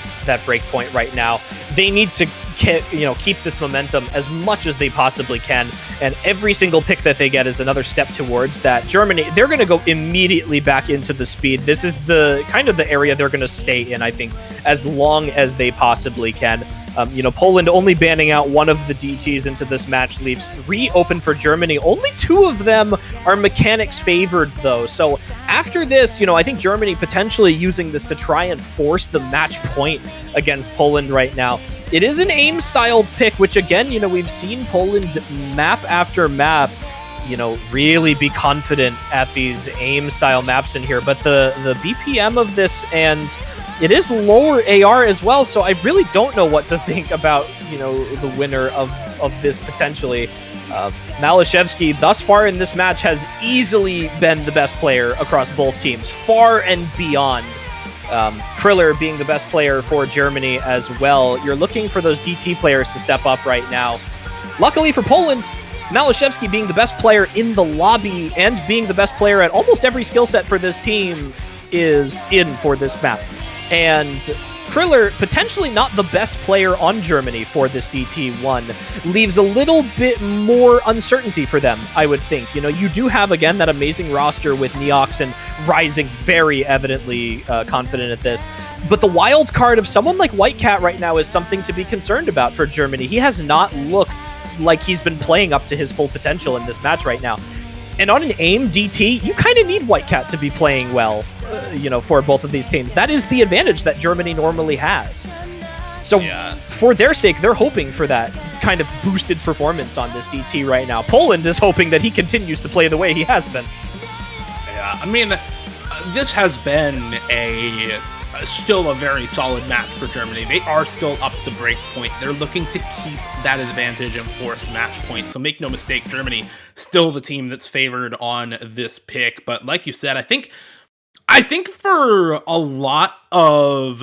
break point right now. They need to keep this momentum as much as they possibly can, and every single pick that they get is another step towards that. Germany, they're going to go immediately back into the speed. This is the kind of the area they're going to stay in, I think, as long as they possibly can. Poland only banning out one of the DTs into this match leaves 3 open for Germany. Only 2 of them are mechanics favored, though. So after this, I think Germany potentially using this to try and force the match point against Poland right now. It is an aim-styled pick, which again, we've seen Poland map after map, really be confident at these aim-style maps in here. But the BPM of this, and it is lower AR as well, so I really don't know what to think about, the winner of this potentially. Malashevsky, thus far in this match, has easily been the best player across both teams, far and beyond. Kriller being the best player for Germany as well. You're looking for those DT players to step up right now. Luckily for Poland, Malashevsky being the best player in the lobby and being the best player at almost every skill set for this team is in for this map. And Kriller, potentially not the best player on Germany for this DT1, leaves a little bit more uncertainty for them, I would think. You do have, again, that amazing roster with Neox and Rising very evidently confident at this. But the wild card of someone like Whitecat right now is something to be concerned about for Germany. He has not looked like he's been playing up to his full potential in this match right now. And on an aim DT, you kind of need Whitecat to be playing well, for both of these teams. That is the advantage that Germany normally has. So for their sake, they're hoping for that kind of boosted performance on this DT right now. Poland is hoping that he continues to play the way he has been. Yeah, I mean, this has been still a very solid match for Germany. They are still up the break point. They're looking to keep that advantage and force match point. So make no mistake, Germany still the team that's favored on this pick. But like you said, I think for a lot of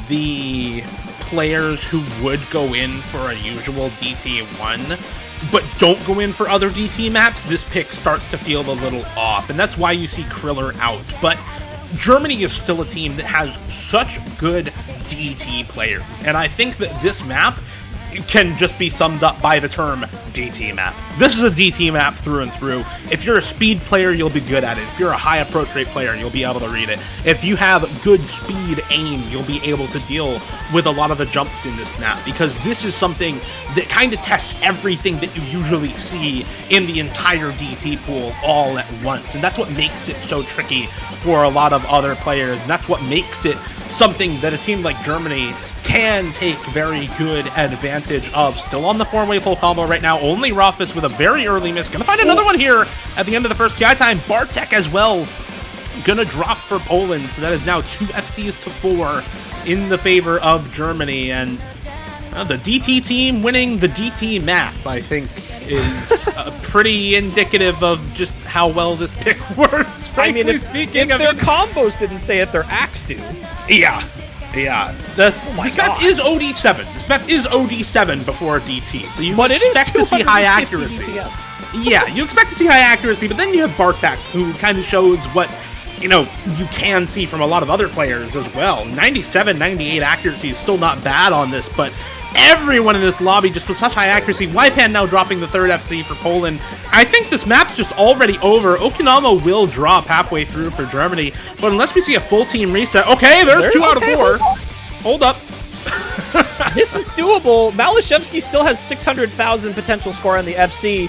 the players who would go in for a usual DT1 but don't go in for other DT maps, this pick starts to feel a little off. And that's why you see Kriller out. But Germany is still a team that has such good DT players. And I think that this map can just be summed up by the term DT map. This is a DT map through and through. If you're a speed player, you'll be good at it. If you're a high approach rate player, you'll be able to read it. If you have good speed aim, you'll be able to deal with a lot of the jumps in this map, because this is something that kind of tests everything that you usually see in the entire DT pool all at once. And that's what makes it so tricky for a lot of other players. And that's what makes it something that a team like Germany can take very good advantage of. Still on the 4-way full combo right now. Only Rofus with a very early miss. Gonna find another one here at the end of the first KI time. Bartek as well gonna drop for Poland. So that is now 2 FCs to 4 in the favor of Germany. And the DT team winning the DT map, I think, is pretty indicative of just how well this pick works. I mean, Frankly if speaking, their combos didn't say it, their acts do. yeah. This my this map God. is OD7. This map is OD7 before DT, so you But it is expect to see high 250 accuracy. DPM. Yeah, you expect to see high accuracy, but then you have Bartek, who kind of shows what, you can see from a lot of other players as well. 97, 98 accuracy is still not bad on this, but everyone in this lobby just with such high accuracy. Waipan now dropping the third FC for Poland. I think this map's just already over. Okinawa will drop halfway through for Germany, but unless we see a full team reset... Okay, there's 2 out of 4. Hold up. This is doable. Malashevsky still has 600,000 potential score on the FC.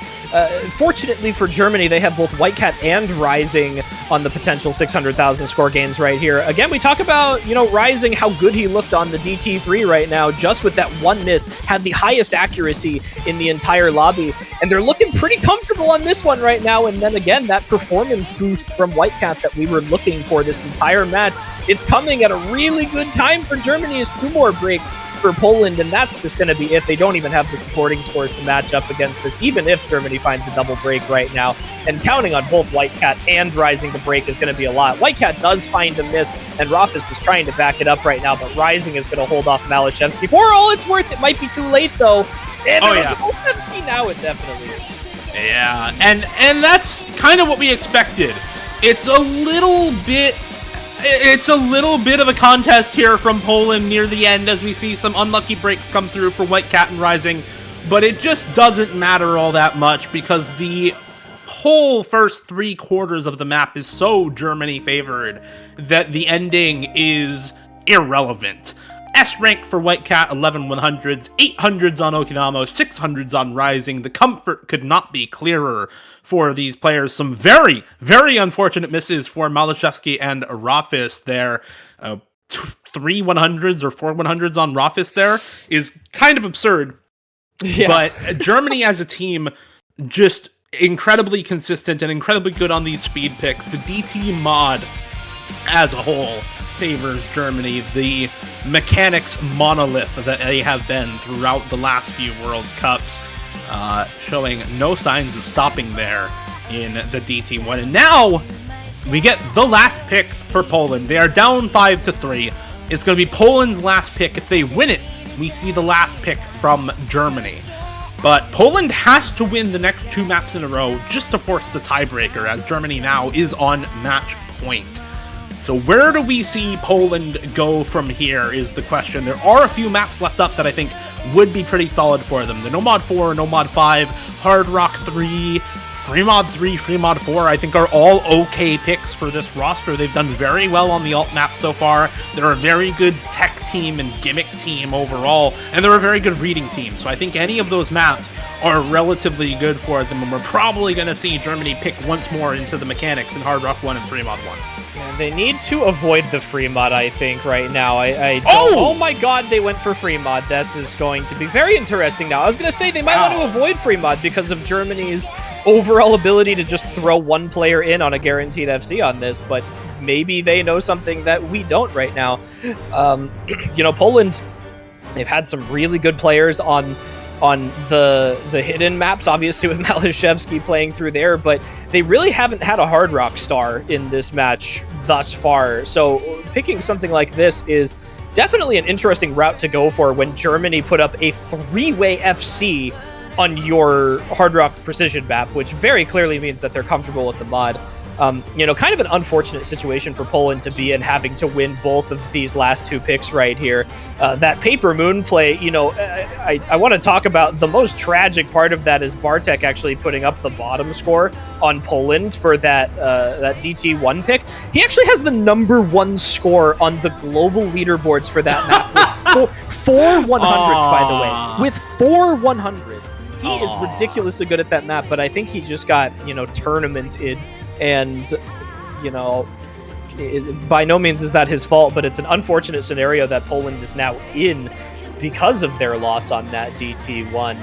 Fortunately for Germany, they have both Whitecat and Rising on the potential 600,000 score gains right here. Again, we talk about, Rising, how good he looked on the DT3 right now, just with that one miss, had the highest accuracy in the entire lobby. And they're looking pretty comfortable on this one right now. And then again, that performance boost from Whitecat that we were looking for this entire match, it's coming at a really good time for Germany as 2 more break for Poland, and that's just going to be it. They don't even have the supporting scores to match up against this, even if Germany finds a double break right now. And counting on both Whitecat and Rising to break is going to be a lot. Whitecat does find a miss, and Rofus is trying to back it up right now, but Rising is going to hold off Malashevsky. For all it's worth, it might be too late, though. And Malashevsky now, it definitely is. Yeah, and that's kind of what we expected. It's a little bit of a contest here from Poland near the end as we see some unlucky breaks come through for Whitecat and Rising, but it just doesn't matter all that much because the whole first 3 quarters of the map is so Germany favored that the ending is irrelevant. S rank for Whitecat, 11 100s, 800s on Okinawa, 600s on Rising. The comfort could not be clearer for these players. Some very, very unfortunate misses for Malashevsky and Rofus there. 3 100s or 4 100s on Rofus there is kind of absurd. Yeah. But Germany as a team, just incredibly consistent and incredibly good on these speed picks. The DT mod as a whole favors Germany, the mechanics monolith that they have been throughout the last few World Cups, showing no signs of stopping there in the DT1. And now we get the last pick for Poland. They are down 5-3. It's going to be Poland's last pick. If they win it, we see the last pick from Germany. But Poland has to win the next 2 maps in a row just to force the tiebreaker, as Germany now is on match point. So where do we see Poland go from here is the question. There are a few maps left up that I think would be pretty solid for them. The No Mod 4, No Mod 5, Hard Rock 3, Free Mod 3, Free Mod 4, I think are all okay picks for this roster. They've done very well on the alt map so far. They're a very good tech team and gimmick team overall, and they're a very good reading team. So I think any of those maps are relatively good for them, and we're probably going to see Germany pick once more into the mechanics in Hard Rock 1 and Free Mod 1. Man, they need to avoid the free mod, I think, right now. Oh my god, they went for free mod. This is going to be very interesting now. I was going to say they might want to avoid free mod because of Germany's overall ability to just throw one player in on a guaranteed FC on this, but maybe they know something that we don't right now. Poland, they've had some really good players on the hidden maps, obviously with Malashevsky playing through there, but they really haven't had a Hard Rock star in this match thus far. So picking something like this is definitely an interesting route to go for when Germany put up a 3-way FC on your Hard Rock Precision map, which very clearly means that they're comfortable with the mod. Kind of an unfortunate situation for Poland to be in, having to win both of these last 2 picks right here. That Paper Moon play, I want to talk about the most tragic part of that is Bartek actually putting up the bottom score on Poland for that DT1 pick. He actually has the number 1 score on the global leaderboards for that map with four 100s, by the way. With 4 100s. He is ridiculously good at that map, but I think he just got, tournamented. And, by no means is that his fault, but it's an unfortunate scenario that Poland is now in because of their loss on that DT1.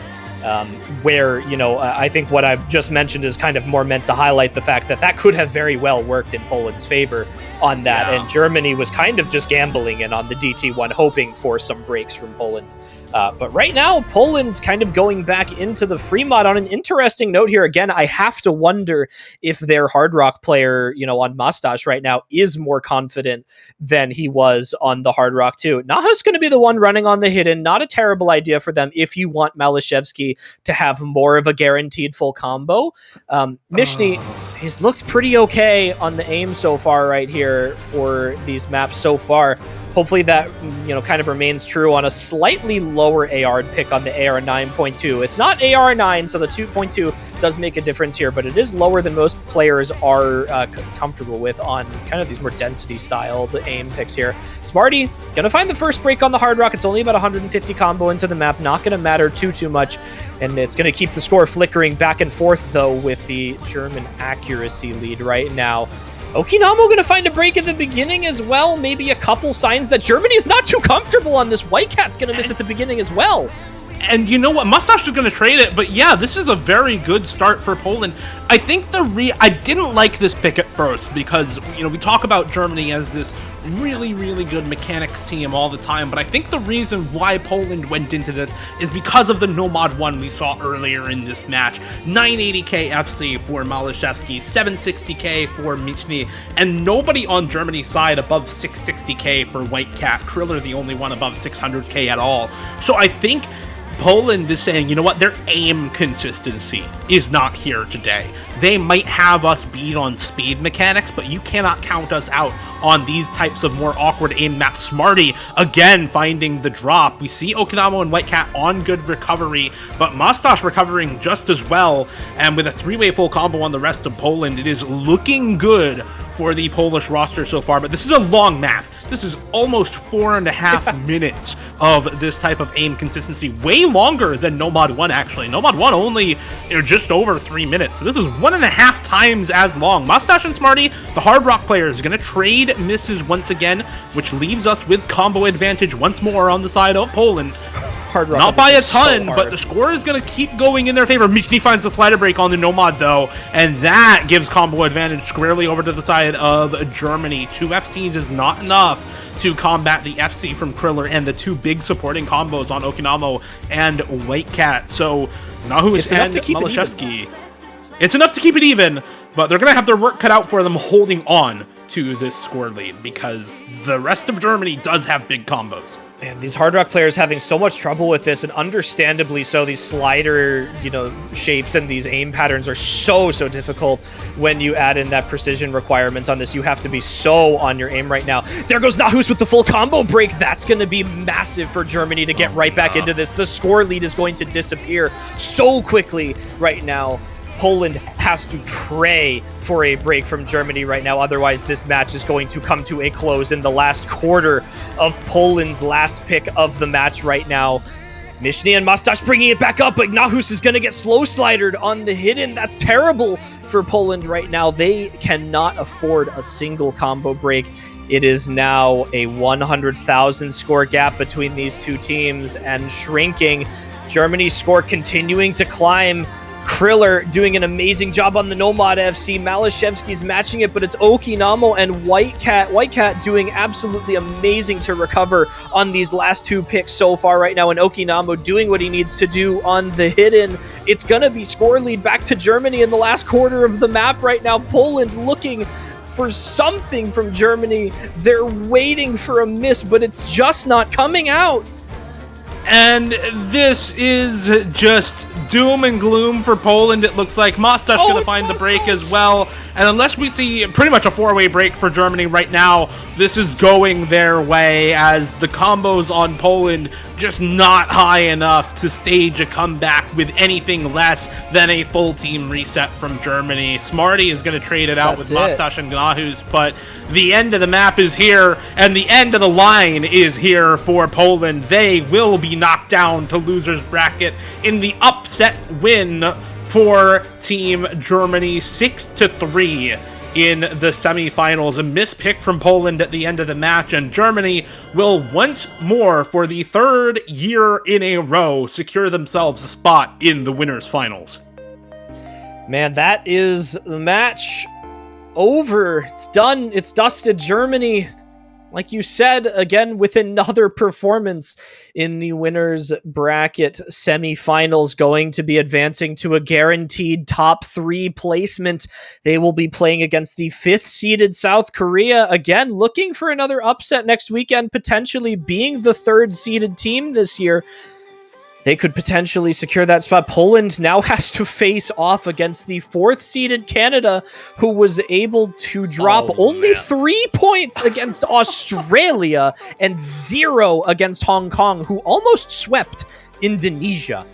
where, I think what I've just mentioned is kind of more meant to highlight the fact that could have very well worked in Poland's favor on that. Yeah. And Germany was kind of just gambling in on the DT1, hoping for some breaks from Poland. But right now, Poland's kind of going back into the free mod on an interesting note here. Again, I have to wonder if their Hard Rock player, on Mustache right now is more confident than he was on the Hard Rock 2. Nahu's going to be the one running on the hidden. Not a terrible idea for them if you want Malashevsky to have more of a guaranteed full combo. Mishny, he's looked pretty okay on the aim so far right here for these maps so far. Hopefully that, kind of remains true on a slightly lower AR pick on the AR 9.2. It's not AR 9, so the 2.2 does make a difference here, but it is lower than most players are comfortable with on kind of these more density-styled aim picks here. Smarty, gonna find the first break on the Hard Rock. It's only about 150 combo into the map. Not gonna matter too much, and it's gonna keep the score flickering back and forth, though, with the German accuracy lead right now. Okinamo going to find a break at the beginning as well. Maybe a couple signs that Germany is not too comfortable on this. White Cat's going to miss at the beginning as well. And you know what? Mustache is going to trade it, but yeah, this is a very good start for Poland. I think I didn't like this pick at first because, we talk about Germany as this really, really good mechanics team all the time, but I think the reason why Poland went into this is because of the Nomad 1 we saw earlier in this match. 980k FC for Malashevsky, 760k for Michny, and nobody on Germany's side above 660k for White Cat. Kriller the only one above 600k at all. So I think Poland is saying, you know what, their aim consistency is not here today. They might have us beat on speed mechanics, but you cannot count us out on these types of more awkward aim maps. Smarty, again, finding the drop. We see Okinamo and White Cat on good recovery, but Mustache recovering just as well, and with a three-way full combo on the rest of Poland, it is looking good for the Polish roster so far, but this is a long map. This is almost 4.5 minutes of this type of aim consistency. Way longer than Nomad 1, actually. Nomad 1 only just over 3 minutes. So this is 1.5 times as long. Mustache and Smarty, the Hard Rock players, going to trade misses once again, which leaves us with combo advantage once more on the side of Poland. Hard Rock Not by a ton, so but the score is going to keep going in their favor. Michny finds the slider break on the Nomad, though, and that gives combo advantage squarely over to the side of Germany. 2 FCs is not enough to combat the FC from Kriller and the 2 big supporting combos on Okinamo and White Cat. So Nahus and Malashevsky. It's enough to keep it even, but they're going to have their work cut out for them holding on to this score lead because the rest of Germany does have big combos. Man, these Hard Rock players having so much trouble with this, and understandably so. These slider, shapes and these aim patterns are so difficult when you add in that precision requirement on this. You have to be so on your aim right now. There goes Nahus with the full combo break. That's going to be massive for Germany to get right back into this. The score lead is going to disappear so quickly right now. Poland has to pray for a break from Germany right now. Otherwise, this match is going to come to a close in the last quarter of Poland's last pick of the match right now. Michny and Mustache bringing it back up, but Nahus is going to get slow slidered on the hidden. That's terrible for Poland right now. They cannot afford a single combo break. It is now a 100,000 score gap between these two teams and shrinking. Germany's score continuing to climb. Kriller doing an amazing job on the Nomad FC. Malashevsky's matching it, but it's Okinamo and White Cat. White Cat doing absolutely amazing to recover on these last 2 picks so far right now, and Okinamo doing what he needs to do on the hidden. It's going to be score lead back to Germany in the last quarter of the map right now. Poland looking for something from Germany. They're waiting for a miss, but it's just not coming out. And this is just doom and gloom for Poland. It looks like Mustache going to find the break as well. And unless we see pretty much a 4-way break for Germany right now, this is going their way as the combos on Poland just not high enough to stage a comeback with anything less than a full team reset from Germany. Smarty is going to trade it out with Mustache and Gnahus, but the end of the map is here, and the end of the line is here for Poland. They will be knocked down to loser's bracket in the upset win for Team Germany, 6-3 in the semifinals. A missed pick from Poland at the end of the match, and Germany will once more, for the third year in a row, secure themselves a spot in the winners' finals. Man, that is the match over. It's done. It's dusted. Germany, like you said, again, with another performance in the winners bracket semifinals, going to be advancing to a guaranteed top 3 placement. They will be playing against the 5th seeded South Korea, again, looking for another upset next weekend, potentially being the 3rd seeded team this year. They could potentially secure that spot. Poland now has to face off against the 4th seeded Canada, who was able to drop only 3 points against Australia and 0 against Hong Kong, who almost swept Indonesia.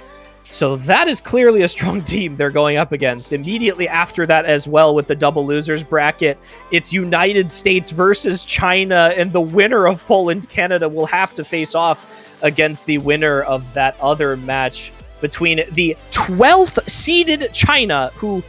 So that is clearly a strong team they're going up against. Immediately after that as well, with the double losers bracket, it's United States versus China, and the winner of Poland-Canada will have to face off against the winner of that other match between the 12th seeded China, who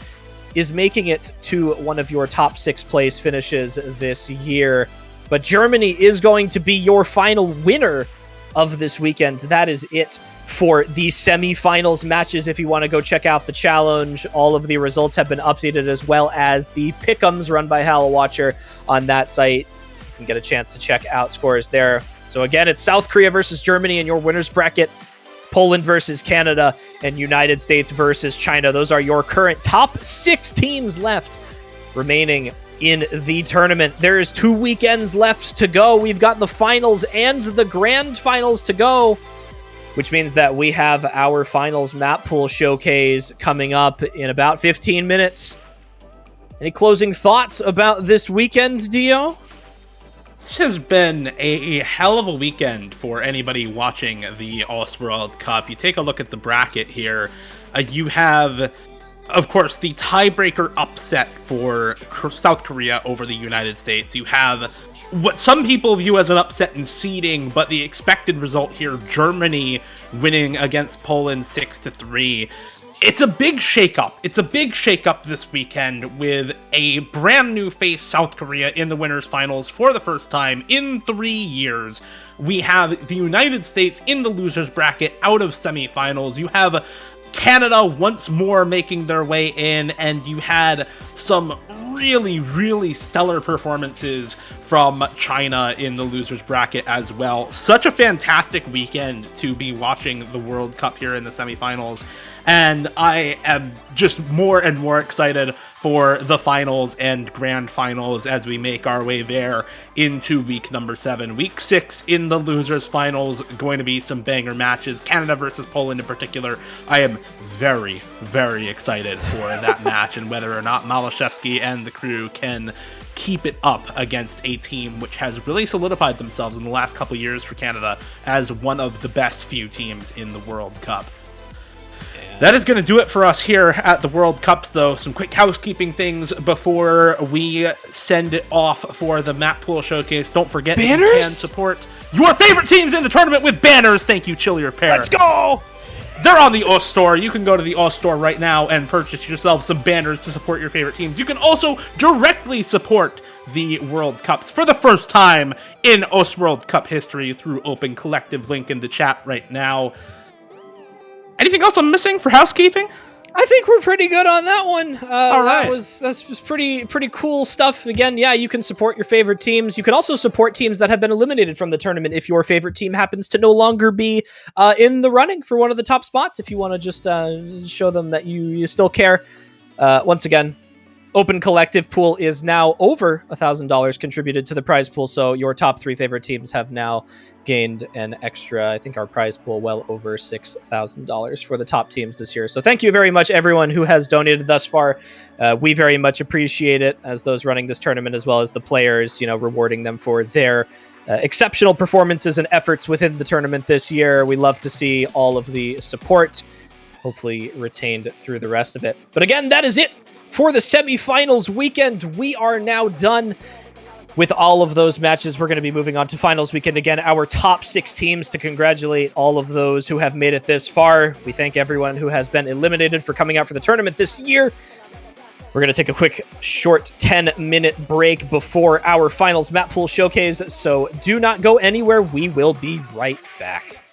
is making it to one of your top 6 place finishes this year. But Germany is going to be your final winner of this weekend. That is it for the semifinals matches. If you want to go check out the challenge, all of the results have been updated, as well as the pick'ems run by Halo Watcher on that site. You can get a chance to check out scores there. So again, it's South Korea versus Germany in your winners bracket. It's Poland versus Canada and United States versus China. Those are your current top 6 teams left remaining in the tournament. There is 2 weekends left to go. We've got the finals and the grand finals to go, which means that we have our finals map pool showcase coming up in about 15 minutes. Any closing thoughts about this weekend, Dio? This has been a hell of a weekend for anybody watching the OS World Cup. You take a look at the bracket here. You have, of course, the tiebreaker upset for South Korea over the United States. You have what some people view as an upset in seeding, but the expected result here, Germany winning against Poland 6-3. It's a big shakeup. It's a big shakeup this weekend with a brand new face, South Korea, in the winners finals for the first time in 3 years. We have the United States in the losers bracket out of semifinals. You have Canada once more making their way in, and you had some really, really stellar performances from China in the losers bracket as well. Such a fantastic weekend to be watching the World Cup here in the semifinals, and I am just more and more excited for the finals and grand finals as we make our way there into week number 7. Week 6 in the losers finals, going to be some banger matches. Canada versus Poland in particular. I am very, very excited for that match, and whether or not Malashevsky and the crew can keep it up against a team which has really solidified themselves in the last couple years for Canada as one of the best few teams in the World Cup. That is going to do it for us here at the World Cups, though. Some quick housekeeping things before we send it off for the map pool showcase. Don't forget that you can support your favorite teams in the tournament with banners. Thank you, Chili Repair. Let's go! They're on the OS store. You can go to the OS store right now and purchase yourself some banners to support your favorite teams. You can also directly support the World Cups for the first time in OS World Cup history through Open Collective. Link in the chat right now. Anything else I'm missing for housekeeping? I think we're pretty good on that one. All right. That's pretty cool stuff. Again, yeah, you can support your favorite teams. You can also support teams that have been eliminated from the tournament if your favorite team happens to no longer be in the running for one of the top spots. If you want to just show them that you still care. Once again, Open Collective pool is now over $1,000 contributed to the prize pool, so your top 3 favorite teams have now gained an extra, I think our prize pool, well over $6,000 for the top teams this year. So thank you very much, everyone who has donated thus far. We very much appreciate it, as those running this tournament, as well as the players, rewarding them for their exceptional performances and efforts within the tournament this year. We love to see all of the support, hopefully retained through the rest of it. But again, that is it for the semifinals weekend. We are now done with all of those matches. We're going to be moving on to finals weekend again. Our top 6 teams, to congratulate all of those who have made it this far. We thank everyone who has been eliminated for coming out for the tournament this year. We're going to take a quick, short 10-minute break before our finals map pool showcase, so do not go anywhere. We will be right back.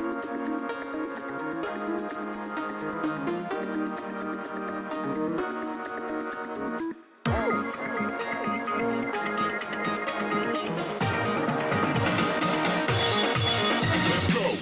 Let's go.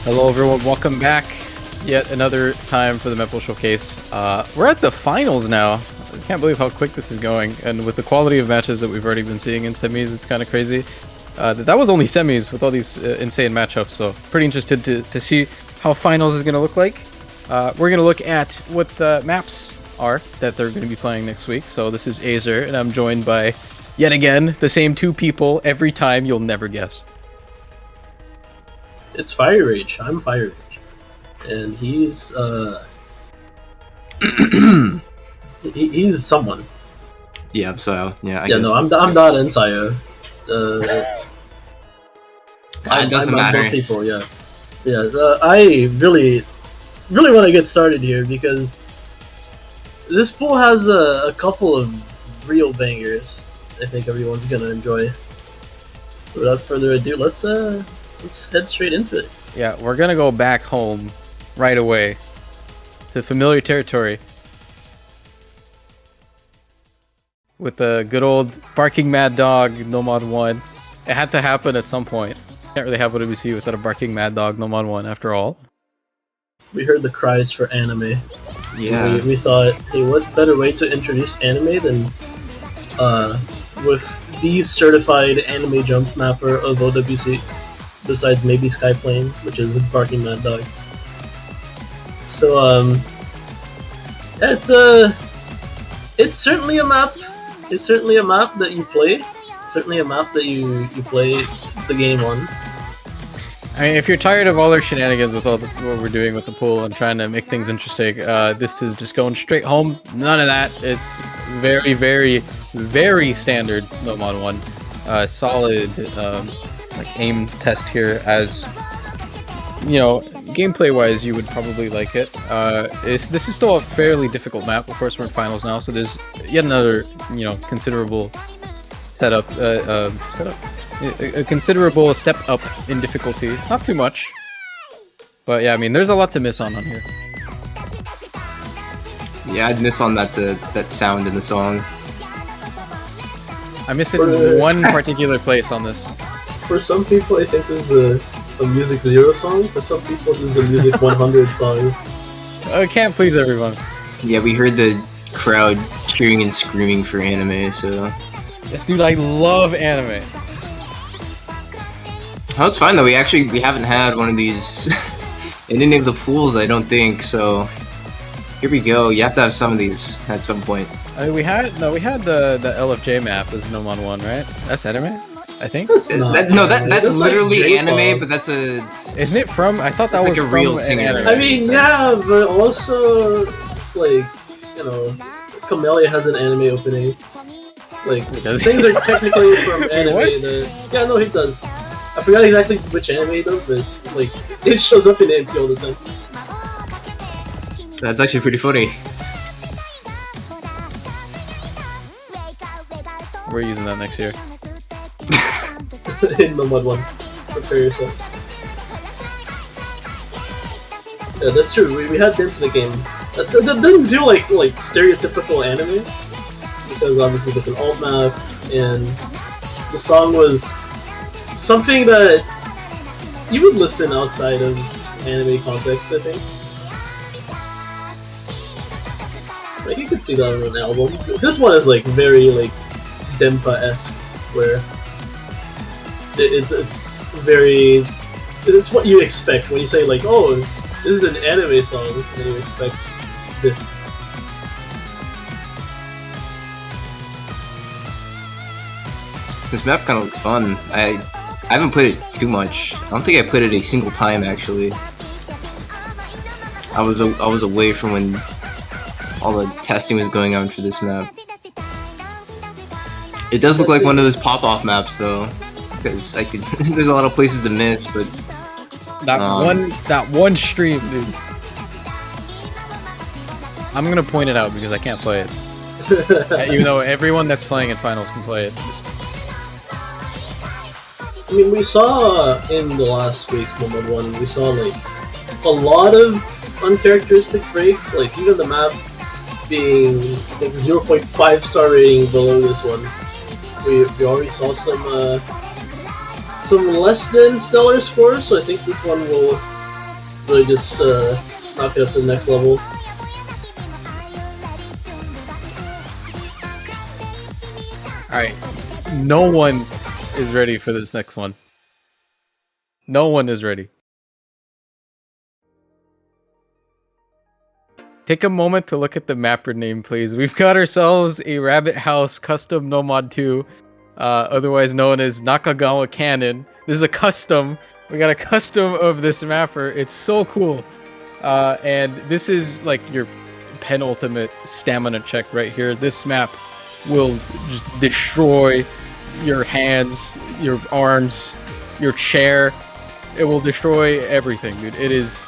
Hello, everyone. Welcome back. It's yet another time for the Metal Showcase. We're at the finals now. I can't believe how quick this is going, and with the quality of matches that we've already been seeing in semis, it's kind of crazy. That was only semis with all these insane matchups, so pretty interested to see how finals is going to look like. We're going to look at what the maps are that they're going to be playing next week. So this is Azer, and I'm joined by, yet again, the same two people every time. You'll never guess. It's Fire Rage. I'm Fire Rage. And he's, he's someone. Yeah, I'm Sayo. Yeah, I Yeah, guess. no, I'm not in Sayo. It doesn't matter. Both people, yeah. Yeah, I really want to get started here because this pool has a couple of real bangers I think everyone's gonna enjoy. So without further ado, let's head straight into it. Yeah, we're going to go back home right away to familiar territory with the good old barking mad dog, Nomad 1. It had to happen at some point. Can't really have WBC without a barking mad dog, Nomad 1, after all. We heard the cries for anime. Yeah. We thought, hey, what better way to introduce anime than with the certified anime jump mapper of OWC, besides maybe Skyflame, which is Barking Mad Dog. So, yeah, it's certainly a map. It's certainly a map that you play. It's certainly a map that you play the game on. I mean, if you're tired of all our shenanigans with all what we're doing with the pool and trying to make things interesting, this is just going straight home. None of that. It's very, very, very standard Nomad 1. Solid like aim test here, as you know, gameplay wise you would probably like it. This is still a fairly difficult map. Of course, we're in finals now, so there's yet another, you know, considerable setup, a considerable step up in difficulty. Not too much, but yeah, I mean, there's a lot to miss on here. Yeah, I'd miss on that sound in the song. I miss it in one particular place on this. For some people, I think this is a Music 0 song. For some people, this is a Music 100 song. I can't please everyone. Yeah, we heard the crowd cheering and screaming for anime, so... Yes, dude, I love anime. Oh, it's fine though, we haven't had one of these in any of the pools, I don't think, so... Here we go, you have to have some of these at some point. I mean, we had the LFJ map as Nomon 1, right? That's anime, I think. That's not anime. That's literally like anime, J-pop. but that's a... Isn't it from? I thought that was like a from real an singer. anime. I mean, yeah, but also, like, you know, Camellia has an anime opening. Like, Does things are technically from anime what? that... Yeah, no, he does. I forgot exactly which anime he does, but, like, it shows up in AMP all the time. That's actually pretty funny. We're using that next year. In the Mud one. Prepare yourself. Yeah, that's true. We had Dents in the game. That doesn't feel like stereotypical anime, because obviously it's like an alt map, and the song was something that you would listen outside of anime context, I think. Like, you could see that on an album. This one is like very like Dempa-esque, where it's very, it's what you expect when you say like, oh, this is an anime song, and you expect this. This map kind of looks fun. I haven't played it too much. I don't think I played it a single time actually. I was away from when all the testing was going on for this map. It does look like one of those pop-off maps though, because there's a lot of places to miss, but that one stream, dude. I'm gonna point it out because I can't play it. Even though everyone that's playing in finals can play it. I mean, we saw in the last week's number one, we saw like a lot of uncharacteristic breaks, like even the map being, I think, 0.5 star rating below this one. We already saw some less than stellar scores, so I think this one will really just knock it up to the next level. Alright. No one is ready for this next one. No one is ready. Take a moment to look at the mapper name, please. We've got ourselves a Rabbit House Custom Nomad 2, otherwise known as Nakagawa Cannon. This is a custom. We got a custom of this mapper. It's so cool. And this is like your penultimate stamina check right here. This map will just destroy your hands, your arms, your chair. It will destroy everything, dude. It is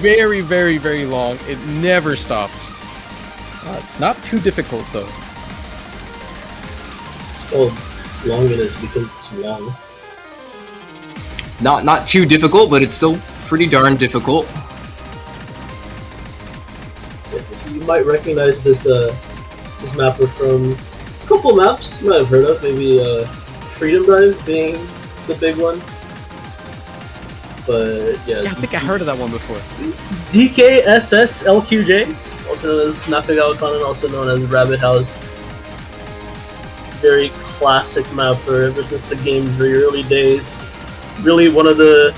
very, very, very long. It never stops. It's not too difficult, though. It's called Longinus because it's long. Not too difficult, but it's still pretty darn difficult. You might recognize this mapper from a couple maps you might have heard of. Maybe Freedom Dive being the big one. But yeah, I think I heard of that one before. DKSSLQJ, also known as Nakagawa Cannon, also known as Rabbit House. Very classic mapper ever since the game's very early days. Really one of the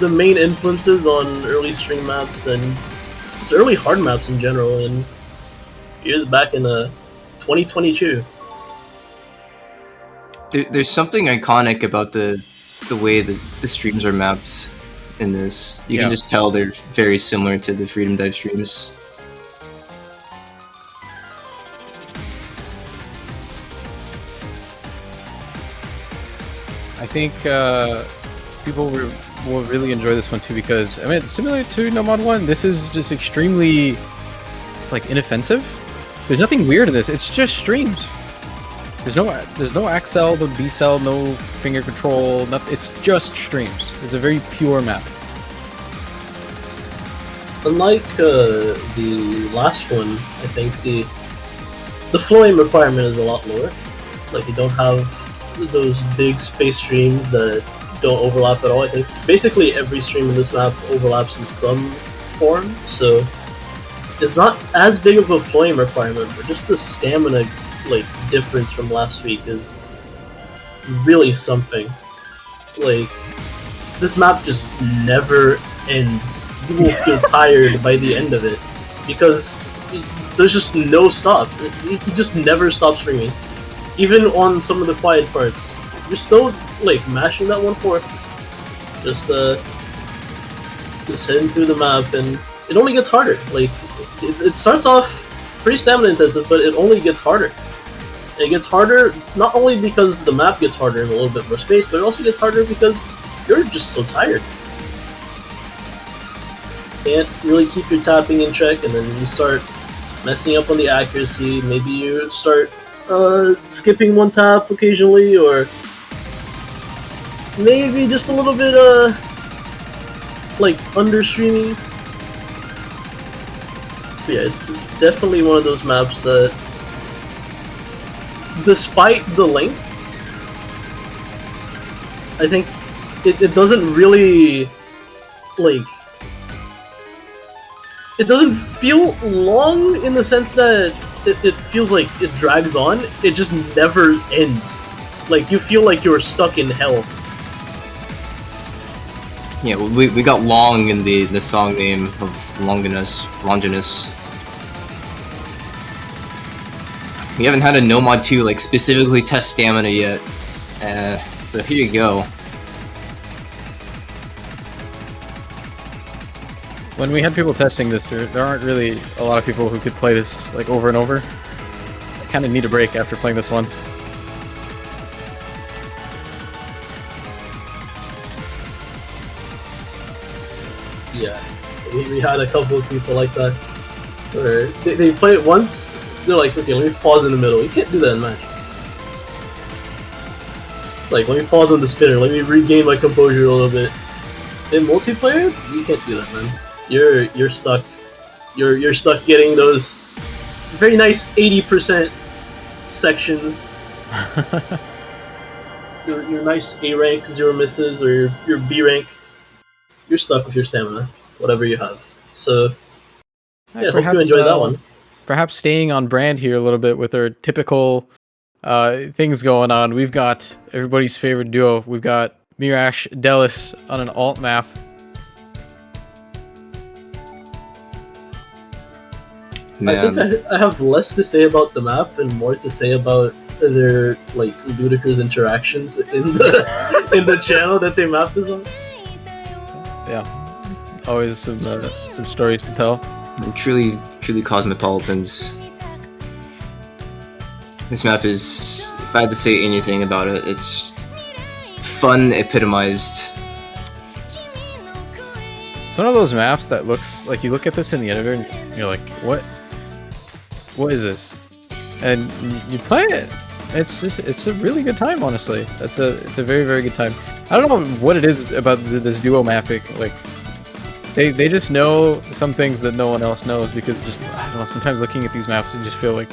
main influences on early stream maps and just early hard maps in general. And years back in 2022. There's something iconic about the way that the streams are mapped in this. You can just tell they're very similar to the Freedom Dive streams. I think people will really enjoy this one too because, I mean, similar to Nomad 1, this is just extremely, like, inoffensive. There's nothing weird in this. It's just streams. There's no Axel, no decel, no finger control. Nothing. It's just streams. It's a very pure map. Unlike the last one, I think the flowing requirement is a lot lower. Like, you don't have those big space streams that don't overlap at all. I think basically every stream in this map overlaps in some form, so it's not as big of a flame requirement, but just the stamina like difference from last week is really something. Like, this map just never ends. You will feel tired by the end of it because there's just no stop. You just never stop streaming. Even on some of the quiet parts, you're still like mashing that 1-4. Just heading through the map, and it only gets harder. Like, it starts off pretty stamina intensive, but it only gets harder. And it gets harder not only because the map gets harder in a little bit more space, but it also gets harder because you're just so tired. Can't really keep your tapping in check, and then you start messing up on the accuracy. Maybe you start skipping one tap occasionally, or maybe just a little bit like understreaming. But yeah, it's definitely one of those maps that, despite the length, I think it doesn't really like. It doesn't feel long in the sense that it feels like it drags on. It just never ends. Like, you feel like you're stuck in hell. Yeah, we got long in the song name of Longinus. We haven't had a Nomad 2 like specifically test stamina yet. So here you go. When we had people testing this, there aren't really a lot of people who could play this like over and over. I kind of need a break after playing this once. Yeah, we had a couple of people like that, where they play it once, they're like, okay, let me pause in the middle. You can't do that in match. Like, let me pause on the spinner, let me regain my composure a little bit. In multiplayer, you can't do that, man. You're stuck. You're stuck getting those very nice 80% sections. your nice A rank 0 misses, or your B rank you're stuck with your stamina, whatever you have. So yeah, hope you Perhaps, enjoyed that one. Perhaps staying on brand here a little bit with our typical things going on. We've got everybody's favorite duo. We've got Mirash Delis on an alt map. I think I have less to say about the map and more to say about their like ludicrous interactions in the in the channel that they mapped this on. Yeah, always some stories to tell. Truly cosmopolitans. This map is, if I had to say anything about it, it's fun epitomized. It's one of those maps that looks like you look at this in the editor and you're like, what is this? And you play it. It's a really good time, honestly. It's a very, very good time. I don't know what it is about this duo mapping. Like, they just know some things that no one else knows, because just, I don't know, sometimes looking at these maps you just feel like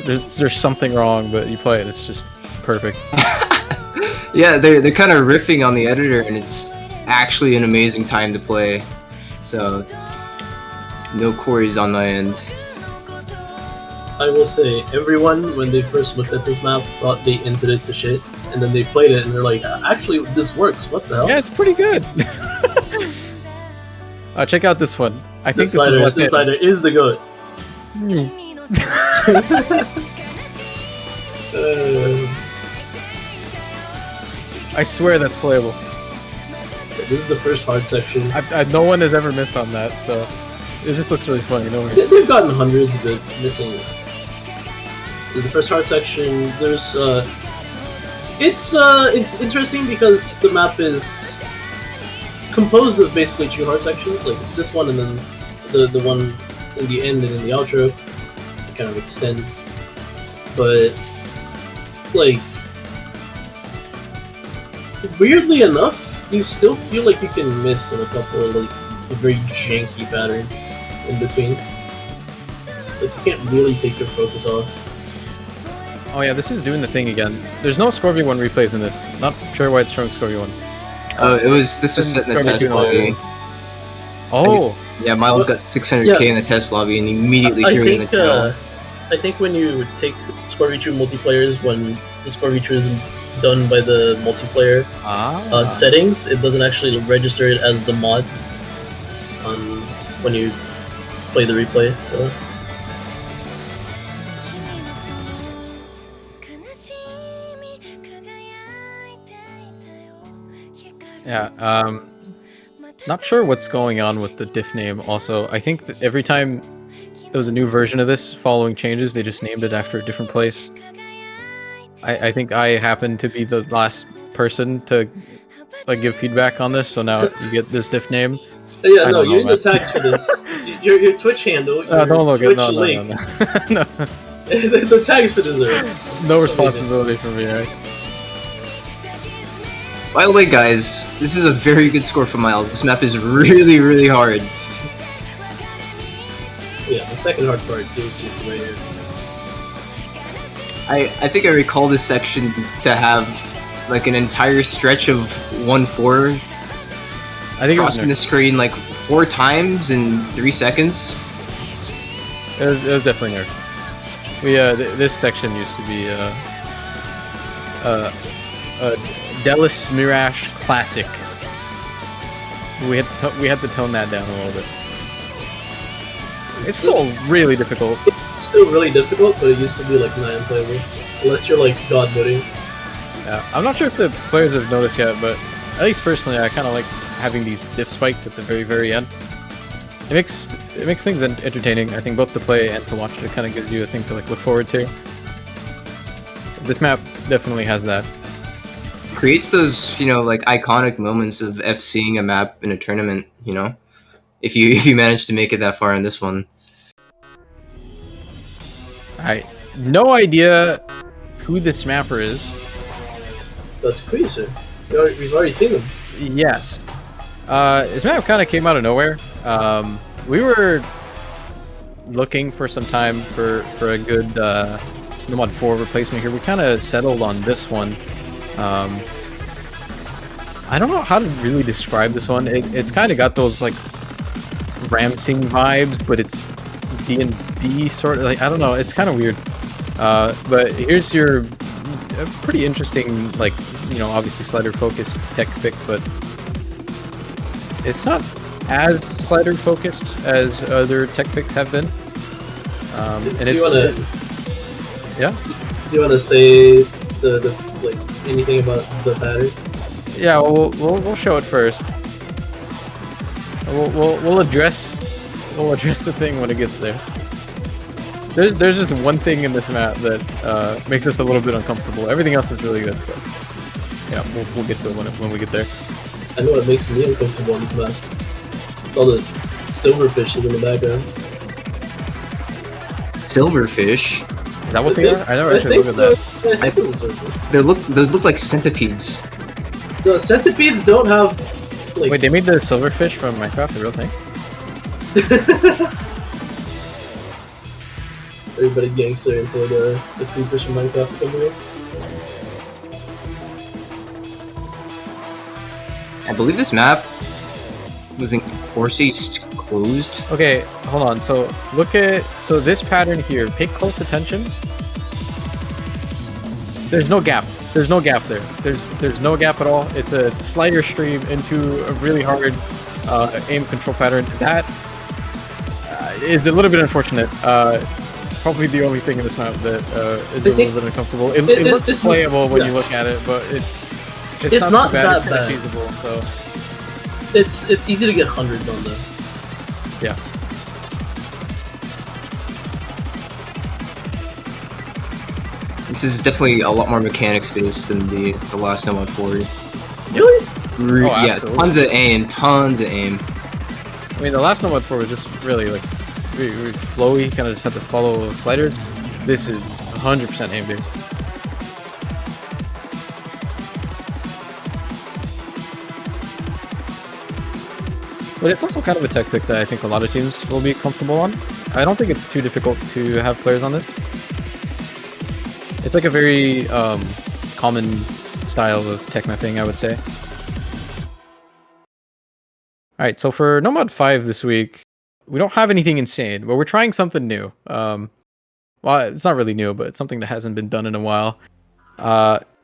there's something wrong, but you play it, it's just perfect. Yeah, they're kind of riffing on the editor, and it's actually an amazing time to play. So, no queries on my end. I will say, everyone, when they first looked at this map, thought they entered it to shit, and then they played it and they're like, actually, this works, what the hell? Yeah, it's pretty good. Check out this one. I think this slider is the GOAT. I swear that's playable. This is the first hard section. No one has ever missed on that, so it just looks really funny. No worries. They've gotten hundreds, but missing. The first hard section. There's it's interesting because the map is composed of basically two hard sections. Like it's this one and then the one in the end and in the outro. It kind of extends, but like weirdly enough, you still feel like you can miss on a couple of like very janky patterns in between. Like you can't really take your focus off. Oh yeah, this is doing the thing again. There's no Scorpio 1 replays in this. Not sure why it's showing Scorpio 1. Oh, this was set in the test lobby. Oh! Yeah, Miles got 600k in the test lobby and immediately threw it in the channel. I think when you take Scorpio 2 multiplayers, when the Scorpio 2 is done by the multiplayer settings, it doesn't actually register it as the mod when you play the replay, so... Yeah, not sure what's going on with the diff name also. I think that every time there was a new version of this following changes, they just named it after a different place. I think I happen to be the last person to like give feedback on this, so now you get this diff name. Yeah, no, you're in the tags for this. Your Twitch handle, your don't look Twitch at link. No. The tags for this are... No responsibility for me, right? By the way, guys, this is a very good score for Miles. This map is really, really hard. Yeah, the second hard part is just right here. I think I recall this section to have like an entire stretch of 1-4 I think crossing the screen like 4 times in 3 seconds. It was definitely nerfed. We this section used to be Delis Mirash Classic. We had to tone that down a little bit. It's still really difficult. It's still really difficult, but it used to be like non-playable. Unless you're like god modding. Yeah, I'm not sure if the players have noticed yet, but at least personally, I kind of like having these diff spikes at the very, very end. It makes things entertaining. I think both to play and to watch. It kind of gives you a thing to like look forward to. This map definitely has that. Creates those, like iconic moments of FCing a map in a tournament, if you manage to make it that far in this one. Alright, no idea who this mapper is. That's crazy. We've already seen them. Yes. This map kind of came out of nowhere. We were looking for some time for a good mod 4 replacement here. We kind of settled on this one. I don't know how to really describe this one. It's kind of got those like Ramsing vibes, but it's D&D sort of like, I don't know. It's kind of weird. But here's your pretty interesting, like, you know, obviously slider focused tech pick, but it's not as slider focused as other tech picks have been. And Do it's you wanna, yeah. do you want to say the like anything about the pattern? Yeah, we'll show it first. We'll address the thing when it gets there. There's just one thing in this map that makes us a little bit uncomfortable. Everything else is really good. But yeah, we'll get to it when we get there. I know what makes me uncomfortable on this map. It's all the silverfishes in the background. Silverfish. Is that what they are? I never actually looked at that. I think it's a silverfish. Those look like centipedes. The centipedes don't have like. Wait, they made the silverfish from Minecraft a real thing? Everybody gangster until the creepers from Minecraft come here. I believe this map was in Corsi's closed. Okay, hold on. So this pattern here. Pay close attention. There's no gap. There's no gap there. There's no gap at all. It's a slider stream into a really hard aim control pattern. That is a little bit unfortunate. Probably the only thing in this map that is a little bit uncomfortable. It looks playable when you look at it, but it's not too bad. It's pretty feasible. So it's easy to get hundreds on them. yeah. This is definitely a lot more mechanics based than the last Nomad 4. Really? Yeah, absolutely. tons of aim. I mean, the last Nomad 4 was just really like really flowy. Kind of just had to follow sliders. This is 100% aim based. But it's also kind of a tech pick that I think a lot of teams will be comfortable on. I don't think it's too difficult to have players on this. It's like a very common style of tech mapping, I would say. Alright, so for Nomad 5 this week, we don't have anything insane, but we're trying something new. Well, it's not really new, but it's something that hasn't been done in a while.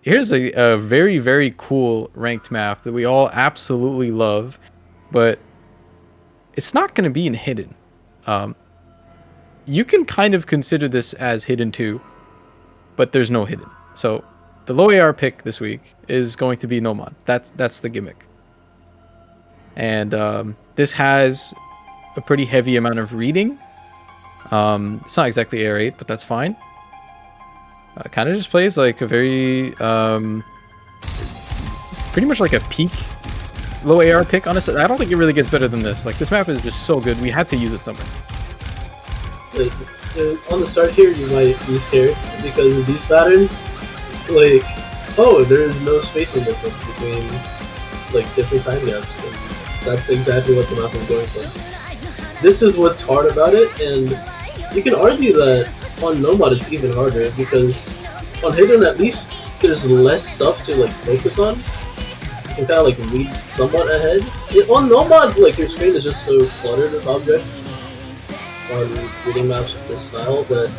Here's a very, very cool ranked map that we all absolutely love, but it's not going to be in Hidden. You can kind of consider this as Hidden 2, but there's no Hidden. So the low AR pick this week is going to be Nomad. That's the gimmick. And this has a pretty heavy amount of reading. It's not exactly AR 8, but that's fine. Kind of just plays like a very pretty much like a peak low AR pick. Honestly, I don't think it really gets better than this. Like, this map is just so good. We had to use it somewhere. On the start here, you might be scared because these patterns, like, oh, there is no spacing difference between like different time gaps, and that's exactly what the map is going for. This is what's hard about it, and you can argue that on Nomad it's even harder because on Hidden at least there's less stuff to like focus on. You can kind of like read somewhat ahead. On Nomad, like your screen is just so cluttered with objects on reading maps of this style that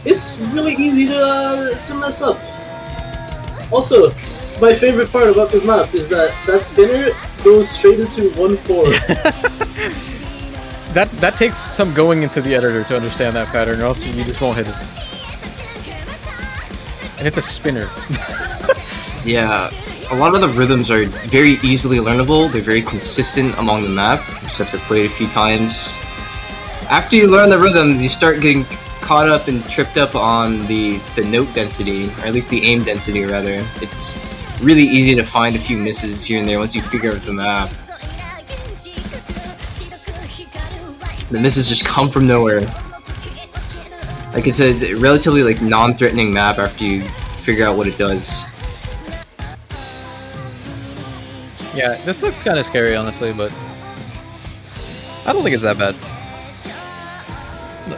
it's really easy to mess up. Also, my favorite part about this map is that spinner goes straight into 1-4. That takes some going into the editor to understand that pattern, or else you just won't hit it. And it's a spinner. Yeah, a lot of the rhythms are very easily learnable. They're very consistent along the map. You just have to play it a few times. After you learn the rhythms, you start getting caught up and tripped up on the note density, or at least the aim density, rather. It's really easy to find a few misses here and there once you figure out the map. The misses just come from nowhere. Like, it's a relatively like non-threatening map after you figure out what it does. Yeah, this looks kind of scary, honestly, but I don't think it's that bad.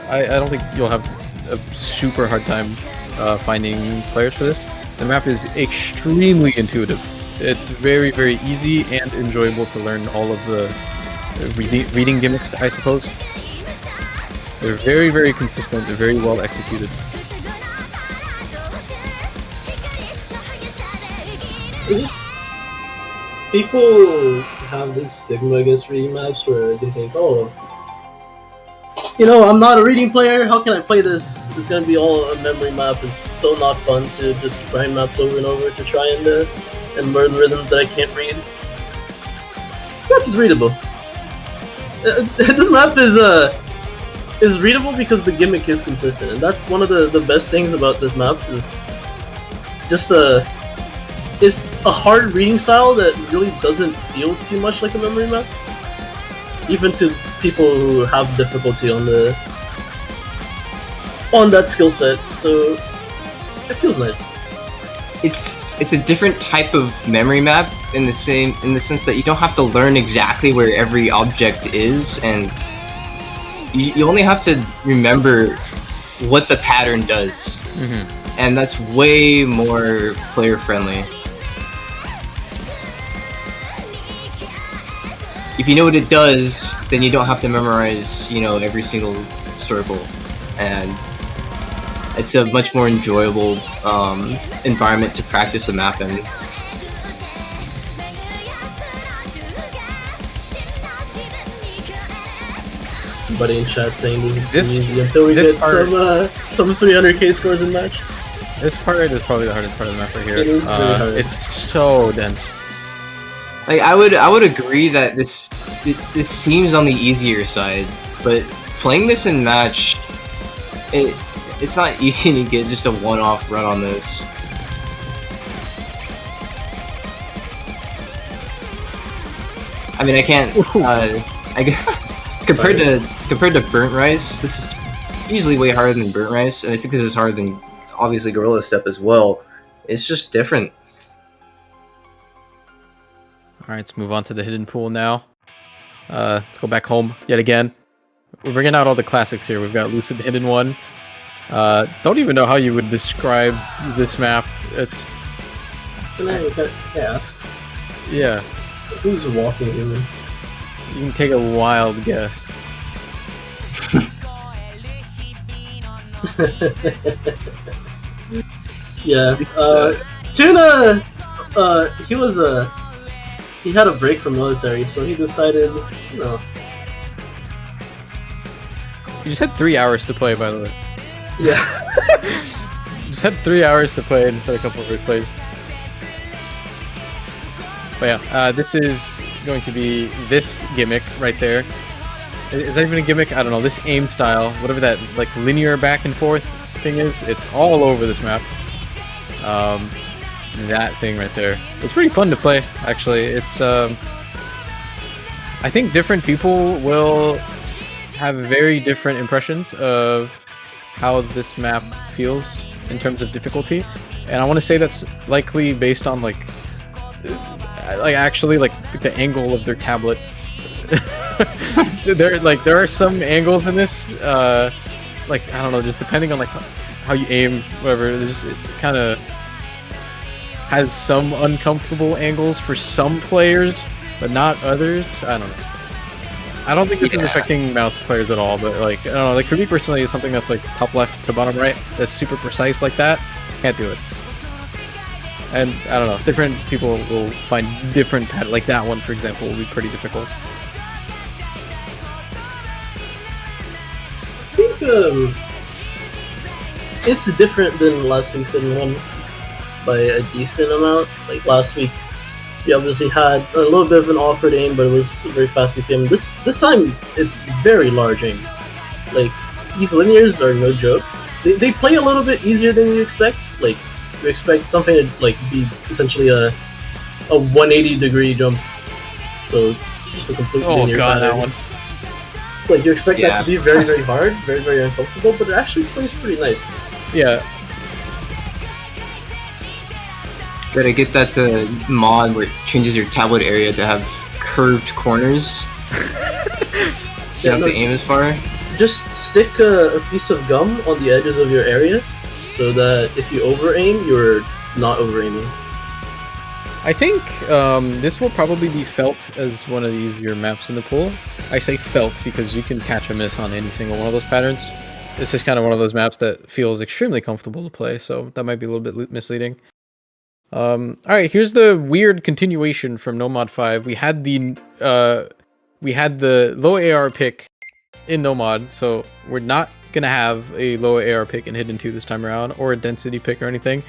I don't think you'll have a super hard time finding players for this. The map is extremely intuitive. It's very, very easy and enjoyable to learn all of the reading gimmicks, I suppose. They're very, very consistent. They're very well executed. It just people have this stigma against reading maps where they think, oh, you know, I'm not a reading player. How can I play this? It's gonna be all a memory map. It's so not fun to just grind maps over and over to try and learn rhythms that I can't read. This map is readable. This map is readable because the gimmick is consistent, and that's one of the best things about this map is just it's a hard reading style that really doesn't feel too much like a memory map, even to people who have difficulty on that skill set. So it feels nice. It's a different type of memory map in the sense that you don't have to learn exactly where every object is, and you only have to remember what the pattern does, and that's way more player friendly. If you know what it does, then you don't have to memorize, you know, every single circle, and it's a much more enjoyable environment to practice a map in. Everybody in chat saying this is too easy until we get some 300k scores in match. This part is probably the hardest part of the map right here. It is very hard. It's so dense. Like I would agree that this seems on the easier side, but playing this in match, it's not easy to get just a one-off run on this. I mean, I can't. Compared to Burnt Rice, this is easily way harder than Burnt Rice, and I think this is harder than obviously Gorilla Step as well. It's just different. All right, let's move on to the hidden pool now. Let's go back home yet again. We're bringing out all the classics here. We've got Lucid Hidden One. Don't even know how you would describe this map. It's. Can I ask? Yeah. Who's walking human? You can take a wild guess. Yeah. Tuna. He had a break from military, so he decided, you know. You just had 3 hours to play, by the way. Yeah. Just had 3 hours to play instead of a couple of replays. But yeah, this is going to be this gimmick right there. Is that even a gimmick? I don't know. This aim style, whatever that like linear back and forth thing is, it's all over this map. That thing right there. It's pretty fun to play, actually. It's I think different people will have very different impressions of how this map feels in terms of difficulty, and I want to say that's likely based on like actually the angle of their tablet. There are some angles in this, like I don't know, just depending on like how you aim, whatever. It kind of has some uncomfortable angles for some players, but not others. I don't know. I don't think this is affecting mouse players at all, but like I don't know, like for me personally, it's something that's like top left to bottom right, that's super precise like that. Can't do it. And I don't know, different people will find different like that one, for example, will be pretty difficult. I think it's different than last week's hidden one by a decent amount. Like last week, you obviously had a little bit of an awkward aim, but it was very fast BPM. This time, it's very large aim. Like these linears are no joke. They play a little bit easier than you expect. Like you expect something to like be essentially a 180-degree jump. So just a complete linear pattern. That one. Like you expect that to be very, very hard, very, very uncomfortable, but it actually plays pretty nice. Yeah. Gotta get that mod where it changes your tablet area to have curved corners. So you don't have to aim as far. Just stick a piece of gum on the edges of your area, so that if you over aim, you're not over aiming. I think this will probably be felt as one of the easier maps in the pool. I say felt because you can catch a miss on any single one of those patterns. It's just kind of one of those maps that feels extremely comfortable to play, so that might be a little bit misleading. Alright, here's the weird continuation from No Mod 5. We had the low AR pick in No Mod, so we're not gonna have a low AR pick in Hidden 2 this time around, or a density pick or anything.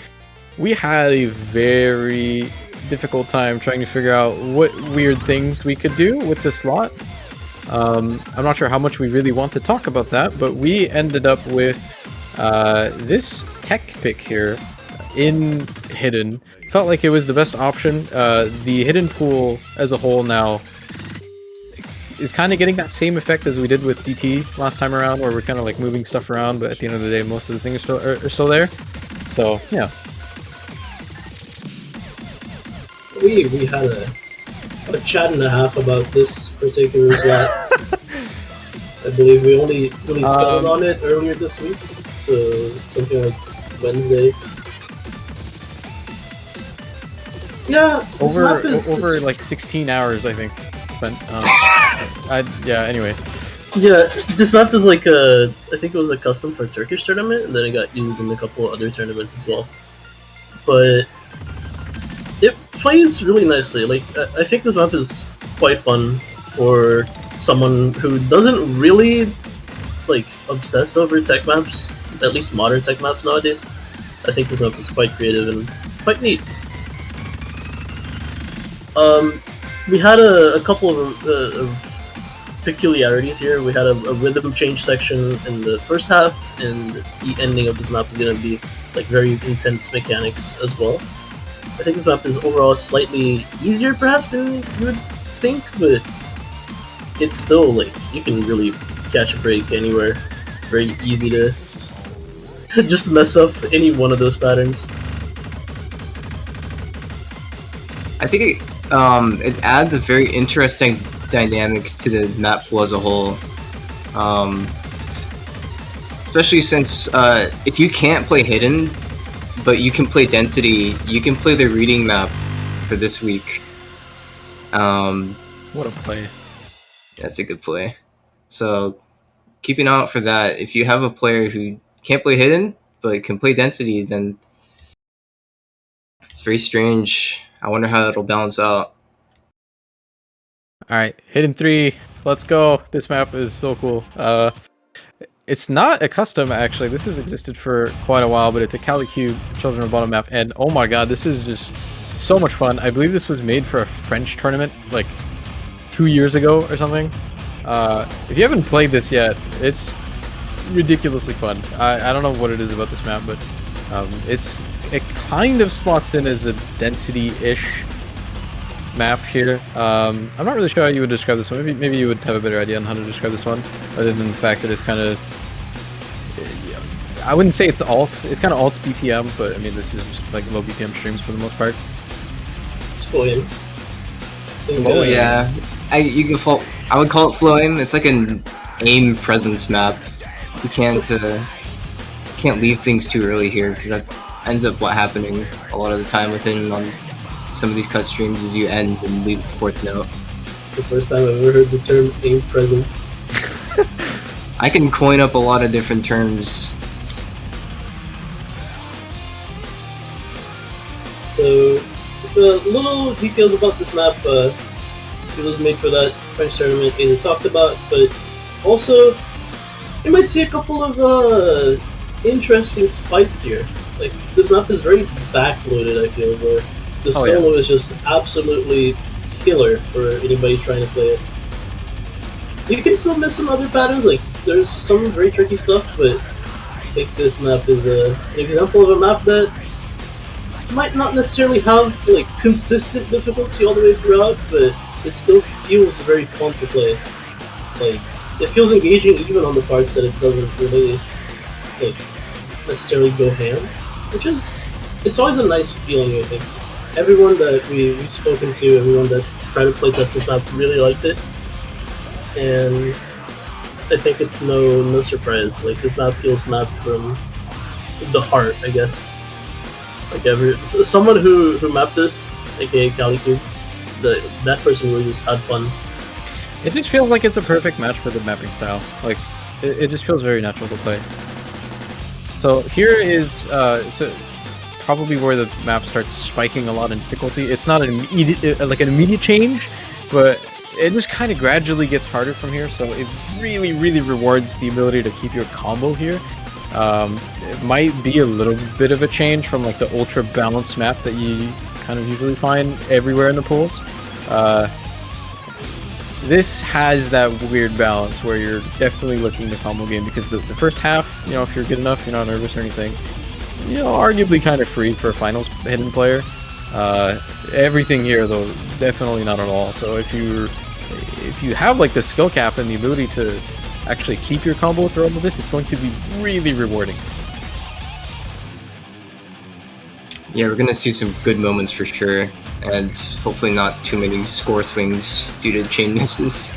We had a very difficult time trying to figure out what weird things we could do with the slot. I'm not sure how much we really want to talk about that, but we ended up with this tech pick here in Hidden. Felt like it was the best option. The Hidden pool as a whole now is kind of getting that same effect as we did with DT last time around, where we're kind of like moving stuff around, but at the end of the day, most of the things are still there. So, yeah. We had a chat and a half about this particular slot. I believe we only settled on it earlier this week, so something like Wednesday. Yeah, this map over like 16 hours, I think, spent. Anyway. Yeah, this map is like I think it was a custom for a Turkish tournament, and then it got used in a couple of other tournaments as well. But it plays really nicely. Like, I think this map is quite fun for someone who doesn't really like obsess over tech maps, at least modern tech maps nowadays. I think this map is quite creative and quite neat. We had a couple of peculiarities here. We had a rhythm change section in the first half, and the ending of this map is going to be like very intense mechanics as well. I think this map is overall slightly easier perhaps than you would think, but it's still like you can really catch a break anywhere. Very easy to just mess up any one of those patterns. I think it adds a very interesting dynamic to the map pool as a whole. Especially since if you can't play Hidden, but you can play Density, you can play the reading map for this week. What a play. That's a good play. So keep an eye out for that. If you have a player who can't play Hidden, but can play Density, then it's very strange. I wonder how that'll balance out. Alright, Hidden 3, let's go. This map is so cool. It's not a custom, actually. This has existed for quite a while, but it's a Cali Cube Children of Bottom map, and oh my god, this is just so much fun. I believe this was made for a French tournament, like 2 years ago or something. If you haven't played this yet, it's ridiculously fun. I don't know what it is about this map, but it kind of slots in as a density-ish map here. I'm not really sure how you would describe this one. Maybe you would have a better idea on how to describe this one, other than the fact that it's kind of... I wouldn't say it's alt. It's kind of alt BPM, but I mean this is just like low BPM streams for the most part. It's flowing. Oh yeah, I would call it flowing. It's like an aim presence map. You can't leave things too early here, because that ends up what happening a lot of the time within on some of these cut streams is you end and leave the fourth note. It's the first time I've ever heard the term aim presence. I can coin up a lot of different terms. So, the little details about this map, it was made for that French tournament Ada talked about, but also, you might see a couple of interesting spikes here. Like, this map is very backloaded, I feel, where the solo is just absolutely killer for anybody trying to play it. You can still miss some other patterns, like, there's some very tricky stuff, but I think this map is an example of a map that might not necessarily have like consistent difficulty all the way throughout, but it still feels very fun to play. Like, it feels engaging even on the parts that it doesn't really like necessarily go ham, which is it's always a nice feeling. I think everyone that we've spoken to, everyone that tried to play test this map really liked it, and I think it's no surprise. Like, this map feels mapped from the heart, I guess. Like, someone who mapped this aka Calicube. That person really just had fun. It just feels like it's a perfect match for the mapping style. Like, it just feels very natural to play. So here is so probably where the map starts spiking a lot in difficulty. It's not an immediate change, but it just kind of gradually gets harder from here. So it really, really rewards the ability to keep your combo here. It might be a little bit of a change from like the ultra balanced map that you kind of usually find everywhere in the pools. This has that weird balance where you're definitely looking to combo game, because the first half, you know, if you're good enough, you're not nervous or anything, you know, arguably kind of free for a finals hidden player. Everything here, though, definitely not at all. So if you have like the skill cap and the ability to actually keep your combo through all of this, it's going to be really rewarding. Yeah, we're gonna see some good moments for sure, and hopefully not too many score swings due to chain misses.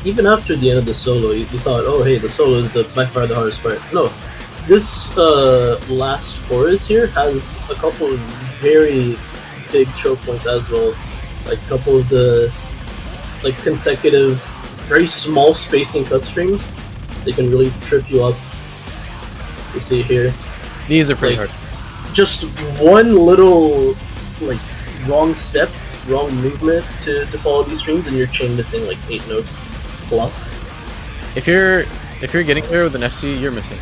Even after the end of the solo, you thought, oh hey, the solo is by far the hardest part. No, this last chorus here has a couple of very big choke points as well. Like a couple of the like consecutive, very small spacing cut streams. They can really trip you up. You see here. These are pretty hard. Just one little like wrong step, wrong movement to follow these streams, and you're chain missing like 8 notes plus. If you're getting there with an FC, you're missing.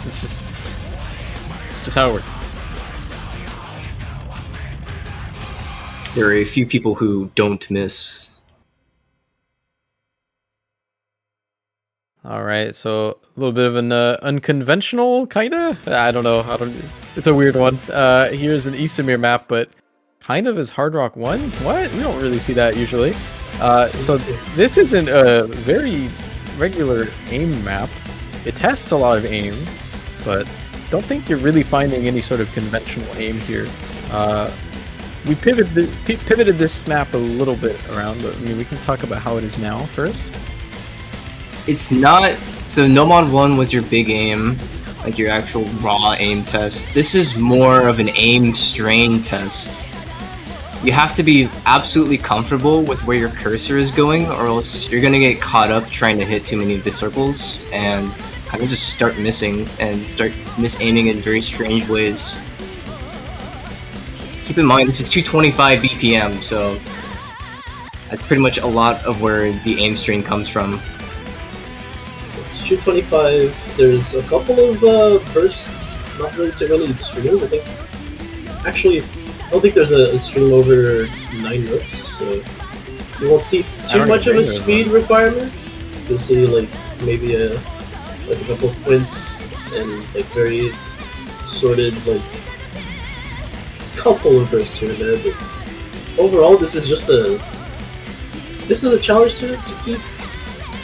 it's just how it works. There are a few people who don't miss. All right, so a little bit of an unconventional kinda. I don't know. It's a weird one. Here's an Isamir map, but kind of is Hard Rock 1. What? We don't really see that usually. So this isn't a very regular aim map. It tests a lot of aim, but don't think you're really finding any sort of conventional aim here. We pivoted this map a little bit around, but I mean we can talk about how it is now first. It's not... So Nomon 1 was your big aim, like your actual raw aim test. This is more of an aim strain test. You have to be absolutely comfortable with where your cursor is going, or else you're gonna get caught up trying to hit too many of the circles and kind of just start missing and start misaiming in very strange ways. Keep in mind, this is 225 BPM, so that's pretty much a lot of where the aim strain comes from. 225. There's a couple of bursts, not really too many streams. I think actually, I don't think there's a stream over 9 notes, so you won't see too much of a speed requirement. You'll see like maybe a couple of points and like very sorted like couple of bursts here and there. But overall, this is a challenge to keep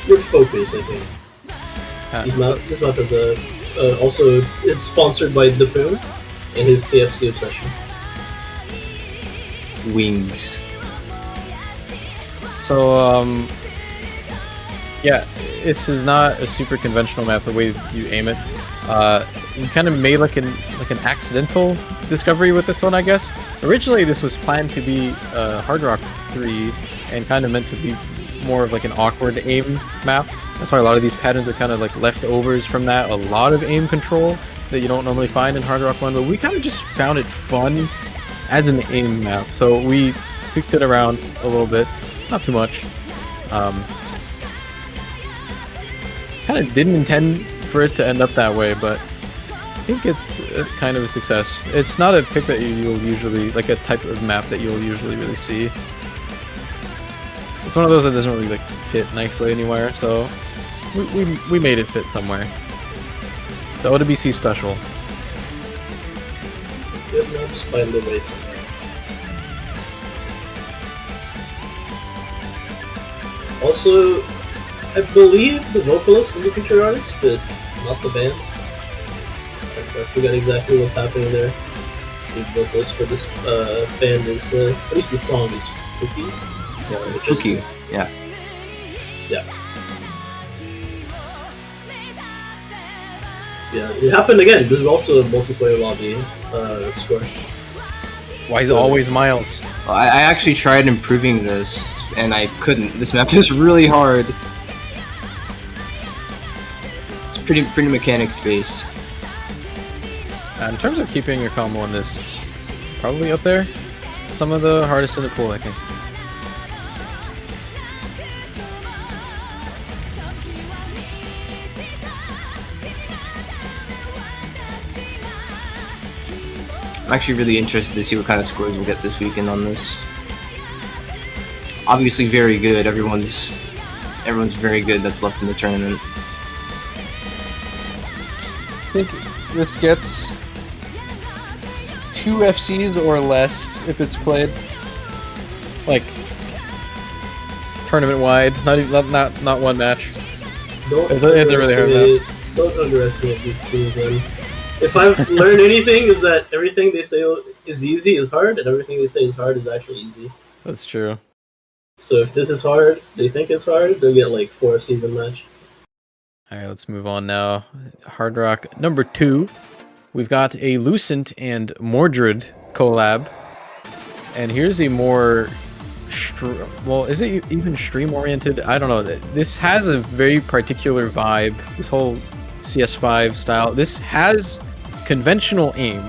your focus, I think. This map is also it's sponsored by The Poon and his KFC obsession. Wings. So yeah, this is not a super conventional map the way you aim it. You kind of made like an accidental discovery with this one, I guess. Originally, this was planned to be Hard Rock 3 and kind of meant to be more of like an awkward aim map. That's why a lot of these patterns are kind of like leftovers from that. A lot of aim control that you don't normally find in Hard Rock 1, but we kind of just found it fun as an aim map. So we tweaked it around a little bit, not too much. Kind of didn't intend for it to end up that way, but I think it's kind of a success. It's not a pick that you'll usually, like a type of map that you'll usually really see. It's one of those that doesn't really like fit nicely anywhere, so we made it fit somewhere. The OWC special. Good maps find their way somewhere. Also, I believe the vocalist is a featured artist, but not the band. I forget exactly what's happening there. The vocalist for this band is, at least the song is Fuki. Yeah, Fuki. Yeah. Yeah. Yeah, it happened again. This is also a multiplayer lobby score. Why is it So- always Miles? I actually tried improving this, and I couldn't. This map is really hard. It's pretty mechanics based. In terms of keeping your combo on this, probably up there. Some of the hardest in the pool, I think. I'm actually really interested to see what kind of scores we'll get this weekend on this. Obviously, very good. Everyone's very good that's left in the tournament. I think this gets 2 FCs or less if it's played like tournament wide, not one match. Don't Is it really hard don't underestimate these teams, man. If I've learned anything, is that everything they say is easy is hard, and everything they say is hard is actually easy. That's true. So if this is hard, they think it's hard, they'll get like 4 season match. All right, let's move on now. Hard Rock number 2. We've got a Lucent and Mordred collab, and here's a more well, is it even stream oriented? I don't know. This has a very particular vibe. This whole CS5 style. This has conventional aim,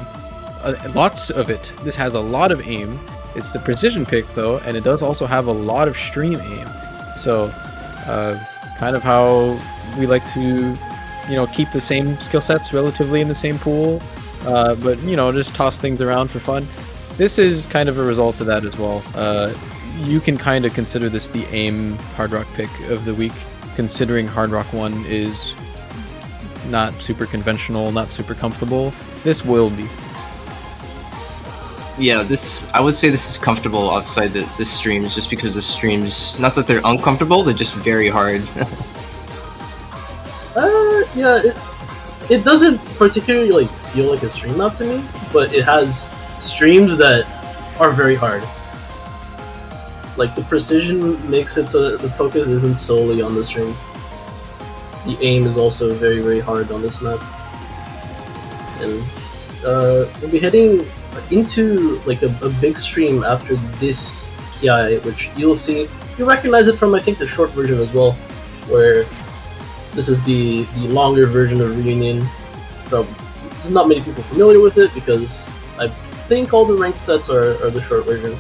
lots of it. This has a lot of aim. It's the precision pick though, and it does also have a lot of stream aim. So, kind of how we like to, keep the same skill sets relatively in the same pool, but just toss things around for fun. This is kind of a result of that as well. You can kind of consider this the aim Hard Rock pick of the week, considering Hard Rock 1 is not super conventional, not super comfortable. This will be. Yeah, I would say this is comfortable outside the streams, just because the streams, not that they're uncomfortable, they're just very hard. Yeah, it doesn't particularly feel like a stream map to me, but it has streams that are very hard. Like the precision makes it so that the focus isn't solely on the streams. The aim is also very, very hard on this map. And we'll be heading into like a big stream after this Ki, which you'll see. You'll recognize it from, I think, the short version as well, where this is the longer version of Reunion. There's not many people familiar with it because I think all the ranked sets are the short version.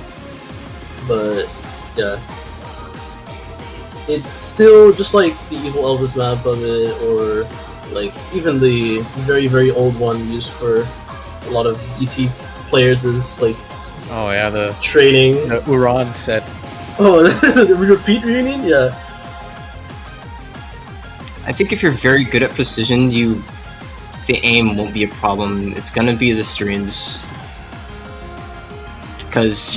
But yeah, it's still just like the Evil Elvis map of it, or like even the very, very old one used for a lot of DT players is like, oh yeah, the training. The Uran set. Oh, the repeat Reunion? Yeah. I think if you're very good at precision, the aim won't be a problem. It's gonna be the streams. Because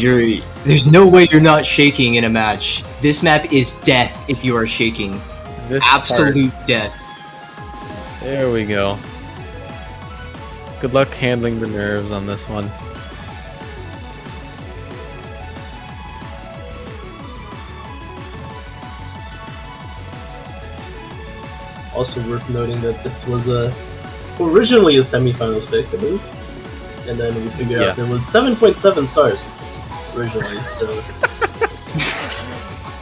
there's no way you're not shaking in a match. This map is death if you are shaking. This Absolute death. There we go. Good luck handling the nerves on this one. Also worth noting that this was originally a semifinals pick, I believe. And then we figured out there was 7.7 stars originally, so I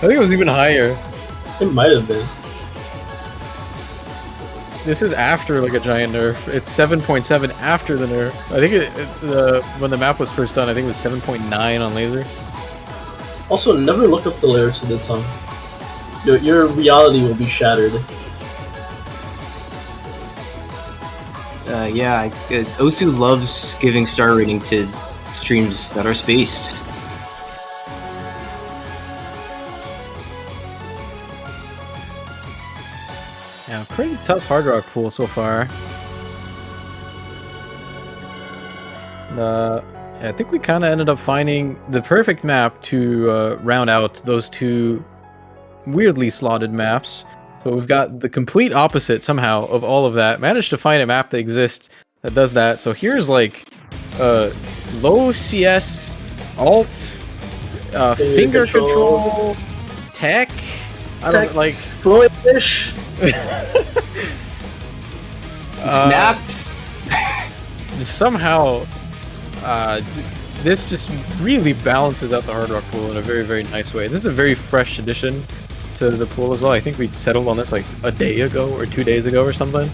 think it was even higher. it might have been. This is after like a giant nerf. It's 7.7 after the nerf. I think when the map was first done, I think it was 7.9 on laser. Also, never look up the lyrics to this song. Your reality will be shattered. Yeah, Osu loves giving star rating to streams that are spaced. Yeah, pretty tough Hard Rock pool so far. I think we kind of ended up finding the perfect map to round out those two weirdly slotted maps. So we've got the complete opposite somehow of all of that. Managed to find a map that exists that does that. So here's like low CS, alt, finger control, tech. I don't like flowing fish. Snap. Somehow this just really balances out the Hard Rock pool in a very, very nice way. This is a very fresh addition to the pool as well. I think we settled on this like a day ago or 2 days ago or something.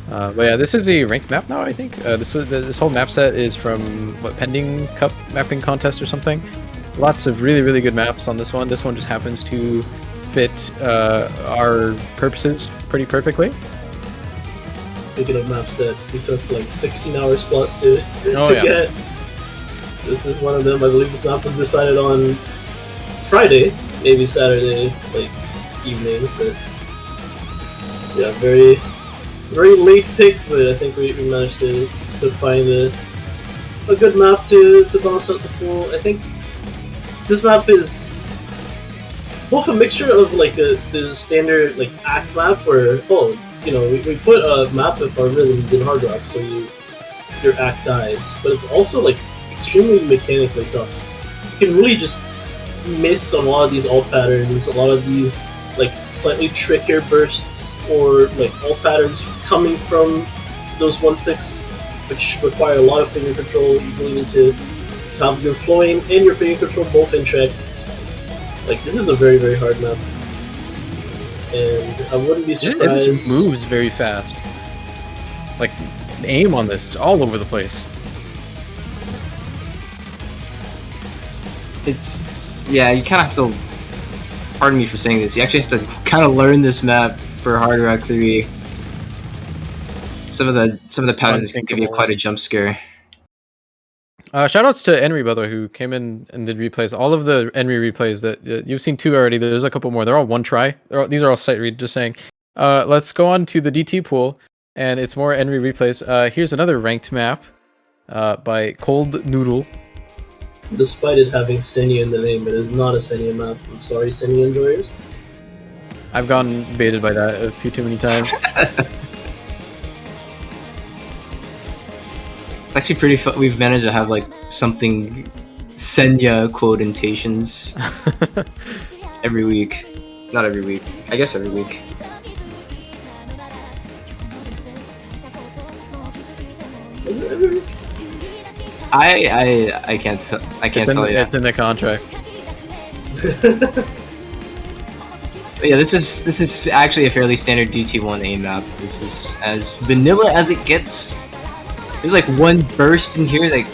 But yeah, this is a ranked map now, I think. This whole map set is from, what, Pending Cup mapping contest or something? Lots of really, really good maps on this one. This one just happens to fit our purposes pretty perfectly. Speaking of maps that we took like 16 hours plus to yeah. get, this is one of them. I believe this map was decided on Friday, maybe Saturday, like evening. But yeah, very, very late pick, but I think we managed to find a good map to balance out the pool. I think this map is both a mixture of like the standard like act map where we put a map of our rhythms in Hard Rock so your act dies, but it's also like extremely mechanically tough. You can really just miss on a lot of these alt patterns, a lot of these like slightly trickier bursts, or like alt patterns coming from those 1/6, which require a lot of finger control. You really need to have your flowing and your finger control both in check. Like, this is a very, very hard map. And I wouldn't be surprised. It just moves very fast. Like, aim on this, all over the place. Yeah, you kind of have to, pardon me for saying this, you actually have to kind of learn this map for Hard Rock 3. Some of the patterns can give you quite a jump scare. Shoutouts to Enry, by the way, who came in and did replays. All of the Enry replays that you've seen 2 already. There's a couple more. They're all one try. These are all sight read. Just saying. Let's go on to the DT pool, and it's more Enry replays. Here's another ranked map by Cold Noodle. Despite it having Senya in the name, it is not a Senya map. I'm sorry, Senya enjoyers. I've gotten baited by that a few too many times. It's actually pretty fun. We've managed to have like something Senya quotations every week. Not every week. I guess every week. Is it every week? I can't tell you. It's in the contract. But yeah, this is actually a fairly standard DT1 aim map. This is as vanilla as it gets. There's like one burst in here that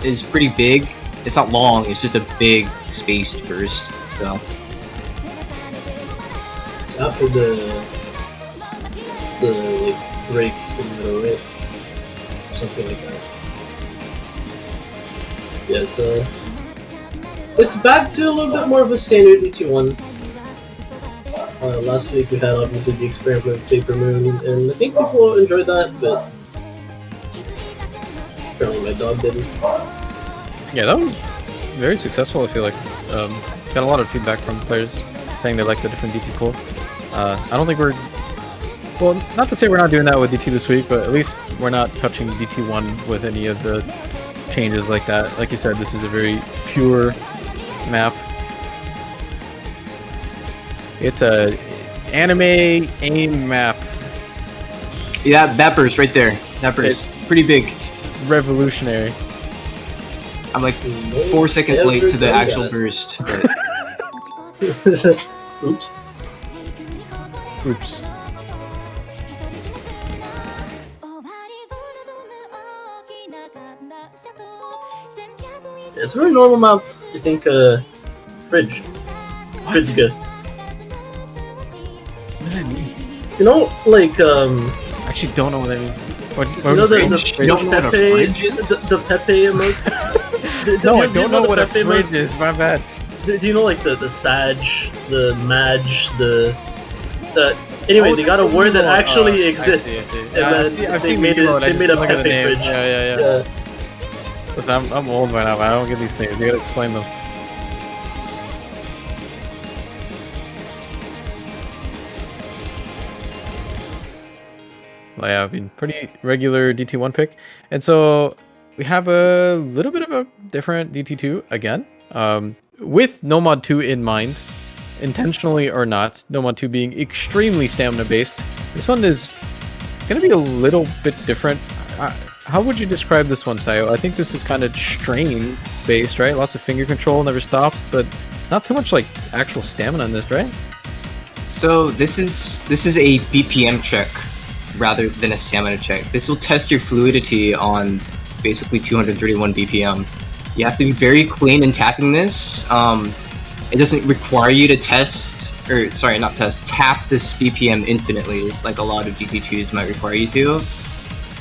is pretty big. It's not long, it's just a big spaced burst, so. It's after the like break in the middle, right? Or something like that. Yeah, it's back to a little bit more of a standard DT1. Last week we had obviously the experiment with Paper Moon, and I think people enjoyed that, but apparently my dog didn't. Yeah, that was very successful, I feel like. Got a lot of feedback from players saying they like the different DT pool. I don't think we're... Well, not to say we're not doing that with DT this week, but at least we're not touching DT1 with any of the changes like that. Like you said, this is a very pure map. It's a anime aim map. Yeah, that burst right there. That burst. It's pretty big. Revolutionary. I'm like 4 seconds late to the actual burst. But... Oops. Oops. It's a very normal map. I think Fridge. Fridge good. What does that mean? You know, like I actually don't know what that means. What you know the Pepe emotes? No, I don't know what a fridge is. My bad. Do you know like the Sag, the Maj, the anyway, they got a word that actually exists, I see. and then I've they seen made the emote, I it. They just made a don't look at the Pepe name. fridge. Yeah. Listen, I'm old by now, but I don't get these things. You gotta explain them. Well, yeah, I mean, pretty regular DT1 pick. And so we have a little bit of a different DT2 again, with Nomad 2 in mind, intentionally or not, Nomad 2 being extremely stamina based. This one is going to be a little bit different. How would you describe this one, Tayo? I think this is kind of strain based, right? Lots of finger control, never stops, but not too much like actual stamina in this, right? So this is a BPM check rather than a stamina check. This will test your fluidity on basically 231 BPM. You have to be very clean in tapping this. It doesn't require you to tap this BPM infinitely like a lot of DT2s might require you to.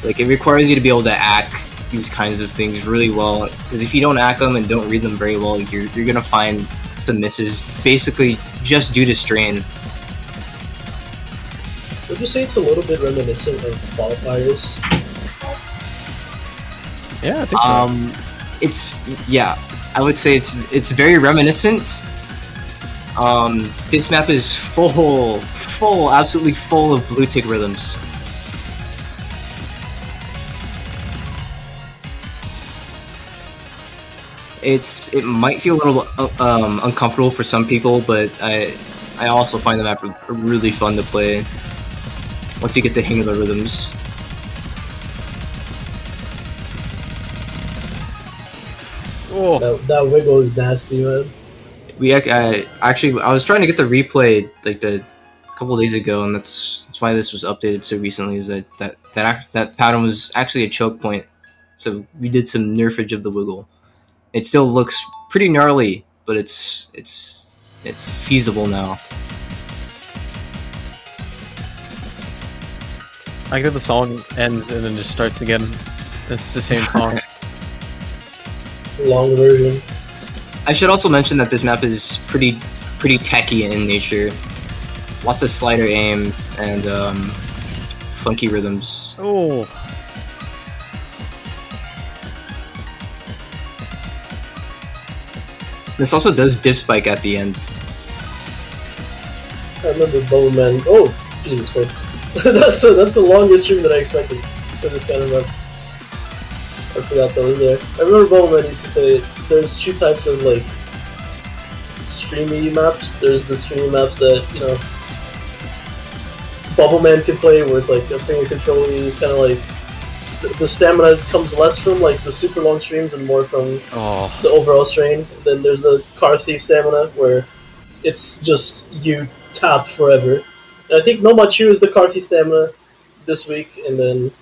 Like, it requires you to be able to act these kinds of things really well, because if you don't act them and don't read them very well, you're gonna find some misses, basically just due to strain. Would you say it's a little bit reminiscent of qualifiers? Yeah, I think so. I would say it's very reminiscent. This map is absolutely full of blue tick rhythms. It might feel a little uncomfortable for some people, but I also find the map really fun to play once you get the hang of the rhythms. Oh, That wiggle is nasty, man. I was trying to get the replay like a couple days ago, and that's why this was updated so recently. Is that pattern was actually a choke point, so we did some nerfage of the wiggle. It still looks pretty gnarly, but it's feasible now. I like that the song ends and then just starts again. It's the same song. Long version. I should also mention that this map is pretty techy in nature. Lots of slider aim and funky rhythms. Oh. This also does div spike at the end. I remember Bowman. Oh, Jesus Christ. that's the longest stream that I expected for this kind of map. I forgot that was there. I remember Bowman used to say there's two types of like streamy maps. There's the streamy maps that, you know, Bubbleman can play where it's like a finger control, kind of like the stamina comes less from like the super long streams and more from the overall strain. Then there's the car thief stamina where it's just you tap forever. And I think No Machu is the car thief stamina this week, and then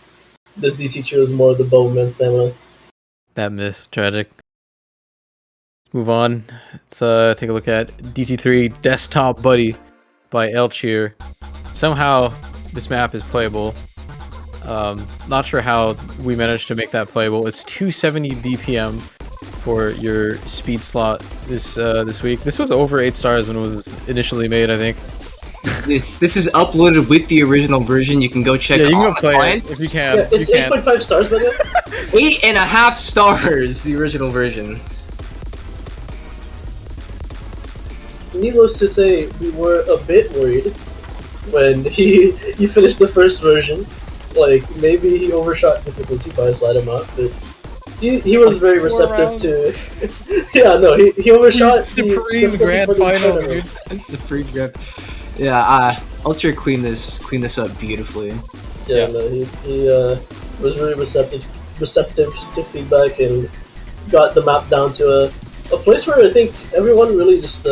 this DT2 is more of the Bowman stamina. That miss, tragic. Move on. Let's take a look at DT3 Desktop Buddy by Elcheer. Somehow this map is playable. Not sure how we managed to make that playable. It's 270 BPM for your speed slot this week. This was over 8 stars when it was initially made, I think. This is uploaded with the original version. You can go check. Yeah, you can on go play client. it if you can. Yeah, it's 8.5 stars by the way. 8.5 stars, the original version. Needless to say, we were a bit worried when he finished the first version. Like, maybe he overshot difficulty by a slight amount, but he was very receptive to... yeah, no, he overshot Supreme Grand Final, dude. Supreme Grand... Yeah, Ultra cleaned this up beautifully. Yeah, no, he was really receptive to feedback and got the map down to a place where I think everyone really just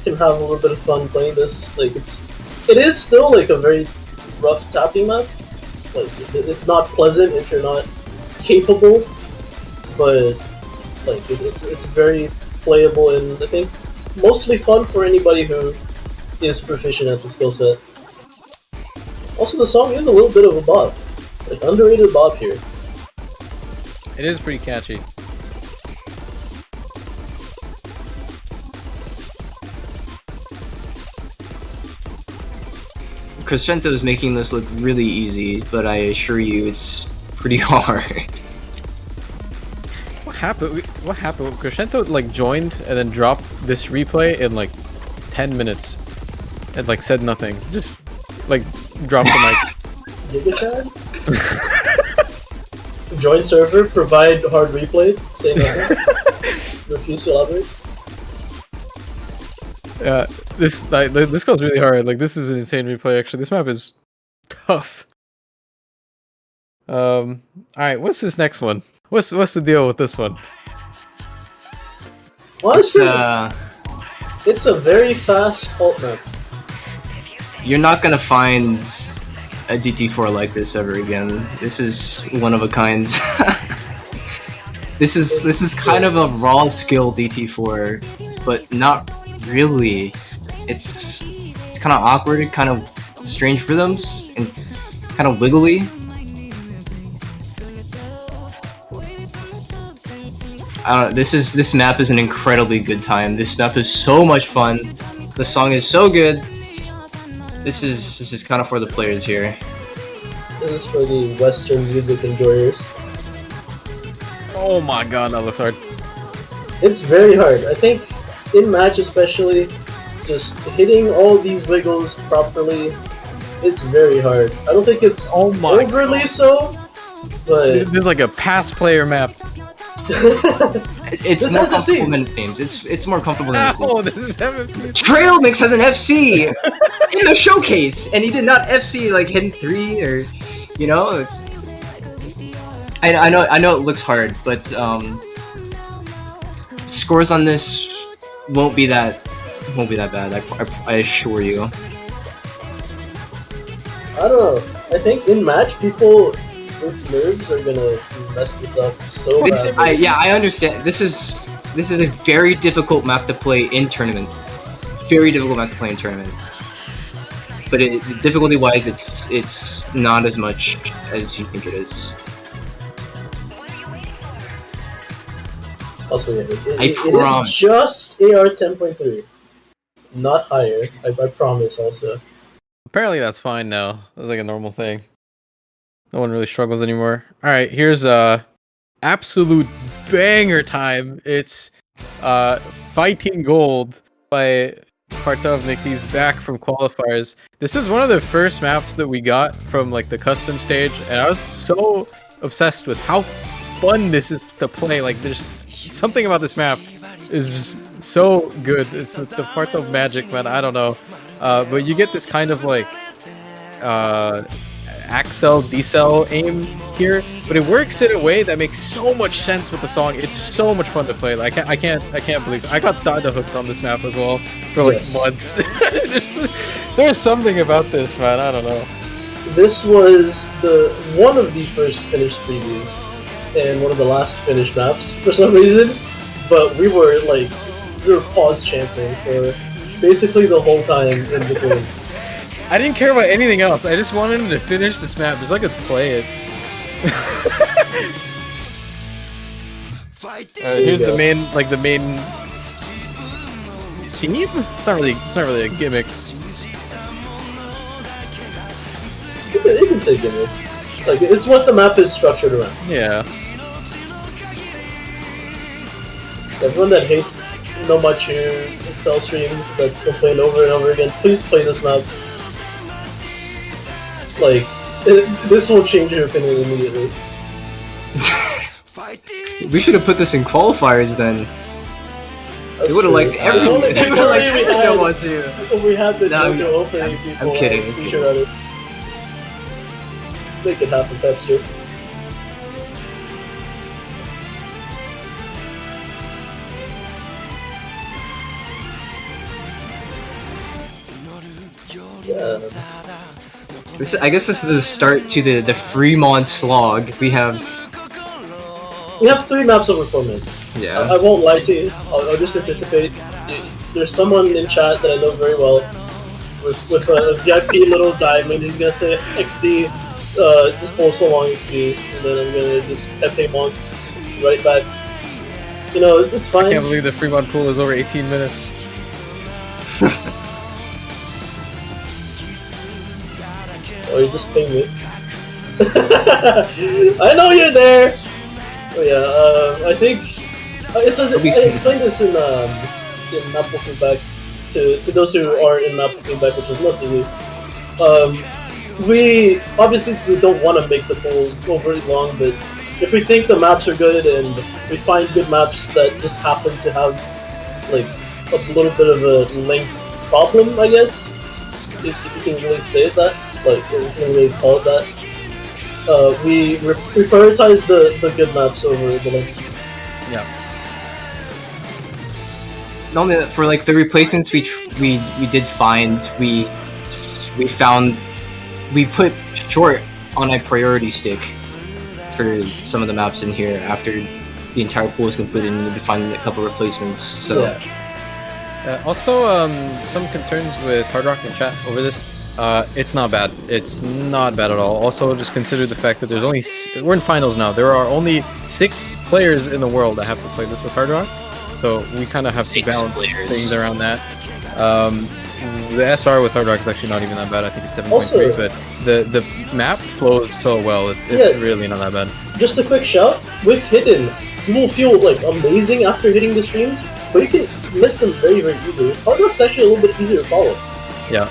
can have a little bit of fun playing this. Like, it is still like a very rough tapping map. Like, it's not pleasant if you're not capable, but like it's very playable and I think mostly fun for anybody who is proficient at the skill set. Also, the song is a little bit of a bop, like underrated bop here. It is pretty catchy. Crescento is making this look really easy, but I assure you it's pretty hard. What happened? What happened? Crescento like joined and then dropped this replay in like 10 minutes and like said nothing. Just like dropped the mic. Giga Chad? Join server, provide hard replay, say nothing. Refuse to elaborate. This goes really hard. Like, this is an insane replay. Actually, this map is tough. All right, what's this next one? What's the deal with this one? Honestly, it's a very fast alt map. You're not gonna find a DT4 like this ever again. This is one of a kind. This is kind of a raw skill DT4, but not really. It's kind of awkward, kind of strange rhythms, and kind of wiggly. I don't know. This map is an incredibly good time. This map is so much fun. The song is so good. This is kind of for the players here. This is for the Western music enjoyers. Oh my god, that looks hard. It's very hard. I think in match especially, just hitting all these wiggles properly, it's very hard. I don't think it's overly so, but There's like a pass player map. It's This more has comfortable FCs. than it seems. It's more comfortable than it seems. Oh, this is MFC. Trail Mix has an FC in the showcase, and he did not FC like Hidden 3 or, you know, it's. I know it looks hard, but scores on this won't be that bad. I assure you. I don't know. I think in match people with nerves are gonna mess this up so bad. I understand. This is a very difficult map to play in tournament. Very difficult map to play in tournament. But difficulty-wise, it's not as much as you think it is. Also, yeah, it promise. is just AR 10.3, not higher. I promise. Also, Apparently that's fine now. That's like a normal thing. No one really struggles anymore. All right, here's absolute banger time. It's Fighting Gold by Partovnik. He's back from qualifiers. This is one of the first maps that we got from like the custom stage, and I was so obsessed with how fun this is to play. Like, there's something about this map is just so good. It's the Partov magic, man. I don't know, but you get this kind of like accel decel aim here, but it works in a way that makes so much sense with the song. It's so much fun to play. Like, I can't believe it. I got Dada hooked on this map as well for like months. There's something about this, man. I don't know. this was one of the first finished previews and one of the last finished maps for some reason. But we were pause chanting for basically the whole time in between. I didn't care about anything else. I just wanted him to finish this map just so I could play it. Here's the main theme. It's not really a gimmick. You can say gimmick. Like, it's what the map is structured around. Yeah. Everyone that hates No Much Here Excel streams that's complained over and over again, please play this map. Like, this will change your opinion immediately. We should have put this in qualifiers then. They would have liked everyone. They would have liked everyone to. We had the No, JoJo opening people. I'm kidding. Feature on it. Make it happen, Pepster. Yeah. I guess this is the start to the Fremont slog. We have 3 maps over 4 minutes. Yeah. I won't lie to you. I'll just anticipate. There's someone in chat that I know very well with a VIP little diamond. He's gonna say XD, this whole so long XD, and then I'm gonna just Pepe Monk right back. You know, it's fine. I can't believe the Fremont pool is over 18 minutes. Oh, you just pinged me. I know you're there! Oh yeah, I think... I explained this in Apple feedback to those who are in Apple feedback, which is mostly me. We don't want to make the poll overly long, but if we think the maps are good and we find good maps that just happen to have like a little bit of a length problem, I guess, if you can really say that, like if you can really call it that, we prioritize the good maps over the like. Yeah. No, for like the replacements we did find, we found we put short on a priority stick for some of the maps in here after the entire pool is completed and we need to find a couple replacements. So Also, some concerns with Hard Rock and chat over this. It's not bad. It's not bad at all. Also, just consider the fact that there's only we're in finals now. There are only 6 players in the world that have to play this with Hard Rock, so we kind of have to balance things around that. The SR with Hard Rock is actually not even that bad. I think it's 7.3, but the map flows so well. It's really not that bad. Just a quick shout with Hidden. You will feel like amazing after hitting the streams, but you can miss them very, very easily. Hard Rock's actually a little bit easier to follow. Yeah.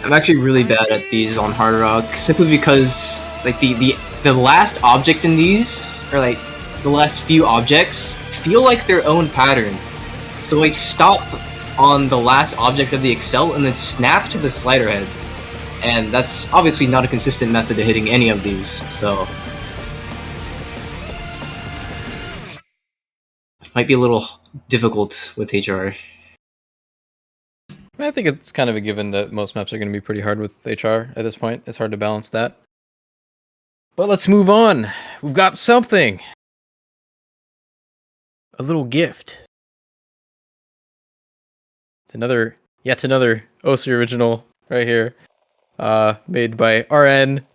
I'm actually really bad at these on Hard Rock simply because like the last object in these, or like the last few objects, feel like their own pattern. So like stop on the last object of the Excel and then snap to the slider head. And that's obviously not a consistent method of hitting any of these, so might be a little difficult with HR. I think it's kind of a given that most maps are going to be pretty hard with HR at this point. It's hard to balance that. But let's move on. We've got something. A little gift. It's yet another OC original right here. Made by RN,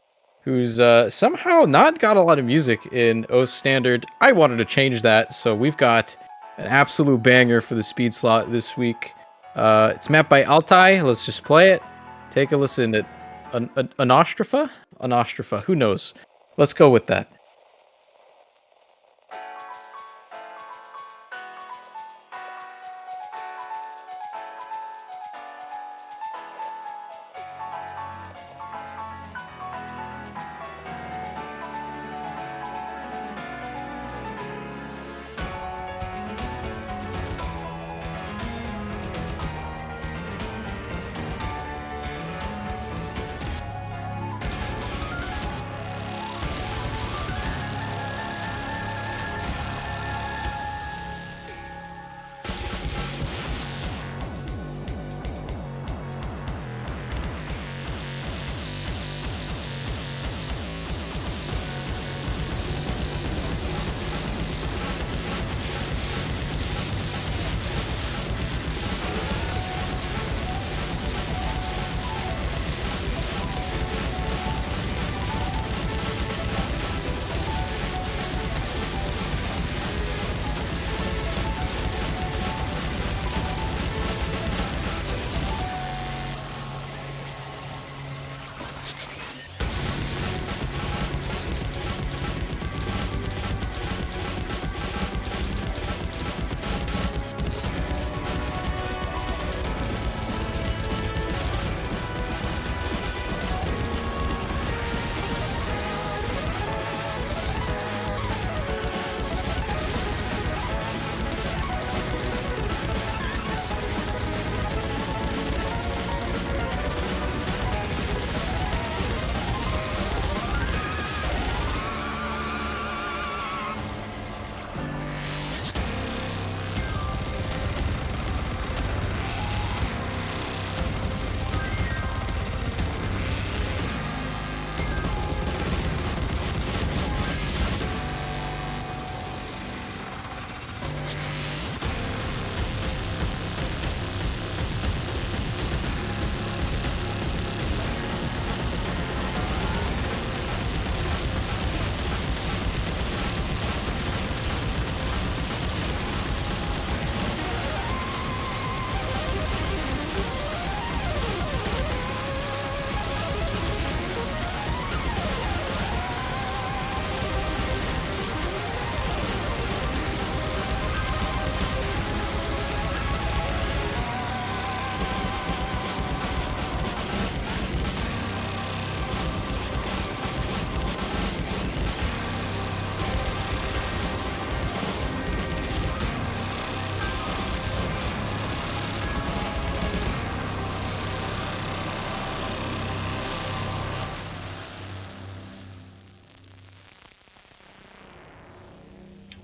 who's somehow not got a lot of music in OC Standard. I wanted to change that, so we've got an absolute banger for the speed slot this week. It's mapped by Altai. Let's just play it. Take a listen at Anostropha? Anostropha, who knows? Let's go with that.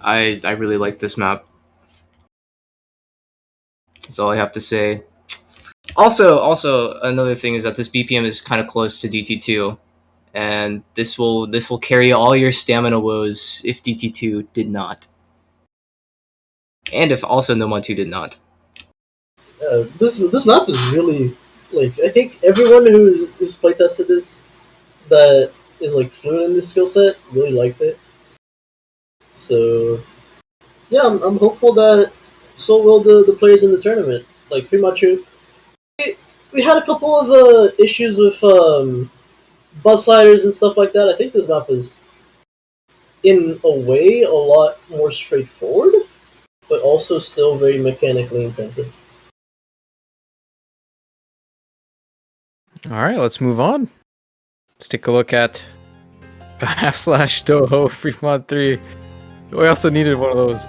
I really like this map. That's all I have to say. Also, another thing is that this BPM is kind of close to DT2, and this will carry all your stamina woes if DT2 did not, and if also Nomad 2 did not. This map is really like I think everyone who's playtested this that is like fluent in this skill set really liked it. So yeah, I'm hopeful that so will the players in the tournament. Like Freemachu, we had a couple of issues with bus sliders and stuff like that. I think this map is in a way a lot more straightforward, but also still very mechanically intensive. All right, let's move on. Let's take a look at half slash Toho Fremont 3. We also needed one of those.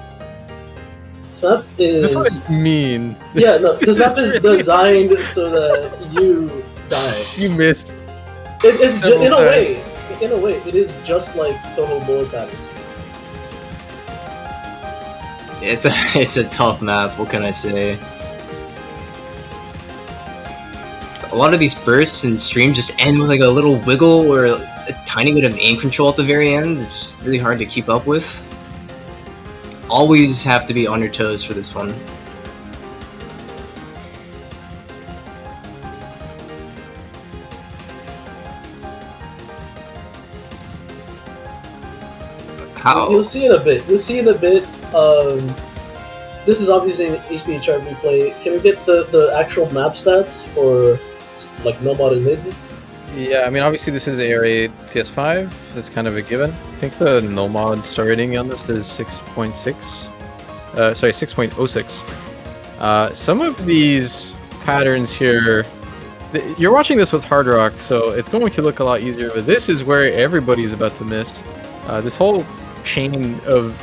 This map is This one is mean. yeah, no. This map is designed so that you die. You missed. It's Several in a times. way. In a way, it is just like Toho bullet patterns. It's a tough map. What can I say? A lot of these bursts and streams just end with like a little wiggle or a tiny bit of aim control at the very end. It's really hard to keep up with. Always have to be on your toes for this one. How? You'll see in a bit. You'll see in a bit. This is obviously an HDHR replay. Can we get the actual map stats for like Nomad and Mid? Yeah, I mean, obviously this is ARA TS5. That's kind of a given. I think the Nomad star rating on this is 6.6. Sorry, 6.06. Some of these patterns here, you're watching this with Hard Rock, so it's going to look a lot easier, but this is where everybody's about to miss. This whole chain of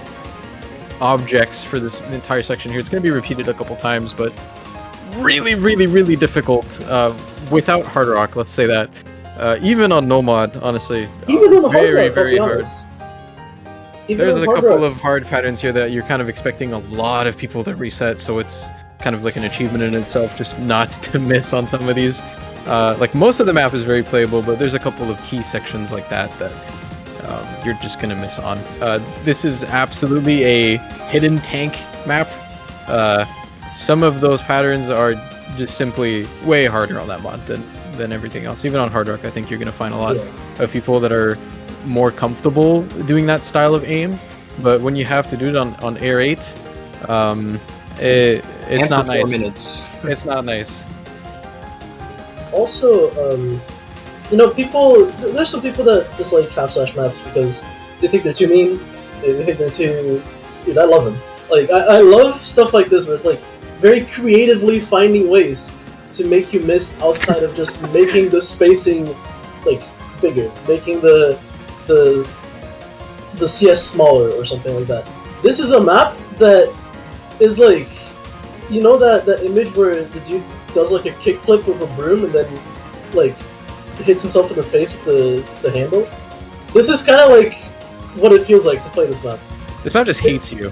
objects for this entire section here, it's going to be repeated a couple times, but really, really, really difficult without Hard Rock, let's say that. Even on Nomad, honestly. Even on the Hard very, Rock, very I'll be hard. honest. Even There's on a Hard couple Rock. of hard patterns here that you're kind of expecting a lot of people to reset, so it's kind of like an achievement in itself just not to miss on some of these. Like most of the map is very playable, but there's a couple of key sections like that you're just gonna miss on. This is absolutely a hidden tank map. Some of those patterns are just simply way harder on that mod than everything else. Even on Hard Rock, I think you're gonna find a lot of people that are more comfortable doing that style of aim. But when you have to do it on Air 8, it's And not for 4 nice. minutes. It's not nice. Also, there's some people that dislike half slash maps because they think they're too mean. They think they're too. Dude, I love them. Like I love stuff like this where it's like very creatively finding ways to make you miss outside of just making the spacing like bigger, making the CS smaller or something like that. This is a map that is like, you know that image where the dude does like a kickflip with a broom and then like hits himself in the face with the handle? This is kind of like what it feels like to play this map. This map just hates you.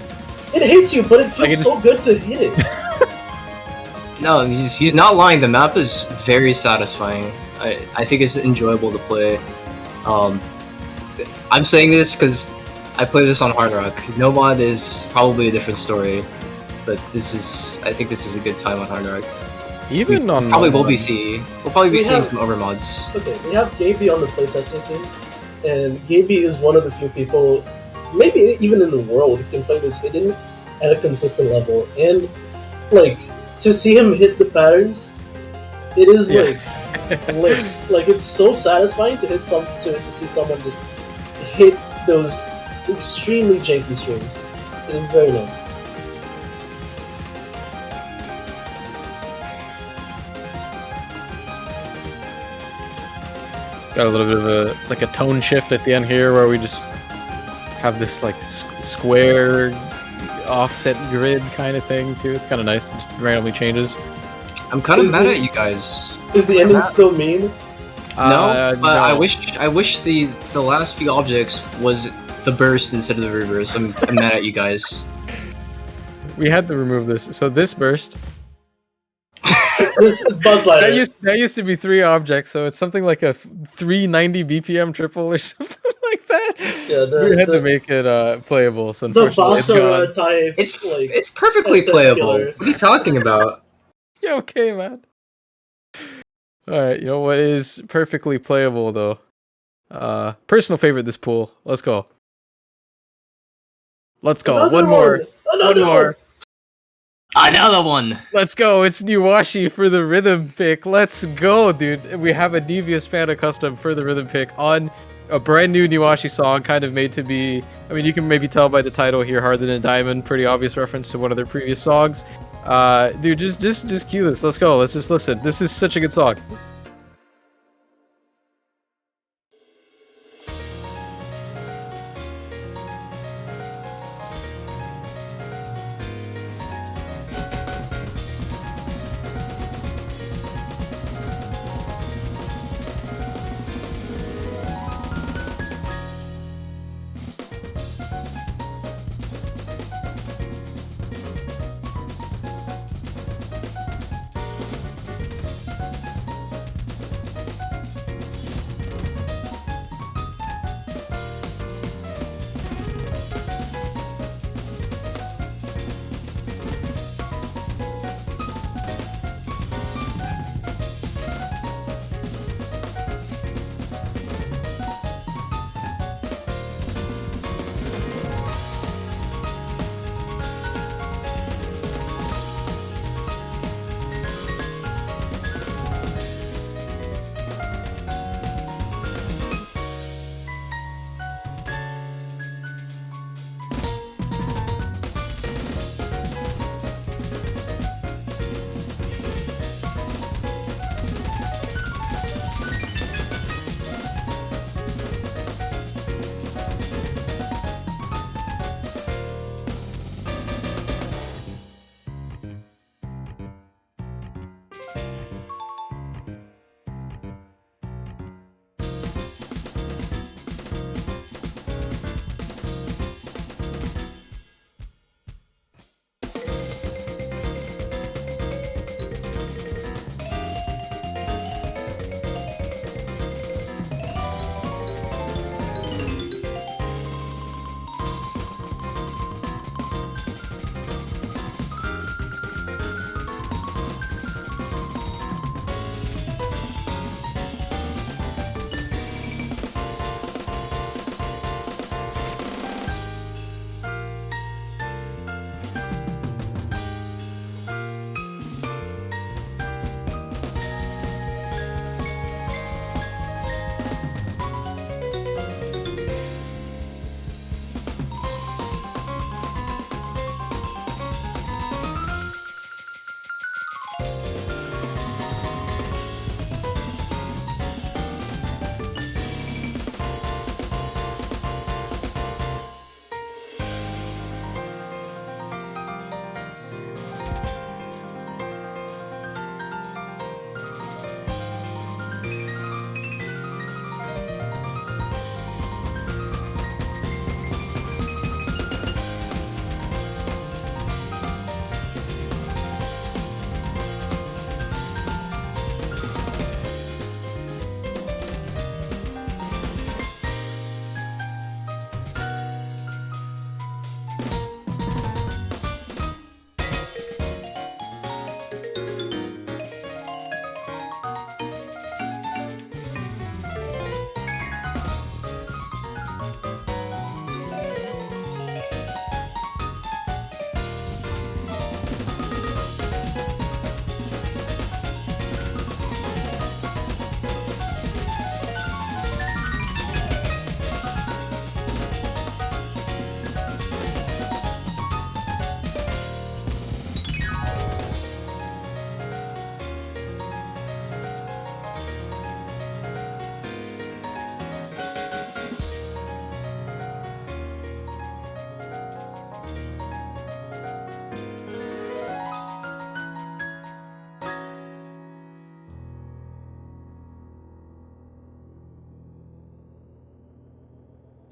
It hates you, but it feels Like, it so good to hit it. No, he's not lying. The map is very satisfying. I think it's enjoyable to play. I'm saying this because I play this on Hard Rock. Nomad is probably a different story, but I think this is a good time on Hard Rock. Even on Probably Nomad, we'll seeing some overmods. Okay, we have Gaby on the playtesting team, and Gaby is one of the few people, maybe even in the world, who can play this hidden at a consistent level. And like to see him hit the patterns, it is like bliss. Like it's so satisfying to hit to see someone just hit those extremely janky streams. It is very nice. got a little bit of a tone shift at the end here where we just have this like square offset grid kind of thing too. It's kind of nice. It just randomly changes. I'm kind of Is mad the- at you guys. Is the ending still mean? No, but no. I wish the last few objects was the burst instead of the reverse. I'm mad at you guys. We had to remove this. So this burst. This Buzz Lighter. That used to be 3 objects, so it's something like a 390 BPM triple or something like that. Yeah, We had to make it playable, so the unfortunately it's Basara gone. type. It's perfectly SS playable. killer. What are you talking about? Yeah, okay, man. Alright, you know what is perfectly playable though? Personal favorite this pool. Let's go. Let's go. Another One more. Another One more. Another one. Let's go. It's Niwashi for the rhythm pick. Let's go, dude. We have a Devious Panda custom for the rhythm pick on a brand new Niwashi song, kind of made to be. I mean, you can maybe tell by the title here, "Harder Than a Diamond." Pretty obvious reference to one of their previous songs. Dude, just cue this. Let's go. Let's just listen. This is such a good song.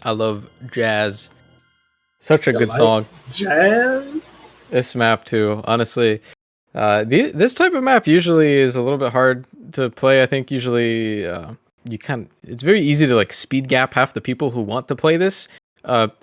I love Jazz. Such a Yeah, good like song. Jazz. This map too, honestly. This type of map usually is a little bit hard to play. I think usually it's very easy to like speed gap half the people who want to play this.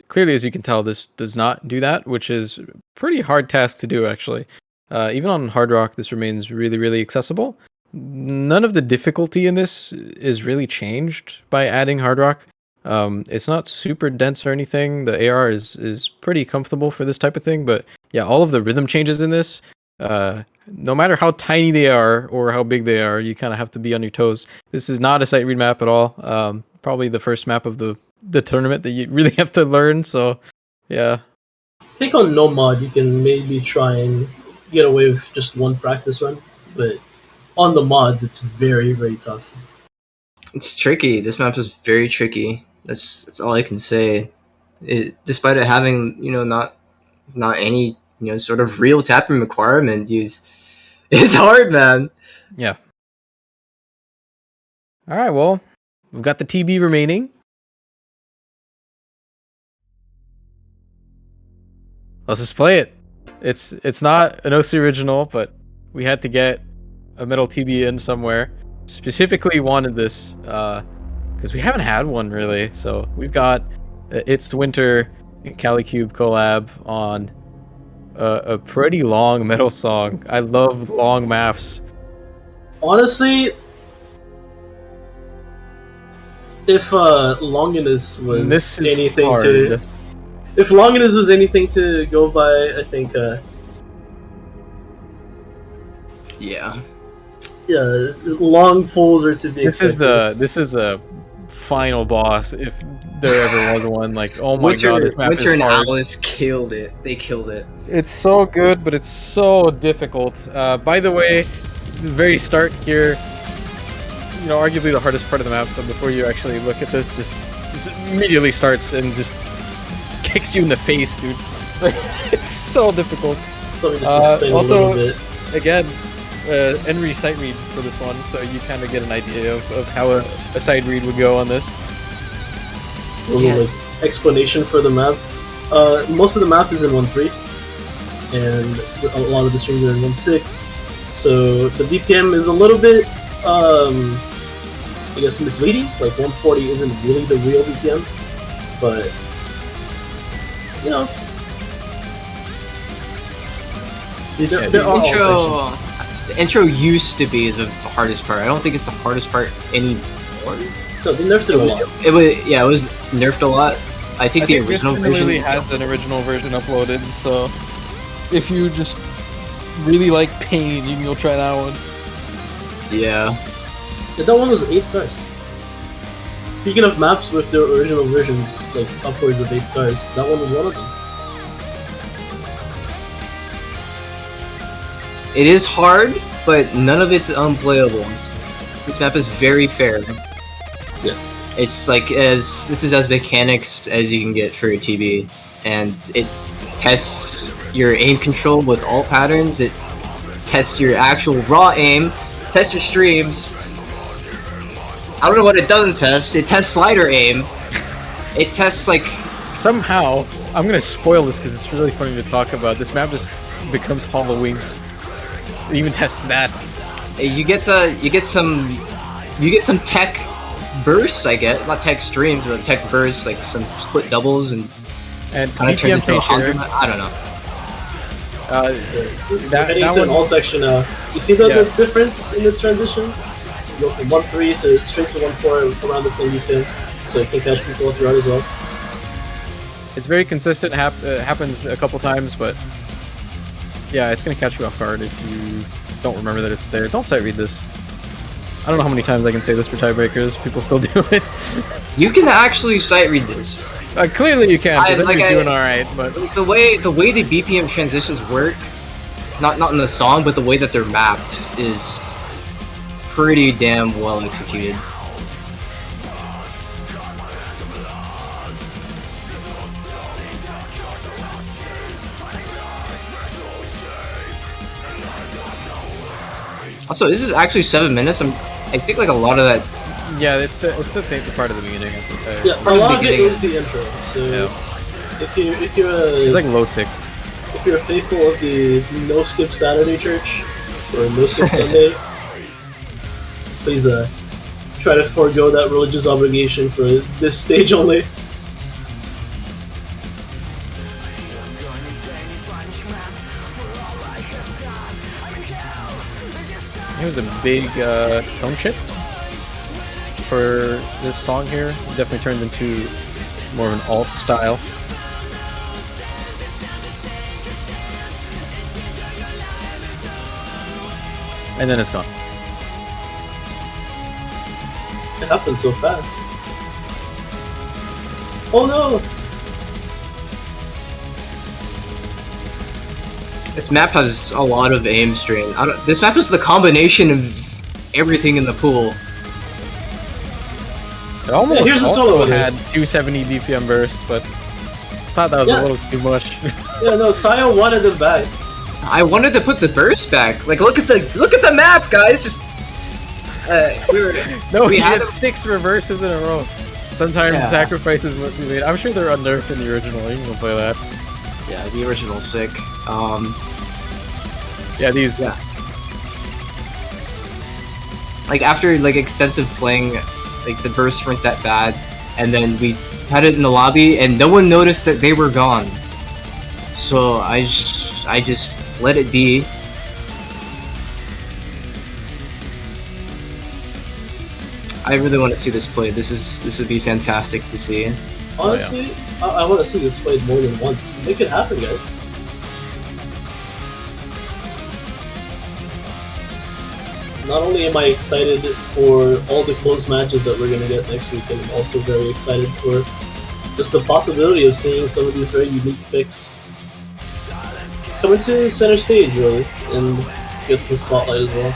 Clearly, as you can tell, this does not do that, which is a pretty hard task to do actually. Even on hard rock, this remains really, really accessible. None of the difficulty in this is really changed by adding hard rock. It's not super dense or anything. The AR is pretty comfortable for this type of thing, but yeah, all of the rhythm changes in this, no matter how tiny they are or how big they are, you kind of have to be on your toes. This is not a sight read map at all. Probably the first map of the tournament that you really have to learn. So, yeah. I think on no mod you can maybe try and get away with just one practice run, but on the mods it's very, very tough. It's tricky. This map is very tricky. That's all I can say. Despite it having not any sort of real tapping requirement, it's hard, man. Yeah. All right, well, we've got the TB remaining. Let's just play it. It's not an OC original, but we had to get a metal TB in somewhere. Specifically wanted this because we haven't had one really. So we've got It's Winter and Calicube collab on a pretty long metal song. I love long maps. Honestly, if Longinus was This is anything hard. to, if Longinus was anything to go by, I think Yeah. long pulls are to be expected. This is a final boss if there ever was one. Like, oh my god, this map Winter is and hard. Alice killed it. They killed it. It's so good, but it's so difficult. By the way, the very start here, arguably the hardest part of the map. So before you actually look at this, just immediately starts and just kicks you in the face, dude. It's so difficult. So we just explain a also, little bit. again, Enry sight read for this one, so you kind of get an idea of how a side read would go on this. Just a little explanation for the map. Most of the map is in 1.3, and a lot of the streams are in 1.6. So the BPM is a little bit, I guess, misleading. Like 140 isn't really the real BPM, but This there are intro, alterations. the intro used to be the hardest part. I don't think it's the hardest part anymore. No, they nerfed it a lot. It was nerfed a lot. I think the original this version really has an original version uploaded, so if you just really like pain, you can go try that one. Yeah. Yeah, that one was 8 stars. Speaking of maps with their original versions, like upwards of 8 stars, that one was one of them. It is hard, but none of it's unplayable. This map is very fair. Yes. It's like this is as mechanics as you can get for a TB, and it tests your aim control with all patterns. It tests your actual raw aim, tests your streams. I don't know what it doesn't test. It tests slider aim. It tests like Somehow, I'm gonna spoil this because it's really funny to talk about. This map just becomes Hollow Wings. It even tests that. you get some tech bursts. I get not tech streams, but tech bursts, like some split doubles and And kind of turns BPM into a changer. Honda. I don't know. Heading That to an one, alt section now. You see the Yeah. difference in the transition? You go from 1.3 to straight to 1.4 around the same BPM, so you can catch people throughout as well. it's very consistent. Happens a couple times, but yeah, it's gonna catch you off guard if you don't remember that it's there. Don't sight read this. I don't know how many times I can say this for tiebreakers. People still do it. You can actually sight read this. Clearly you can. Because I- you're doing all right, but The way the BPM transitions work, not in the song, but the way that they're mapped is pretty damn well executed. Also, this is actually 7 minutes. I think like a lot of that Yeah, it's the part of the beginning. I think. Yeah, a lot of it is the intro. So Yeah. if you're It's a like low sixth. if you're a faithful of the No Skip Saturday Church or No Skip Sunday, please try to forego that religious obligation for this stage only. It was a big tone shift for this song here. It definitely turns into more of an alt style. And then it's gone. It happened so fast. Oh no! This map has a lot of aim strain. This map is the combination of everything in the pool. It almost here's a also solo with had it. 270 BPM burst, but thought that was Yeah. a little too much. Yeah, no, Sayo wanted them back. I wanted to put the burst back. Like, look at the map, guys. Just No, we he had had 6 reverses in a row. Sometimes Yeah. sacrifices must be made. I'm sure they're unnerfed in the original. You can go play that. Yeah, the original's sick. Yeah, these. Yeah. Like after like extensive playing, like the bursts weren't that bad, and then we had it in the lobby, and no one noticed that they were gone. So I just let it be. I really want to see this played. This would be fantastic to see. Honestly, I want to see this played more than once. Make it happen, guys. Not only am I excited for all the close matches that we're going to get next week, I'm also very excited for just the possibility of seeing some of these very unique picks coming to center stage, really, and get some spotlight as well.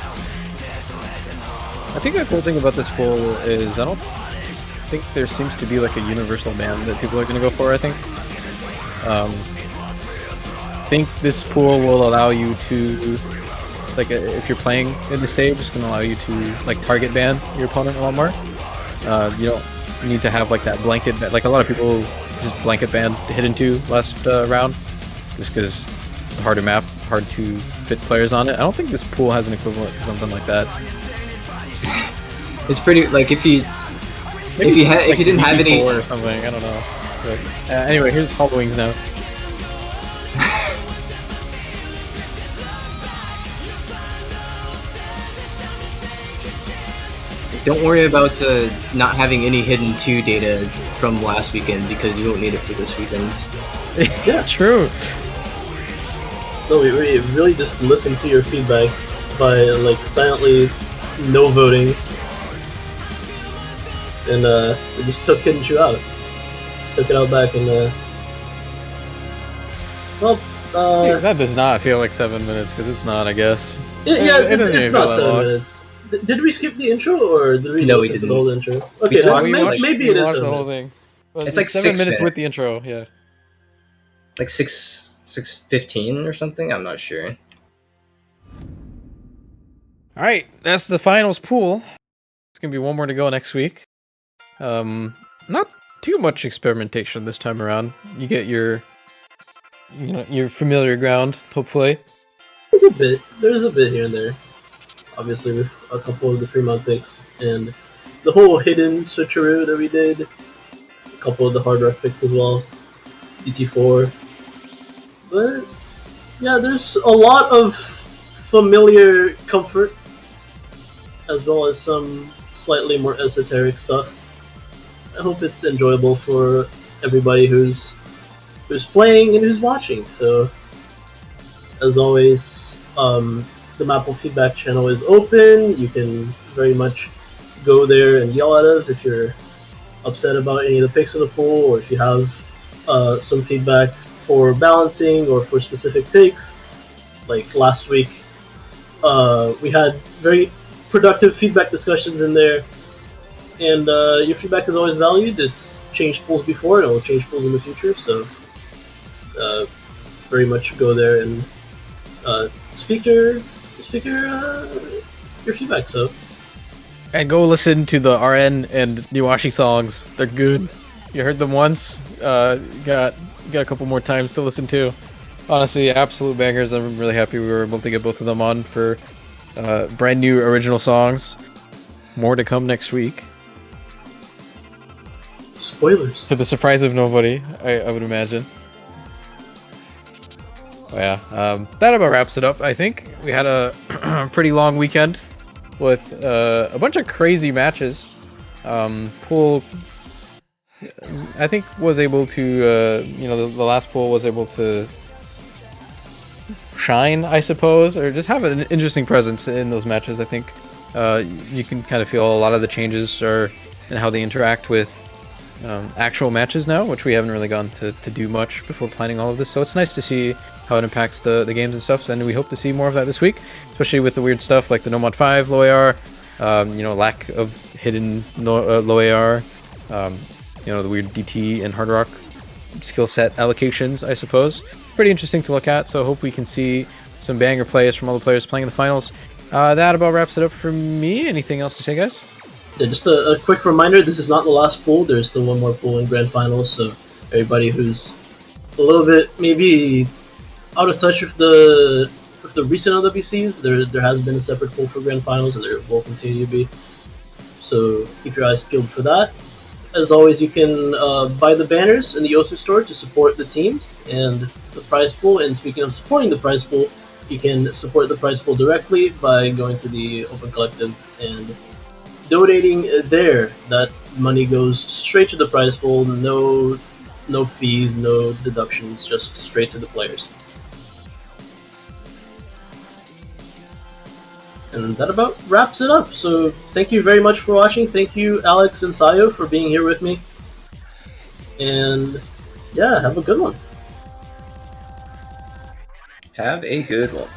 I think the cool thing about this pool is I don't think there seems to be like a universal ban that people are going to go for. I think this pool will allow you to, like, if you're playing in the stage, it's going to allow you to like target ban your opponent a lot more. You don't need to have like that blanket ban. Like a lot of people just blanket ban hidden 2 last round, just because the harder map, hard to fit players on it. I don't think this pool has an equivalent to something like that. It's pretty like if you didn't have any or something, I don't know. But, anyway, here's Hall Wings now. Don't worry about not having any hidden 2 data from last weekend because you won't need it for this weekend. Yeah, true. No, we really just listened to your feedback by like silently no voting, and we just took Hidden True out. Just took it out back and That does not feel like 7 minutes because it's not, I guess. it's even not feel that 7 long. minutes. Did we skip the intro or did we No, we listen to the didn't. whole intro? Okay, talked- We then watched- maybe we it is watched 7 the whole minutes. thing. But It's like 7 6 minutes with the minutes. intro, yeah. Like 6:15 or something. I'm not sure. All right, that's the finals pool. It's gonna be one more to go next week. Not too much experimentation this time around. You get your, your familiar ground, hopefully. There's a bit here and there. Obviously with a couple of the Fremont picks and the whole hidden switcheroo that we did. A couple of the hard rock picks as well. DT4. But yeah, there's a lot of familiar comfort as well as some slightly more esoteric stuff. I hope it's enjoyable for everybody who's playing and who's watching. So as always, the Maple feedback channel is open. You can very much go there and yell at us if you're upset about any of the picks in the pool, or if you have some feedback for balancing or for specific picks. Like last week, we had very productive feedback discussions in there, and your feedback is always valued. It's changed pools before, and it will change pools in the future, so very much go there and speak your feedback. So And go listen to the RN and Niwashi songs. They're good. You heard them once. Got a couple more times to listen to. Honestly, absolute bangers. I'm really happy we were able to get both of them on for brand new original songs. More to come next week. Spoilers. To the surprise of nobody, I would imagine. Oh, yeah, that about wraps it up, I think. We had a pretty long weekend with a bunch of crazy matches. Pool, I think, was able to, the last pool was able to shine, I suppose, or just have an interesting presence in those matches. I think you can kind of feel a lot of the changes are in how they interact with actual matches now, which we haven't really gotten to do much before planning all of this. So it's nice to see how it impacts the games and stuff, and we hope to see more of that this week, especially with the weird stuff like the No Mod 5 low AR, lack of hidden low AR, the weird DT and Hard Rock skill set allocations, I suppose. Pretty interesting to look at, so I hope we can see some banger plays from all the players playing in the finals. That about wraps it up for me. Anything else to say, guys? Yeah, just a quick reminder, this is not the last pool. There's still one more pool in Grand Finals, so everybody who's a little bit maybe out of touch with the recent LWCs, there has been a separate pool for Grand Finals, and there will continue to be. So keep your eyes peeled for that. As always, you can buy the banners in the Osu store to support the teams and the prize pool. And speaking of supporting the prize pool, you can support the prize pool directly by going to the Open Collective and donating there. That money goes straight to the prize pool. No fees, no deductions, just straight to the players. And that about wraps it up. So thank you very much for watching. Thank you, Alex and Sayo, for being here with me. And yeah, have a good one. Have a good one.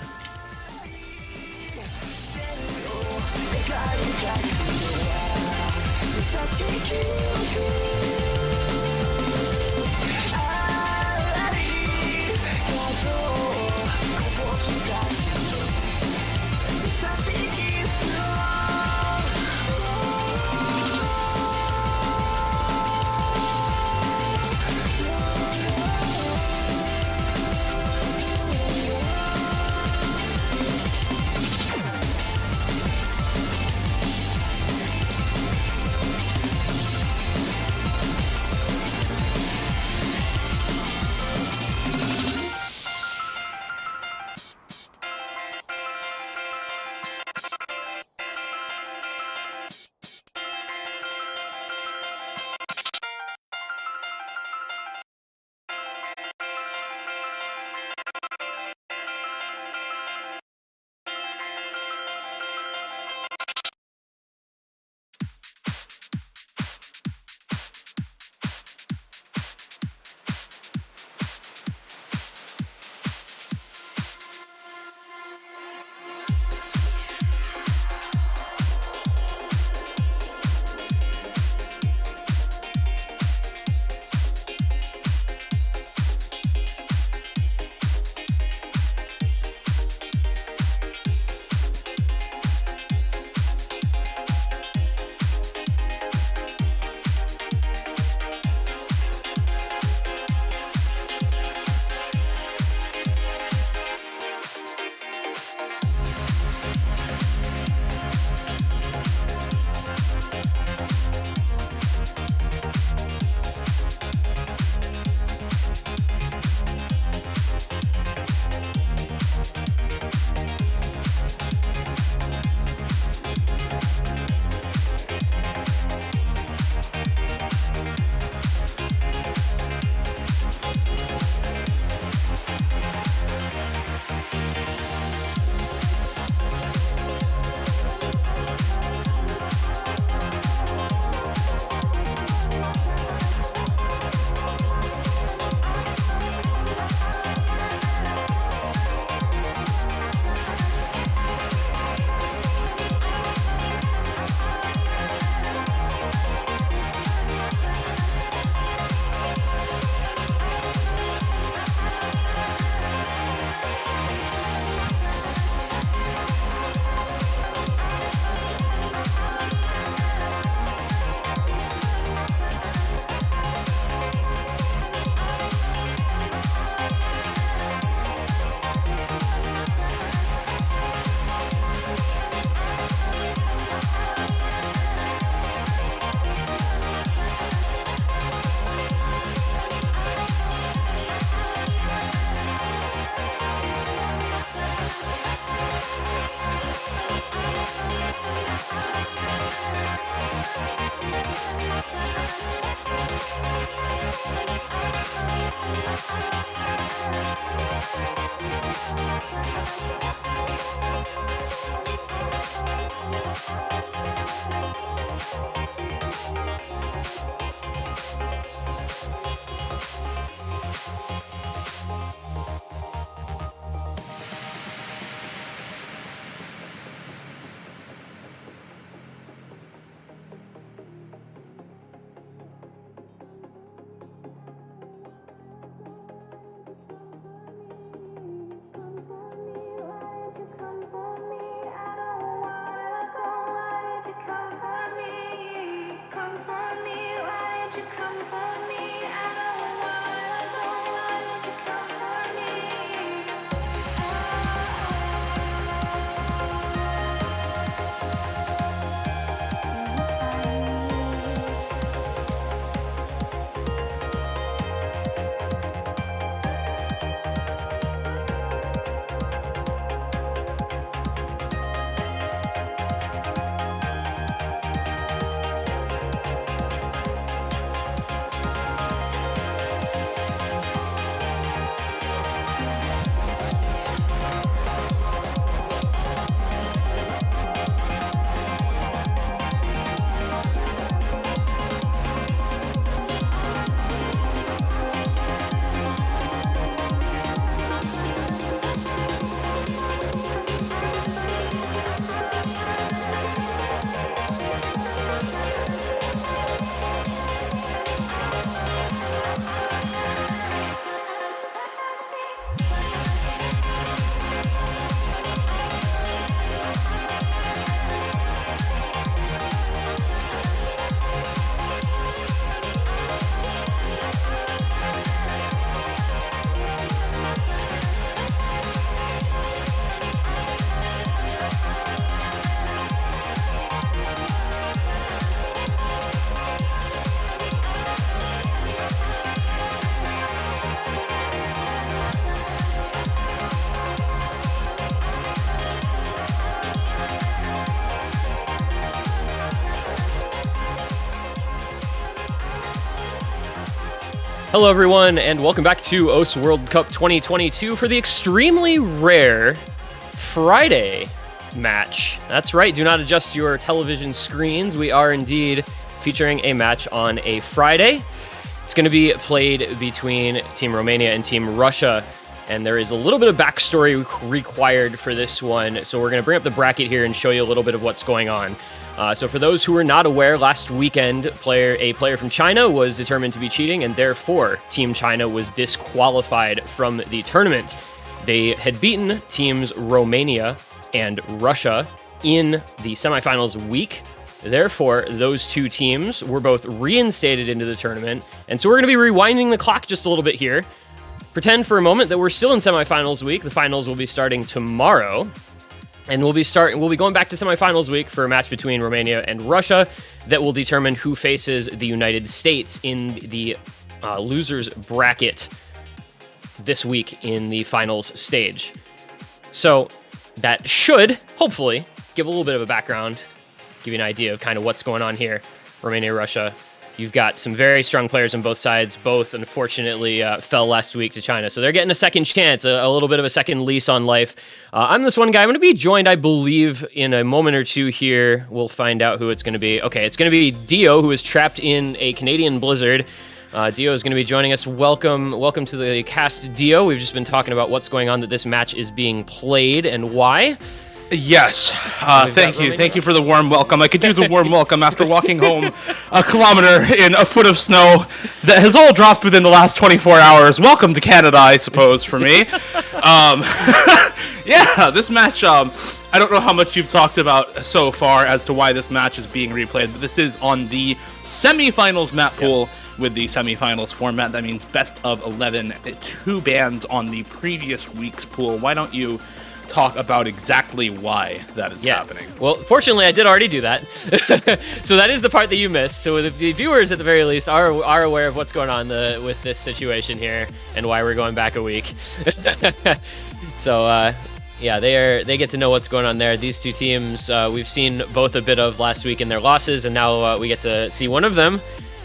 Hello, everyone, and welcome back to OS World Cup 2022 for the extremely rare Friday match. That's right, do not adjust your television screens. We are indeed featuring a match on a Friday. It's going to be played between Team Romania and Team Russia, and there is a little bit of backstory required for this one, so we're going to bring up the bracket here and show you a little bit of what's going on. So for those who are not aware, last weekend, a player from China was determined to be cheating, and therefore Team China was disqualified from the tournament. They had beaten teams Romania and Russia in the semifinals week. Therefore, those two teams were both reinstated into the tournament. And so we're going to be rewinding the clock just a little bit here. Pretend for a moment that we're still in semifinals week. The finals will be starting tomorrow. And we'll be going back to semifinals week for a match between Romania and Russia that will determine who faces the United States in the losers bracket this week in the finals stage. So that should hopefully give a little bit of a background, give you an idea of kind of what's going on here. Romania, Russia. You've got some very strong players on both sides. Both, unfortunately, fell last week to China. So they're getting a second chance, a little bit of a second lease on life. I'm this one guy. I'm going to be joined, I believe, in a moment or two here. We'll find out who it's going to be. Okay, it's going to be Dio, who is trapped in a Canadian blizzard. Dio is going to be joining us. Welcome to the cast, Dio. We've just been talking about what's going on, that this match is being played and why. Yes. Thank you. Thank you for the warm welcome. I could use a warm welcome after walking home a kilometer in a foot of snow that has all dropped within the last 24 hours. Welcome to Canada, I suppose, for me. Yeah, this match, I don't know how much you've talked about so far as to why this match is being replayed, but this is on the semifinals map pool. With the semifinals format. That means best of 11, 2 bands on the previous week's pool. Why don't you talk about exactly why that is happening? Well, fortunately, I did already do that. So that is the part that you missed. So the viewers, at the very least, are aware of what's going on with this situation here and why we're going back a week. So, yeah, they get to know what's going on there. These two teams, we've seen both a bit of last week in their losses, and now we get to see one of them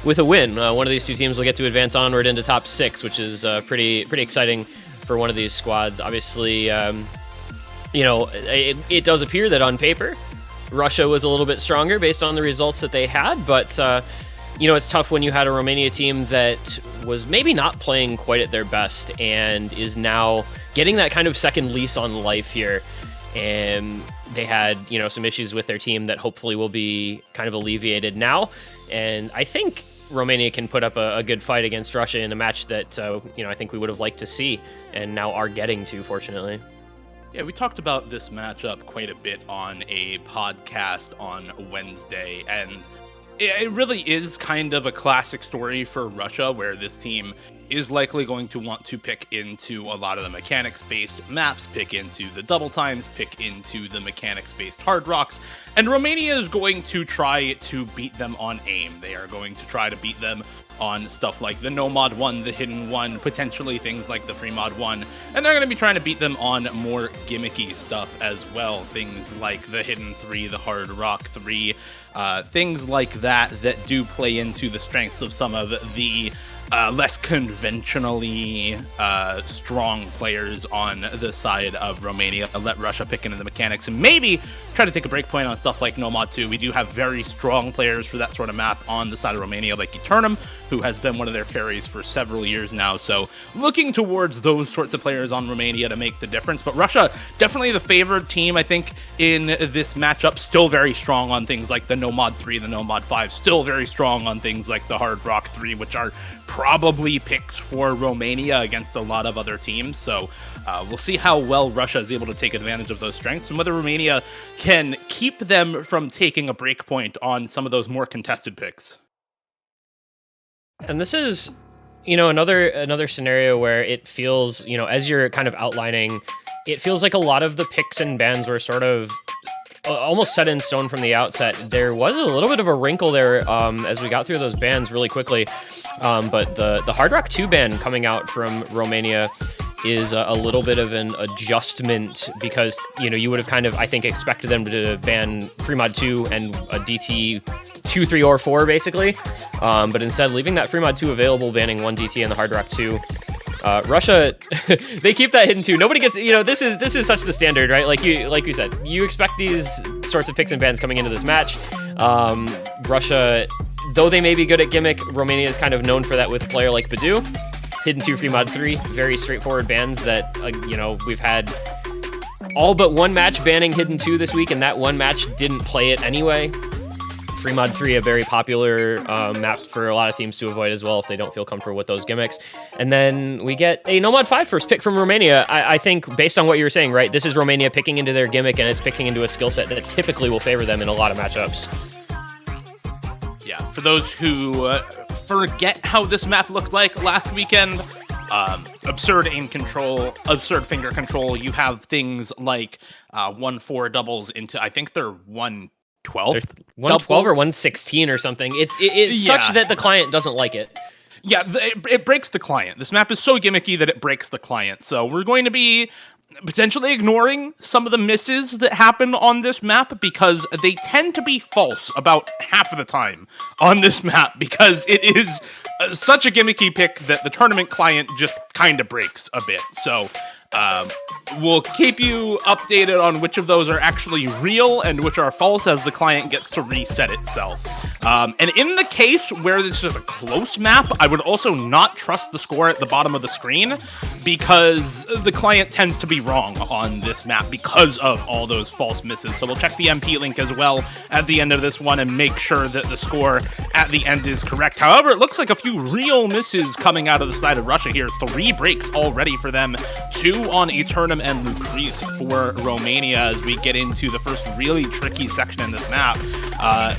with a win. One of these two teams will get to advance onward into top 6, which is pretty exciting for one of these squads. Obviously, it does appear that on paper, Russia was a little bit stronger based on the results that they had, but it's tough when you had a Romania team that was maybe not playing quite at their best and is now getting that kind of second lease on life here. And they had, some issues with their team that hopefully will be kind of alleviated now. And I think Romania can put up a good fight against Russia in a match that, I think we would have liked to see and now are getting to, fortunately. Yeah, we talked about this matchup quite a bit on a podcast on Wednesday, and it really is kind of a classic story for Russia, where this team is likely going to want to pick into a lot of the mechanics-based maps, pick into the double times, pick into the mechanics-based hard rocks, and Romania is going to try to beat them on aim. They are going to try to beat them on stuff like the no mod 1, the hidden 1, potentially things like the free mod 1, and they're going to be trying to beat them on more gimmicky stuff as well, things like the hidden 3, the hard rock 3, things like that do play into the strengths of some of the less conventionally strong players on the side of Romania. Let Russia pick into the mechanics and maybe try to take a break point on stuff like No Mod 2. We do have very strong players for that sort of map on the side of Romania, like Eternum, who has been one of their carries for several years now. So looking towards those sorts of players on Romania to make the difference. But Russia, definitely the favored team, I think, in this matchup. Still very strong on things like the No Mod 3, the No Mod 5. Still very strong on things like the Hard Rock 3, which are probably picks for Romania against a lot of other teams. So we'll see how well Russia is able to take advantage of those strengths and whether Romania can keep them from taking a break point on some of those more contested picks. And this is, another scenario where it feels, as you're kind of outlining, it feels like a lot of the picks and bans were sort of almost set in stone from the outset. There was a little bit of a wrinkle there as we got through those bans really quickly. But the Hard Rock 2 ban coming out from Romania is a little bit of an adjustment because, you would have kind of, I think, expected them to ban Free Mod 2 and a DT 2, 3, or 4, basically. But instead, leaving that Free Mod 2 available, banning 1 DT and the Hard Rock 2. Russia, they keep that hidden too. Nobody gets, this is such the standard, right? Like you said, you expect these sorts of picks and bans coming into this match. Russia, though they may be good at gimmick, Romania is kind of known for that with a player like Badu. Hidden 2, Free Mod 3, very straightforward bans that, we've had all but one match banning Hidden 2 this week, and that one match didn't play it anyway. Free Mod 3, a very popular map for a lot of teams to avoid as well if they don't feel comfortable with those gimmicks. And then we get a No Mod 5 first pick from Romania. I think, based on what you were saying, right, this is Romania picking into their gimmick, and it's picking into a skill set that typically will favor them in a lot of matchups. Yeah, for those who forget how this map looked like last weekend, absurd aim control, absurd finger control, you have things like 1-4 doubles into, I think they're 1-12. 112 or 116 or something. It's such that the client doesn't like it. Yeah, it breaks the client. This map is so gimmicky that it breaks the client. So we're going to be potentially ignoring some of the misses that happen on this map because they tend to be false about half of the time on this map because it is such a gimmicky pick that the tournament client just kind of breaks a bit. So we'll keep you updated on which of those are actually real and which are false as the client gets to reset itself. And in the case where this is a close map, I would also not trust the score at the bottom of the screen because the client tends to be wrong on this map because of all those false misses. So we'll check the MP link as well at the end of this one and make sure that the score at the end is correct. However, it looks like a few real misses coming out of the side of Russia here. 3 breaks already for them, 2 on Eternum and Lucrece for Romania as we get into the first really tricky section in this map.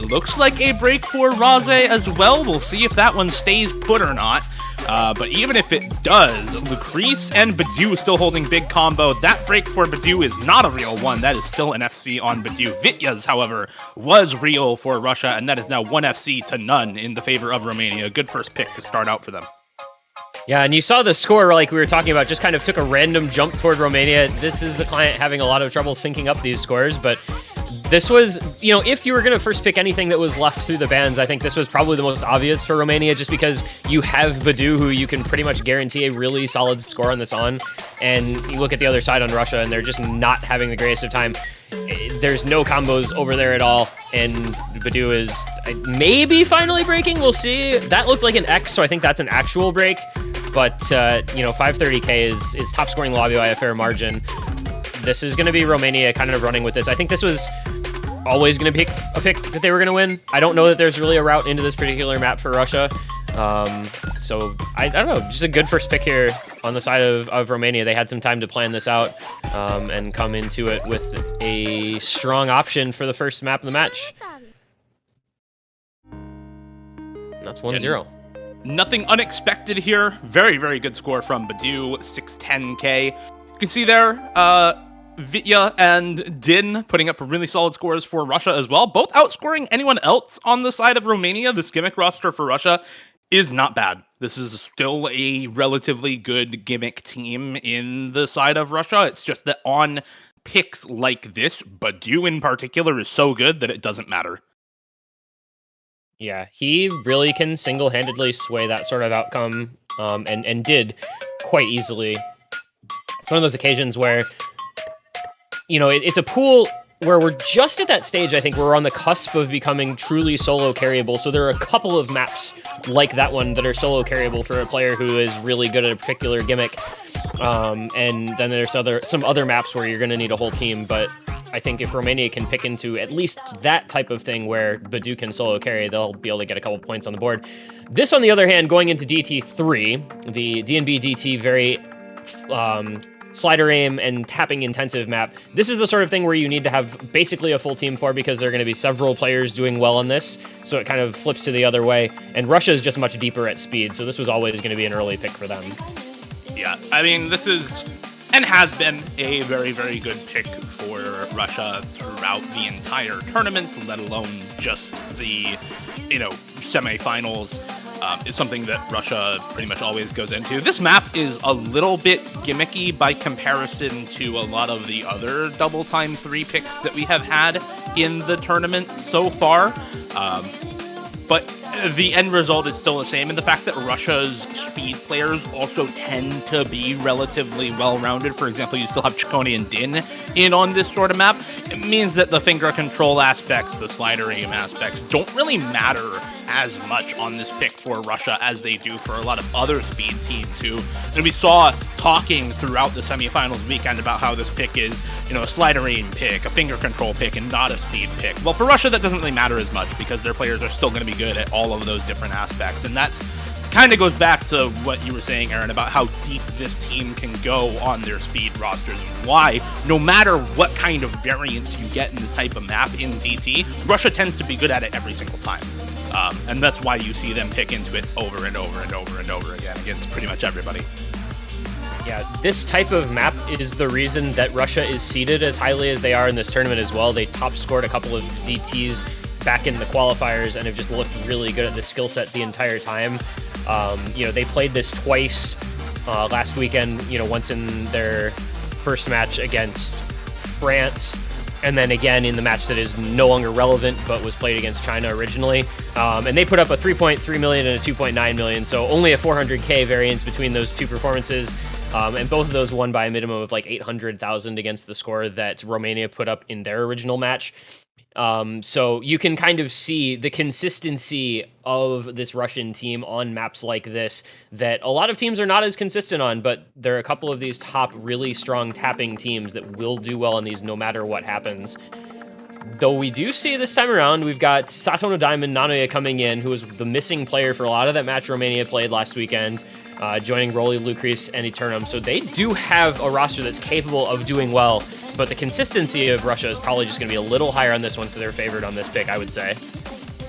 Looks like a break for Raze as well. We'll see if that one stays put or not. But even if it does, Lucrece and Badu still holding big combo. That break for Badu is not a real one. That is still an FC on Badu. Vitya's, however, was real for Russia, and that is now 1 FC to none in the favor of Romania. Good first pick to start out for them. Yeah, and you saw the score, like we were talking about, just kind of took a random jump toward Romania. This is the client having a lot of trouble syncing up these scores, but This was, you know, if you were going to first pick anything that was left through the bans, I think this was probably the most obvious for Romania, just because you have Badu, who you can pretty much guarantee a really solid score on this on, and you look at the other side on Russia, and they're just not having the greatest of time. There's no combos over there at all, and Badu is maybe finally breaking. We'll see. That looked like an X, so I think that's an actual break. But, you know, 530k is top scoring lobby by a fair margin. This is going to be Romania kind of running with this. I think this was always going to be a pick that they were going to win. I don't know that there's really a route into this particular map for Russia. So I don't know, just a good first pick here on the side of Romania. They had some time to plan this out and come into it with a strong option for the first map of the match. And that's 1-0. Nothing unexpected here. Very, very good score from Badu, 610k. You can see there, Vitya and Din putting up really solid scores for Russia as well, both outscoring anyone else on the side of Romania. This gimmick roster for Russia is not bad. This is still a relatively good gimmick team in the side of Russia. It's just that on picks like this, Badu in particular is so good that it doesn't matter. Yeah, he really can single-handedly sway that sort of outcome, and did quite easily. It's one of those occasions where, you know, it's a pool where we're just at that stage, I think, where we're on the cusp of becoming truly solo carryable. So there are a couple of maps like that one that are solo carryable for a player who is really good at a particular gimmick. And then there's some other maps where you're going to need a whole team. But I think if Romania can pick into at least that type of thing where Badu can solo carry, they'll be able to get a couple points on the board. This, on the other hand, going into DT3, the DNB DT very slider aim and tapping intensive map. This is the sort of thing where you need to have basically a full team for, because there are going to be several players doing well on this, so it kind of flips to the other way. And Russia is just much deeper at speed, so this was always going to be an early pick for them. Yeah, I mean, this is and has been a very, very good pick for Russia throughout the entire tournament, let alone just the, you know, semifinals. Is something that Russia pretty much always goes into. This map is a little bit gimmicky by comparison to a lot of the other double time 3 picks that we have had in the tournament so far. But the end result is still the same, and the fact that Russia's speed players also tend to be relatively well-rounded. For example, you still have Chikone and Din in on this sort of map. It means that the finger control aspects, the slider aim aspects, don't really matter as much on this pick for Russia as they do for a lot of other speed teams who, and we saw talking throughout the semifinals weekend about how this pick is, you know, a slider aim pick, a finger control pick, and not a speed pick. Well, for Russia, that doesn't really matter as much because their players are still going to be good at all of those different aspects. And that's kind of goes back to what you were saying, Aaron, about how deep this team can go on their speed rosters and why, no matter what kind of variance you get in the type of map in DT, Russia tends to be good at it every single time. And that's why you see them pick into it over and over and over and over again against pretty much everybody. Yeah, this type of map is the reason that Russia is seeded as highly as they are in this tournament as well. They top scored a couple of DTs back in the qualifiers and have just looked really good at the skill set the entire time. You know, they played this twice last weekend, you know, once in their first match against France, and then again in the match that is no longer relevant but was played against China originally. And they put up a 3.3 million and a 2.9 million, so only a 400k variance between those two performances. And both of those won by a minimum of like 800,000 against the score that Romania put up in their original match. So you can kind of see the consistency of this Russian team on maps like this that a lot of teams are not as consistent on, but there are a couple of these top really strong tapping teams that will do well on these no matter what happens. Though we do see this time around, we've got Satono Diamond Nanoya coming in, who was the missing player for a lot of that match Romania played last weekend, joining Rolly, Lucris, and Eternum. So they do have a roster that's capable of doing well, but the consistency of Russia is probably just going to be a little higher on this one, so they're favored on this pick, I would say.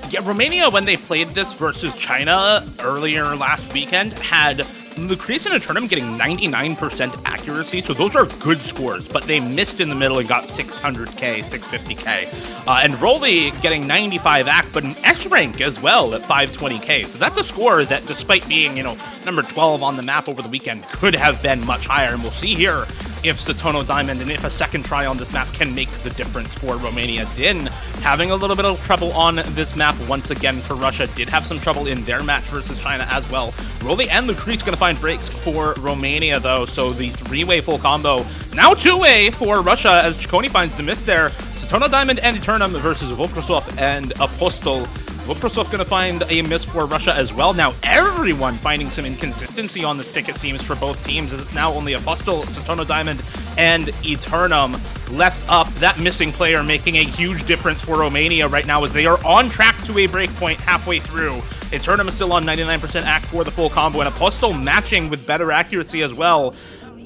Yeah, Romania, when they played this versus China earlier last weekend, had Lucris and Eternum getting 99% accuracy, so those are good scores, but they missed in the middle and got 600k, 650k. And Rolly getting 95 AC, but an S rank as well at 520k. So that's a score that, despite being, you know, number 12 on the map over the weekend, could have been much higher. And we'll see here if Satono Diamond and if a second try on this map can make the difference for Romania. Din having a little bit of trouble on this map once again for Russia. Did have some trouble in their match versus China as well. Rolly and Lucrece going to find breaks for Romania, though, so the three-way full combo. Now two-way for Russia as Chaconi finds the miss there. Satono Diamond and Eternum versus Volkrosov and Apostle. Volkrosov going to find a miss for Russia as well. Now everyone finding some inconsistency on this pick, it seems, for both teams, as it's now only Apostle, Satono Diamond, and Eternum left up. That missing player making a huge difference for Romania right now as they are on track to a breakpoint halfway through. Eternum is still on 99% act for the full combo, and Apostle matching with better accuracy as well.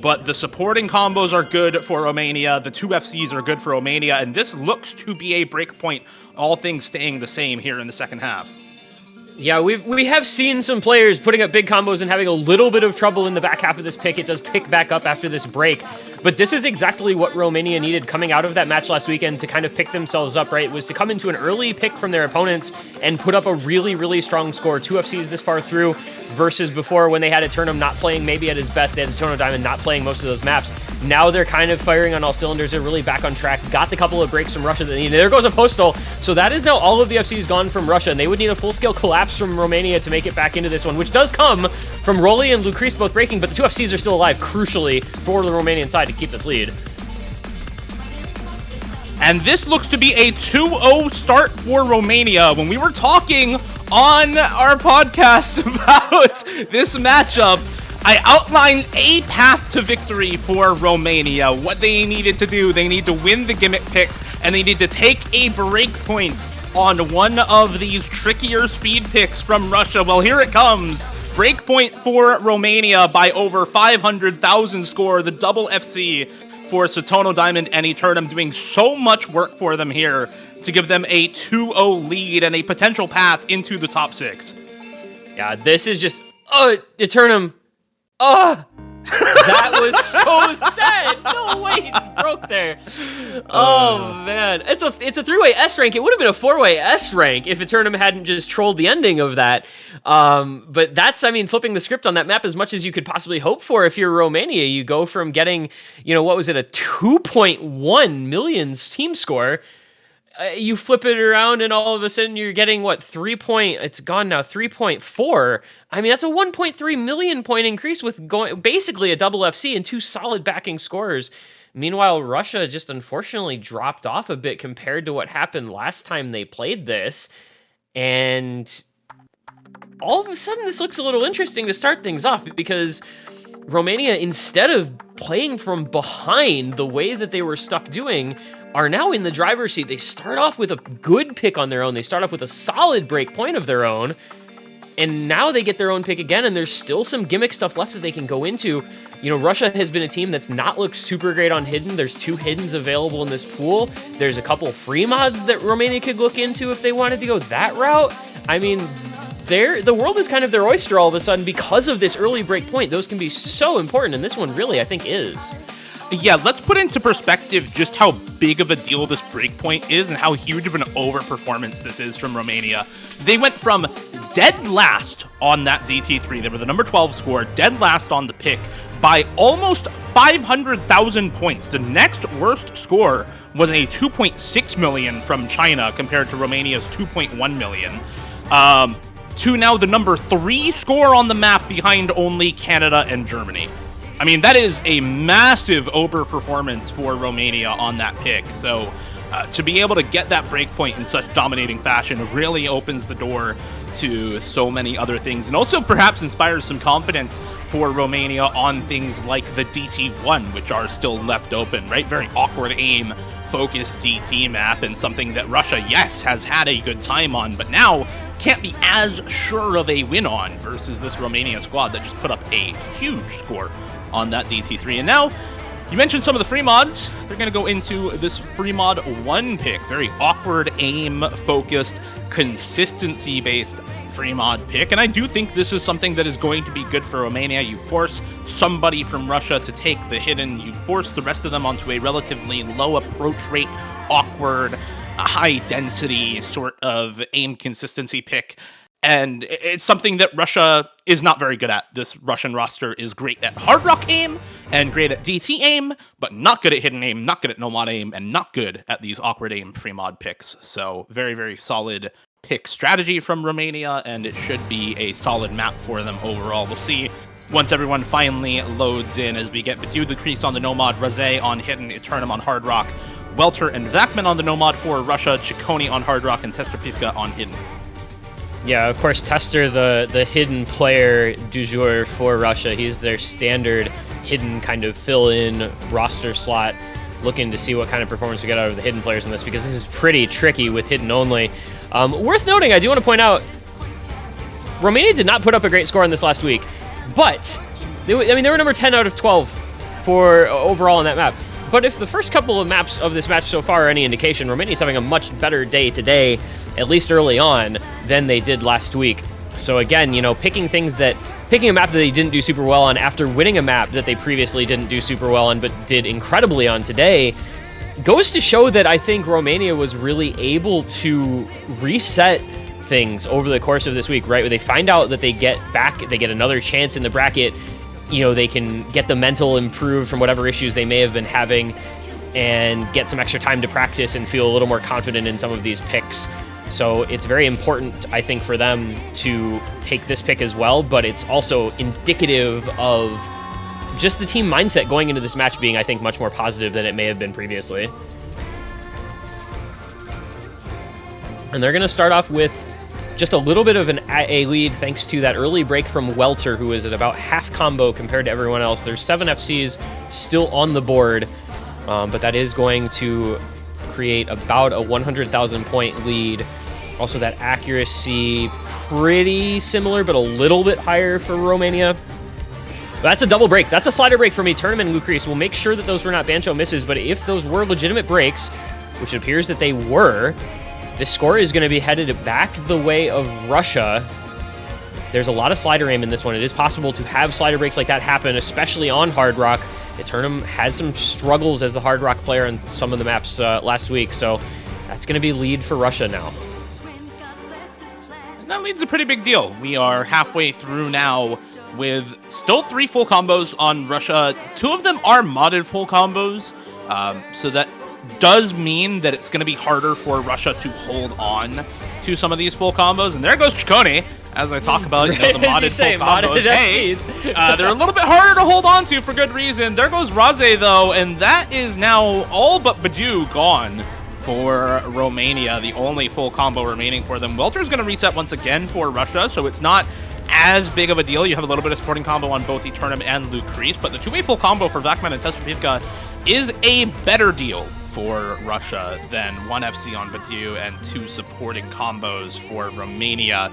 But the supporting combos are good for Romania. The two FCs are good for Romania, and this looks to be a breakpoint, all things staying the same here in the second half. Yeah, we have seen some players putting up big combos and having a little bit of trouble in the back half of this pick. It does pick back up after this break. But this is exactly what Romania needed coming out of that match last weekend to kind of pick themselves up, right? It was to come into an early pick from their opponents and put up a really, really strong score. Two FCs this far through versus before when they had Eternum not playing maybe at his best. They had Satono Diamond not playing most of those maps. Now they're kind of firing on all cylinders. They're really back on track. Got the couple of breaks from Russia that they needed. There goes a Postal. So that is now all of the FCs gone from Russia, and they would need a full-scale collapse from Romania to make it back into this one, which does come from Rolly and Lucrece both breaking, but the two FCs are still alive, crucially, for the Romanian side to keep this lead. And this looks to be a 2-0 start for Romania. When we were talking on our podcast about this matchup, I outlined a path to victory for Romania. What they needed to do, they need to win the gimmick picks, and they need to take a break point on one of these trickier speed picks from Russia. Well, here it comes. Breakpoint for Romania by over 500,000 score, the double FC for Satono Diamond and Eternum, doing so much work for them here to give them a 2-0 lead and a potential path into the top 6. Yeah, this is just... Oh, Eternum. Oh, that was so sad. No way, it's broke there. Oh man, it's a 3-way S rank. It would have been a 4-way S rank if Eternum hadn't just trolled the ending of that. But that's, I mean, flipping the script on that map as much as you could possibly hope for. If you're Romania, you go from getting, what was it, a 2.1 million team score. You flip it around and all of a sudden you're getting it's gone now, 3.4. I mean, that's a 1.3 million point increase with basically a double FC and two solid backing scorers. Meanwhile, Russia just unfortunately dropped off a bit compared to what happened last time they played this. And all of a sudden this looks a little interesting to start things off, because Romania, instead of playing from behind the way that they were stuck doing, are now in the driver's seat. They start off with a good pick on their own. They start off with a solid break point of their own. And now they get their own pick again, and there's still some gimmick stuff left that they can go into. Russia has been a team that's not looked super great on Hidden. There's 2 Hiddens available in this pool. There's a couple free mods that Romania could look into if they wanted to go that route. I mean, the world is kind of their oyster all of a sudden because of this early break point. Those can be so important, and this one really, I think, is. Yeah, let's put into perspective just how big of a deal this breakpoint is and how huge of an overperformance this is from Romania. They went from dead last on that DT3, they were the number 12 score, dead last on the pick by almost 500,000 points. The next worst score was a 2.6 million from China compared to Romania's 2.1 million. To now the number 3 score on the map behind only Canada and Germany. I mean, that is a massive overperformance for Romania on that pick. So to be able to get that breakpoint in such dominating fashion really opens the door to so many other things, and also perhaps inspires some confidence for Romania on things like the DT1, which are still left open, right? Very awkward aim focused DT map, and something that Russia, yes, has had a good time on, but now can't be as sure of a win on versus this Romania squad that just put up a huge score on that DT3. And now, you mentioned some of the free mods. They're going to go into this free mod 1 pick. Very awkward aim-focused, consistency-based free mod pick. And I do think this is something that is going to be good for Romania. You force somebody from Russia to take the hidden. You force the rest of them onto a relatively low approach rate, awkward, high-density sort of aim consistency pick. And it's something that Russia is not very good at. This Russian roster is great at hard rock aim and great at DT aim, but not good at hidden aim, not good at nomad aim, and not good at these awkward aim free mod picks. So very, very solid pick strategy from Romania, and it should be a solid map for them overall. We'll see once everyone finally loads in as we get Badu the Crease on the nomad, Razé on hidden, Eternum on hard rock, Welter and Vakman on the nomad for Russia, Ciccone on hard rock, and Testrapivka on hidden. Yeah, of course, Tester, the hidden player du jour for Russia. He's their standard hidden kind of fill-in roster slot, looking to see what kind of performance we get out of the hidden players in this, because this is pretty tricky with hidden only. Worth noting, I do want to point out, Romania did not put up a great score in this last week, but, they were number 10 out of 12 for overall on that map. But if the first couple of maps of this match so far are any indication, Romania's having a much better day today, at least early on, than they did last week. So again, picking a map that they didn't do super well on after winning a map that they previously didn't do super well on, but did incredibly on today, goes to show that I think Romania was really able to reset things over the course of this week, right? Where they find out that they get another chance in the bracket, they can get the mental improved from whatever issues they may have been having and get some extra time to practice and feel a little more confident in some of these picks. So it's very important, I think, for them to take this pick as well, but it's also indicative of just the team mindset going into this match being, I think, much more positive than it may have been previously. And they're going to start off with just a little bit of a lead thanks to that early break from Welter, who is at about half combo compared to everyone else. There's 7 FCs still on the board, but that is going to create about a 100,000 point lead. Also, that accuracy pretty similar, but a little bit higher for Romania. That's a double break. That's a slider break from Eternum and Lucrece. We'll make sure that those were not Bancho misses, but if those were legitimate breaks, which it appears that they were, this score is going to be headed back the way of Russia. There's a lot of slider aim in this one. It is possible to have slider breaks like that happen, especially on hard rock. Eternum had some struggles as the hard rock player on some of the maps last week, so that's going to be lead for Russia now. And that lead's a pretty big deal. We are halfway through now with still 3 full combos on Russia. 2 of them are modded full combos, so that does mean that it's going to be harder for Russia to hold on to some of these full combos. And there goes Ciccone, as I talk about the modded full combos. Hey, they're a little bit harder to hold on to for good reason. There goes Razé, though, and that is now all but Badu gone for Romania, the only full combo remaining for them. Welter's going to reset once again for Russia, so it's not as big of a deal. You have a little bit of supporting combo on both Eternum and Lucrece, but the 2-way full combo for Vakman and Testrapivka is a better deal for Russia than 1 FC on Badu and 2 supporting combos for Romania.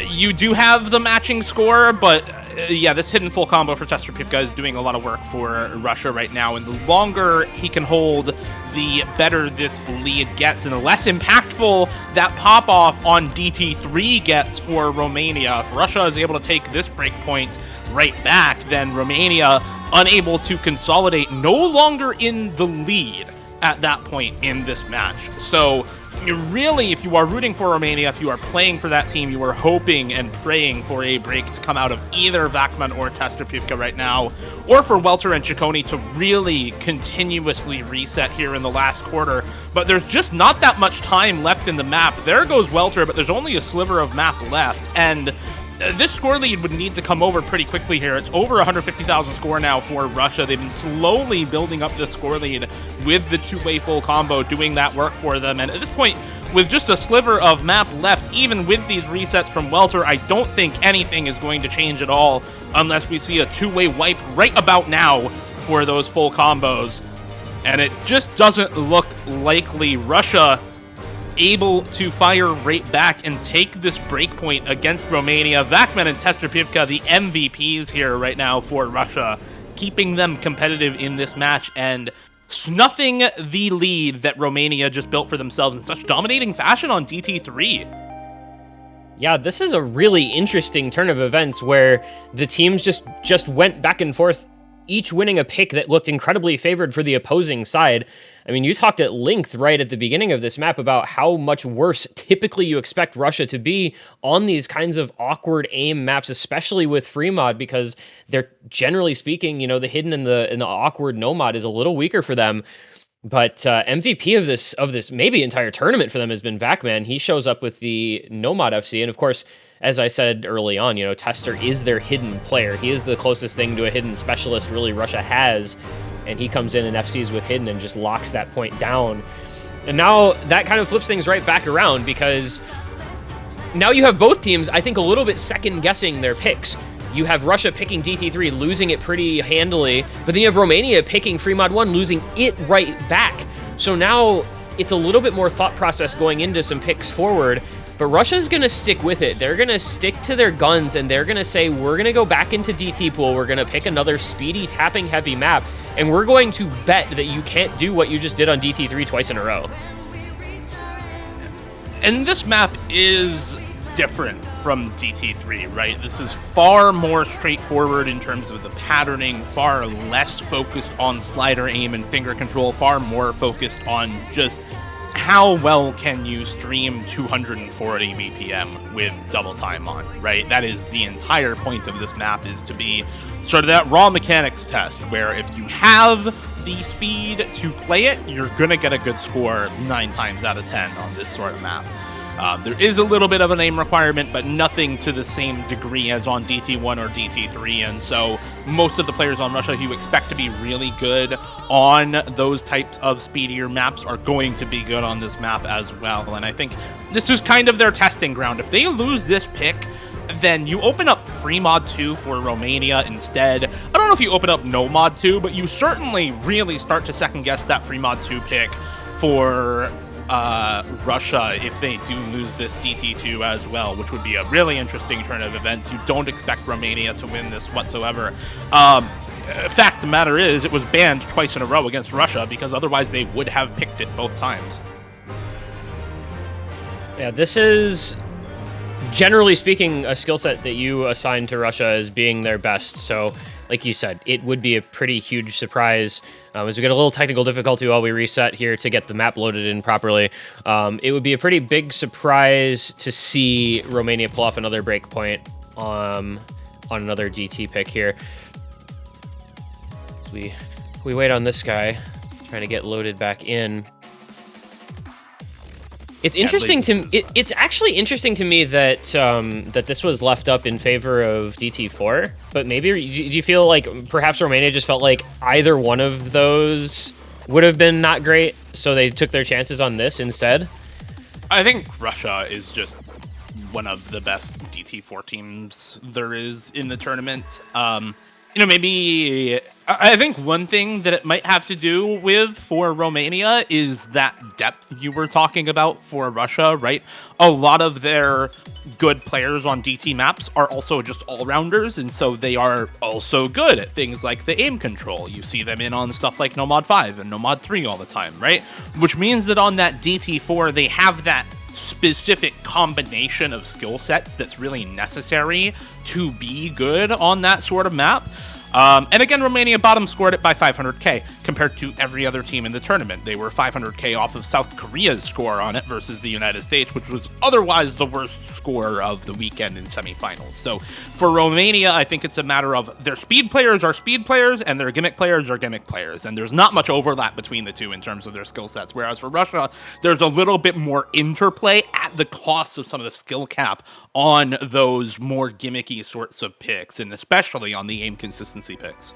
You do have the matching score, but yeah, this hidden full combo for Testrapivka is doing a lot of work for Russia right now, and the longer he can hold, the better this lead gets, and the less impactful that pop-off on DT3 gets for Romania. If Russia is able to take this breakpoint right back, then Romania unable to consolidate, no longer in the lead at that point in this match. So you really, if you are rooting for Romania, if you are playing for that team, you are hoping and praying for a break to come out of either Vakman or Testrapivka right now, or for Welter and Ciccone to really continuously reset here in the last quarter. But there's just not that much time left in the map. There goes Welter, but there's only a sliver of map left, and this score lead would need to come over pretty quickly here. It's over 150,000 score now for Russia. They've been slowly building up this score lead with the 2-way full combo doing that work for them. And at this point, with just a sliver of map left, even with these resets from Welter, I don't think anything is going to change at all unless we see a 2-way wipe right about now for those full combos. And it just doesn't look likely. Russia able to fire right back and take this breakpoint against Romania. Vakman and Testrapivka, the MVPs here right now for Russia, keeping them competitive in this match and snuffing the lead that Romania just built for themselves in such dominating fashion on DT3. Yeah, this is a really interesting turn of events where the teams just went back and forth each winning a pick that looked incredibly favored for the opposing side. I mean, you talked at length right at the beginning of this map about how much worse typically you expect Russia to be on these kinds of awkward aim maps, especially with free mod, because they're generally speaking, you know, the hidden and the awkward no mod is a little weaker for them. But MVP of this maybe entire tournament for them has been Vacman. He shows up with the Nomad FC, and of course, as I said early on, you know, Tester is their hidden player. He is the closest thing to a hidden specialist really Russia has, and he comes in and FCs with hidden and just locks that point down. And now that kind of flips things right back around, because now you have both teams, I think, a little bit second guessing their picks. You have Russia picking DT3, losing it pretty handily, but then you have Romania picking Fremod 1, losing it right back. So now it's a little bit more thought process going into some picks forward, but Russia's going to stick with it. They're going to stick to their guns, and they're going to say, we're going to go back into DT pool, we're going to pick another speedy, tapping-heavy map, and we're going to bet that you can't do what you just did on DT3 twice in a row. And this map is different from DT3, right? This is far more straightforward in terms of the patterning, far less focused on slider aim and finger control, far more focused on just how well can you stream 240 BPM with double time on, right? That is the entire point of this map, is to be sort of that raw mechanics test, where if you have the speed to play it, you're gonna get a good score 9 times out of 10 on this sort of map. There is a little bit of an aim requirement, but nothing to the same degree as on DT1 or DT3, and so most of the players on Russia who you expect to be really good on those types of speedier maps are going to be good on this map as well, and I think this is kind of their testing ground. If they lose this pick, then you open up free mod 2 for Romania instead. I don't know if you open up no mod 2, but you certainly really start to second guess that free mod 2 pick for Russia if they do lose this DT2 as well, which would be a really interesting turn of events. You don't expect Romania to win this whatsoever. Fact the matter is, it was banned twice in a row against Russia, because otherwise they would have picked it both times. Yeah, this is, generally speaking, a skill set that you assign to Russia as being their best. So, like you said, it would be a pretty huge surprise. As we get a little technical difficulty while we reset here to get the map loaded in properly, it would be a pretty big surprise to see Romania pull off another breakpoint on another DT pick here. So we wait on this guy, trying to get loaded back in. It's interesting it's actually interesting to me that that this was left up in favor of DT4, but maybe do you feel like perhaps Romania just felt like either one of those would have been not great, so they took their chances on this instead? I think Russia is just one of the best DT4 teams there is in the tournament. You know, maybe I think one thing that it might have to do with for Romania is that depth you were talking about for Russia, right? A lot of their good players on DT maps are also just all-rounders, and so they are also good at things like the aim control. You see them in on stuff like Nomad 5 and Nomad 3 all the time, right? Which means that on that DT4, they have that specific combination of skill sets that's really necessary to be good on that sort of map. And again, Romania bottom scored it by 500k compared to every other team in the tournament. They were 500k off of South Korea's score on it versus the United States, which was otherwise the worst score of the weekend in semifinals. So for Romania, I think it's a matter of their speed players are speed players and their gimmick players are gimmick players. And there's not much overlap between the two in terms of their skill sets. Whereas for Russia, there's a little bit more interplay at the cost of some of the skill cap on those more gimmicky sorts of picks, and especially on the aim consistency picks.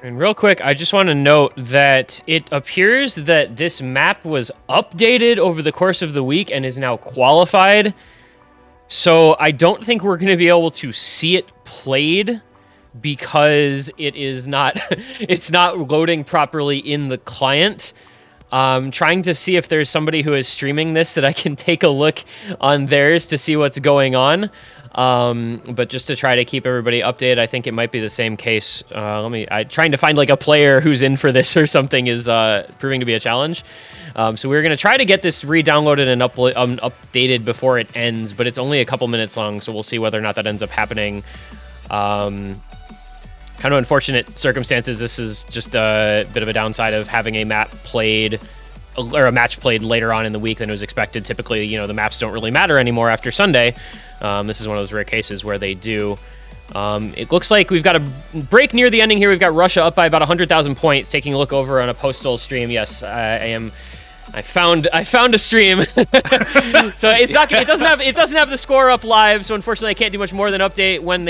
And real quick, I just want to note that it appears that this map was updated over the course of the week and is now qualified. So I don't think we're going to be able to see it played because it is not it's not loading properly in the client. Trying to see if there's somebody who is streaming this that I can take a look on theirs to see what's going on. But just to try to keep everybody updated, I think it might be the same case. Trying to find like a player who's in for this or something is proving to be a challenge. So we're going to try to get this re-downloaded and updated before it ends, but it's only a couple minutes long, so we'll see whether or not that ends up happening. kind of unfortunate circumstances. This is just a bit of a downside of having a match played later on in the week than it was expected. Typically, you know, the maps don't really matter anymore after Sunday. This is one of those rare cases where they do. It looks like we've got a break near the ending here. We've got Russia up by about 100,000 points. Taking a look over on a Postal stream. Yes, I found a stream. So it's not. It doesn't have the score up live. So unfortunately, I can't do much more than update when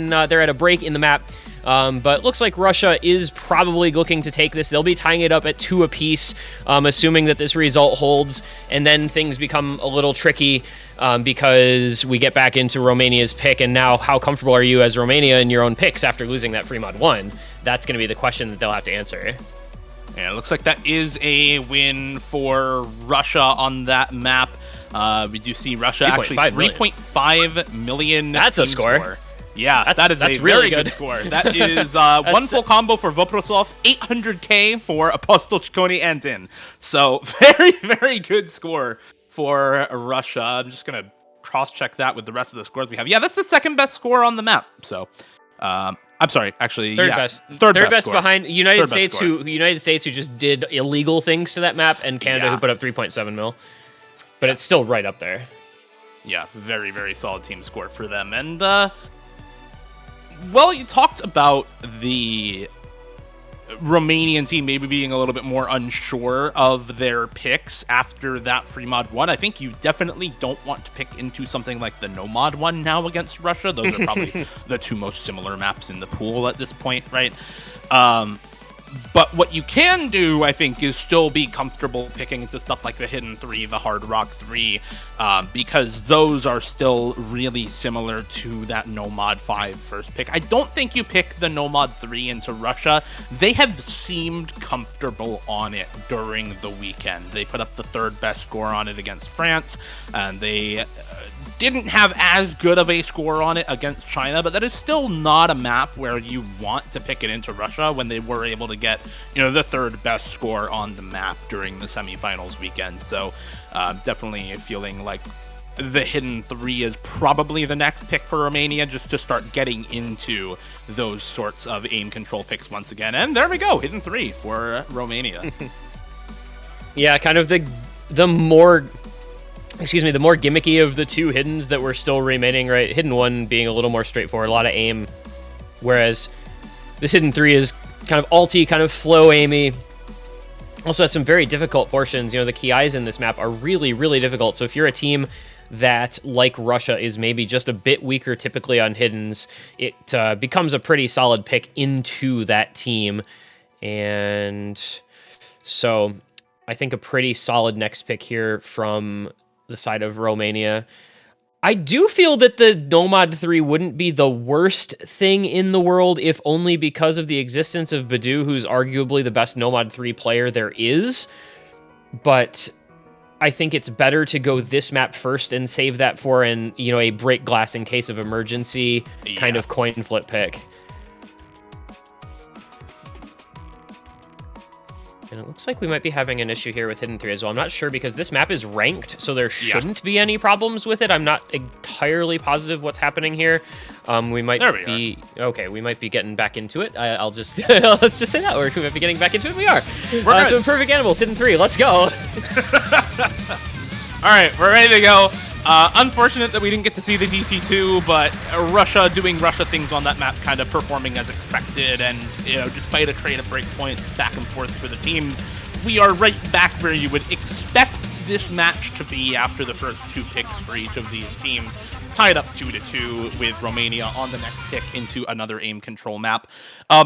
they're at a break in the map. But it looks like Russia is probably looking to take this. They'll be tying it up at 2 apiece, assuming that this result holds, and then things become a little tricky because we get back into Romania's pick. And now, how comfortable are you as Romania in your own picks after losing that free mod 1? That's going to be the question that they'll have to answer. Yeah, it looks like that is a win for Russia on that map. We do see Russia actually 3.5 million. That's a score. Yeah, that's a really good score. That is one full combo for Voprosov, 800k for Apostle Chikoni and Din. So very, very good score for Russia. I'm just going to cross-check that with the rest of the scores we have. Yeah, that's the second best score on the map. So I'm sorry, actually, third best behind United States, who just did illegal things to that map, and Canada, who put up 3.7 mil. But it's still right up there. Yeah, very, very solid team score for them. And well, you talked about the Romanian team maybe being a little bit more unsure of their picks after that free mod 1. I think you definitely don't want to pick into something like the no mod 1 now against Russia. Those are probably the two most similar maps in the pool at this point, right? But what you can do, I think, is still be comfortable picking into stuff like the Hidden 3, the Hard Rock 3, because those are still really similar to that No Mod 5 first pick. I don't think you pick the No Mod 3 into Russia. They have seemed comfortable on it during the weekend. They put up the third best score on it against France, and they didn't have as good of a score on it against China, but that is still not a map where you want to pick it into Russia when they were able to get, you know, the third best score on the map during the semifinals weekend. So definitely feeling like the Hidden 3 is probably the next pick for Romania, just to start getting into those sorts of aim control picks once again. And there we go, Hidden 3 for Romania. Yeah, kind of the more gimmicky of the two Hiddens that were still remaining, right? Hidden 1 being a little more straightforward, a lot of aim, whereas this Hidden 3 is kind of alty, kind of flow aimy. Also has some very difficult portions. You know, the KIs in this map are really, really difficult. So if you're a team that, like Russia, is maybe just a bit weaker typically on Hiddens, it becomes a pretty solid pick into that team. And so I think a pretty solid next pick here from the side of Romania. I do feel that the Nomad 3 wouldn't be the worst thing in the world, if only because of the existence of Badu, who's arguably the best Nomad 3 player there is. But I think it's better to go this map first and save that for a break glass in case of emergency kind of coin flip pick. And it looks like we might be having an issue here with Hidden 3 as well. I'm not sure, because this map is ranked, so there shouldn't be any problems with it. I'm not entirely positive what's happening here. We might be getting back into it. I'll just let's just say that we might be getting back into it. We are. So Imperfect Animals, Hidden 3, let's go. All right, we're ready to go. Unfortunate that we didn't get to see the DT2, but Russia doing Russia things on that map, kind of performing as expected, and, you know, despite a trade of breakpoints back and forth for the teams, we are right back where you would expect this match to be after the first two picks for each of these teams, tied up 2-2 with Romania on the next pick into another aim control map.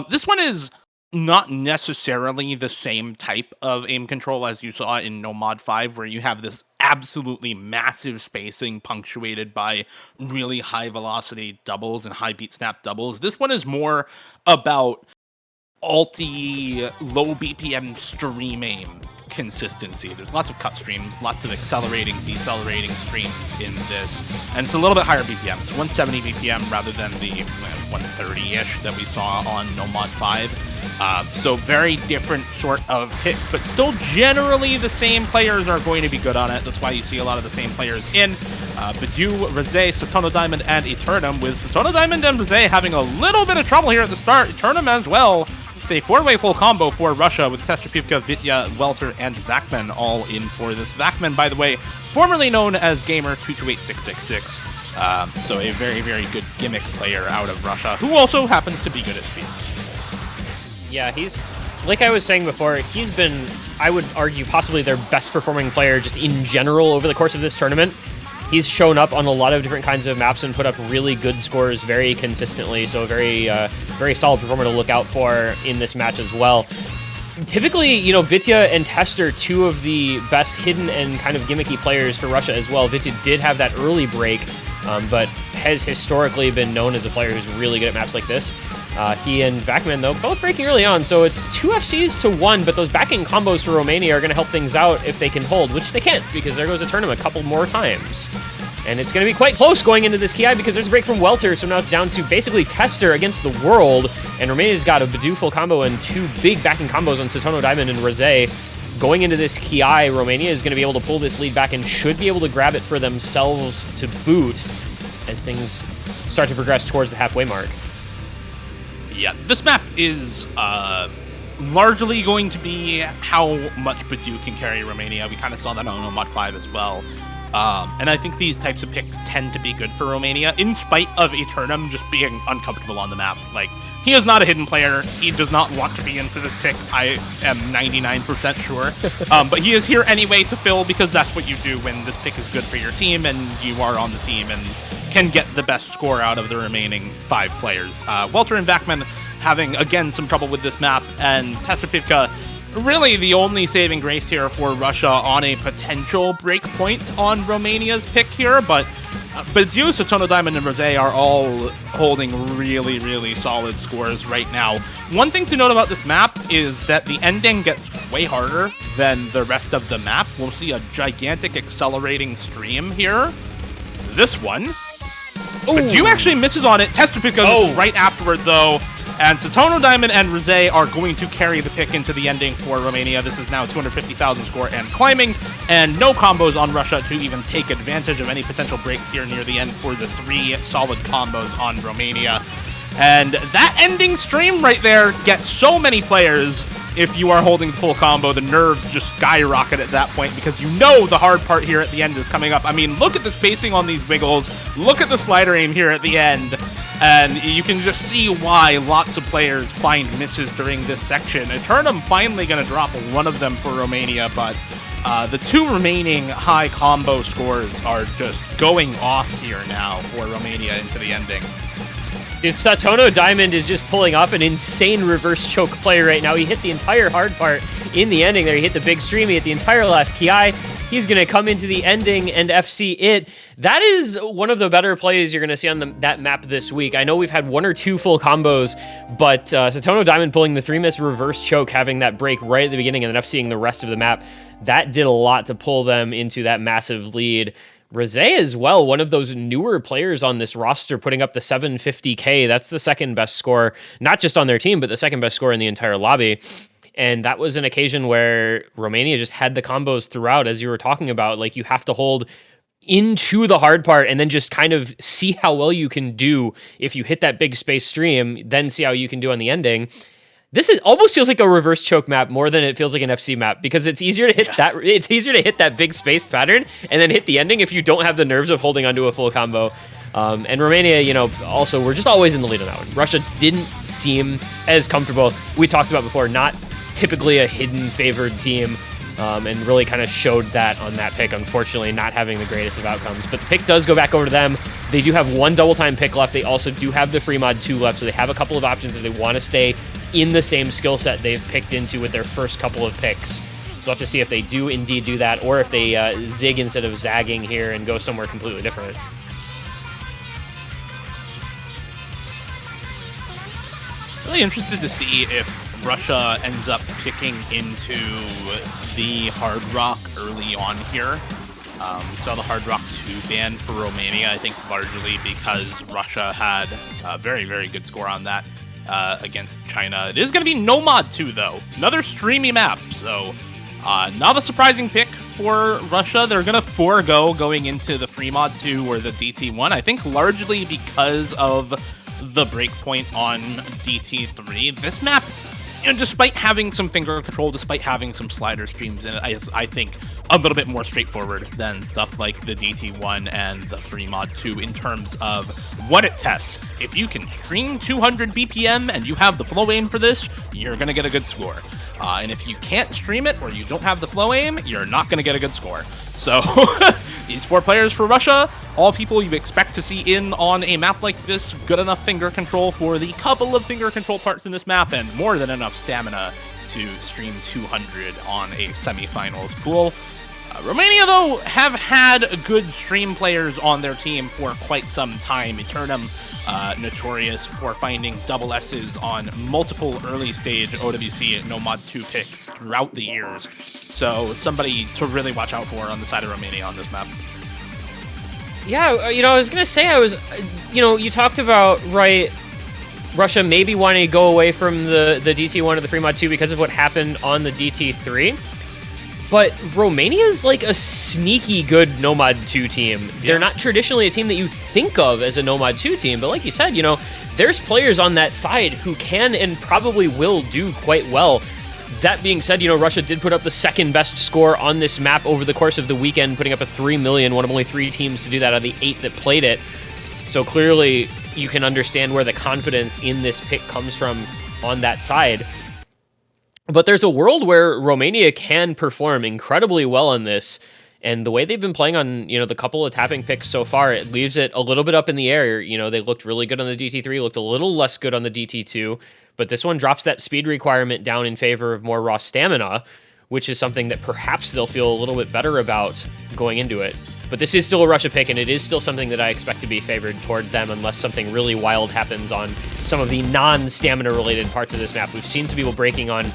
This one is not necessarily the same type of aim control as you saw in No Mod 5, where you have this absolutely massive spacing punctuated by really high velocity doubles and high beat snap doubles. This one is more about alty, low BPM stream aim consistency. There's lots of cut streams, lots of accelerating, decelerating streams in this, and it's a little bit higher BPM. It's 170 BPM rather than the 130-ish that we saw on No Mod 5. So very different sort of pick, but still generally the same players are going to be good on it. That's why you see a lot of the same players in Badu, Rosé, Satono Diamond, and Eternum, with Satono Diamond and Rosé having a little bit of trouble here at the start. Eternum as well. It's a 4-way full combo for Russia with Testrapivka, Vitya, Welter, and Vakman all in for this. Vakman, by the way, formerly known as Gamer228666. So a very, very good gimmick player out of Russia, who also happens to be good at speed. Yeah, he's, like I was saying before, he's been, I would argue, possibly their best performing player just in general over the course of this tournament. He's shown up on a lot of different kinds of maps and put up really good scores very consistently, so a very, very solid performer to look out for in this match as well. Typically, you know, Vitya and Tester, two of the best hidden and kind of gimmicky players for Russia as well. Vitya did have that early break, but has historically been known as a player who's really good at maps like this. He and Vakman, though, both breaking early on, so it's 2 FCs to 1, but those backing combos for Romania are going to help things out if they can hold, which they can't, because there goes a tournament a couple more times. And it's going to be quite close going into this KI, because there's a break from Welter, so now it's down to basically Tester against the world, and Romania's got a Badu full combo and 2 big backing combos on Satono Diamond and Rosé. Going into this KI, Romania is going to be able to pull this lead back and should be able to grab it for themselves to boot as things start to progress towards the halfway mark. Yeah, this map is largely going to be how much Badu can carry Romania. We kind of saw that on Mod 5 as well. And I think these types of picks tend to be good for Romania, in spite of Eternum just being uncomfortable on the map. Like, he is not a hidden player. He does not want to be in for this pick. I am 99% sure. But he is here anyway to fill, because that's what you do when this pick is good for your team and you are on the team and can get the best score out of the remaining 5 players. Welter and Vakman having, again, some trouble with this map, and Testrapivka really the only saving grace here for Russia on a potential break point on Romania's pick here, but Badu, Satono Diamond, and Rosé are all holding really, really solid scores right now. One thing to note about this map is that the ending gets way harder than the rest of the map. We'll see a gigantic accelerating stream here. This one. Badu actually misses on it. Testrapivka misses right afterward, though. And Satono Diamond and Rosé are going to carry the pick into the ending for Romania. This is now 250,000 score and climbing, and no combos on Russia to even take advantage of any potential breaks here near the end for the 3 solid combos on Romania. And that ending stream right there gets so many players. If you are holding the full combo, the nerves just skyrocket at that point, because you know the hard part here at the end is coming up. I mean, look at the spacing on these wiggles. Look at the slider aim here at the end. And you can just see why lots of players find misses during this section. Eternum finally going to drop one of them for Romania, but the 2 remaining high combo scores are just going off here now for Romania into the ending. Dude, Satono Diamond is just pulling off an insane reverse choke play right now. He hit the entire hard part in the ending there. He hit the big stream. He hit the entire last KI. He's going to come into the ending and FC it. That is one of the better plays you're going to see on that map this week. I know we've had 1 or 2 full combos, but Satono Diamond pulling the 3-miss reverse choke, having that break right at the beginning and then FCing the rest of the map, that did a lot to pull them into that massive lead. Rosé as well, one of those newer players on this roster, putting up the 750k. That's the second best score, not just on their team, but the second best score in the entire lobby. And that was an occasion where Romania just had the combos throughout, as you were talking about. Like, you have to hold into the hard part and then just kind of see how well you can do if you hit that big space stream, then see how you can do on the ending. This almost feels like a reverse choke map more than it feels like an FC map, because it's easier to hit it's easier to hit that big spaced pattern and then hit the ending if you don't have the nerves of holding onto a full combo. And Romania, you know, also, we're just always in the lead on that one. Russia didn't seem as comfortable. We talked about before, not typically a hidden favored team, and really kind of showed that on that pick, unfortunately, not having the greatest of outcomes. But the pick does go back over to them. They do have 1 double time pick left. They also do have the free mod 2 left, so they have a couple of options if they want to stay in the same skill set they've picked into with their first couple of picks. We'll have to see if they do indeed do that, or if they zig instead of zagging here and go somewhere completely different. Really interested to see if Russia ends up picking into the Hard Rock early on here. We saw the Hard Rock 2 ban for Romania, I think largely because Russia had a very, very good score on that against China. It is going to be No Mod 2, though. Another streamy map, so not a surprising pick for Russia. They're going to forego going into the Free Mod 2 or the DT1, I think largely because of the breakpoint on DT3. This map, despite having some finger control, despite having some slider streams in it, I think a little bit more straightforward than stuff like the DT1 and the Free Mod 2 in terms of what it tests. If you can stream 200 BPM and you have the flow aim for this, you're going to get a good score. And if you can't stream it or you don't have the flow aim, you're not going to get a good score. So these 4 players for Russia, all people you expect to see in on a map like this, good enough finger control for the couple of finger control parts in this map, and more than enough stamina to stream 200 on a semifinals pool. Romania, though, have had good stream players on their team for quite some time. Eternum, notorious for finding double S's on multiple early stage OWC No Mod 2 picks throughout the years. So somebody to really watch out for on the side of Romania on this map. Yeah, I was going to say, you talked about, right, Russia maybe wanting to go away from the DT1 or the Free Mod 2 because of what happened on the DT3. But Romania's like a sneaky good Nomad 2 team. They're not traditionally a team that you think of as a Nomad 2 team, but like you said, there's players on that side who can and probably will do quite well. That being said, Russia did put up the second best score on this map over the course of the weekend, putting up a 3 million, one of only 3 teams to do that out of the 8 that played it. So clearly you can understand where the confidence in this pick comes from on that side. But there's a world where Romania can perform incredibly well in this, and the way they've been playing on, the couple of tapping picks so far, it leaves it a little bit up in the air. They looked really good on the DT3, looked a little less good on the DT2, but this one drops that speed requirement down in favor of more raw stamina, which is something that perhaps they'll feel a little bit better about going into it. But this is still a Russia pick, and it is still something that I expect to be favored toward them unless something really wild happens on some of the non-stamina related parts of this map. We've seen some people breaking on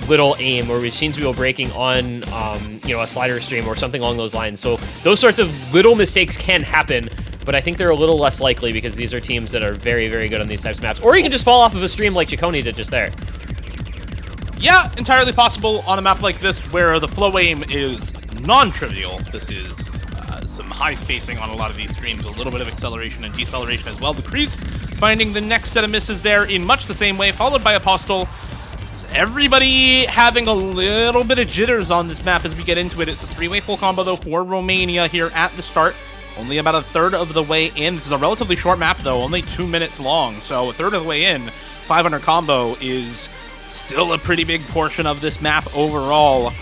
little aim, or we've seen some people breaking on, a slider stream or something along those lines. So those sorts of little mistakes can happen, but I think they're a little less likely because these are teams that are very, very good on these types of maps. Or you can just fall off of a stream like Chaconi did just there. Yeah, entirely possible on a map like this where the flow aim is non-trivial. This is some high spacing on a lot of these streams, a little bit of acceleration and deceleration as well. The Crease finding the next set of misses there in much the same way, followed by Apostle. Everybody having a little bit of jitters on this map as we get into it. It's a 3-way full combo, though, for Romania here at the start. Only about a third of the way in. This is a relatively short map, though, only 2 minutes long. So a third of the way in, 500 combo is still a pretty big portion of this map overall.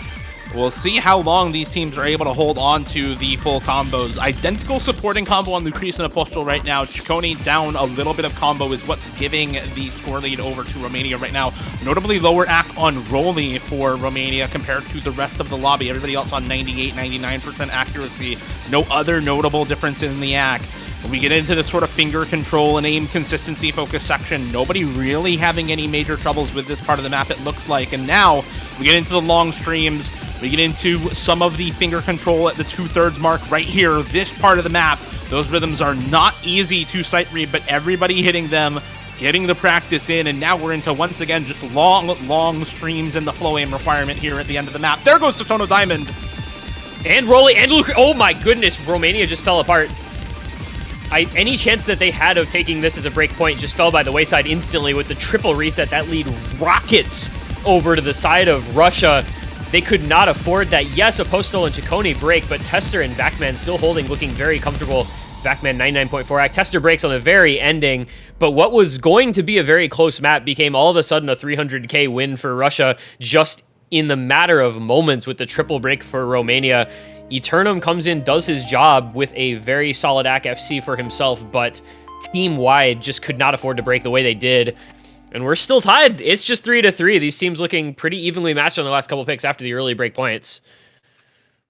We'll see how long these teams are able to hold on to the full combos. Identical supporting combo on Lucrece and Apostle right now. Chaconi down a little bit of combo is what's giving the score lead over to Romania right now. Notably lower AC on Rolly for Romania compared to the rest of the lobby. Everybody else on 98, 99% accuracy. No other notable difference in the AC. When we get into this sort of finger control and aim consistency focus section, nobody really having any major troubles with this part of the map, it looks like. And now we get into the long streams. We get into some of the finger control at the 2/3 mark right here. This part of the map, those rhythms are not easy to sight read, but everybody hitting them, getting the practice in, and now we're into, once again, just long streams and the flow aim requirement here at the end of the map. There goes Totono Diamond. And Rolly and Luke. Oh my goodness, Romania just fell apart. Any chance that they had of taking this as a break point just fell by the wayside instantly with the triple reset. That lead rockets over to the side of Russia. They could not afford that. Yes, Apostle and Chaconi break, but Tester and Backman still holding, looking very comfortable. Backman 99.4 AC. Tester breaks on the very ending, but what was going to be a very close map became all of a sudden a 300k win for Russia just in the matter of moments with the triple break for Romania. Eternum comes in, does his job with a very solid AC FC for himself, but team-wide just could not afford to break the way they did. And we're still tied. It's just 3-3. These teams looking pretty evenly matched on the last couple picks after the early break points.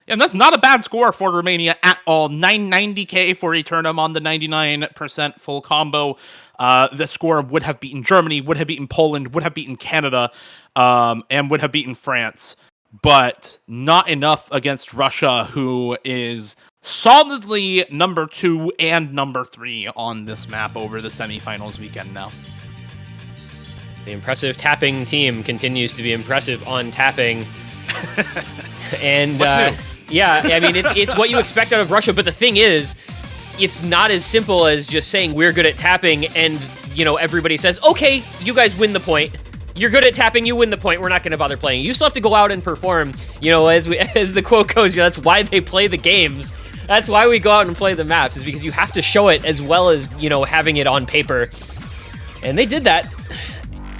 And that's not a bad score for Romania at all. 990k for Eternum on the 99% full combo. The score would have beaten Germany, would have beaten Poland, would have beaten Canada, and would have beaten France. But not enough against Russia, who is solidly number 2 and number 3 on this map over the semifinals weekend now. The impressive tapping team continues to be impressive on tapping. And yeah, I mean, it's what you expect out of Russia, but the thing is, it's not as simple as just saying we're good at tapping and, you know, everybody says, okay, you guys win the point. You're good at tapping, you win the point, we're not going to bother playing. You still have to go out and perform, you know, as the quote goes, you know, that's why they play the games. That's why we go out and play the maps, is because you have to show it as well as, you know, having it on paper. And they did that.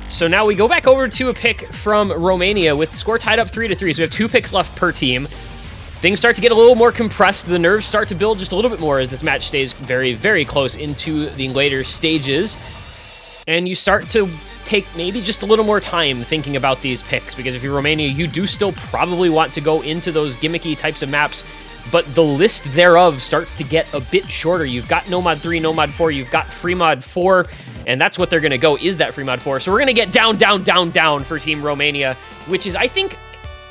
So now we go back over to a pick from Romania with score tied up 3-3. So we have 2 picks left per team. Things start to get a little more compressed. The nerves start to build just a little bit more as this match stays very, very close into the later stages. And you start to take maybe just a little more time thinking about these picks, because if you're Romania, you do still probably want to go into those gimmicky types of maps, but the list thereof starts to get a bit shorter. You've got Nomad 3, Nomad 4, you've got Free Mod 4, and that's what they're going to go, is that Free Mod 4. So we're going to get down, down, down, down for Team Romania, which is, I think,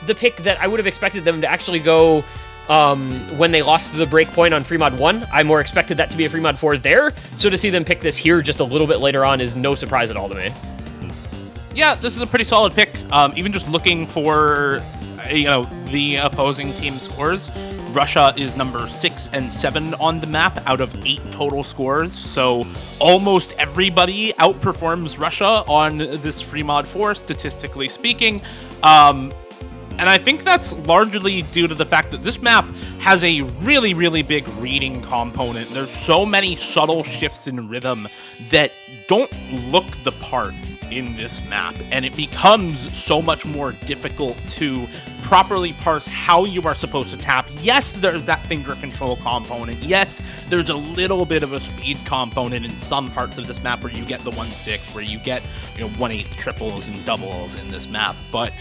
the pick that I would have expected them to actually go when they lost the break point on Free Mod 1. I more expected that to be a Free Mod 4 there, so to see them pick this here just a little bit later on is no surprise at all to me. Yeah, this is a pretty solid pick. Even just looking for, you know, the opposing team scores, Russia is number 6 and 7 on the map out of 8 total scores. So almost everybody outperforms Russia on this Free Mod 4, statistically speaking. And I think that's largely due to the fact that this map has a really, really big reading component. There's so many subtle shifts in rhythm that don't look the part in this map, and it becomes so much more difficult to properly parse how you are supposed to tap. Yes, there's that finger control component. Yes, there's a little bit of a speed component in some parts of this map where you get the 1-6, where you get, you know, 1-8 triples and doubles in this map, but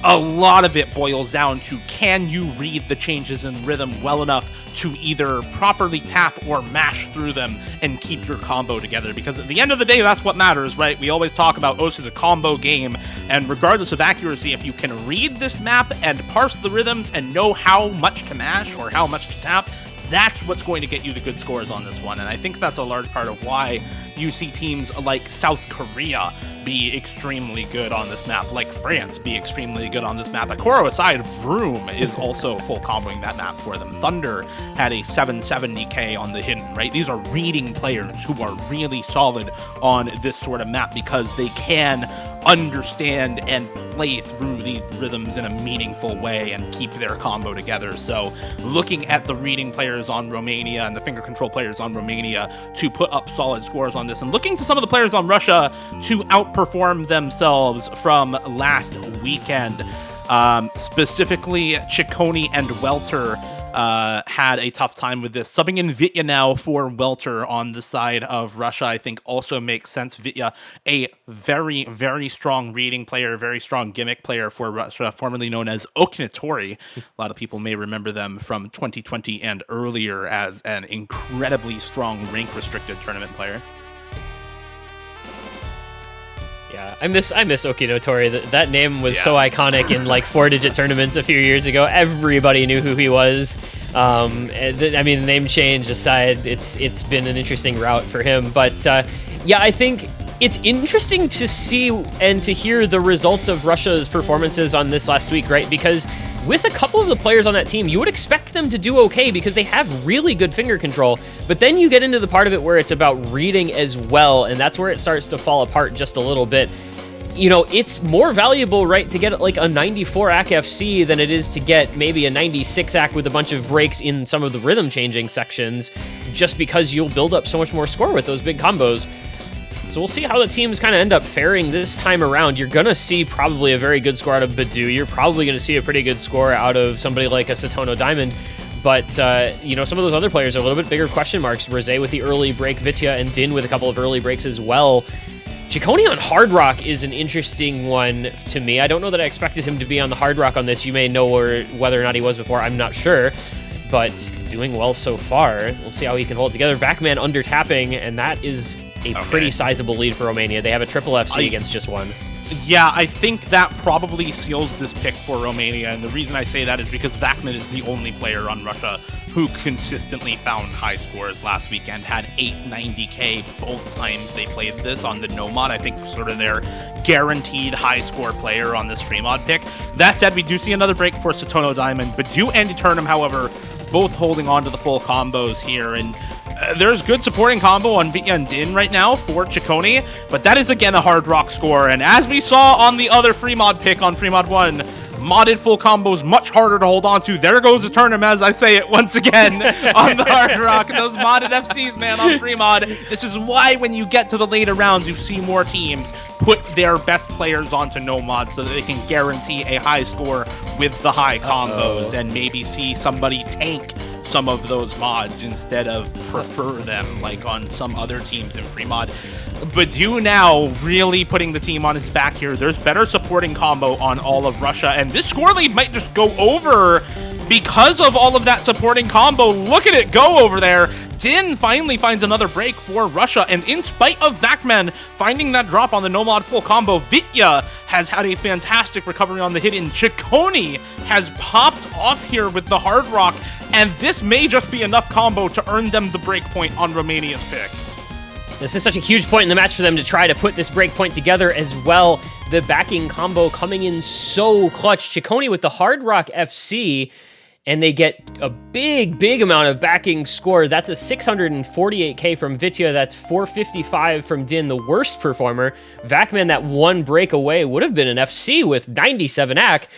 a lot of it boils down to, can you read the changes in rhythm well enough to either properly tap or mash through them and keep your combo together? Because at the end of the day, that's what matters, right? We always talk about, oh, this is a combo game, and regardless of accuracy, if you can read this map and parse the rhythms and know how much to mash or how much to tap, that's what's going to get you the good scores on this one. And I think that's a large part of why you see teams like South Korea be extremely good on this map, like France be extremely good on this map. Akoro aside, Vroom is also full comboing that map for them. Thunder had a 770k on the hidden, right? These are reading players who are really solid on this sort of map because they can understand and play through these rhythms in a meaningful way and keep their combo together. So looking at the reading players on Romania and the finger control players on Romania to put up solid scores on this, and looking to some of the players on Russia to outperform themselves from last weekend, specifically Ciccone and Welter had a tough time with this. Subbing in Vitya now for Welter on the side of Russia, I think also makes sense. Vitya, a very, very strong reading player, very strong gimmick player for Russia, formerly known as Okinatori. A lot of people may remember them from 2020 and earlier as an incredibly strong rank-restricted tournament player. Yeah, I miss Okinotori. That name was so iconic in like 4-digit tournaments a few years ago. Everybody knew who he was. I mean, name change aside, it's been an interesting route for him. But yeah, I think it's interesting to see and to hear the results of Russia's performances on this last week, right? Because with a couple of the players on that team, you would expect them to do okay because they have really good finger control. But then you get into the part of it where it's about reading as well, and that's where it starts to fall apart just a little bit. You know, it's more valuable, right, to get like a 94 AC FC than it is to get maybe a 96 AC with a bunch of breaks in some of the rhythm changing sections, just because you'll build up so much more score with those big combos. So we'll see how the teams kind of end up faring this time around. You're going to see probably a very good score out of Badu. You're probably going to see a pretty good score out of somebody like a Satono Diamond. But, you know, some of those other players are a little bit bigger question marks. Rosé with the early break, Vitya and Din with a couple of early breaks as well. Ciccone on Hard Rock is an interesting one to me. I don't know that I expected him to be on the Hard Rock on this. You may know whether or not he was before. I'm not sure. But doing well so far. We'll see how he can hold it together. Vacman under tapping, and that is a pretty sizable lead for Romania. They have a triple FC against just one. Yeah, I think that probably seals this pick for Romania, and the reason I say that is because Vacman is the only player on Russia who consistently found high scores last weekend, had 890k both times they played this on the Nomad. I think sort of their guaranteed high score player on this free mod pick. That said, we do see another break for Satono Diamond, Badu and Eternum, however, both holding on to the full combos here, and there's good supporting combo on Vitya and Din right now for Ciccone, but that is again a Hard Rock score, and as we saw on the other free mod pick on free mod 1, modded full combos much harder to hold on to. There goes Eternum as I say it once again on the Hard Rock. Those modded FCs, man, on free mod. This is why when you get to the later rounds, you see more teams put their best players onto no mod so that they can guarantee a high score with the high combos and maybe see somebody tank some of those mods instead of prefer them like on some other teams in free mod. Badu now really putting the team on his back here. There's better supporting combo on all of Russia, and this score lead might just go over because of all of that supporting combo. Look at it go over there. Din finally finds another break for Russia, and in spite of Vacman finding that drop on the no mod full combo, Vitya has had a fantastic recovery on the hit in. Ciccone has popped off here with the Hard Rock, and this may just be enough combo to earn them the break point on Romania's pick. This is such a huge point in the match for them to try to put this breakpoint together as well. The backing combo coming in so clutch. Ciccone with the Hard Rock FC, and they get a big amount of backing score. That's a 648k from Vitya. That's 455 from Din, the worst performer. Vacman, that one break away, would have been an FC with 97 AC.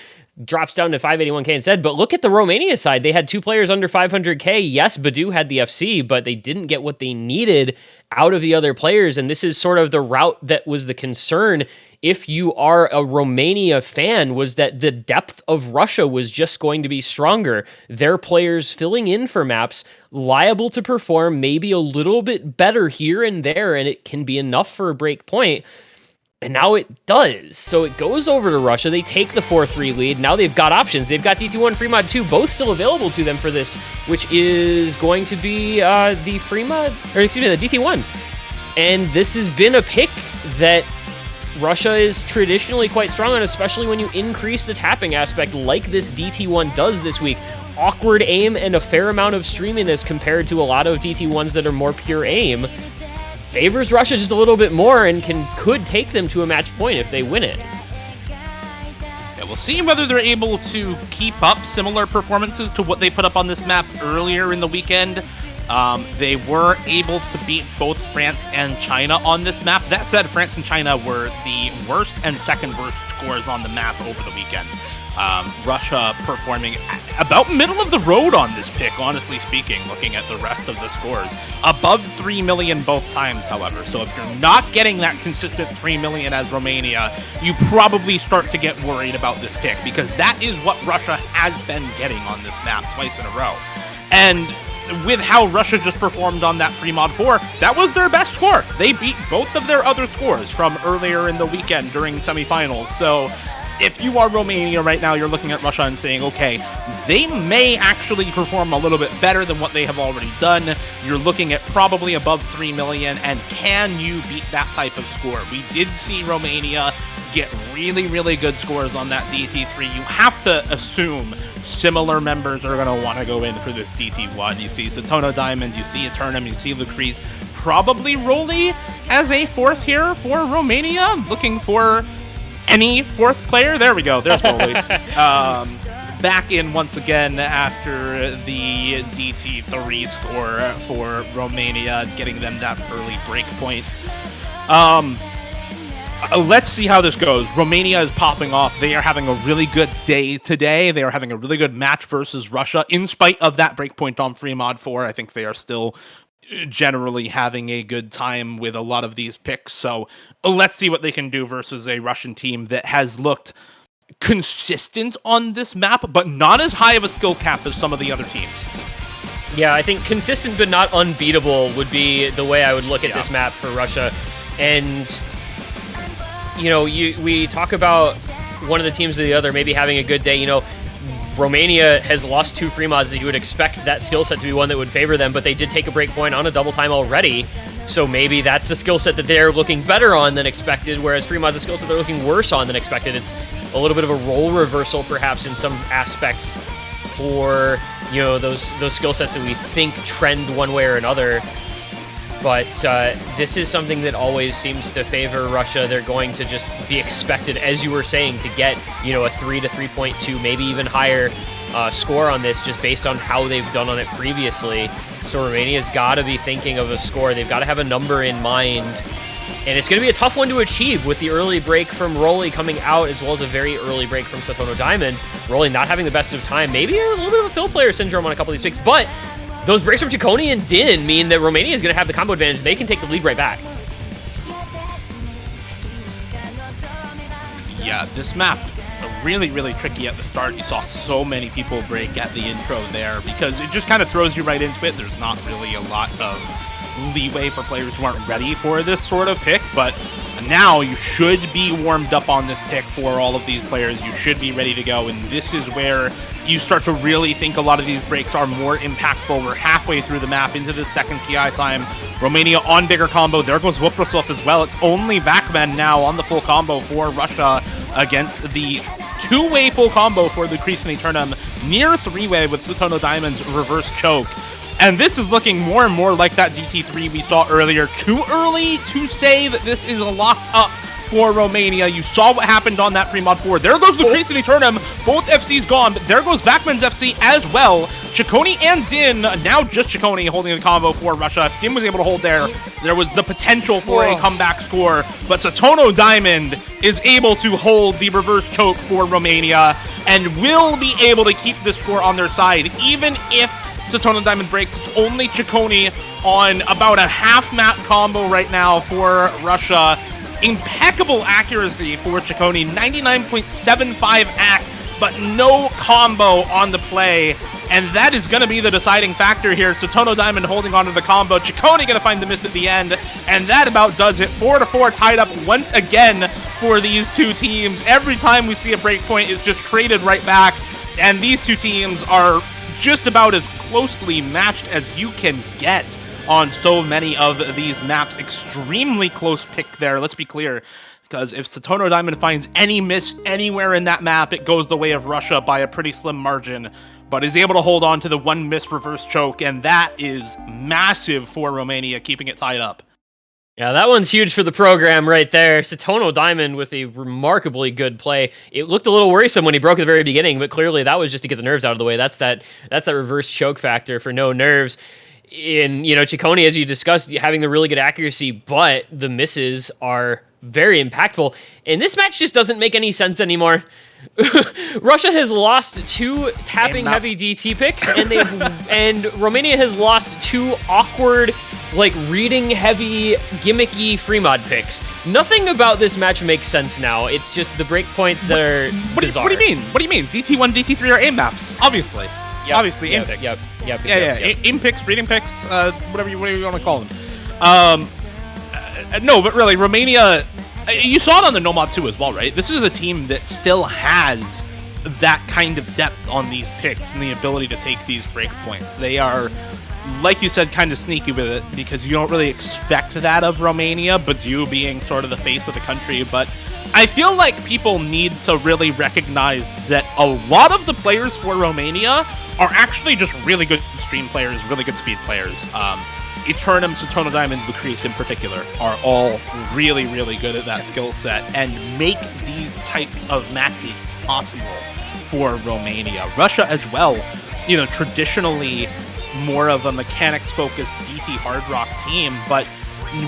Drops down to 581k instead. But look at the Romania side. They had two players under 500k. Yes, Badu had the FC, but they didn't get what they needed out of the other players. And this is sort of the route that was the concern if you are a Romania fan, was that the depth of Russia was just going to be stronger. Their players filling in for maps, liable to perform maybe a little bit better here and there, and it can be enough for a break point. And now it does. So it goes over to Russia. They take the 4-3 lead. Now they've got options. They've got DT1, Free Mod 2, both still available to them for this, which is going to be the Free Mod, or excuse me, the DT1. And this has been a pick that Russia is traditionally quite strong on, especially when you increase the tapping aspect like this DT1 does this week. Awkward aim and a fair amount of streaminess compared to a lot of DT1s that are more pure aim. Favors Russia just a little bit more and could take them to a match point if they win it. Yeah, we'll see whether they're able to keep up similar performances to what they put up on this map earlier in the weekend. They were able to beat both France and China on this map. That said, France and China were the worst and second worst scores on the map over the weekend. Russia performing about middle of the road on this pick, honestly speaking, looking at the rest of the scores. Above 3 million both times, however. So if you're not getting that consistent 3 million as Romania, you probably start to get worried about this pick, because that is what Russia has been getting on this map twice in a row. And with how Russia just performed on that free mod 4, that was their best score. They beat both of their other scores from earlier in the weekend during semifinals. So if you are Romania right now, you're looking at Russia and saying, okay, they may actually perform a little bit better than what they have already done. You're looking at probably above 3 million, and can you beat that type of score? We did see Romania get really good scores on that DT3. You have to assume similar members are going to want to go in for this DT1. You see Satono Diamond, you see Eternum, you see Lucrece, probably Rolly as a fourth here for Romania, looking for any fourth player. There we go. There's Rolly. Back in once again after the DT3 score for Romania, getting them that early break point. Let's see how this goes. Romania is popping off. They are having a really good day today. They are having a really good match versus Russia. In spite of that breakpoint on Free Mod 4, I think they are still generally having a good time with a lot of these picks. So let's see what they can do versus a Russian team that has looked consistent on this map, but not as high of a skill cap as some of the other teams. Yeah, I think consistent but not unbeatable would be the way I would look at this map for Russia. And we talk about one of the teams or the other maybe having a good day. Romania has lost 2 free mods that you would expect that skill set to be one that would favor them, but they did take a break point on a double time already. So maybe that's the skill set that they're looking better on than expected, whereas free mods, the skill set they're looking worse on than expected. It's a little bit of a role reversal perhaps in some aspects for, those skill sets that we think trend one way or another. But this is something that always seems to favor Russia. They're going to just be expected, as you were saying, to get, a 3 to 3.2, maybe even higher score on this, just based on how they've done on it previously. So Romania's got to be thinking of a score. They've got to have a number in mind. And it's going to be a tough one to achieve with the early break from Rolly coming out, as well as a very early break from Satono Diamond. Rolly not having the best of time. Maybe a little bit of a Phil player syndrome on a couple of these picks, but those breaks from Ciccone and Din mean that Romania is going to have the combo advantage. They can take the lead right back. Yeah, this map, really, really tricky at the start. You saw so many people break at the intro there because it just kind of throws you right into it. There's not really a lot of leeway for players who aren't ready for this sort of pick, but now you should be warmed up on this pick for all of these players. You should be ready to go, and this is where you start to really think a lot of these breaks are more impactful. We're halfway through the map into the second PI time. Romania on bigger combo. There goes Wuprasov as well. It's only Vakman now on the full combo for Russia against the 2-way full combo for the Crease Turnham. Near 3-way with Satono Diamond's reverse choke. And this is looking more and more like that DT3 we saw earlier. Too early to say that this is locked up for Romania. You saw what happened on that free mod 4. There goes the Crease Turnham. Both FCs gone, but there goes Vakman's FC as well. Ciccone and Din, now just Ciccone holding the combo for Russia. If Din was able to hold there was the potential for a comeback score, but Satono Diamond is able to hold the reverse choke for Romania and will be able to keep the score on their side, even if Satono Diamond breaks. It's only Ciccone on about a half-map combo right now for Russia. Impeccable accuracy for Ciccone, 99.75 AC, but no combo on the play. And that is going to be the deciding factor here. Satono Diamond holding onto the combo. Ciccone going to find the miss at the end. And that about does it. 4-4 tied up once again for these two teams. Every time we see a breakpoint, it's just traded right back. And these two teams are just about as closely matched as you can get on so many of these maps. Extremely close pick there, let's be clear, because if Satono Diamond finds any miss anywhere in that map, it goes the way of Russia by a pretty slim margin, but is able to hold on to the one miss reverse choke, and that is massive for Romania, keeping it tied up. Yeah, that one's huge for the program right there. Satono Diamond with a remarkably good play. It looked a little worrisome when he broke at the very beginning, but clearly that was just to get the nerves out of the way. That's that reverse choke factor for no nerves. In, Ciccone, as you discussed, having the really good accuracy, but the misses are very impactful. And this match just doesn't make any sense anymore. Russia has lost 2 tapping-heavy DT picks, and Romania has lost 2 awkward, reading-heavy, gimmicky free mod picks. Nothing about this match makes sense now. It's just the breakpoints that are bizarre. What do you mean? What do you mean? DT1, DT3 are aim maps, obviously. Yep. Obviously, aim picks. Yep. Aim picks, reading picks, whatever you want to call them. No, but really, Romania, you saw it on the No Mod 2 as well, right? This is a team that still has that kind of depth on these picks and the ability to take these breakpoints. They are, like you said, kind of sneaky with it because you don't really expect that of Romania, but you being sort of the face of the country. But I feel like people need to really recognize that a lot of the players for Romania are actually just really good stream players, really good speed players. Eternum, Satono Diamond, Lucrece in particular are all really, really good at that skill set and make these types of matches possible for Romania. Russia as well, traditionally more of a mechanics-focused DT hard rock team, but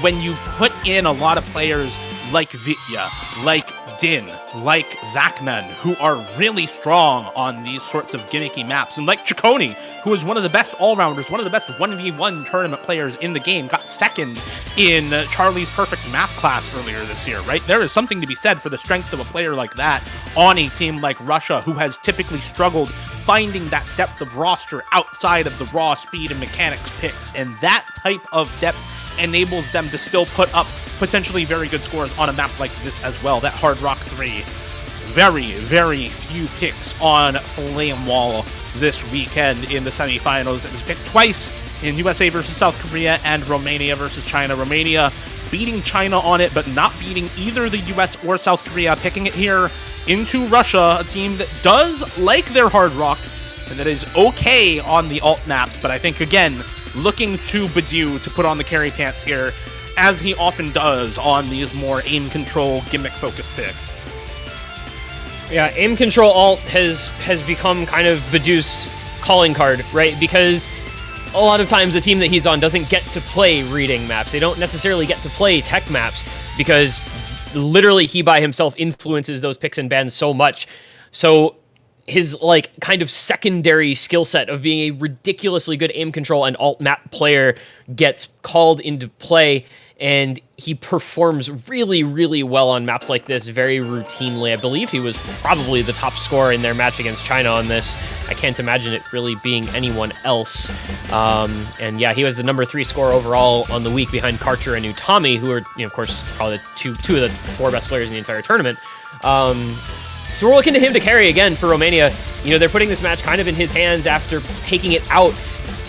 when you put in a lot of players like Vitya, like Din, like Vakman, who are really strong on these sorts of gimmicky maps, and like Ciccone, who is one of the best all-rounders, one of the best 1v1 tournament players in the game, got second in Charlie's Perfect Map class earlier this year, right? There is something to be said for the strength of a player like that on a team like Russia, who has typically struggled finding that depth of roster outside of the raw speed and mechanics picks, and that type of depth enables them to still put up potentially very good scores on a map like this as well. That Hard Rock 3. Very, very few picks on Flame Wall this weekend in the semifinals. It was picked twice in USA versus South Korea and Romania versus China. Romania beating China on it, but not beating either the US or South Korea, picking it here into Russia, a team that does like their Hard Rock and that is okay on the alt maps, but I think, again, looking to Badu to put on the carry pants here, as he often does on these more aim control, gimmick-focused picks. Yeah, aim control alt has become kind of Badu's calling card, right? Because a lot of times the team that he's on doesn't get to play reading maps. They don't necessarily get to play tech maps because literally he by himself influences those picks and bans so much. So his like kind of secondary skill set of being a ridiculously good aim control and alt map player gets called into play, and he performs really, really well on maps like this very routinely. I believe he was probably the top scorer in their match against China on this. I can't imagine it really being anyone else. And yeah, he was the number 3 scorer overall on the week behind Karcher and Utami, who are, of course, probably two of the 4 best players in the entire tournament. So we're looking to him to carry again for Romania. They're putting this match kind of in his hands after taking it out.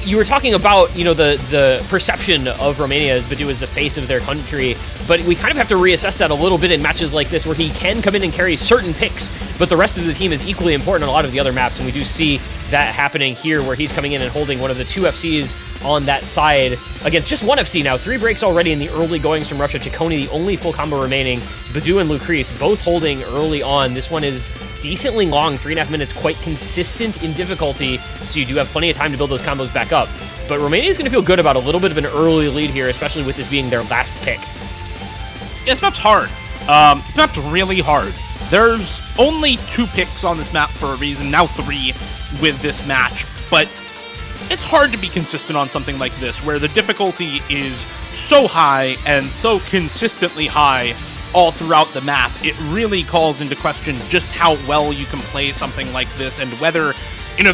You were talking about, the perception of Romania as Badu as the face of their country, but we kind of have to reassess that a little bit in matches like this where he can come in and carry certain picks, but the rest of the team is equally important on a lot of the other maps, and we do see that happening here where he's coming in and holding one of the 2 FCs on that side against just 1 FC now. 3 breaks already in the early goings from Russia. Ciccone, the only full combo remaining. Badu and Lucrece both holding early on. This one is decently long, 3.5 minutes, quite consistent in difficulty, so you do have plenty of time to build those combos back up. But Romania is going to feel good about a little bit of an early lead here, especially with this being their last pick. Yeah, this map's hard. This map's really hard. There's only 2 picks on this map for a reason, now 3 with this match, but it's hard to be consistent on something like this, where the difficulty is so high and so consistently high all throughout the map. It really calls into question just how well you can play something like this, and whether,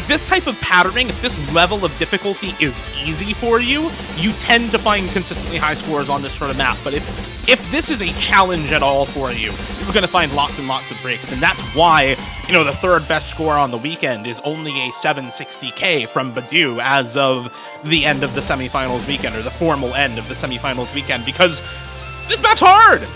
this type of patterning, if this level of difficulty is easy for you, you tend to find consistently high scores on this sort of map. But if this is a challenge at all for you, you're going to find lots and lots of breaks, and that's why, the 3rd best score on the weekend is only a 760k from Badu as of the end of the semifinals weekend, or the formal end of the semifinals weekend, because this map's hard!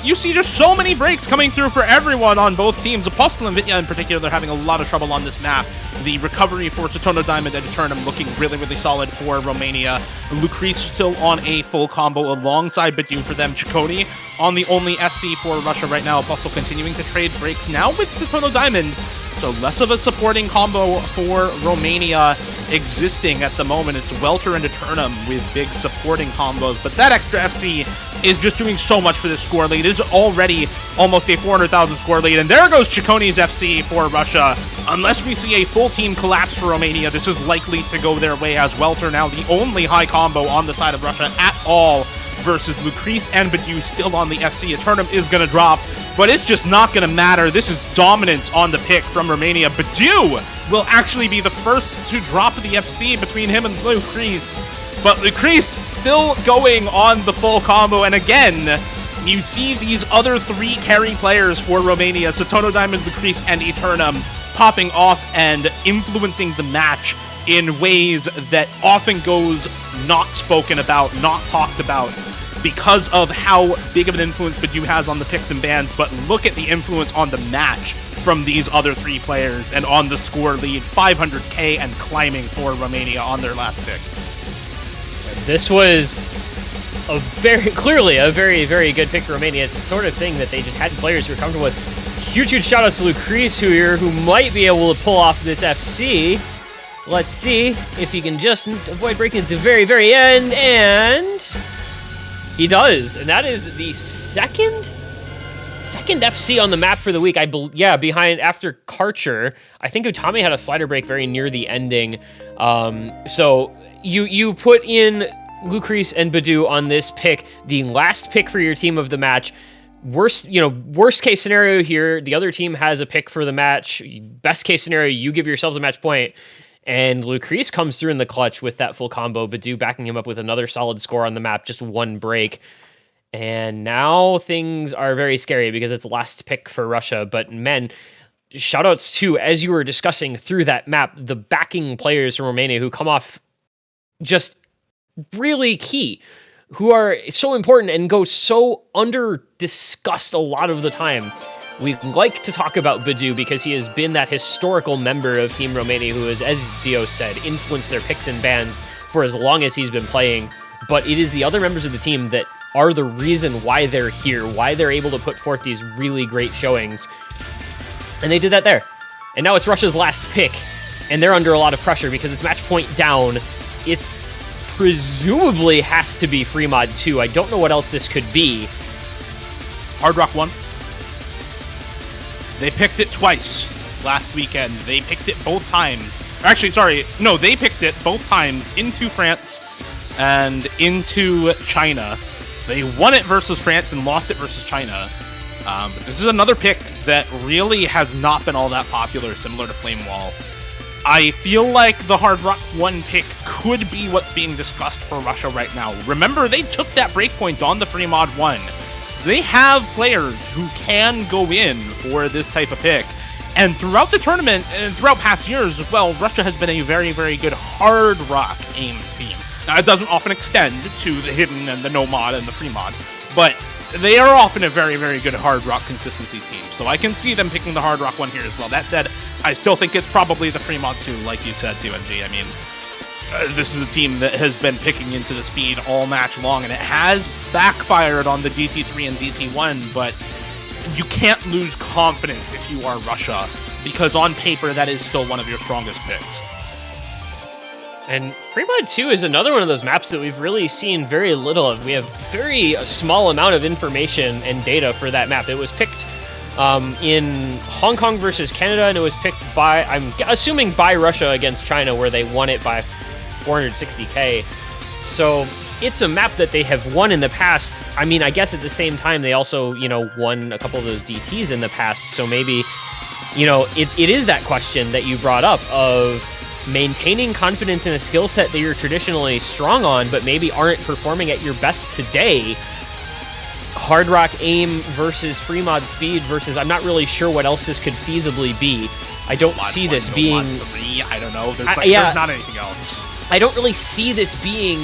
You see just so many breaks coming through for everyone on both teams. Apostle and Vitya in particular, they're having a lot of trouble on this map. The recovery for Satono Diamond and Eternum looking really, really solid for Romania. Lucrece still on a full combo alongside Badu for them. Ciccone on the only FC for Russia right now. Apostle continuing to trade breaks now with Satono Diamond. So less of a supporting combo for Romania existing at the moment. It's Welter and Eternum with big supporting combos, but that extra FC is just doing so much for this score lead. It is already almost a 400,000 score lead, and there goes Ciccone's FC for Russia. Unless we see a full team collapse for Romania, this is likely to go their way, as Welter now the only high combo on the side of Russia at all versus Lucrece and Badu still on the FC. Eternum is going to drop, but it's just not going to matter. This is dominance on the pick from Romania. Badu will actually be the first to drop the FC between him and Lucrece, but Lucrece still going on the full combo, and again, you see these other 3 carry players for Romania, Satono Diamond, Lucrece, and Eternum, popping off and influencing the match in ways that often goes not spoken about, not talked about, because of how big of an influence Badu has on the picks and bans. But look at the influence on the match from these other 3 players, and on the score lead, 500k and climbing for Romania on their last pick. This was clearly a very, very good pick for Romania. It's the sort of thing that they just had players who were comfortable with. Huge shout outs to Lucrece who might be able to pull off this FC. Let's see if he can just avoid breaking at the very, very end, and he does. And that is the second FC on the map for the week. Behind after Karcher. I think Utami had a slider break very near the ending. So you put in Lucrece and Badu on this pick, the last pick for your team of the match. Worst case scenario here, the other team has a pick for the match. Best case scenario, you give yourselves a match point, and Lucrece comes through in the clutch with that full combo. Badu backing him up with another solid score on the map, just 1 break. And now things are very scary because it's last pick for Russia. But man, shoutouts to, as you were discussing through that map, the backing players from Romania who come off just really key, who are so important and go so under discussed a lot of the time. We like to talk about Badu because he has been that historical member of Team Romania who has, as Dio said, influenced their picks and bans for as long as he's been playing. But it is the other members of the team that are the reason why they're here, why they're able to put forth these really great showings. And they did that there. And now it's Russia's last pick, and they're under a lot of pressure because it's match point down. It's presumably has to be free mod 2. I don't know what else this could be. Hard Rock 1. They picked it twice last weekend. They picked it both times. Actually, sorry. No, they picked it both times into France and into China. They won it versus France and lost it versus China. But this is another pick that really has not been all that popular, similar to Flame Wall. I feel like the Hard Rock 1 pick could be what's being discussed for Russia right now. Remember, they took that breakpoint on the Free Mod 1. They have players who can go in for this type of pick. And throughout the tournament, and throughout past years as well, Russia has been a very, very good Hard Rock aim team. Now, it doesn't often extend to the Hidden and the No Mod and the Free Mod, but they are often a very, very good Hard Rock consistency team. So I can see them picking the Hard Rock 1 here as well. That said, I still think it's probably the Free Mod 2, like you said, TMG. I mean, this is a team that has been picking into the speed all match long, and it has backfired on the DT3 and DT1, but you can't lose confidence if you are Russia, because on paper, that is still one of your strongest picks. And Free Mod 2 is another one of those maps that we've really seen very little of. We have a small amount of information and data for that map. It was picked in Hong Kong versus Canada, and it was picked by, I'm assuming, by Russia against China, where they won it by 460k. So it's a map that they have won in the past. I mean, I guess at the same time, they also, won a couple of those DTs in the past. So maybe, it is that question that you brought up of maintaining confidence in a skill set that you're traditionally strong on, but maybe aren't performing at your best today. Hard Rock aim versus free mod speed versus, I'm not really sure what else this could feasibly be. I don't see this being... I don't know. There's not anything else. I don't really see this being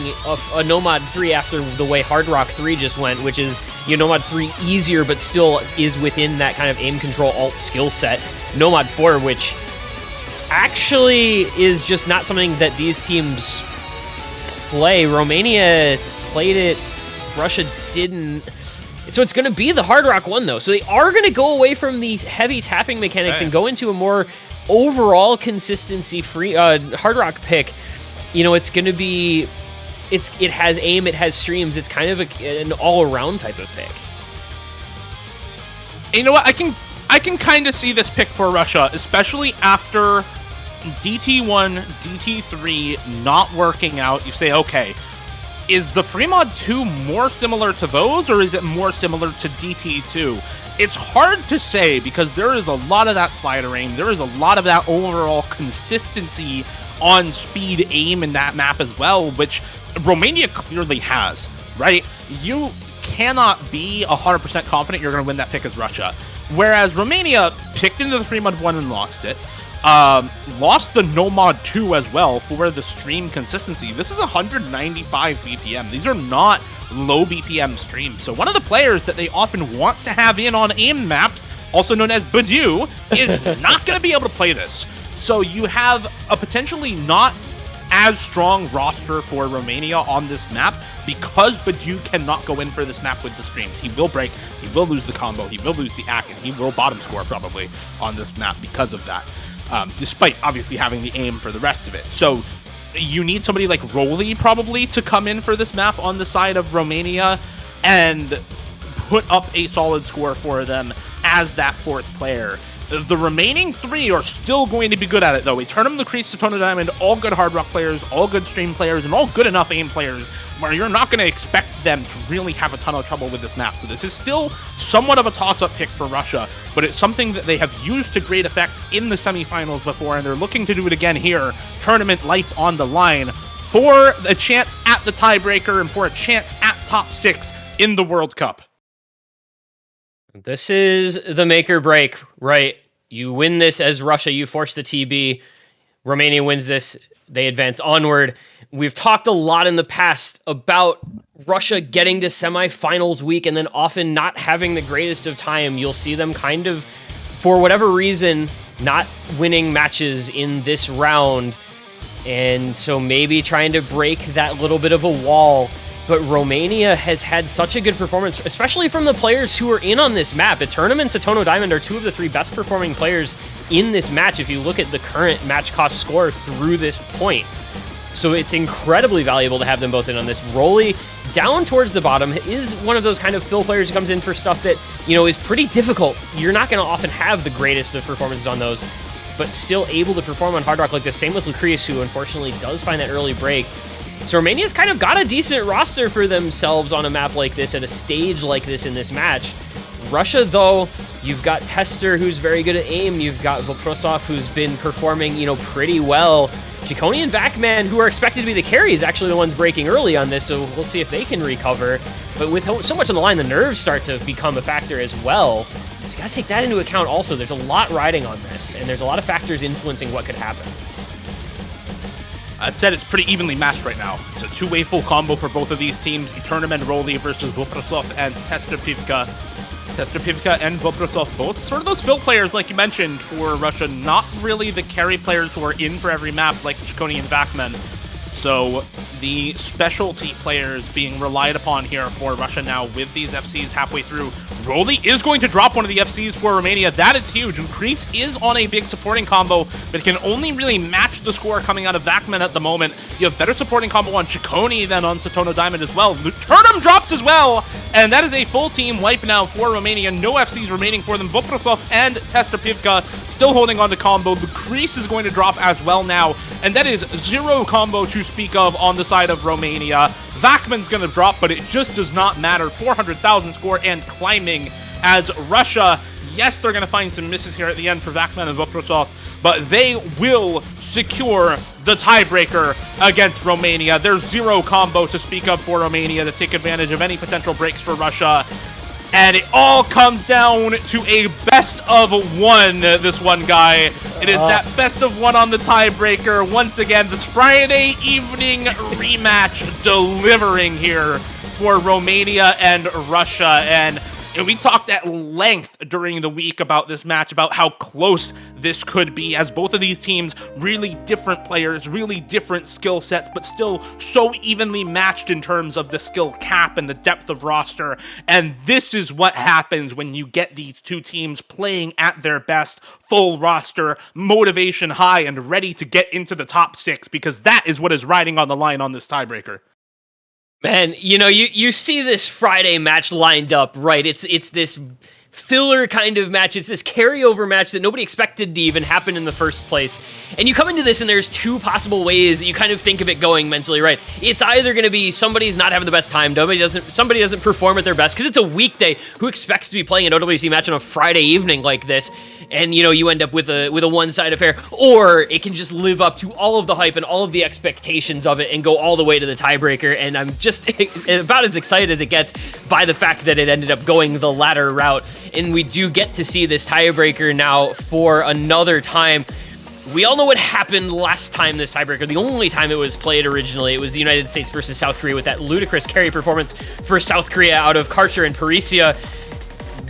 a Nomad 3 after the way Hard Rock 3 just went, which is, Nomad 3 easier, but still is within that kind of aim control alt skill set. Nomad 4, which actually is just not something that these teams play. Romania played it, Russia didn't. So it's going to be the Hard Rock 1, though. So they are going to go away from the heavy tapping mechanics and go into a more overall consistency free Hard Rock pick. It's going to be, it has aim, it has streams. It's kind of an all-around type of pick. You know what? I can kind of see this pick for Russia, especially after DT1, DT3 not working out. You say, okay, is the Free Mod 2 more similar to those, or is it more similar to DT2? It's hard to say because there is a lot of that slider aim. There is a lot of that overall consistency on speed aim in that map as well, which Romania clearly has, right? You cannot be 100% confident you're going to win that pick as Russia. Whereas Romania picked into the Free Mod 1 and lost it. Lost the No Mod 2 as well for the stream consistency. This is 195 BPM. These are not low BPM streams. So one of the players that they often want to have in on aim maps, also known as Badu, is not going to be able to play this. So you have a potentially not as strong roster for Romania on this map because Badu cannot go in for this map with the streams. He will break, he will lose the combo, he will lose the act, and he will bottom score probably on this map because of that. Despite obviously having the aim for the rest of it. So you need somebody like Rolly probably to come in for this map on the side of Romania and put up a solid score for them as that fourth player. The remaining three are still going to be good at it, though. We turn them the Crease to Tone of Diamond, all good Hard Rock players, all good stream players, and all good enough aim players where you're not going to expect them to really have a ton of trouble with this map. So this is still somewhat of a toss-up pick for Russia, but it's something that they have used to great effect in the semifinals before, and they're looking to do it again here. Tournament life on the line for a chance at the tiebreaker and for a chance at top 6 in the World Cup. This is the make or break, right? You win this as Russia, you force the TB. Romania wins this, they advance onward. We've talked a lot in the past about Russia getting to semifinals week and then often not having the greatest of time. You'll see them kind of, for whatever reason, not winning matches in this round. And so maybe trying to break that little bit of a wall. But Romania has had such a good performance, especially from the players who are in on this map. Eternum and Satono Diamond are two of the three best performing players in this match if you look at the current match cost score through this point. So it's incredibly valuable to have them both in on this. Rolly, down towards the bottom, is one of those kind of fill players who comes in for stuff that, you know, is pretty difficult. You're not going to often have the greatest of performances on those, but still able to perform on Hard Rock like this. Same with Lucreus, who unfortunately does find that early break. So Romania's kind of got a decent roster for themselves on a map like this, at a stage like this in this match. Russia, though, you've got Tester, who's very good at aim. You've got Voprosov, who's been performing, you know, pretty well. Chikoni and Vacman, who are expected to be the carries, actually the ones breaking early on this, so we'll see if they can recover. But with so much on the line, the nerves start to become a factor as well. So you gotta take that into account also. There's a lot riding on this, and there's a lot of factors influencing what could happen. That said, it's pretty evenly matched right now. It's a two-way full combo for both of these teams. Eternum and Rolly versus Voprosov and Tester Pivka. Tester Pivka and Voprosov, both sort of those fill players like you mentioned for Russia, not really the carry players who are in for every map like Chikoni and Vacman. So the specialty players being relied upon here for Russia now with these FCs halfway through. Rolly is going to drop one of the FCs for Romania. That is huge. And Kreese is on a big supporting combo, but can only really match the score coming out of Vacman at the moment. You have better supporting combo on Chikoni than on Satono Diamond as well. Turnum drops as well, and that is a full team wipe now for Romania. No FCs remaining for them. Voprosov and Tester Pivka still holding on to combo. The Kreese is going to drop as well now, and that is zero combo to speak of on the side of Romania. Vacman's going to drop, but it just does not matter. 400,000 score and climbing as Russia, yes, they're going to find some misses here at the end for Vacman and Voprosov, but they will secure the tiebreaker against Romania. There's zero combo to speak of for Romania to take advantage of any potential breaks for Russia. And it all comes down to a best of one, this one guy. It is that best of one on the tiebreaker. Once again, this Friday evening rematch delivering here for Romania and Russia. And we talked at length during the week about this match, about how close this could be, as both of these teams, really different players, really different skill sets, but still so evenly matched in terms of the skill cap and the depth of roster. And this is what happens when you get these two teams playing at their best, full roster, motivation high, and ready to get into the top six, because that is what is riding on the line on this tiebreaker. Man, you know, you see this Friday match lined up, right? It's this filler kind of match. It's this carryover match that nobody expected to even happen in the first place. And you come into this and there's two possible ways that you kind of think of it going mentally, right? It's either going to be somebody's not having the best time, somebody doesn't perform at their best because it's a weekday. Who expects to be playing an OWC match on a Friday evening like this? And, you know, you end up with a one-side affair. Or it can just live up to all of the hype and all of the expectations of it and go all the way to the tiebreaker. And I'm just about as excited as it gets by the fact that it ended up going the latter route. And we do get to see this tiebreaker now for another time. We all know what happened last time this tiebreaker. The only time it was played originally, it was the United States versus South Korea with that ludicrous carry performance for South Korea out of Karcher and Parisia.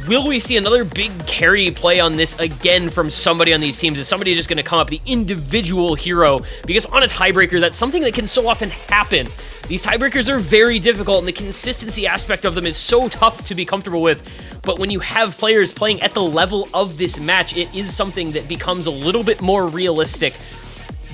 Will we see another big carry play on this again from somebody on these teams? Is somebody just going to come up the individual hero? Because on a tiebreaker, that's something that can so often happen. These tiebreakers are very difficult, and the consistency aspect of them is so tough to be comfortable with. But when you have players playing at the level of this match, it is something that becomes a little bit more realistic.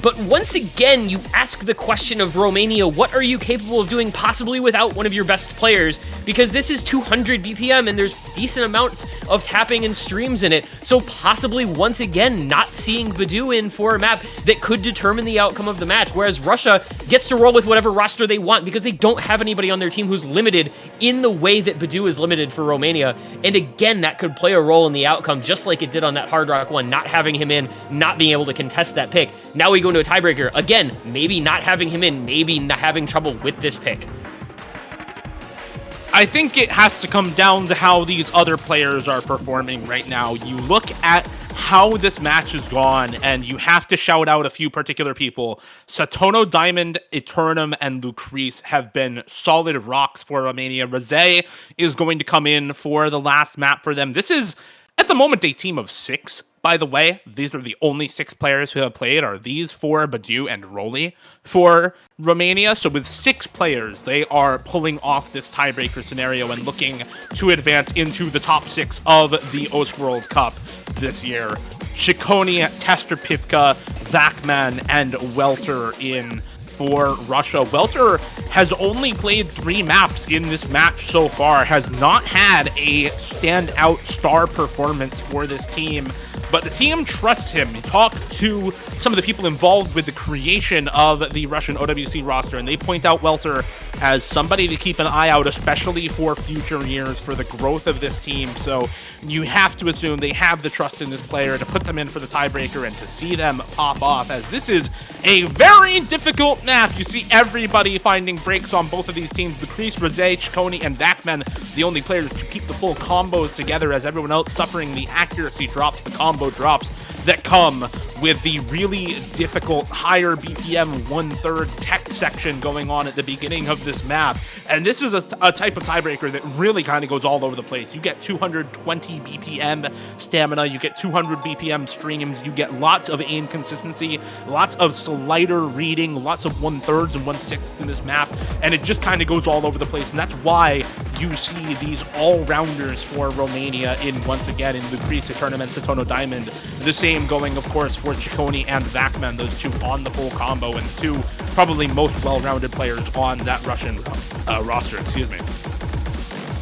But once again, you ask the question of Romania, what are you capable of doing possibly without one of your best players? Because this is 200 BPM and there's decent amounts of tapping and streams in it. So possibly once again, not seeing Badu in for a map that could determine the outcome of the match. Whereas Russia gets to roll with whatever roster they want because they don't have anybody on their team who's limited in the way that Badu is limited for Romania. And again, that could play a role in the outcome, just like it did on that Hard Rock one, not having him in, not being able to contest that pick. Now we go into a tiebreaker. Again, maybe not having him in, maybe not having trouble with this pick. I think it has to come down to how these other players are performing right now. You look at how this match has gone, and you have to shout out a few particular people. Satono, Diamond, Eternum, and Lucrece have been solid rocks for Romania. Rosé is going to come in for the last map for them. This is, at the moment, a team of 6. By the way, these are the only 6 players who have played, are these 4, Badu and Rolly, for Romania. So with 6 players, they are pulling off this tiebreaker scenario and looking to advance into the top 6 of the OS World Cup this year. Shikoni, Tester Pivka, Vakman, and Welter in for Russia. Welter has only played 3 maps in this match so far, has not had a standout star performance for this team, but the team trusts him. Talk to some of the people involved with the creation of the Russian OWC roster, and they point out Welter as somebody to keep an eye out, especially for future years, for the growth of this team. So you have to assume they have the trust in this player to put them in for the tiebreaker and to see them pop off, as this is a very difficult match. You see everybody finding breaks on both of these teams. Lucrece, Rosé, Chikoni, and Vakman, the only players to keep the full combos together, as everyone else suffering the accuracy drops, the combo drops that come with the really difficult higher BPM 1/3 tech section going on at the beginning of this map. And this is a type of tiebreaker that really kind of goes all over the place. You get 220 BPM stamina, you get 200 BPM streams, you get lots of aim consistency, lots of slider reading, lots of 1/3 and 1/6 in this map, and it just kind of goes all over the place. And that's why you see these all-rounders for Romania in, once again, in Lucrece Tournament, Satono Diamond. The same going, of course, for Chikoni and Vakman, those 2 on the full combo, and 2 probably most well-rounded players on that Russian roster, excuse me.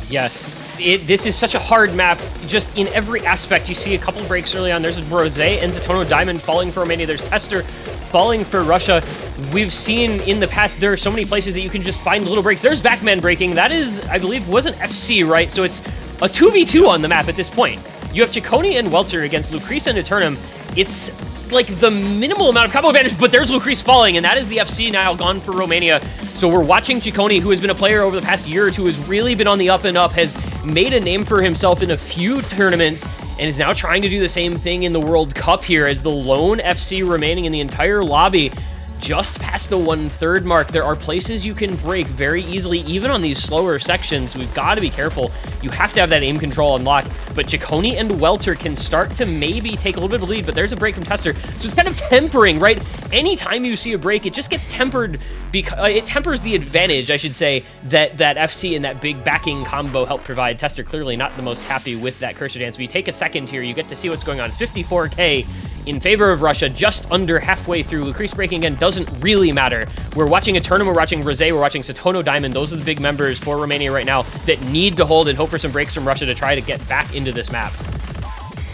Yes, this is such a hard map, just in every aspect. You see a couple breaks early on. There's Rosé and Satono Diamond falling for Romania. There's Tester falling for Russia. We've seen in the past, there are so many places that you can just find little breaks. There's Vakman breaking. That is, I believe, wasn't FC, right? So it's a 2v2 on the map at this point. You have Chikoni and Welter against Lucrece and Eternum. It's like the minimal amount of combo advantage, but there's Lucrece falling, and that is the FC now gone for Romania. So we're watching Chikoni, who has been a player over the past year or two, has really been on the up and up, has made a name for himself in a few tournaments, and is now trying to do the same thing in the World Cup here as the lone FC remaining in the entire lobby. Just past the 1/3 mark, there are places you can break very easily, even on these slower sections. We've got to be careful. You have to have that aim control unlocked, but Chikoni and Welter can start to maybe take a little bit of a lead, but there's a break from Tester, so it's kind of tempering, right? Anytime you see a break, it just gets tempered, because it tempers the advantage, I should say, that FC and that big backing combo help provide. Tester clearly not the most happy with that cursor dance, but you take a second here, you get to see what's going on. It's 54k in favor of Russia, just under halfway through. Lucrece breaking again doesn't really matter. We're watching Eternum, we're watching Rosé, we're watching Satono Diamond. Those are the big members for Romania right now that need to hold and hope for some breaks from Russia to try to get back into this map.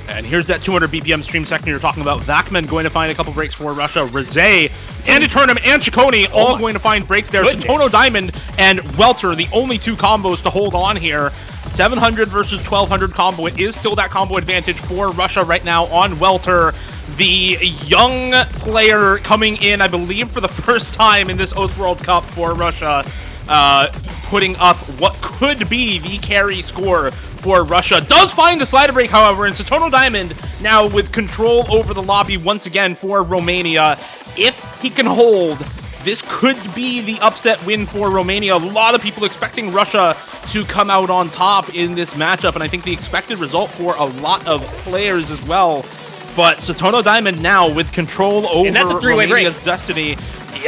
And here's that 200 BPM stream second you're talking about. Vakman going to find a couple breaks for Russia. Rosé and Eternum and Chikoni all going to find breaks there. Satono Diamond and Welter, the only 2 combos to hold on here. 700 versus 1200 combo. It is still that combo advantage for Russia right now on Welter. The young player coming in, I believe, for the first time in this OS World Cup for Russia, putting up what could be the carry score for Russia. Does find the slider break, however, and Satono Diamond now with control over the lobby once again for Romania. If he can hold, this could be the upset win for Romania. A lot of people expecting Russia to come out on top in this matchup, and I think the expected result for a lot of players as well. But Satono Diamond now with control over Romania's destiny.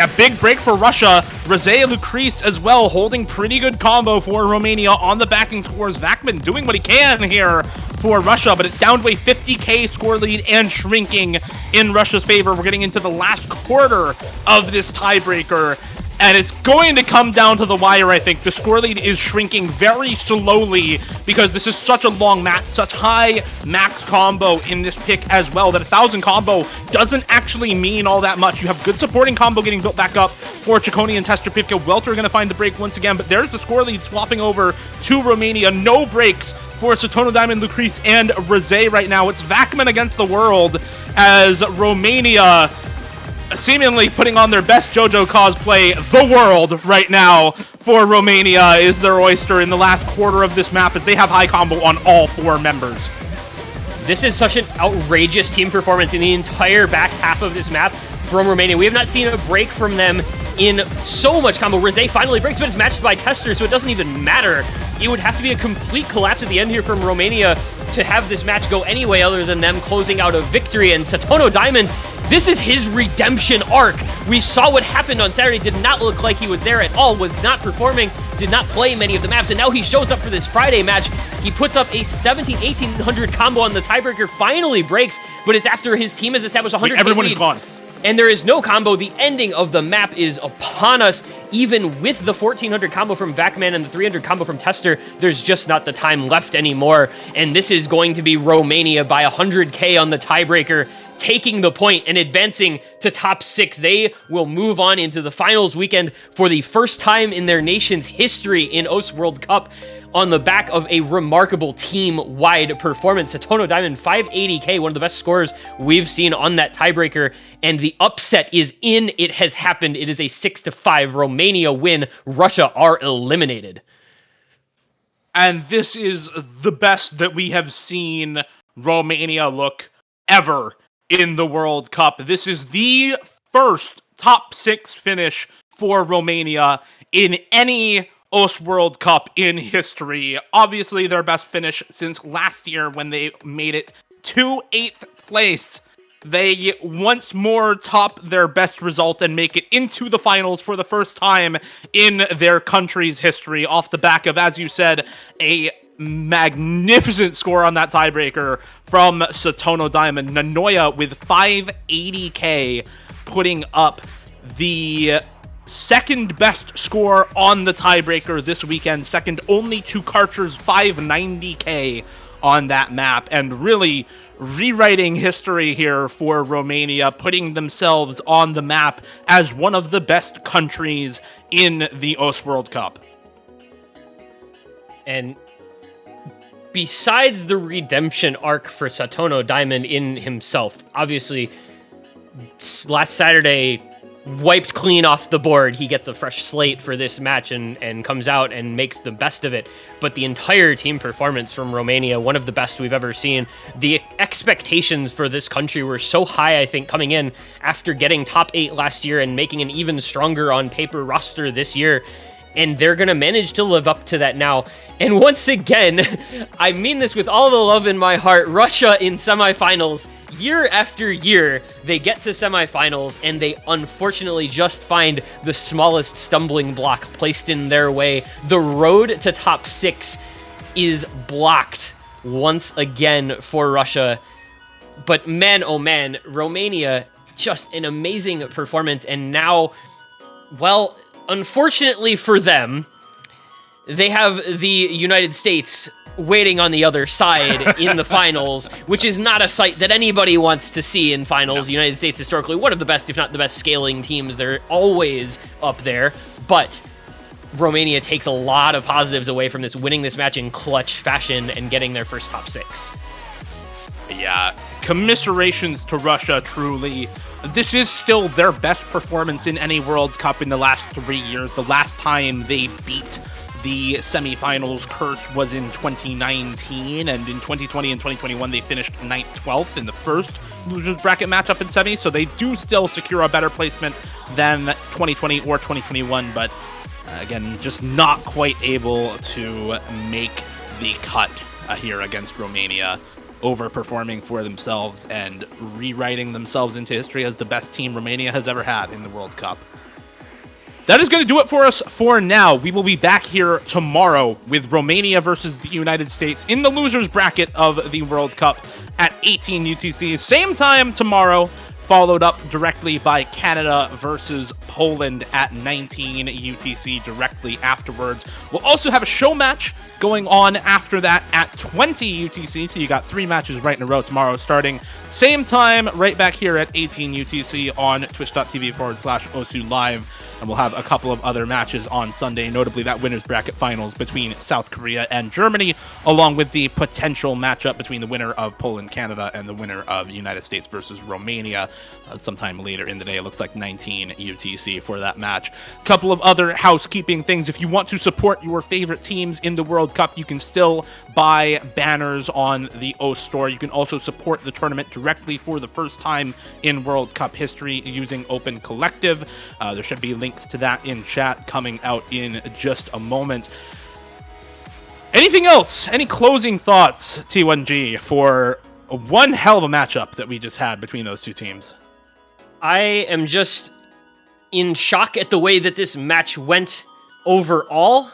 A big break for Russia. Rosé and Lucrece as well, holding pretty good combo for Romania on the backing scores. Vakman doing what he can here for Russia, but it's down to a 50k score lead and shrinking in Russia's favor. We're getting into the last quarter of this tiebreaker, and it's going to come down to the wire, I think. The score lead is shrinking very slowly because this is such a long match, such high max combo in this pick as well, that 1,000 combo doesn't actually mean all that much. You have good supporting combo getting built back up for Chikoni and Tester Pivka. Welter going to find the break once again, but there's the score lead swapping over to Romania. No breaks for Satono Diamond, Lucrece, and Rosé right now. It's Vakman against the world as Romania seemingly putting on their best JoJo cosplay, the world, right now for Romania is their oyster in the last quarter of this map, as they have high combo on all 4 members. This is such an outrageous team performance in the entire back half of this map from Romania. We have not seen a break from them in so much combo. Rizé finally breaks, but it's matched by Tester, so it doesn't even matter. It would have to be a complete collapse at the end here from Romania to have this match go any way other than them closing out a victory. And Satono Diamond, this is his redemption arc. We saw what happened on Saturday. Did not look like he was there at all, was not performing, did not play many of the maps, and now he shows up for this Friday match. He puts up a 1800 combo on the tiebreaker, finally breaks, but it's after his team has established 100 Everyone lead. is gone. And there is no combo. The ending of the map is upon us. Even with the 1400 combo from Vacman and the 300 combo from Tester, there's just not the time left anymore. And this is going to be Romania by 100k on the tiebreaker, taking the point and advancing to top 6. They will move on into the finals weekend for the first time in their nation's history in OS World Cup, on the back of a remarkable team-wide performance. Satono Diamond, 580k, one of the best scores we've seen on that tiebreaker, and the upset is in. It has happened. It is a 6-5 Romania win. Russia are eliminated. And this is the best that we have seen Romania look ever in the World Cup. This is the first top 6 finish for Romania in any OS World Cup in history. Obviously their best finish since last year when they made it to 8th place. They once more top their best result and make it into the finals for the first time in their country's history, off the back of, as you said, a magnificent score on that tiebreaker from Satono Diamond. Nanoya with 580k, putting up the second best score on the tiebreaker this weekend, second only to Karcher's 590k on that map, and really rewriting history here for Romania, putting themselves on the map as one of the best countries in the OS World Cup. And besides the redemption arc for Satono Diamond in himself, obviously last Saturday wiped clean off the board. He gets a fresh slate for this match and comes out and makes the best of it. But the entire team performance from Romania, one of the best we've ever seen. The expectations for this country were so high, I think, coming in after getting top 8 last year and making an even stronger on paper roster this year. And they're going to manage to live up to that now. And once again, I mean this with all the love in my heart, Russia in semifinals. Year after year, they get to semifinals, and they unfortunately just find the smallest stumbling block placed in their way. The road to top 6 is blocked once again for Russia. But man, oh man, Romania, just an amazing performance. And now, well, unfortunately for them, they have the United States waiting on the other side in the finals, which is not a sight that anybody wants to see in finals. No. United States historically one of the best, if not the best, scaling teams. They're always up there, but Romania takes a lot of positives away from this, winning this match in clutch fashion and getting their first top 6. Yeah, commiserations to Russia, truly. This is still their best performance in any World Cup in the last 3 years. The last time they beat the semifinals curse was in 2019, and in 2020 and 2021 they finished 9th, 12th in the first losers bracket matchup in semi, so they do still secure a better placement than 2020 or 2021, but again, just not quite able to make the cut here against Romania, overperforming for themselves and rewriting themselves into history as the best team Romania has ever had in the World Cup. That is going to do it for us for now. We will be back here tomorrow with Romania versus the United States in the losers bracket of the World Cup at 18 UTC. Same time tomorrow, followed up directly by Canada versus Poland at 19 UTC directly afterwards. We'll also have a show match going on after that at 20 UTC, so you got 3 matches right in a row tomorrow, starting same time right back here at 18 UTC on twitch.tv/OSU Live. And we'll have a couple of other matches on Sunday, notably that winners bracket finals between South Korea and Germany, along with the potential matchup between the winner of Poland, Canada, and the winner of United States versus Romania sometime later in the day. It looks like 19 UTC for that match. Couple of other housekeeping things. If you want to support your favorite teams in the World Cup, you can still buy banners on the O store. You can also support the tournament directly for the first time in World Cup history using Open Collective. There should be links to that in chat coming out in just a moment. Anything else? Any closing thoughts, T1G, for one hell of a matchup that we just had between those two teams? I am just in shock at the way that this match went overall.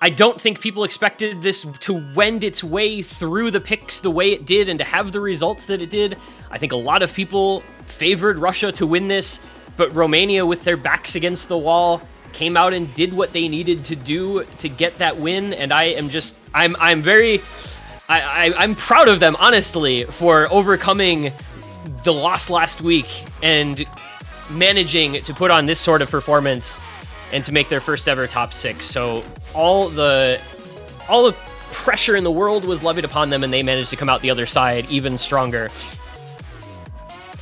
I don't think people expected this to wend its way through the picks the way it did and to have the results that it did. I think a lot of people favored Russia to win this, but Romania, with their backs against the wall, came out and did what they needed to do to get that win. And I'm proud of them, honestly, for overcoming the loss last week and managing to put on this sort of performance and to make their first ever top 6. So all the pressure in the world was levied upon them, and they managed to come out the other side even stronger.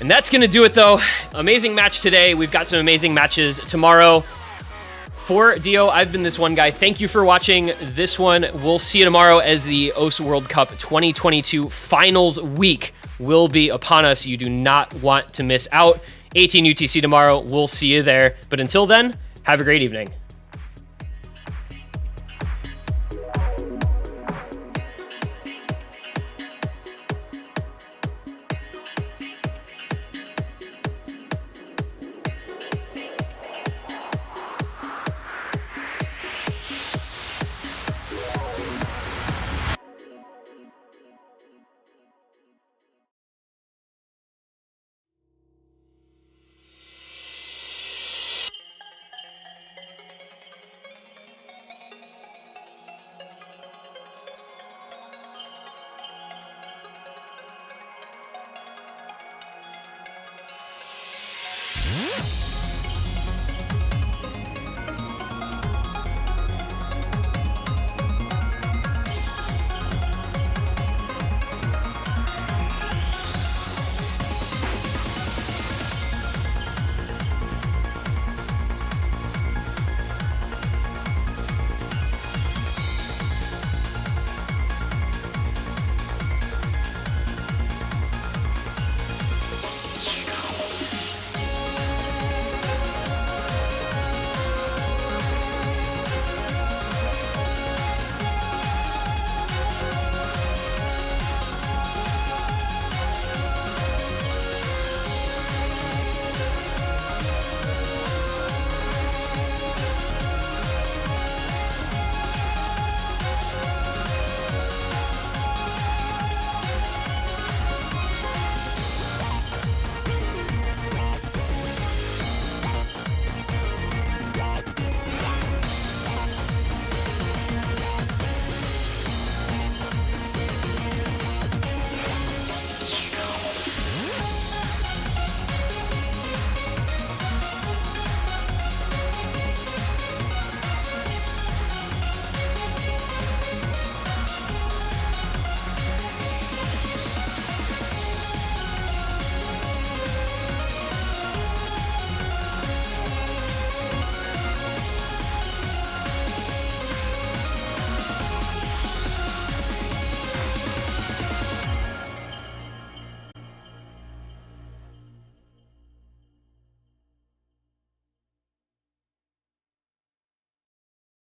And that's going to do it, though. Amazing match today. We've got some amazing matches tomorrow. For Dio, I've been this one guy. Thank you for watching this one. We'll see you tomorrow as the OS World Cup 2022 finals week will be upon us. You do not want to miss out. 18 UTC tomorrow. We'll see you there. But until then, have a great evening.